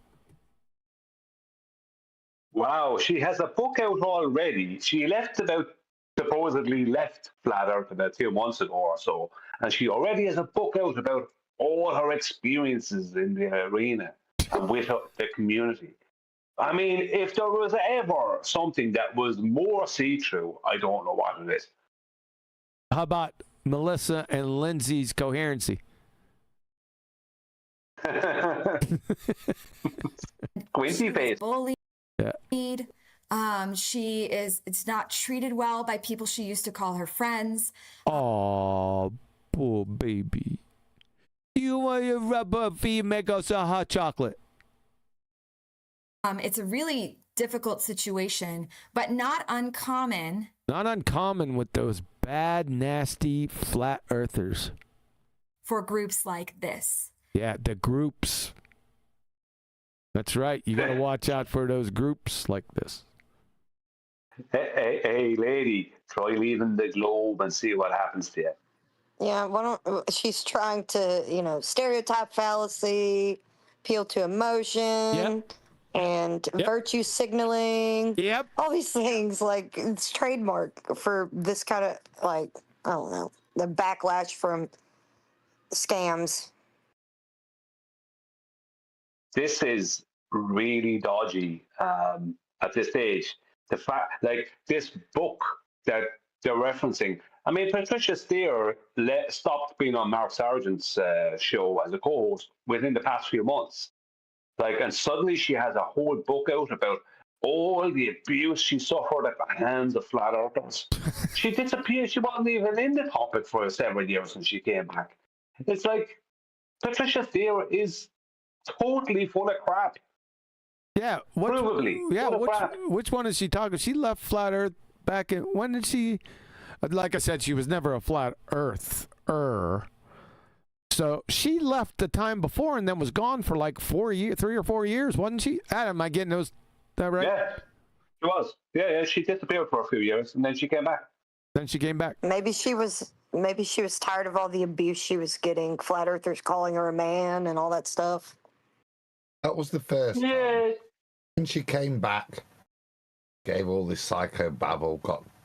Wow, she has a book out already. She supposedly left Flat Earth about 2 months ago or so, and she already has a book out about all her experiences in the arena and with the community. I mean, if there was ever something that was more see-through, I don't know what it is. How about Melissa and Lindsey's coherency? Squinty face. Bullied. Yeah. It's not treated well by people she used to call her friends. Oh, poor baby. You want your rubber feet make us a hot chocolate. It's a really difficult situation, but not uncommon. Not uncommon with those bad, nasty flat earthers. For groups like this. Yeah, the groups. That's right. You got to watch out for those groups like this. Hey, lady, try leaving the globe and see what happens to you. Yeah, she's trying to, stereotype fallacy, appeal to emotion, and virtue signaling. Yep. All these things, like, it's trademark for this kind of, I don't know, the backlash from scams. This is really dodgy at this stage. The fact, this book that they're referencing. I mean, Patricia Steer stopped being on Mark Sargent's show as a co-host within the past few months. And suddenly she has a whole book out about all the abuse she suffered at the hands of flat earthers. She disappeared. She wasn't even in the topic for several years when she came back. It's like Patricia Steer is totally full of crap. Yeah, probably. Yeah, which one is she talking? She left Flat Earth back in. When did she? Like I said, she was never a flat earther. So she left the time before and then was gone for 3 or 4 years, wasn't she? Adam, am I getting that right? Yeah, she was. Yeah, she disappeared for a few years and then she came back. Maybe she was tired of all the abuse she was getting. Flat earthers calling her a man and all that stuff. That was the first time. When she came back, gave all this psycho babble,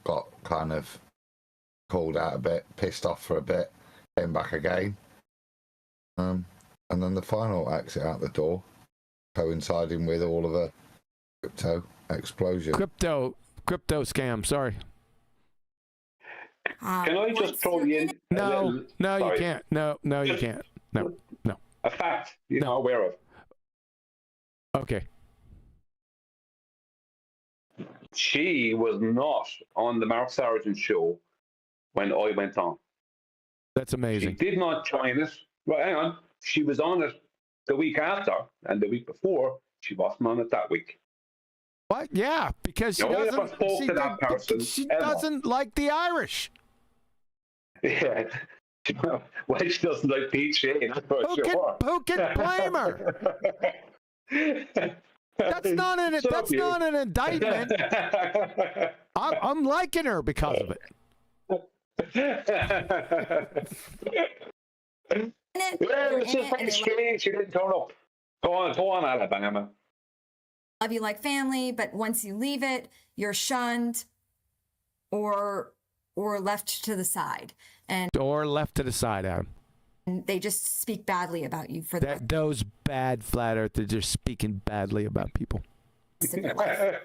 got kind of called out a bit, pissed off for a bit, came back again. And then the final exit out the door, coinciding with all of the crypto explosion. Crypto scam, sorry. Can I just throw you in? No, you can't. No, you can't. No. A fact you're not aware of. Okay. She was not on the Mark Sargent show when I went on. That's amazing. She did not join it. Right, hang on. She was on it the week after, and the week before, she wasn't on it that week. What? Yeah, because she doesn't like the Irish. Yeah. Well, she doesn't like Pete Shane. Who can blame her? That's not an indictment. I'm liking her because of it. It's just like strange. She didn't turn up. Go on, Alabama. Love you like family, but once you leave it, you're shunned or left to the side. Or left to the side, Adam. And they just speak badly about you for the Those bad flat earthers are speaking badly about people. rest of your life.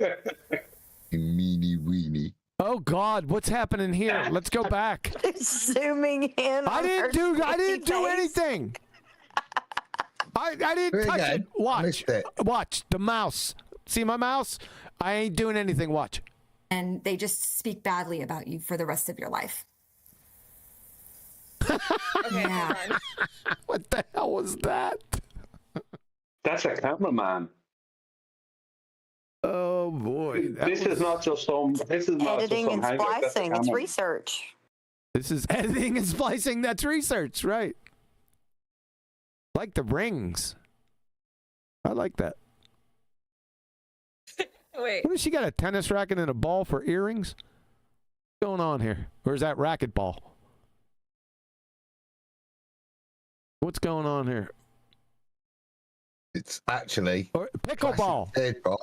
Meanie weenie. Oh God, what's happening here? Let's go back. Zooming in. I didn't do anything. I didn't touch it. Watch the mouse. See my mouse? I ain't doing anything. Watch. And they just speak badly about you for the rest of your life. Okay, What the hell was that? That's a cameraman. Oh boy. This is not just some. This is not Editing just some and hangout, that's a splicing. It's camera. research. This is editing and splicing. That's research, right? Like the rings. I like that. Wait. What has she got, a tennis racket and a ball for earrings? What's going on here? Or is that racquetball? What's going on here? It's actually pickleball. Teardrop.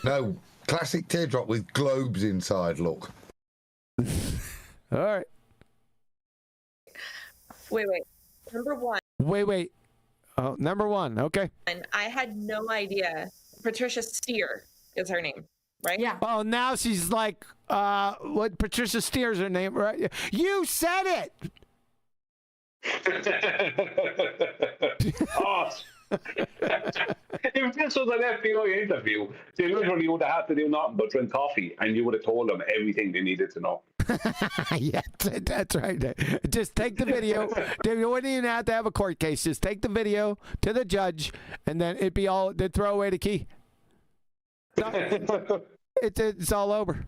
No, classic teardrop with globes inside. Look. All right. Wait. Number one. Wait. Oh, number one. Okay. And I had no idea. Patricia Steer is her name, right? Yeah. Oh, now she's like, what? Patricia Steer's her name, right? You said it. Oh. If this was an FBI interview, they literally would have had to do nothing but drink coffee, and you would have told them everything they needed to know. Yeah, that's right. Just take the video. You wouldn't even have to have a court case. Just take the video to the judge, and then it'd be all. They'd throw away the key. It's all over.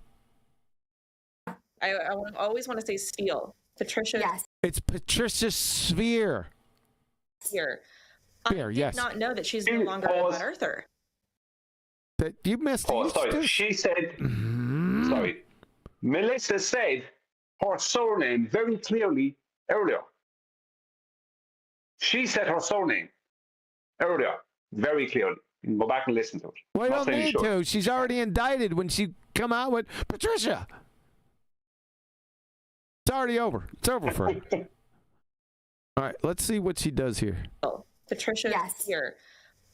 I always want to say Steele. Patricia. Yes. It's Patricia Steer. Steer. Steer, I yes. did not know that she's no longer a flat earther. That you missed. Oh, sorry. She said. Sorry. Melissa said her surname very clearly earlier. She said her surname earlier very clearly. You can go back and listen to it. Well, you don't need to. She's already indicted when she come out with Patricia. It's already over. It's over for her. All right, let's see what she does here. Patricia Steer.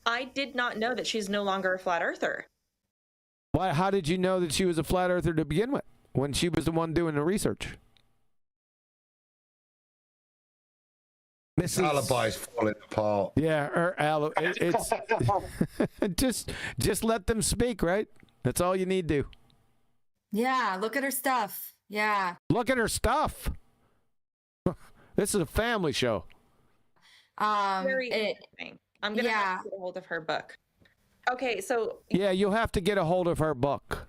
I did not know that she's no longer a flat earther. Why? How did you know that she was a flat earther to begin with when she was the one doing the research? Mrs. Alibi's falling apart. Yeah, it's just let them speak, right? That's all you need to do. Yeah, look at her stuff. Yeah. Look at her stuff. This is a family show. Very interesting. I'm gonna have to get a hold of her book. Okay, so yeah, you'll have to get a hold of her book.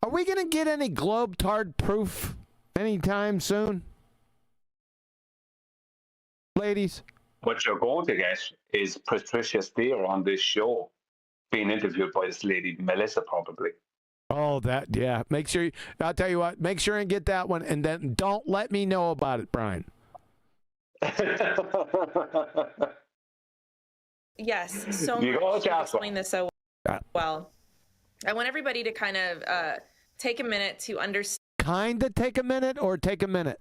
Are we gonna get any Globe-Tard proof anytime soon, ladies? What you're going to get is Patricia Steer on this show being interviewed by this lady, Melissa, probably. Oh, yeah. Make sure, I'll tell you what, make sure and get that one, and then don't let me know about it, Brian. Yes, so You much. go, You explained this so well. I want everybody to kind of take a minute to understand. Kind of take a minute or take a minute?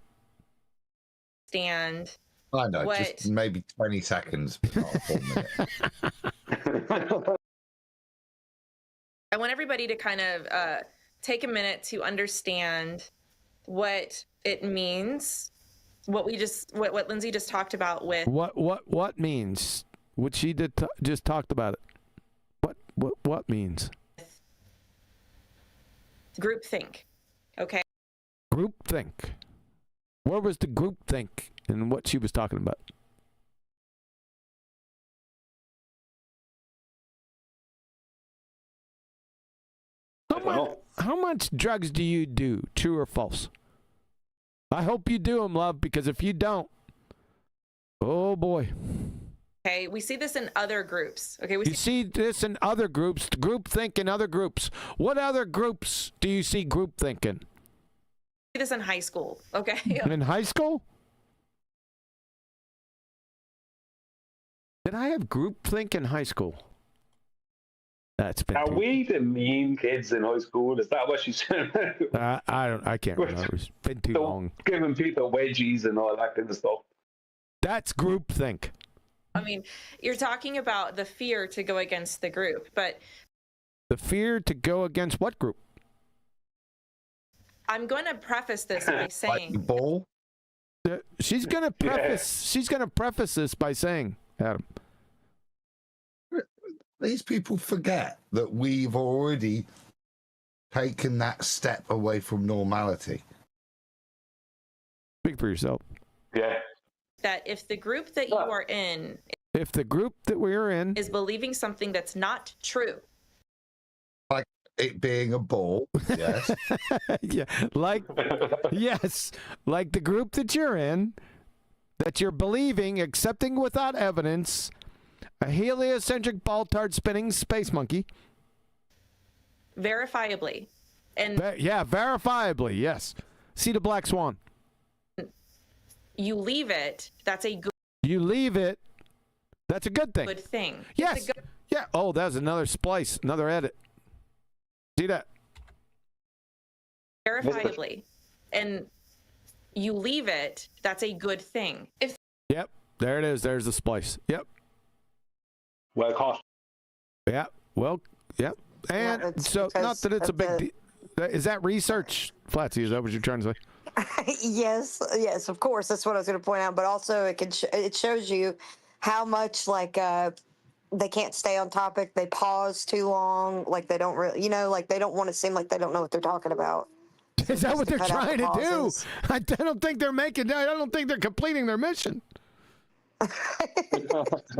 I know, just maybe 20 seconds, but not a full minute. I want everybody to kind of take a minute to understand what it means. What Lindsey just talked about with what means? What she did just talked about it. What means? Groupthink. Okay. Groupthink. Where was the groupthink and what she was talking about? How much drugs do you do? True or false? I hope you do them, love, because if you don't, oh boy. Okay, we see this in other groups. Okay, You see this in other groups, groupthink in other groups. What other groups do you see groupthink in? see this in high school. Okay. In high school? Did I have groupthink in high school? That's been. Are we the mean kids in high school? Is that what she's saying? I can't remember. It's been too long. Giving people wedgies and all that kind of stuff. That's groupthink. I mean, you're talking about the fear to go against the group, but the fear to go against what group? I'm going to preface this by saying, like bull. She's going to preface. Yeah. She's going to preface this by saying, Adam. These people forget that we've already taken that step away from normality. Speak for yourself. Yeah. That if the group that you are in, if the group that we're in is believing something that's not true, like it being a ball, yes, yeah, like yes, like the group that you're in, that you're believing, accepting without evidence. A heliocentric ball-tard spinning space monkey. Verifiably. And yeah, verifiably, yes. See the black swan. You leave it, that's a good You leave it, that's a good thing. Good thing. Yes. Yeah. Oh, that's another splice, another edit. See that? Verifiably. And you leave it, that's a good thing. Yep. There it is. There's the splice. Yep. Well caught. Yeah. Well, yep. And yeah, so, not that it's a big deal. Is that research, Flatsy? Is that what you're trying to say? Yes, of course. That's what I was going to point out. But also, it shows you how much like they can't stay on topic. They pause too long. Like they don't really, like they don't want to seem like they don't know what they're talking about. Is that what they're trying to do? I don't think they're making. I don't think they're completing their mission.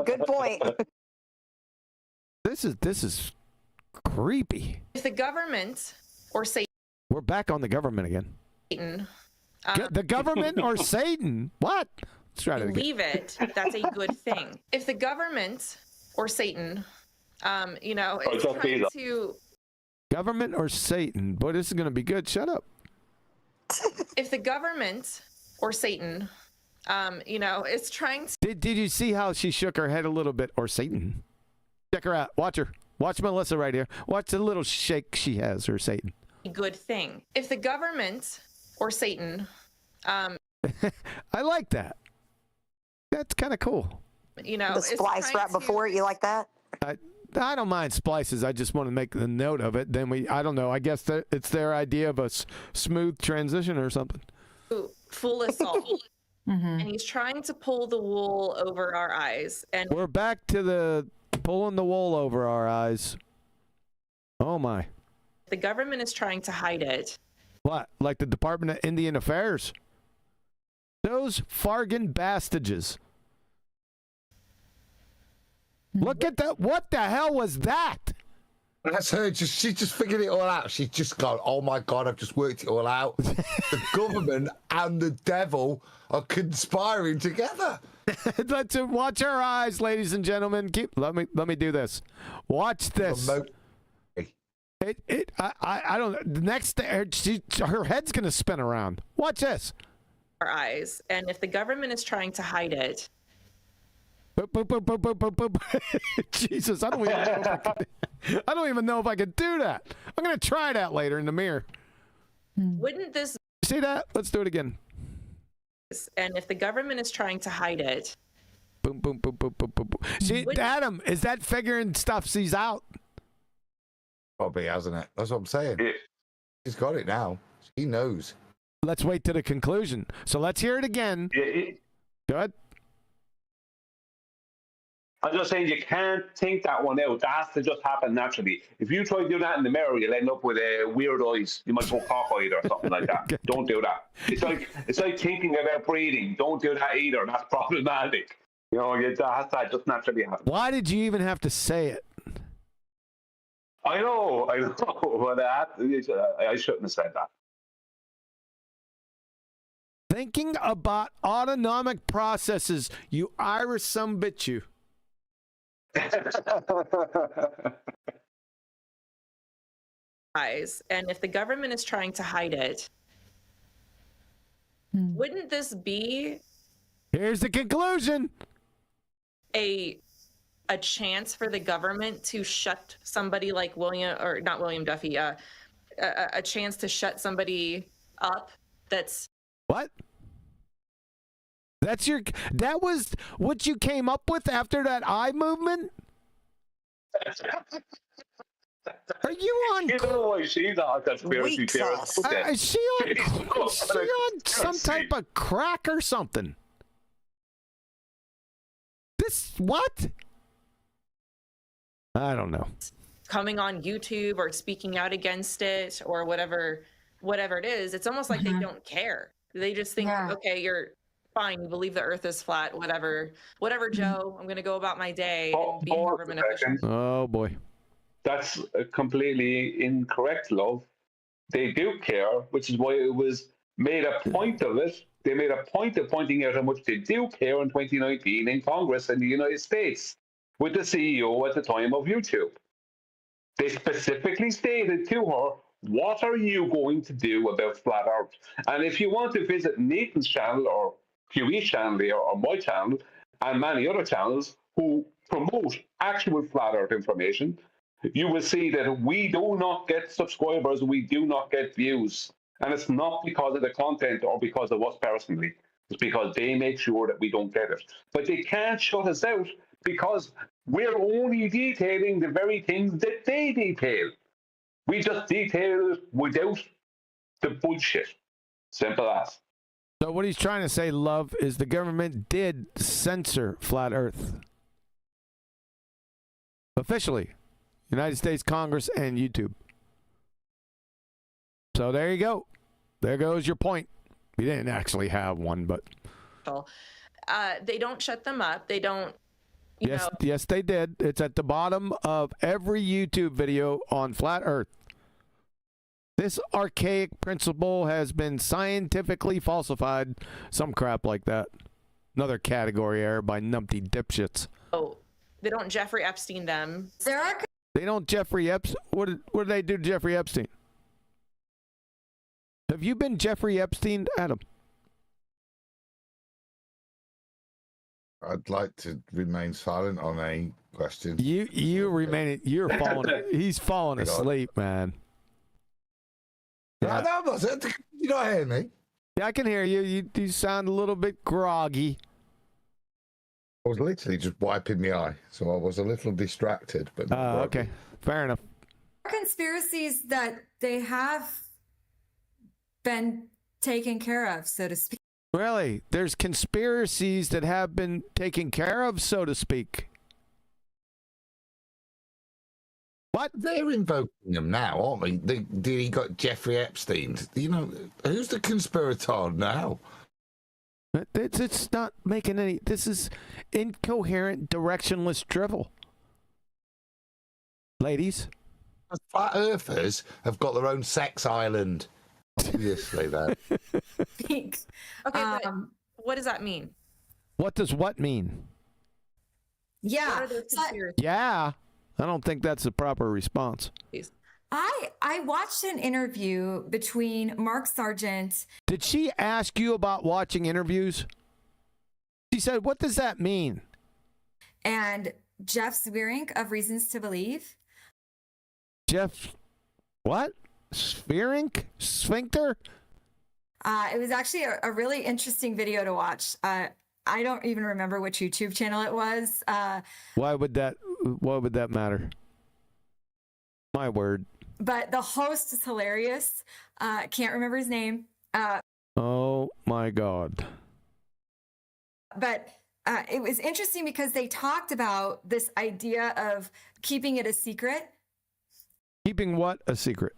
Good point. This is creepy. If the government or Satan. We're back on the government again. Satan. The government or Satan? What? Let's try it again. Leave it. That's a good thing. If the government or Satan, is trying to. Government or Satan? Boy, this is going to be good. Shut up. If the government or Satan, is trying to. Did you see how she shook her head a little bit? Or Satan? Check her out. Watch her. Watch Melissa right here. Watch the little shake she has, or Satan. Good thing. If the government or Satan. I like that. That's kind of cool. The splice right before it. You like that? I don't mind splices. I just want to make the note of it. Then I don't know. I guess it's their idea of a smooth transition or something. Fool us all. And he's trying to pull the wool over our eyes. And we're back to the pulling the wool over our eyes. Oh my. The government is trying to hide it. What? Like the Department of Indian Affairs? Those Fargan bastages. Look at that. What the hell was that? That's her. She just figured it all out. She's just gone, oh my God, I've just worked it all out. The government and the devil are conspiring together. Let's watch our eyes, ladies and gentlemen. Let me do this. Watch this. I don't know. The next her head's gonna spin around. Watch this. Our eyes, and if the government is trying to hide it. Jesus, I don't even know if I could do that. I'm gonna try that later in the mirror. Wouldn't this see that? Let's do it again. And if the government is trying to hide it. Boom, boom, boom, boom, boom, boom. See, Adam, is that figuring stuff sees out? Probably, hasn't it? That's what I'm saying. He's got it now. He knows. Let's wait to the conclusion. So let's hear it again. Good. I'm just saying you can't think that one out. That has to just happen naturally. If you try to do that in the mirror, you'll end up with weird eyes. You might go cockeyed or something like that. Don't do that. It's like thinking about breathing. Don't do that either. That's problematic. That has to just naturally happen. Why did you even have to say it? I know. But I shouldn't have said that. Thinking about autonomic processes, you Irish sumbitch you. Eyes, and if the government is trying to hide it, wouldn't this be? Here's the conclusion. A a chance for the government to shut somebody like not William Duffy, a chance to shut somebody up that's what? That was what you came up with after that eye movement? Are you on? You know why she's not a conspiracy theorist? Is she on some type of crack or something? This what? I don't know. coming on YouTube or speaking out against it or whatever it is. It's almost like they don't care. They just think, okay, you're fine. You believe the earth is flat, whatever, Joe, I'm going to go about my day and be government official. Oh boy. That's completely incorrect, love. They do care, which is why it was made a point of it. They made a point of pointing out how much they do care in 2019 in Congress in the United States with the CEO at the time of YouTube. They specifically stated to her, what are you going to do about flat earth? And if you want to visit Nathan's channel or QE's channel here or my channel and many other channels who promote actual flat earth information, you will see that we do not get subscribers, we do not get views. And it's not because of the content or because of us personally. It's because they make sure that we don't get it. But they can't shut us out because we're only detailing the very things that they detail. We just detail it without the bullshit. Simple as. So what he's trying to say, Love, is the government did censor flat earth. Officially. United States Congress and YouTube. So there you go. There goes your point. You didn't actually have one, but they don't shut them up. They don't. Yes, they did. It's at the bottom of every YouTube video on flat Earth. This archaic principle has been scientifically falsified. Some crap like that. Another category error by numpty dipshits. Oh, they don't Jeffrey Epstein them. They don't Jeffrey Epstein. What did they do to Jeffrey Epstein? Have you been Jeffrey Epstein, Adam? I'd like to remain silent on a question. You remain. You're falling. He's falling asleep, man. Yeah. No, you don't hear me. Yeah, I can hear you. You sound a little bit groggy. I was literally just wiping my eye, so I was a little distracted. But okay, fair enough. Conspiracies that they have been taken care of, so to speak. Really? There's conspiracies that have been taken care of, so to speak. What? They're invoking them now, aren't they? He got Jeffrey Epstein. You know, who's the conspirator now? It's not making any... This is incoherent, directionless drivel. Ladies? Flat earthers have got their own sex island. Obviously, that. Okay, but what does that mean? What does what mean? Yeah. Yeah. I don't think that's the proper response. I watched an interview between Mark Sargent. Did she ask you about watching interviews? She said, what does that mean? And Jeff Zwierink of Reasons to Believe. Jeff, what? Zwierink? Sphincter? It was actually a really interesting video to watch. I don't even remember which YouTube channel it was. Why would that matter? My word. But the host is hilarious. Can't remember his name. Oh my God. But it was interesting because they talked about this idea of keeping it a secret. Keeping what a secret?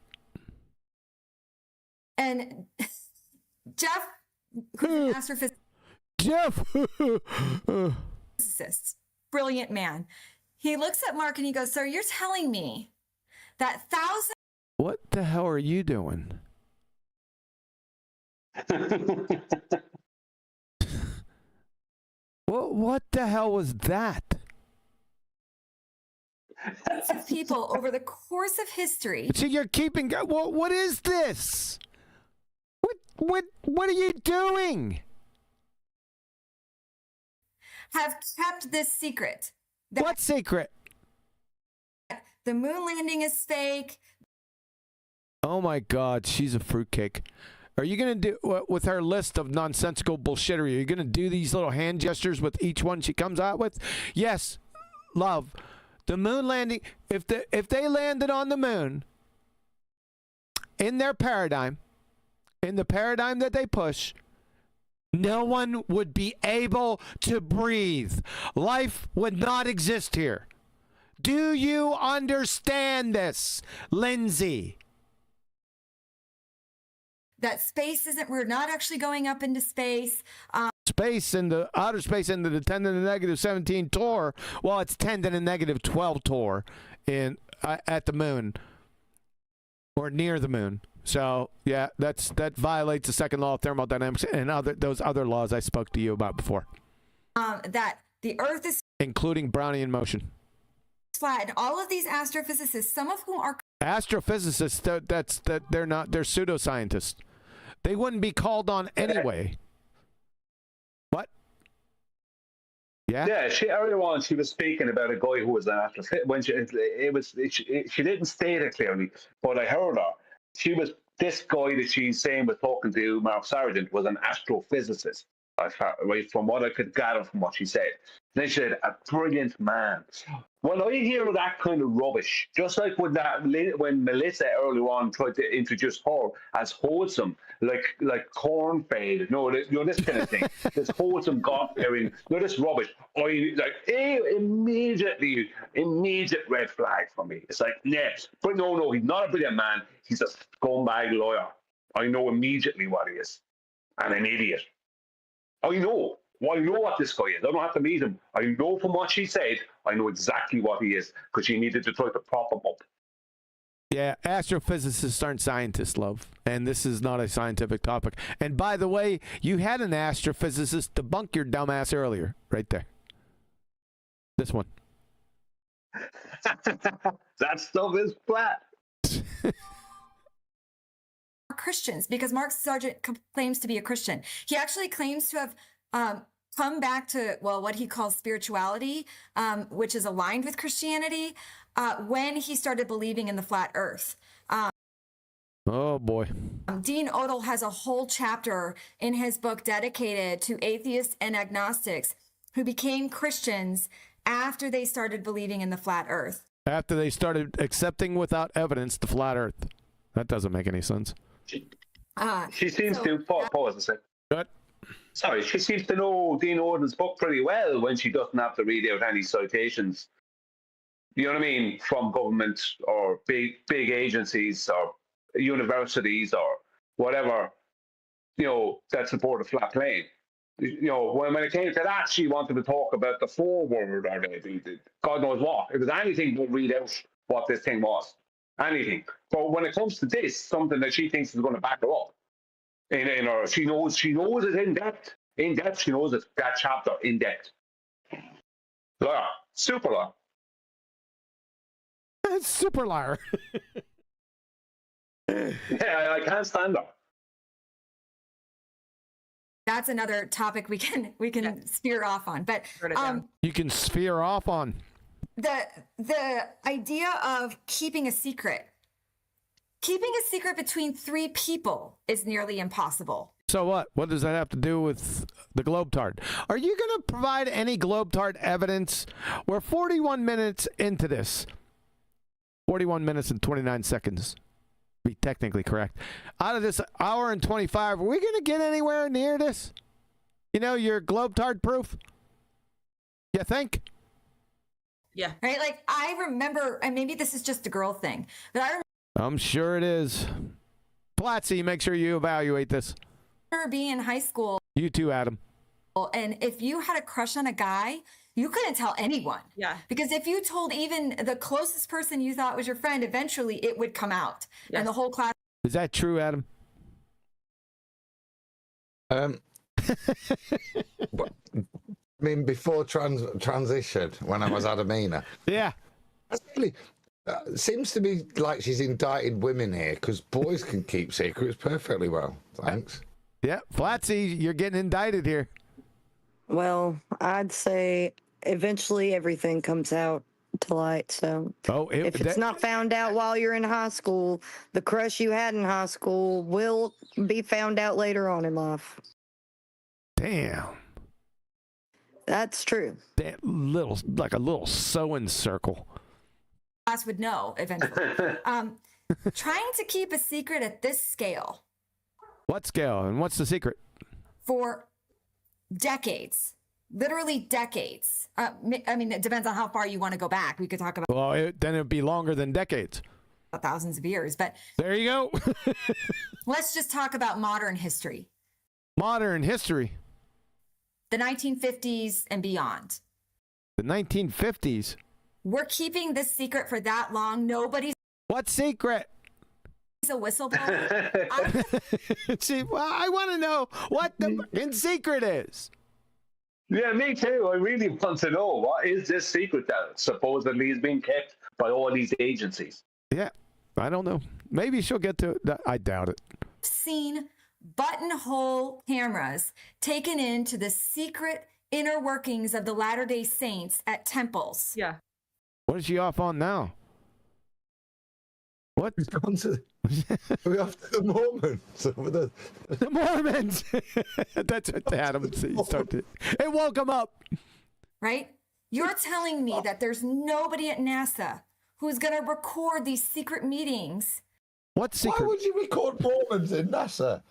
And Jeff, who's an astrophysicist, brilliant man. He looks at Mark and he goes, "So you're telling me that thousands..." What the hell are you doing? What the hell was that? Of people over the course of history. So you're keeping... What is this? What are you doing? Have kept this secret. What secret? The moon landing is fake. Oh my God, she's a fruitcake. Are you going to do, with her list of nonsensical bullshittery, are you going to do these little hand gestures with each one she comes out with? Yes, love. The moon landing, if they landed on the moon, in their paradigm, in the paradigm that they push, no one would be able to breathe. Life would not exist here. Do you understand this, Lindsey? That space we're not actually going up into space. Space into outer space into the 10 to the negative 17 torr. Well, it's 10 to the negative 12 torr at the moon or near the moon. So yeah, that violates the second law of thermodynamics and those other laws I spoke to you about before. That the Earth is including Brownian motion. Flat, and all of these astrophysicists, some of whom are astrophysicists, they're not, they're pseudoscientists. They wouldn't be called on anyway. What? Yeah. Yeah. Earlier on, she was speaking about a guy who was an astrophysicist. When she didn't state it clearly, but I heard her. This guy that she's saying was talking to Mark Sargent was an astrophysicist. Right, from what I could gather from what she said. Then she said, a brilliant man. When I hear that kind of rubbish, just like when Melissa earlier on tried to introduce her as wholesome, like corn-fed, this kind of thing, this wholesome God-fearing, this rubbish, immediate red flag for me. It's like, but no, he's not a brilliant man. He's a scumbag lawyer. I know immediately what he is, and an idiot. I know what this guy is. I don't have to meet him. I know from what she said, I know exactly what he is, because she needed to try to prop him up. Yeah, astrophysicists aren't scientists, love. And this is not a scientific topic. And by the way, you had an astrophysicist debunk your dumbass earlier, right there. This one. That stuff is flat. Christians, because Mark Sargent claims to be a Christian. He actually claims to have come back to, what he calls spirituality, which is aligned with Christianity, when he started believing in the flat earth. Oh, boy. Dean Odell has a whole chapter in his book dedicated to atheists and agnostics who became Christians after they started believing in the flat earth. After they started accepting without evidence the flat earth. That doesn't make any sense. She seems to pause a second. What? Sorry, she seems to know Dean Orden's book pretty well when she doesn't have to read out any citations. You know what I mean? From government or big agencies or universities or whatever, that support a flat plane. When it came to that, she wanted to talk about the forward or the God knows what. It was anything but read out what this thing was. Anything. But when it comes to this, something that she thinks is going to back her up, in her, she knows it in depth. In depth, she knows it, that chapter in depth. Liar. Super liar. Super liar. Yeah, I can't stand her. That's another topic we can spear off on. But you can sphere off on. The idea of keeping a secret between three people is nearly impossible. So what? What does that have to do with the Globetard? Are you going to provide any Globetard evidence? We're 41 minutes into this. 41 minutes and 29 seconds. Be technically correct. Out of this hour and 25, are we going to get anywhere near this? Your Globetard proof? You think? Yeah. Right? Like, I remember, and maybe this is just a girl thing, but I'm sure it is. Platsy, make sure you evaluate this. remember being in high school. You too, Adam. And if you had a crush on a guy, you couldn't tell anyone. Yeah. Because if you told even the closest person you thought was your friend, eventually it would come out. Yes. And the whole class. Is that true, Adam? I mean, before transition, when I was Adamina. Yeah. Really, seems to be like she's indicted women here, because boys can keep secrets perfectly well. Thanks. Yeah, Flatsy, you're getting indicted here. Well, I'd say eventually everything comes out to light. So if it's not found out while you're in high school, the crush you had in high school will be found out later on in life. Damn. That's true. That like a little sewing circle. Class would know eventually. Trying to keep a secret at this scale. What scale? And what's the secret? For decades. Literally decades. I mean, it depends on how far you want to go back. We could talk about Well, then it'd be longer than decades. Thousands of years, but there you go. Let's just talk about modern history. Modern history. The 1950s and beyond. The 1950s. We're keeping this secret for that long. Nobody's. What secret? A whistleblower. See, well, I want to know what the fucking secret is. Yeah, me too. I really want to know, what is this secret that supposedly is being kept by all these agencies? Yeah, I don't know. Maybe she'll get to it. I doubt it. Seen buttonhole cameras taken into the secret inner workings of the Latter-day Saints at temples. Yeah. What is she off on now? What? We're off to the Mormons. The Mormons. That's what Adam started. It woke him up. Right? You're telling me that there's nobody at NASA who's going to record these secret meetings. What secret? Why would you record Mormons in NASA?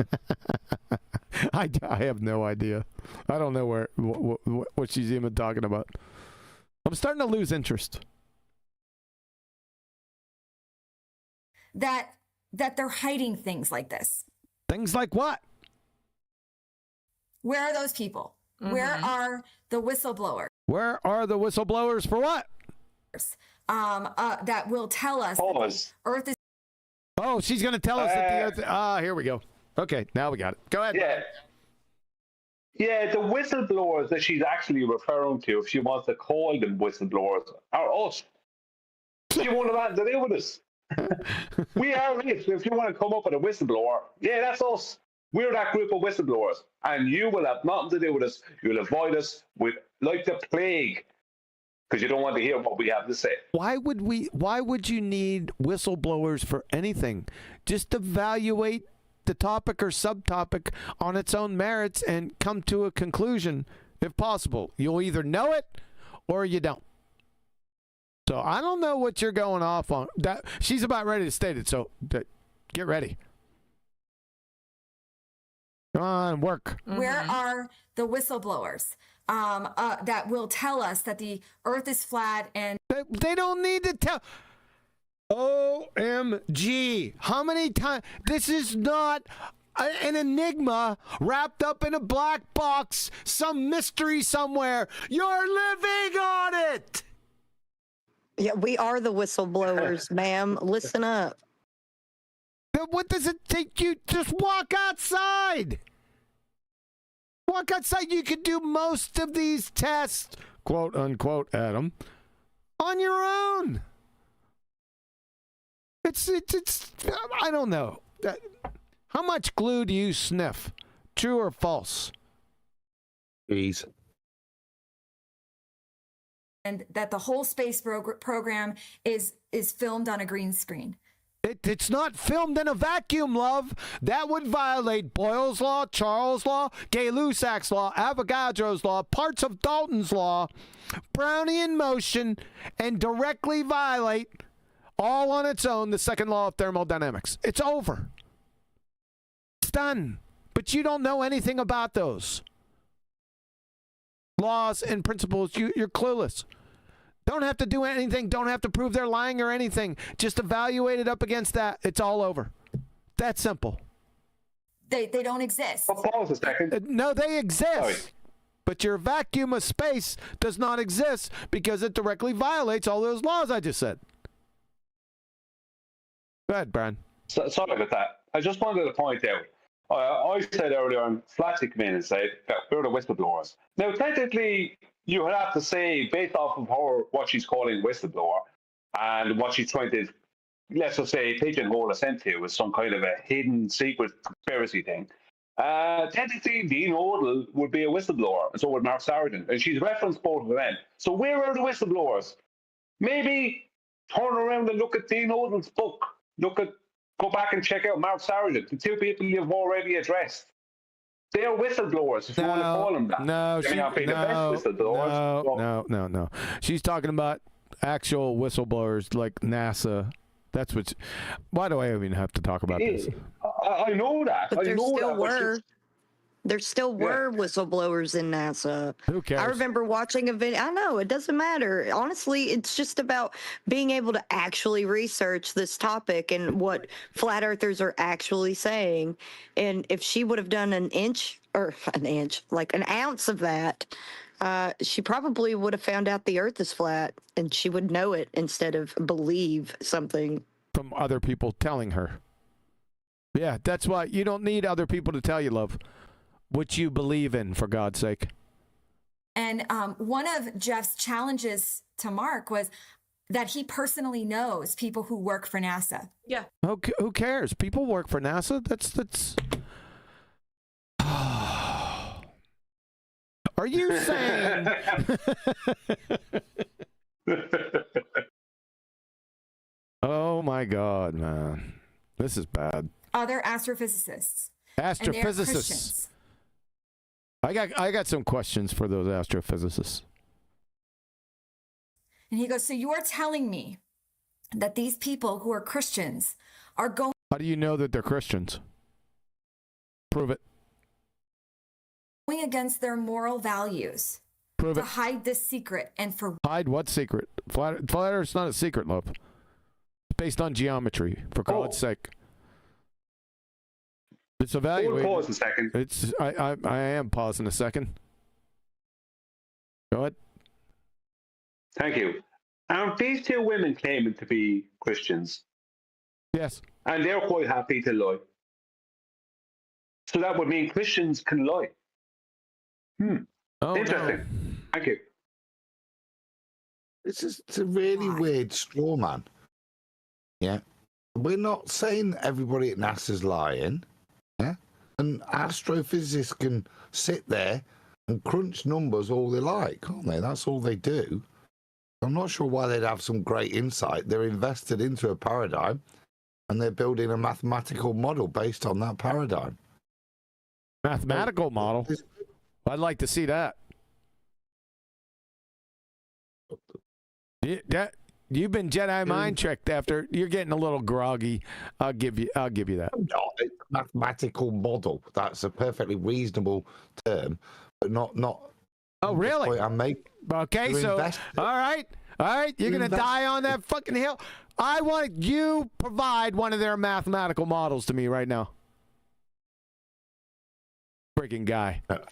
I have no idea. I don't know what she's even talking about. I'm starting to lose interest. That they're hiding things like this. Things like what? Where are those people? Mm-hmm. Where are the whistleblowers? Where are the whistleblowers for what? That will tell us that the Earth is. Oh, she's going to tell us that the Earth. Here we go. Okay, now we got it. Go ahead. Yeah, the whistleblowers that she's actually referring to, if she wants to call them whistleblowers, are us. She won't have anything to do with us. We are it. If you want to come up with a whistleblower, yeah, that's us. We're that group of whistleblowers, and you will have nothing to do with us. You'll avoid us with like the plague, because you don't want to hear what we have to say. Why would you need whistleblowers for anything? Just evaluate the topic or subtopic on its own merits and come to a conclusion, if possible. You'll either know it or you don't. So I don't know what you're going off on. That she's about ready to state it, so get ready. Come on, work. Where are the whistleblowers that will tell us that the Earth is flat and they don't need to tell. OMG! How many times? This is not an enigma wrapped up in a black box, some mystery somewhere. You're living on it. Yeah, we are the whistleblowers, ma'am. Listen up. What does it take you? Just walk outside. Walk outside. You could do most of these tests, quote unquote, Adam, on your own. It's I don't know. How much glue do you sniff? True or false? Please. And that the whole space program is filmed on a green screen. It's not filmed in a vacuum, love. That would violate Boyle's law, Charles' law, Gay-Lussac's law, Avogadro's law, parts of Dalton's law, Brownian motion, and directly violate, all on its own, the second law of thermodynamics. It's over. It's done. But you don't know anything about those laws and principles. You're clueless. Don't have to do anything. Don't have to prove they're lying or anything. Just evaluate it up against that. It's all over. That simple. They don't exist. Pause a second. No, they exist. Sorry. But your vacuum of space does not exist because it directly violates all those laws I just said. Go ahead, Brian. Sorry about that. I just wanted to point out, I said earlier on, Flatty came in and said that we're the whistleblowers. Now, technically, you would have to say, based off of her, what she's calling whistleblower, and what she's trying to, let's just say, pigeonhole us into is some kind of a hidden secret conspiracy thing. Technically, Dean Odell would be a whistleblower, and so would Mark Sargent, and she's referenced both of them. So where are the whistleblowers? Maybe turn around and look at Dean Odell's book. Go back and check out Mark Sargent, the two people you've already addressed. They are whistleblowers, if you want to call them that. No, they may not be the best whistleblowers. No. She's talking about actual whistleblowers like NASA. That's what. Why do I even have to talk about this? I know that. But I know still that. were. There still were whistleblowers in NASA. Who cares? I remember watching a video. I know, it doesn't matter. Honestly, it's just about being able to actually research this topic and what flat earthers are actually saying. And if she would have done an ounce of that, she probably would have found out the earth is flat and she would know it instead of believe something from other people telling her. Yeah, that's why you don't need other people to tell you, love, what you believe in, for God's sake. And one of Jeff's challenges to Mark was that he personally knows people who work for NASA. Yeah. Okay, who cares? People work for NASA. That's. Are you saying? Oh my God, man, this is bad. Other astrophysicists. Astrophysicists. I got some questions for those astrophysicists. And he goes, so you're telling me that these people who are Christians are going... How do you know that they're Christians? Prove it. ...going against their moral values. Prove to it. hide this secret and for... Hide what secret? Flat Earth's not a secret, love. It's based on geometry, for God's sake. It's evaluated. Pause a second. I am pausing a second. Go ahead. Thank you. Aren't these two women claiming to be Christians? Yes. And they're quite happy to lie. So that would mean Christians can lie. Oh, interesting. No. Thank you. It's a really weird straw man. Yeah. We're not saying everybody at NASA's lying. Yeah. And astrophysicists can sit there and crunch numbers all they like, can't they? That's all they do. I'm not sure why they'd have some great insight. They're invested into a paradigm and they're building a mathematical model based on that paradigm. Mathematical model? I'd like to see that. Yeah, you've been Jedi mind tricked after. You're getting a little groggy. I'll give you that. No, it's a mathematical model. That's a perfectly reasonable term, but not. Oh, really? I'm making. Okay, so all right. You're gonna die on that fucking hill. I want you provide one of their mathematical models to me right now. Freaking guy. That's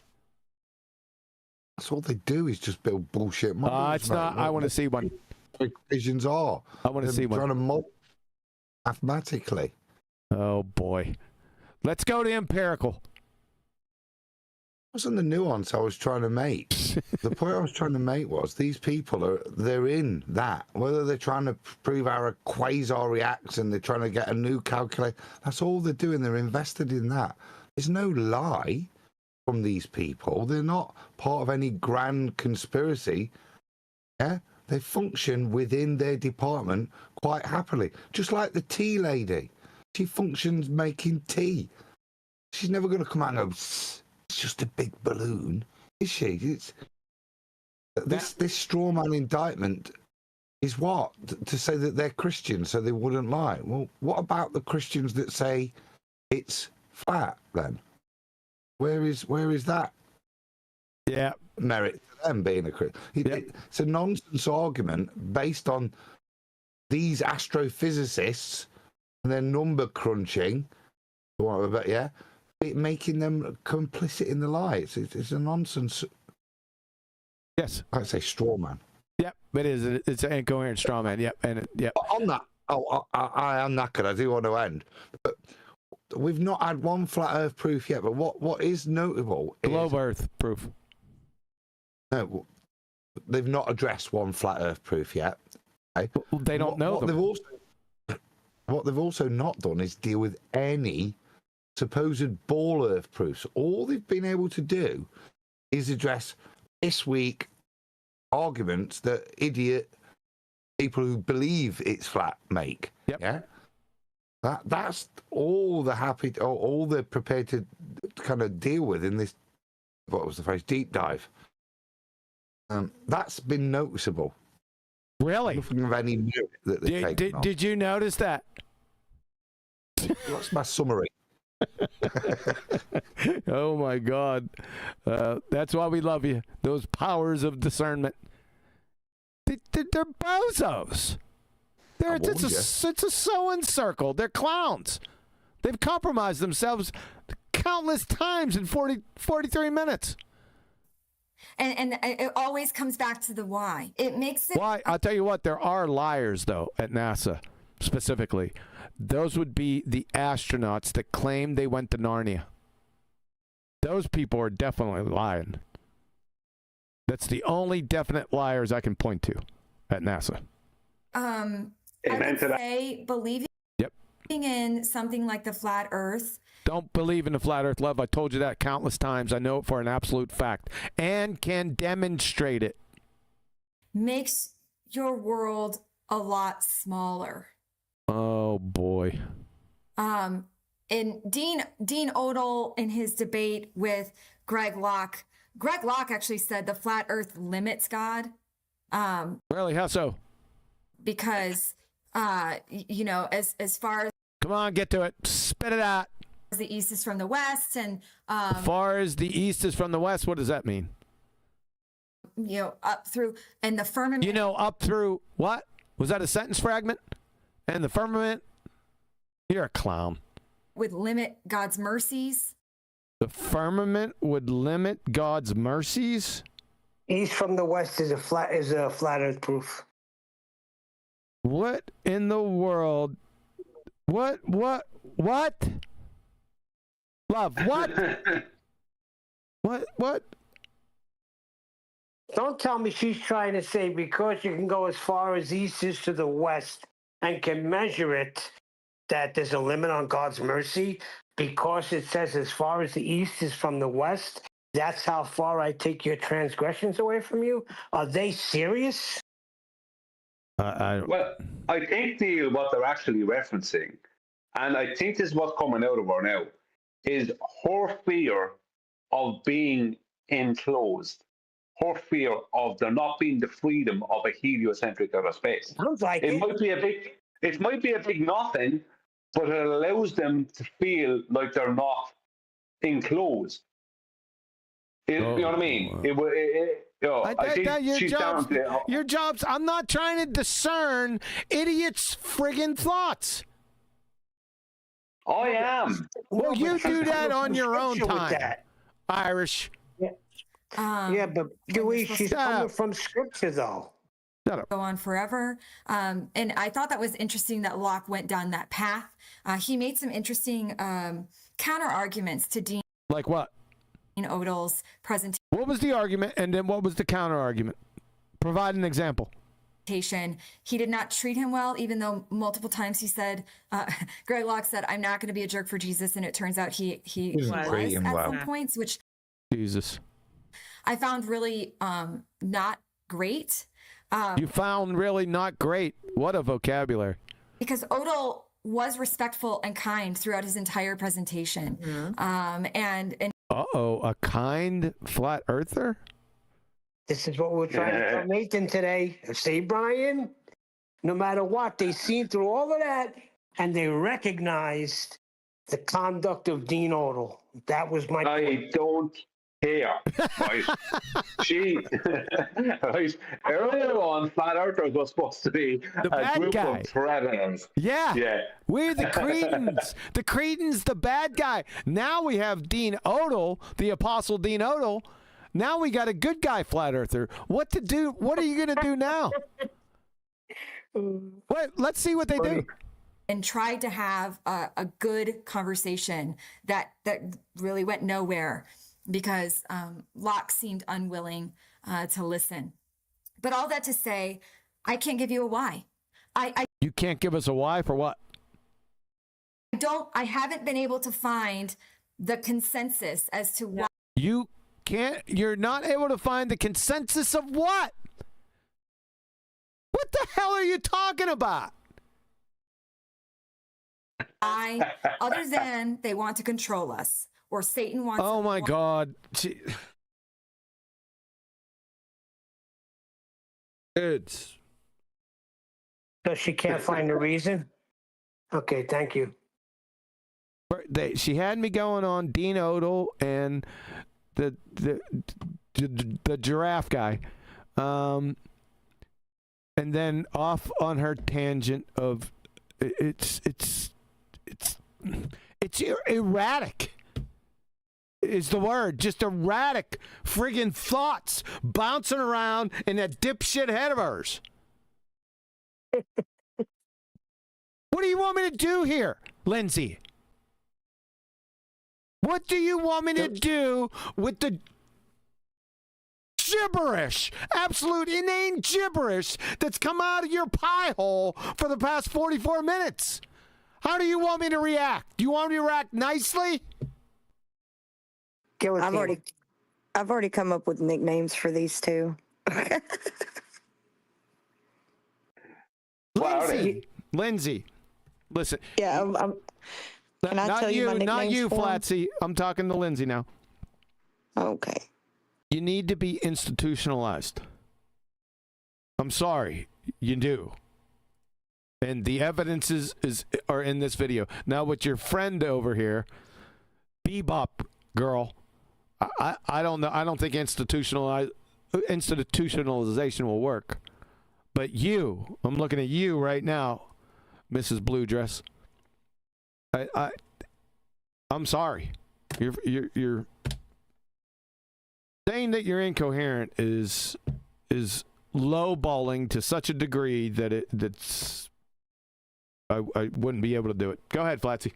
all they do is just build bullshit models. It's not. I want to see one. Equations are. I want to see one. Trying to model mathematically. Oh boy. Let's go to empirical. Wasn't the nuance I was trying to make. The point I was trying to make was these people they're in that. Whether they're trying to prove how a quasar reacts and they're trying to get a new calculator, that's all they're doing. They're invested in that. There's no lie from these people. They're not part of any grand conspiracy. Yeah, they function within their department quite happily. Just like the tea lady. She functions making tea. She's never going to come out and go, it's just a big balloon, is she? It's this straw man indictment is what? To say that they're Christians so they wouldn't lie. Well, what about the Christians that say it's flat then? Where is that? Yeah, merit to them being a Christian. It's a nonsense argument based on these astrophysicists and their number crunching. Yeah, making them complicit in the lie. It's a nonsense. Yes, I'd say straw man. Yep, it is. It's an incoherent straw man. Yep, and yep. On that, I am knackered. I do want to end, but we've not had one flat Earth proof yet. But what is notable? Globe Earth proof. No, they've not addressed one flat Earth proof yet. Okay? Well, they don't know them. What they've also not done is deal with any supposed ball earth proofs. All they've been able to do is address this week arguments that idiot people who believe it's flat make. Yep. Yeah. That's all all they're prepared to kind of deal with in this, what was the phrase, deep dive. That's been noticeable. Really? Nothing of any merit that they've taken on. Did you notice that? That's my summary. Oh my God. That's why we love you. Those powers of discernment. They're bozos. It's a sewing circle. They're clowns. They've compromised themselves countless times in 43 minutes. And it always comes back to the why. It makes it. Why? I'll tell you what, there are liars, though, at NASA, specifically. Those would be the astronauts that claim they went to Narnia. Those people are definitely lying. That's the only definite liars I can point to at NASA. I would say believing in something like the flat Earth. Don't believe in the flat Earth, love. I told you that countless times. I know it for an absolute fact and can demonstrate it. Makes your world a lot smaller. Oh boy. And Dean Odell in his debate with Greg Locke actually said the flat Earth limits God. Really? How so? Because as far as, come on, get to it. Spit it out. The East is from the West, and as far as the East is from the West, what does that mean? Up through and the firmament. Up through what? Was that a sentence fragment? And the firmament? You're a clown. Would limit God's mercies. The firmament would limit God's mercies? East from the West is a flat Earth proof. What in the world? What? Love, what? What? Don't tell me she's trying to say because you can go as far as East is to the West and can measure it, that there's a limit on God's mercy because it says as far as the East is from the West. That's how far I take your transgressions away from you? Are they serious? Well, I think, Neil, what they're actually referencing, and I think this is what's coming out of her now, is her fear of being enclosed, her fear of there not being the freedom of a heliocentric outer space. Sounds like it might be a big nothing, but it allows them to feel like they're not enclosed. You know what I mean? I think she's down to your job's. I'm not trying to discern idiots' friggin' thoughts. I am. Well, you do that on your own time, Irish. Yeah, but she's coming from scripture, though. Go on forever. And I thought that was interesting that Locke went down that path. He made some interesting counter arguments to Dean. Like what? Odell's presentation. What was the argument, and then what was the counter argument? Provide an example. He did not treat him well, even though multiple times he said, Greg Locke said, "I'm not going to be a jerk for Jesus," and it turns out he was at some points, which Jesus, I found really not great. You found really not great. What a vocabulary! Because Odell was respectful and kind throughout his entire presentation, and. A kind flat earther? This is what we're trying to tell Nathan today. See, Brian, no matter what, they seen through all of that and they recognized the conduct of Dean Odell. That was my I don't care. Right? Right, earlier on, flat earthers was supposed to be a group of predators. Yeah. We're the Cretans. The Cretans, the bad guy. Now we have Dean Odell, the Apostle Dean Odell. Now we got a good guy flat earther. What to do? What are you going to do now? Wait, let's see what they do. And tried to have a good conversation that really went nowhere because Locke seemed unwilling to listen. But all that to say, I can't give you a why. You can't give us a why for what? I haven't been able to find the consensus as to why. You're not able to find the consensus of what? What the hell are you talking about? Other than they want to control us, or Satan wants. Oh my God. It's. So she can't find a reason? Okay, thank you. She had me going on Dean Odell and the giraffe guy, and then off on her tangent of it's erratic is the word. Just erratic friggin' thoughts bouncing around in that dipshit head of hers. What do you want me to do here, Lindsey? What do you want me to do with the gibberish, absolute inane gibberish that's come out of your pie hole for the past 44 minutes? How do you want me to react? Do you want me to react nicely? I've already come up with nicknames for these two. Lindsey, listen. Yeah, can I tell you my nicknames? Not you, Flatsy. I'm talking to Lindsey now. Okay. You need to be institutionalized. I'm sorry, you do. And the evidence are in this video. Now, with your friend over here, Bebop girl, I don't know. I don't think institutionalization will work. But you, I'm looking at you right now, Mrs. Blue Dress. I'm sorry. You're saying that you're incoherent is lowballing to such a degree that I wouldn't be able to do it. Go ahead, Flatsy.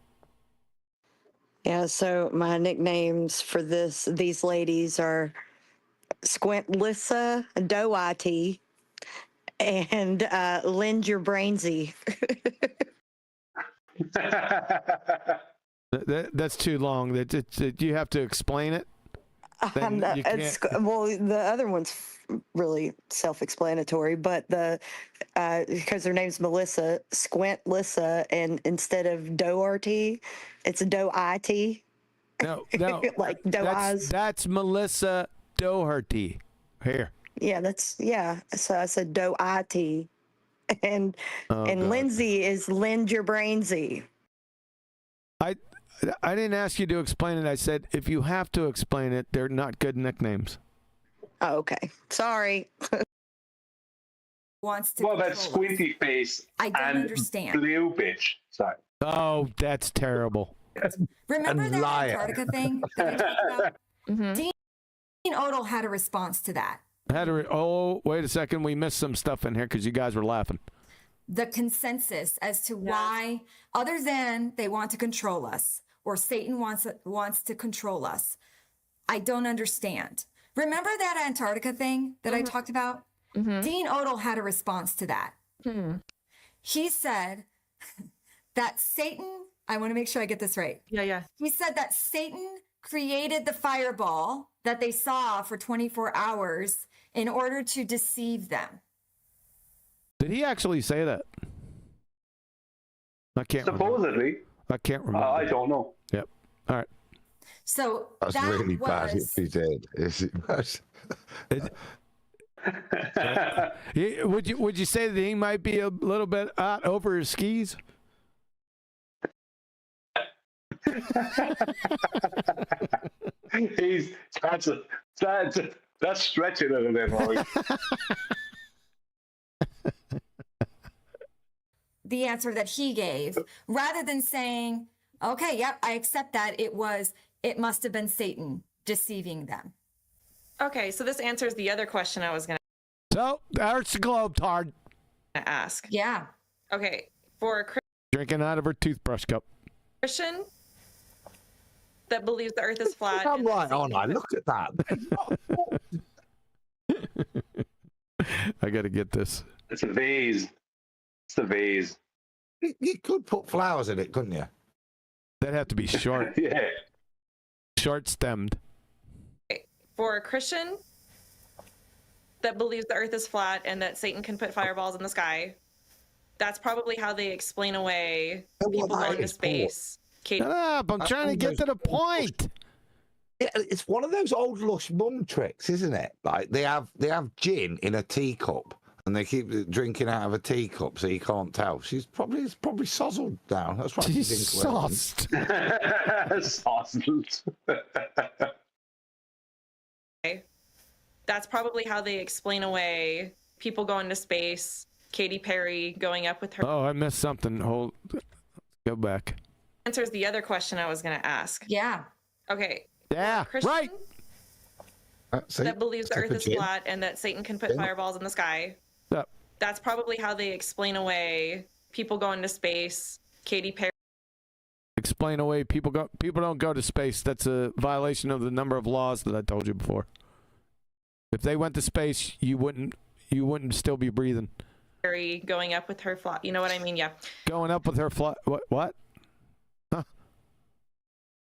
Yeah, so my nicknames for these ladies are Squintlissa, Dougherty, and Lend Your Brainsy. That's too long. You have to explain it. Well, the other one's really self-explanatory, but because her name's Melissa, Squintlissa, and instead of Dougherty, it's Dougherty. No, like doe eyes. That's Melissa Dougherty. Here. Yeah, so I said Dougherty, and Lindsey is Lend Your Brainsy. I didn't ask you to explain it. I said if you have to explain it, they're not good nicknames. Oh, okay. Sorry. Wants to. Well, that squinty face. I don't understand. Blue bitch. Sorry. Oh, that's terrible. Remember that Antarctica thing that I talked about? Mm-hmm. Dean Odell had a response to that. Wait a second. We missed some stuff in here because you guys were laughing. The consensus as to why, other than they want to control us, or Satan wants to control us, I don't understand. Remember that Antarctica thing that I talked about? Mm-hmm. Dean Odell had a response to that. Hmm. He said that Satan, I want to make sure I get this right. Yeah. He said that Satan created the fireball that they saw for 24 hours in order to deceive them. Did he actually say that? I can't Supposedly. Remember. I can't remember. I don't know. Yep. All right. So that's really bad if he did. Is it bad? Would you say that he might be a little bit out over his skis? That's stretching it a bit, Roy. The answer that he gave, rather than saying, okay, yep, I accept that it must have been Satan deceiving them. Okay, so this answers the other question I was going to. So, there's the globe-tard. Ask. Yeah. Okay, for a drinking out of her toothbrush cup. Christian that believes the earth is flat. I'm right on. I look at that. I got to get this. It's a vase. It's a vase. You could put flowers in it, couldn't you? That'd have to be short. Yeah. Short-stemmed. For a Christian that believes the earth is flat and that Satan can put fireballs in the sky, that's probably how they explain away people going to space. Shut up, I'm trying to get to the point. Yeah, it's one of those old lush mum tricks, isn't it? Like they have gin in a teacup and they keep drinking out of a teacup so you can't tell. It's probably sozzled now. That's why she's sauced. Sauced. That's probably how they explain away people going to space, Katy Perry going up with her. Oh, I missed something. Hold. Go back. Answers the other question I was going to ask. Yeah. Okay. Yeah, Christian right. that believes the earth is flat and that Satan can put fireballs in the sky. Yep. That's probably how they explain away people going to space, Katy Perry. Explain away people don't go to space. That's a violation of the number of laws that I told you before. If they went to space, you wouldn't still be breathing. Going up with her flat. You know what I mean? Yeah. Going up with her flat. What? Huh?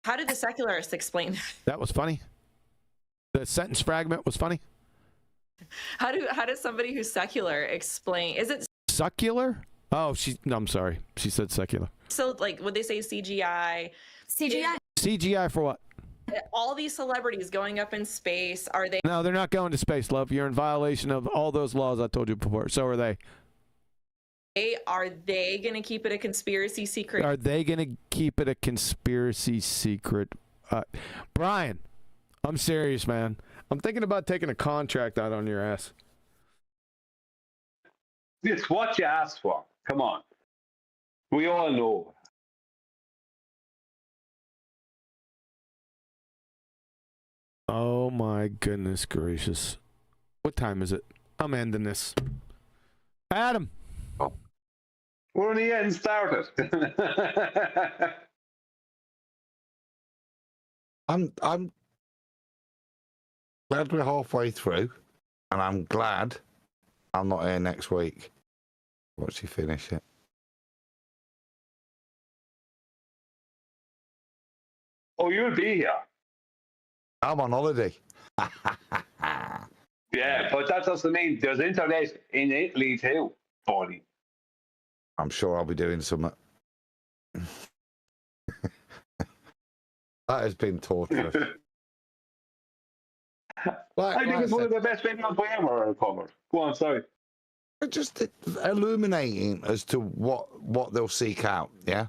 How did the secularists explain that? That was funny. The sentence fragment was funny. How does somebody who's secular explain? Is it Succular? Oh, no, I'm sorry. She said secular. so like would they say CGI? CGI. CGI for what? All these celebrities going up in space, are they? No, they're not going to space, love. You're in violation of all those laws I told you before. So are they. Are they going to keep it a conspiracy secret? Are they going to keep it a conspiracy secret? Brian, I'm serious, man. I'm thinking about taking a contract out on your ass. It's what you asked for. Come on. We all know. Oh my goodness gracious. What time is it? I'm ending this. Adam. Oh. We're only getting started. I'm glad we're halfway through, and I'm glad I'm not here next week. Once you finish it. Oh, you'll be here. I'm on holiday. Yeah, but that doesn't mean there's internet in Italy too, buddy. I'm sure I'll be doing something. That has been torturous. I think it's one of the best videos we ever covered. Go on, sorry. Just illuminating as to what they'll seek out, yeah?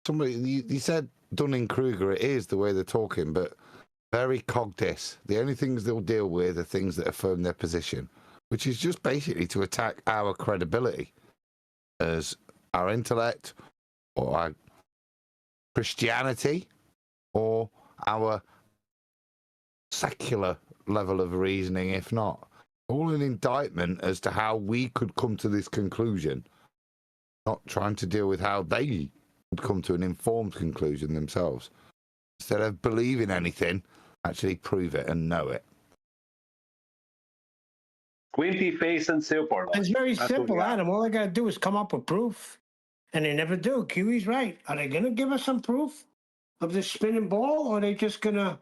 Somebody, you said Dunning-Kruger, it is the way they're talking, but very cogdice. The only things they'll deal with are things that affirm their position, which is just basically to attack our credibility as our intellect or our Christianity or our secular level of reasoning, if not. All an indictment as to how we could come to this conclusion, not trying to deal with how they would come to an informed conclusion themselves. Instead of believing anything, actually prove it and know it. Squinty face and super. It's very simple, Adam. All I got to do is come up with proof. And they never do. Kiwi's right. Are they going to give us some proof of this spinning ball, or are they just going to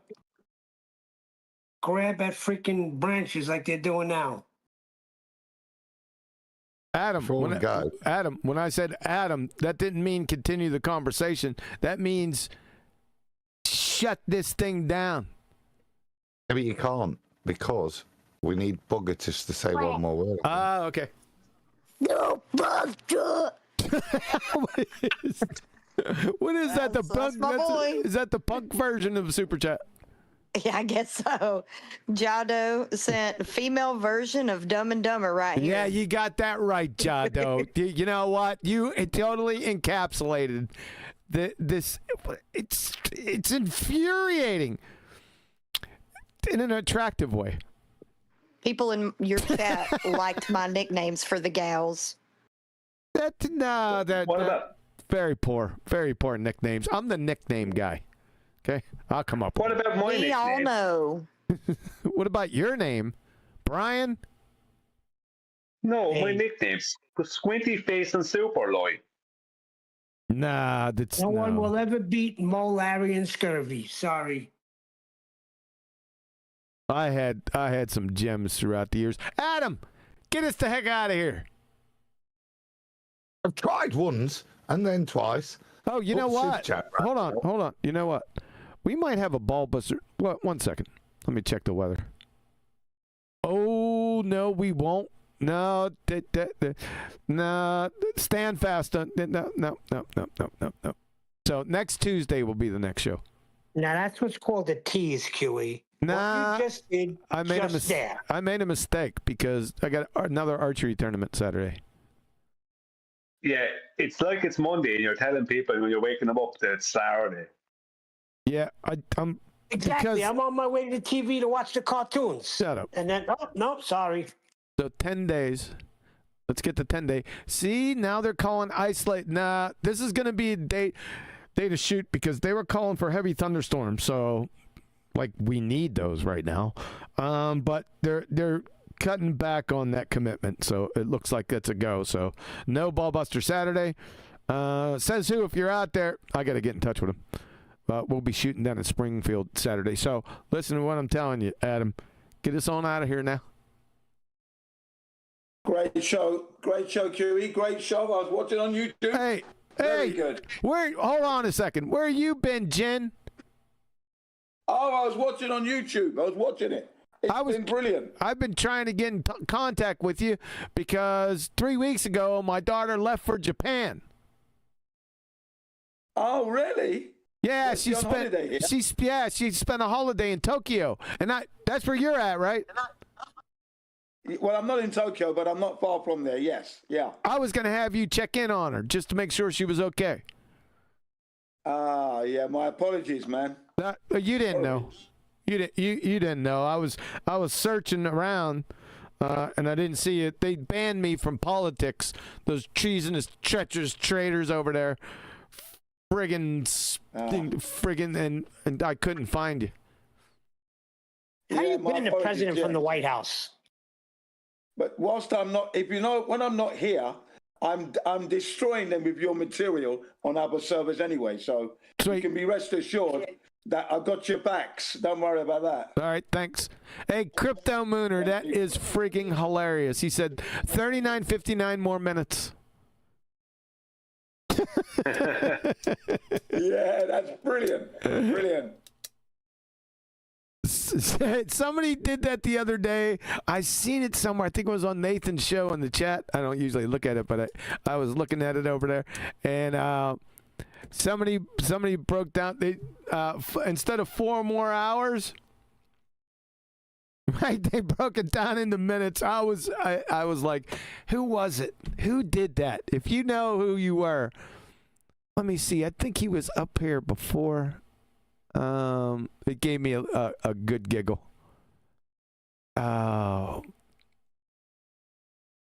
grab at freaking branches like they're doing now? Adam, when I said Adam, that didn't mean continue the conversation. That means shut this thing down. Maybe you can't, because we need Bugger just to say one more word. Ah, okay. No, Bugger. What is that? The punk? Is that the punk version of Superchat? Yeah, I guess so. Jado sent a female version of Dumb and Dumber right here. Yeah, you got that right, Jado. You know what? You totally encapsulated this. It's infuriating in an attractive way. People in your chat liked my nicknames for the gals. What about very poor nicknames. I'm the nickname guy. Okay, I'll come up. What about my nickname? We all know. What about your name, Brian? No, my nickname's Squinty Face and Super Lloyd. Nah, that's No one will ever beat malarian scurvy. Sorry. I had some gems throughout the years. Adam, get us the heck out of here. I've tried once and then twice. Oh, you know what? Superchat, Hold on. You know what? We might have a ball buster. Well, 1 second. Let me check the weather. Oh, no, we won't. No, no, stand fast. No. So next Tuesday will be the next show. Now that's what's called a tease, QE. Nah, what you just did I made a mistake because I got another archery tournament Saturday. Yeah, it's like it's Monday and you're telling people when you're waking them up that it's Saturday. Yeah, I'm exactly. because, I'm on my way to the TV to watch the cartoons. Shut up. And then, oh no, sorry. So 10 days. Let's get the 10-day. See, now they're calling isolate. Nah, this is going to be a day to shoot because they were calling for heavy thunderstorms. So, like, we need those right now. But they're cutting back on that commitment. So it looks like that's a go. So no Ballbuster Saturday. Says who? If you're out there, I got to get in touch with him. We'll be shooting down in Springfield Saturday. So listen to what I'm telling you, Adam. Get us on out of here now. Great show, QE. Great show. I was watching on YouTube. Hey, very good. Hold on a second. Where you been, Jen? Oh, I was watching on YouTube. I was watching it. It's been brilliant. I've been trying to get in contact with you because 3 weeks ago my daughter left for Japan. Oh, really? Yeah, she spent she spent a holiday in Tokyo, and that's where you're at, right? Well, I'm not in Tokyo, but I'm not far from there. Yes, yeah. I was gonna have you check in on her just to make sure she was okay. Yeah. My apologies, man. You didn't know. You didn't know. I was searching around, and I didn't see it. They banned me from politics. Those treasonous, treacherous traitors over there. Friggin', and I couldn't find you. How you been the president from the White House? But whilst I'm not, when I'm not here, I'm destroying them with your material on other servers anyway. So you can be rest assured that I've got your backs. Don't worry about that. All right, thanks. Hey, Crypto Mooner, that is freaking hilarious. He said 39.59 more minutes. Yeah, that's brilliant. Brilliant. Somebody did that the other day. I seen it somewhere. I think it was on Nathan's show in the chat. I don't usually look at it, but I was looking at it over there, and somebody broke down. They instead of 4 more hours, right? They broke it down into minutes. I was like, who was it? Who did that? If you know who you were, let me see. I think he was up here before. It gave me a good giggle. Oh,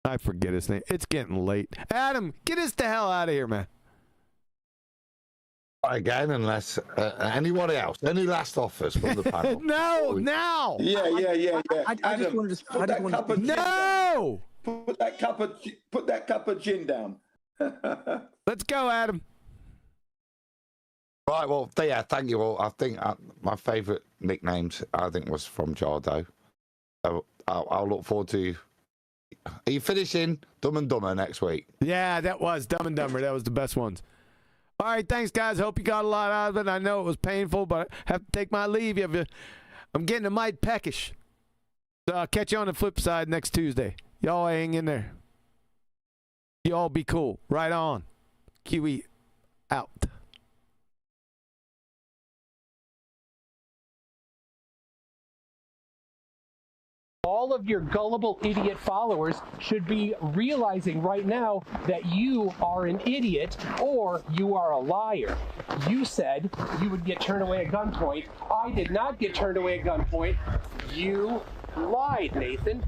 I forget his name. It's getting late. Adam, get us the hell out of here, man. Again, unless anyone else, any last offers from the panel? No, now. Yeah. I just wanted to. Put that cup of no. Put that cup of gin down. Let's go, Adam. Right, well, yeah, thank you all. I think my favourite nicknames, I think, was from Jardo. So I'll look forward to. Are you finishing Dumb and Dumber next week? Yeah, that was Dumb and Dumber. That was the best ones. All right, thanks, guys. Hope you got a lot out of it. I know it was painful, but I have to take my leave. I'm getting a mite peckish. So I'll catch you on the flip side next Tuesday. Y'all hang in there. Y'all be cool. Right on. QE out. All of your gullible idiot followers should be realizing right now that you are an idiot or you are a liar. You said you would get turned away at gunpoint. I did not get turned away at gunpoint. You lied, Nathan.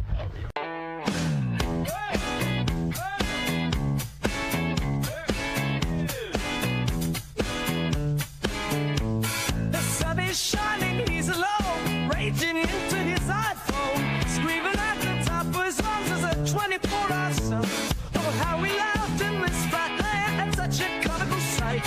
The sun is shining, he's alone, raging into his iPhone, screaming at the top of his lungs as a 24-hour sun. Oh, how we laughed in this fat land at such a comical sight.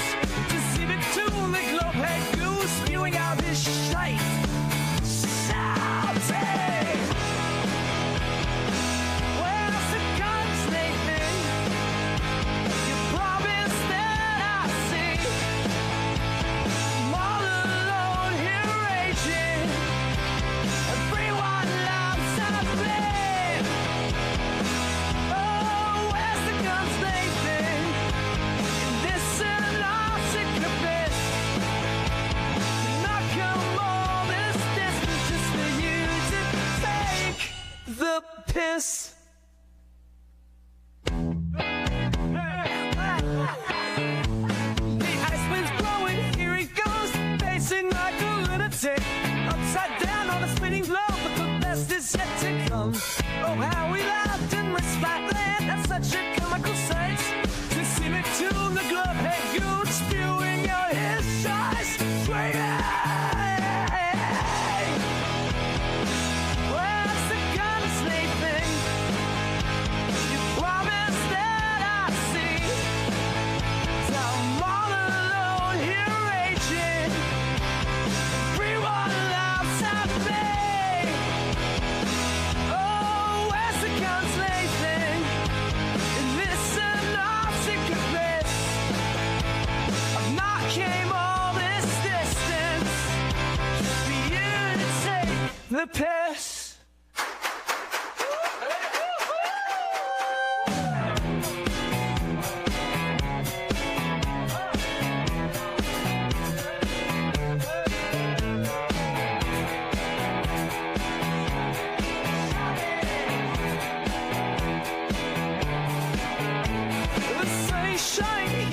the past.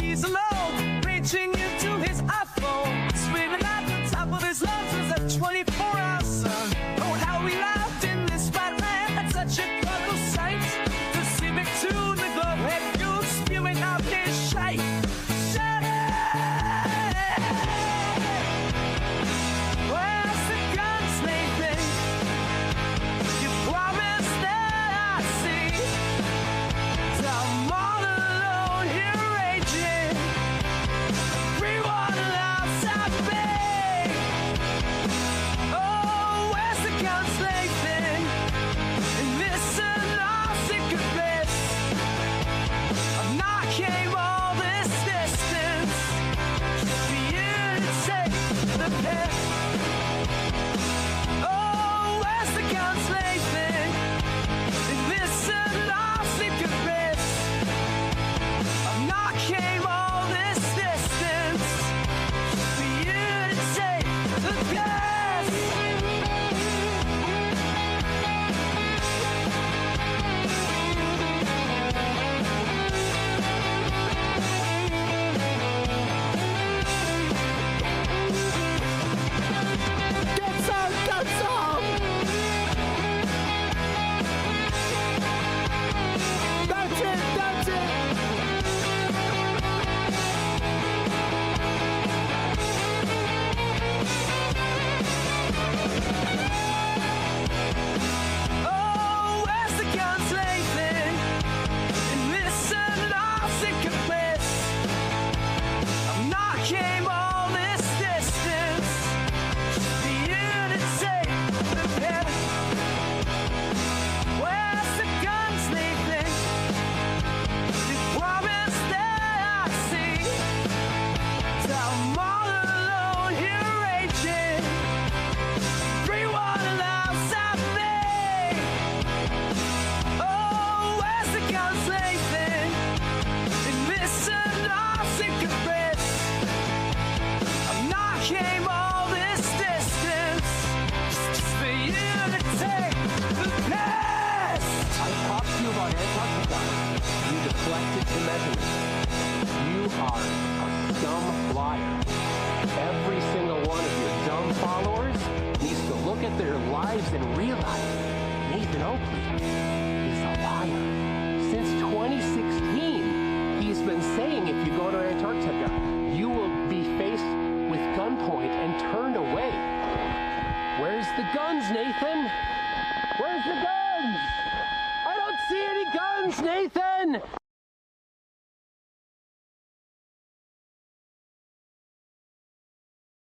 He's alone, reaching into his iPhone, screaming at the top of his lungs as a 24-hour sun. Oh, how we laughed in this spotlight at such a colorful sight. To see me to the globe, head fuel spewing out his shite. Where's the guns, Nathan? You promised that I'd see. I'm all alone here raging. Everyone outside me. Oh, where's the guns, Nathan? And this and all secret bliss. I've not came all this distance for you to take the piss. Oh, where's the guns, Nathan? And this and all secret bliss. I've not came all this distance for you to take the gas. Get some, get some! That's it, that's it! Oh, where's the guns, Nathan? And this and all secret bliss. I've not came all this distance for you to take the piss. Where's the guns, Nathan? You promised that I'd see. So I'm all alone here raging. Everyone outside me. Oh, where's the guns, Nathan? And this and all secret bliss. I've not came all this distance just for you to take the piss. I talked to you about Antarctica. You deflected the measurement. You are a dumb liar. Every single one of your dumb followers needs to look at their lives and realize Nathan Oakley is a liar. Since 2016, he's been saying if you go to Antarctica, you will be faced with gunpoint and turned away. Where's the guns, Nathan? Where's the guns? I don't see any guns, Nathan!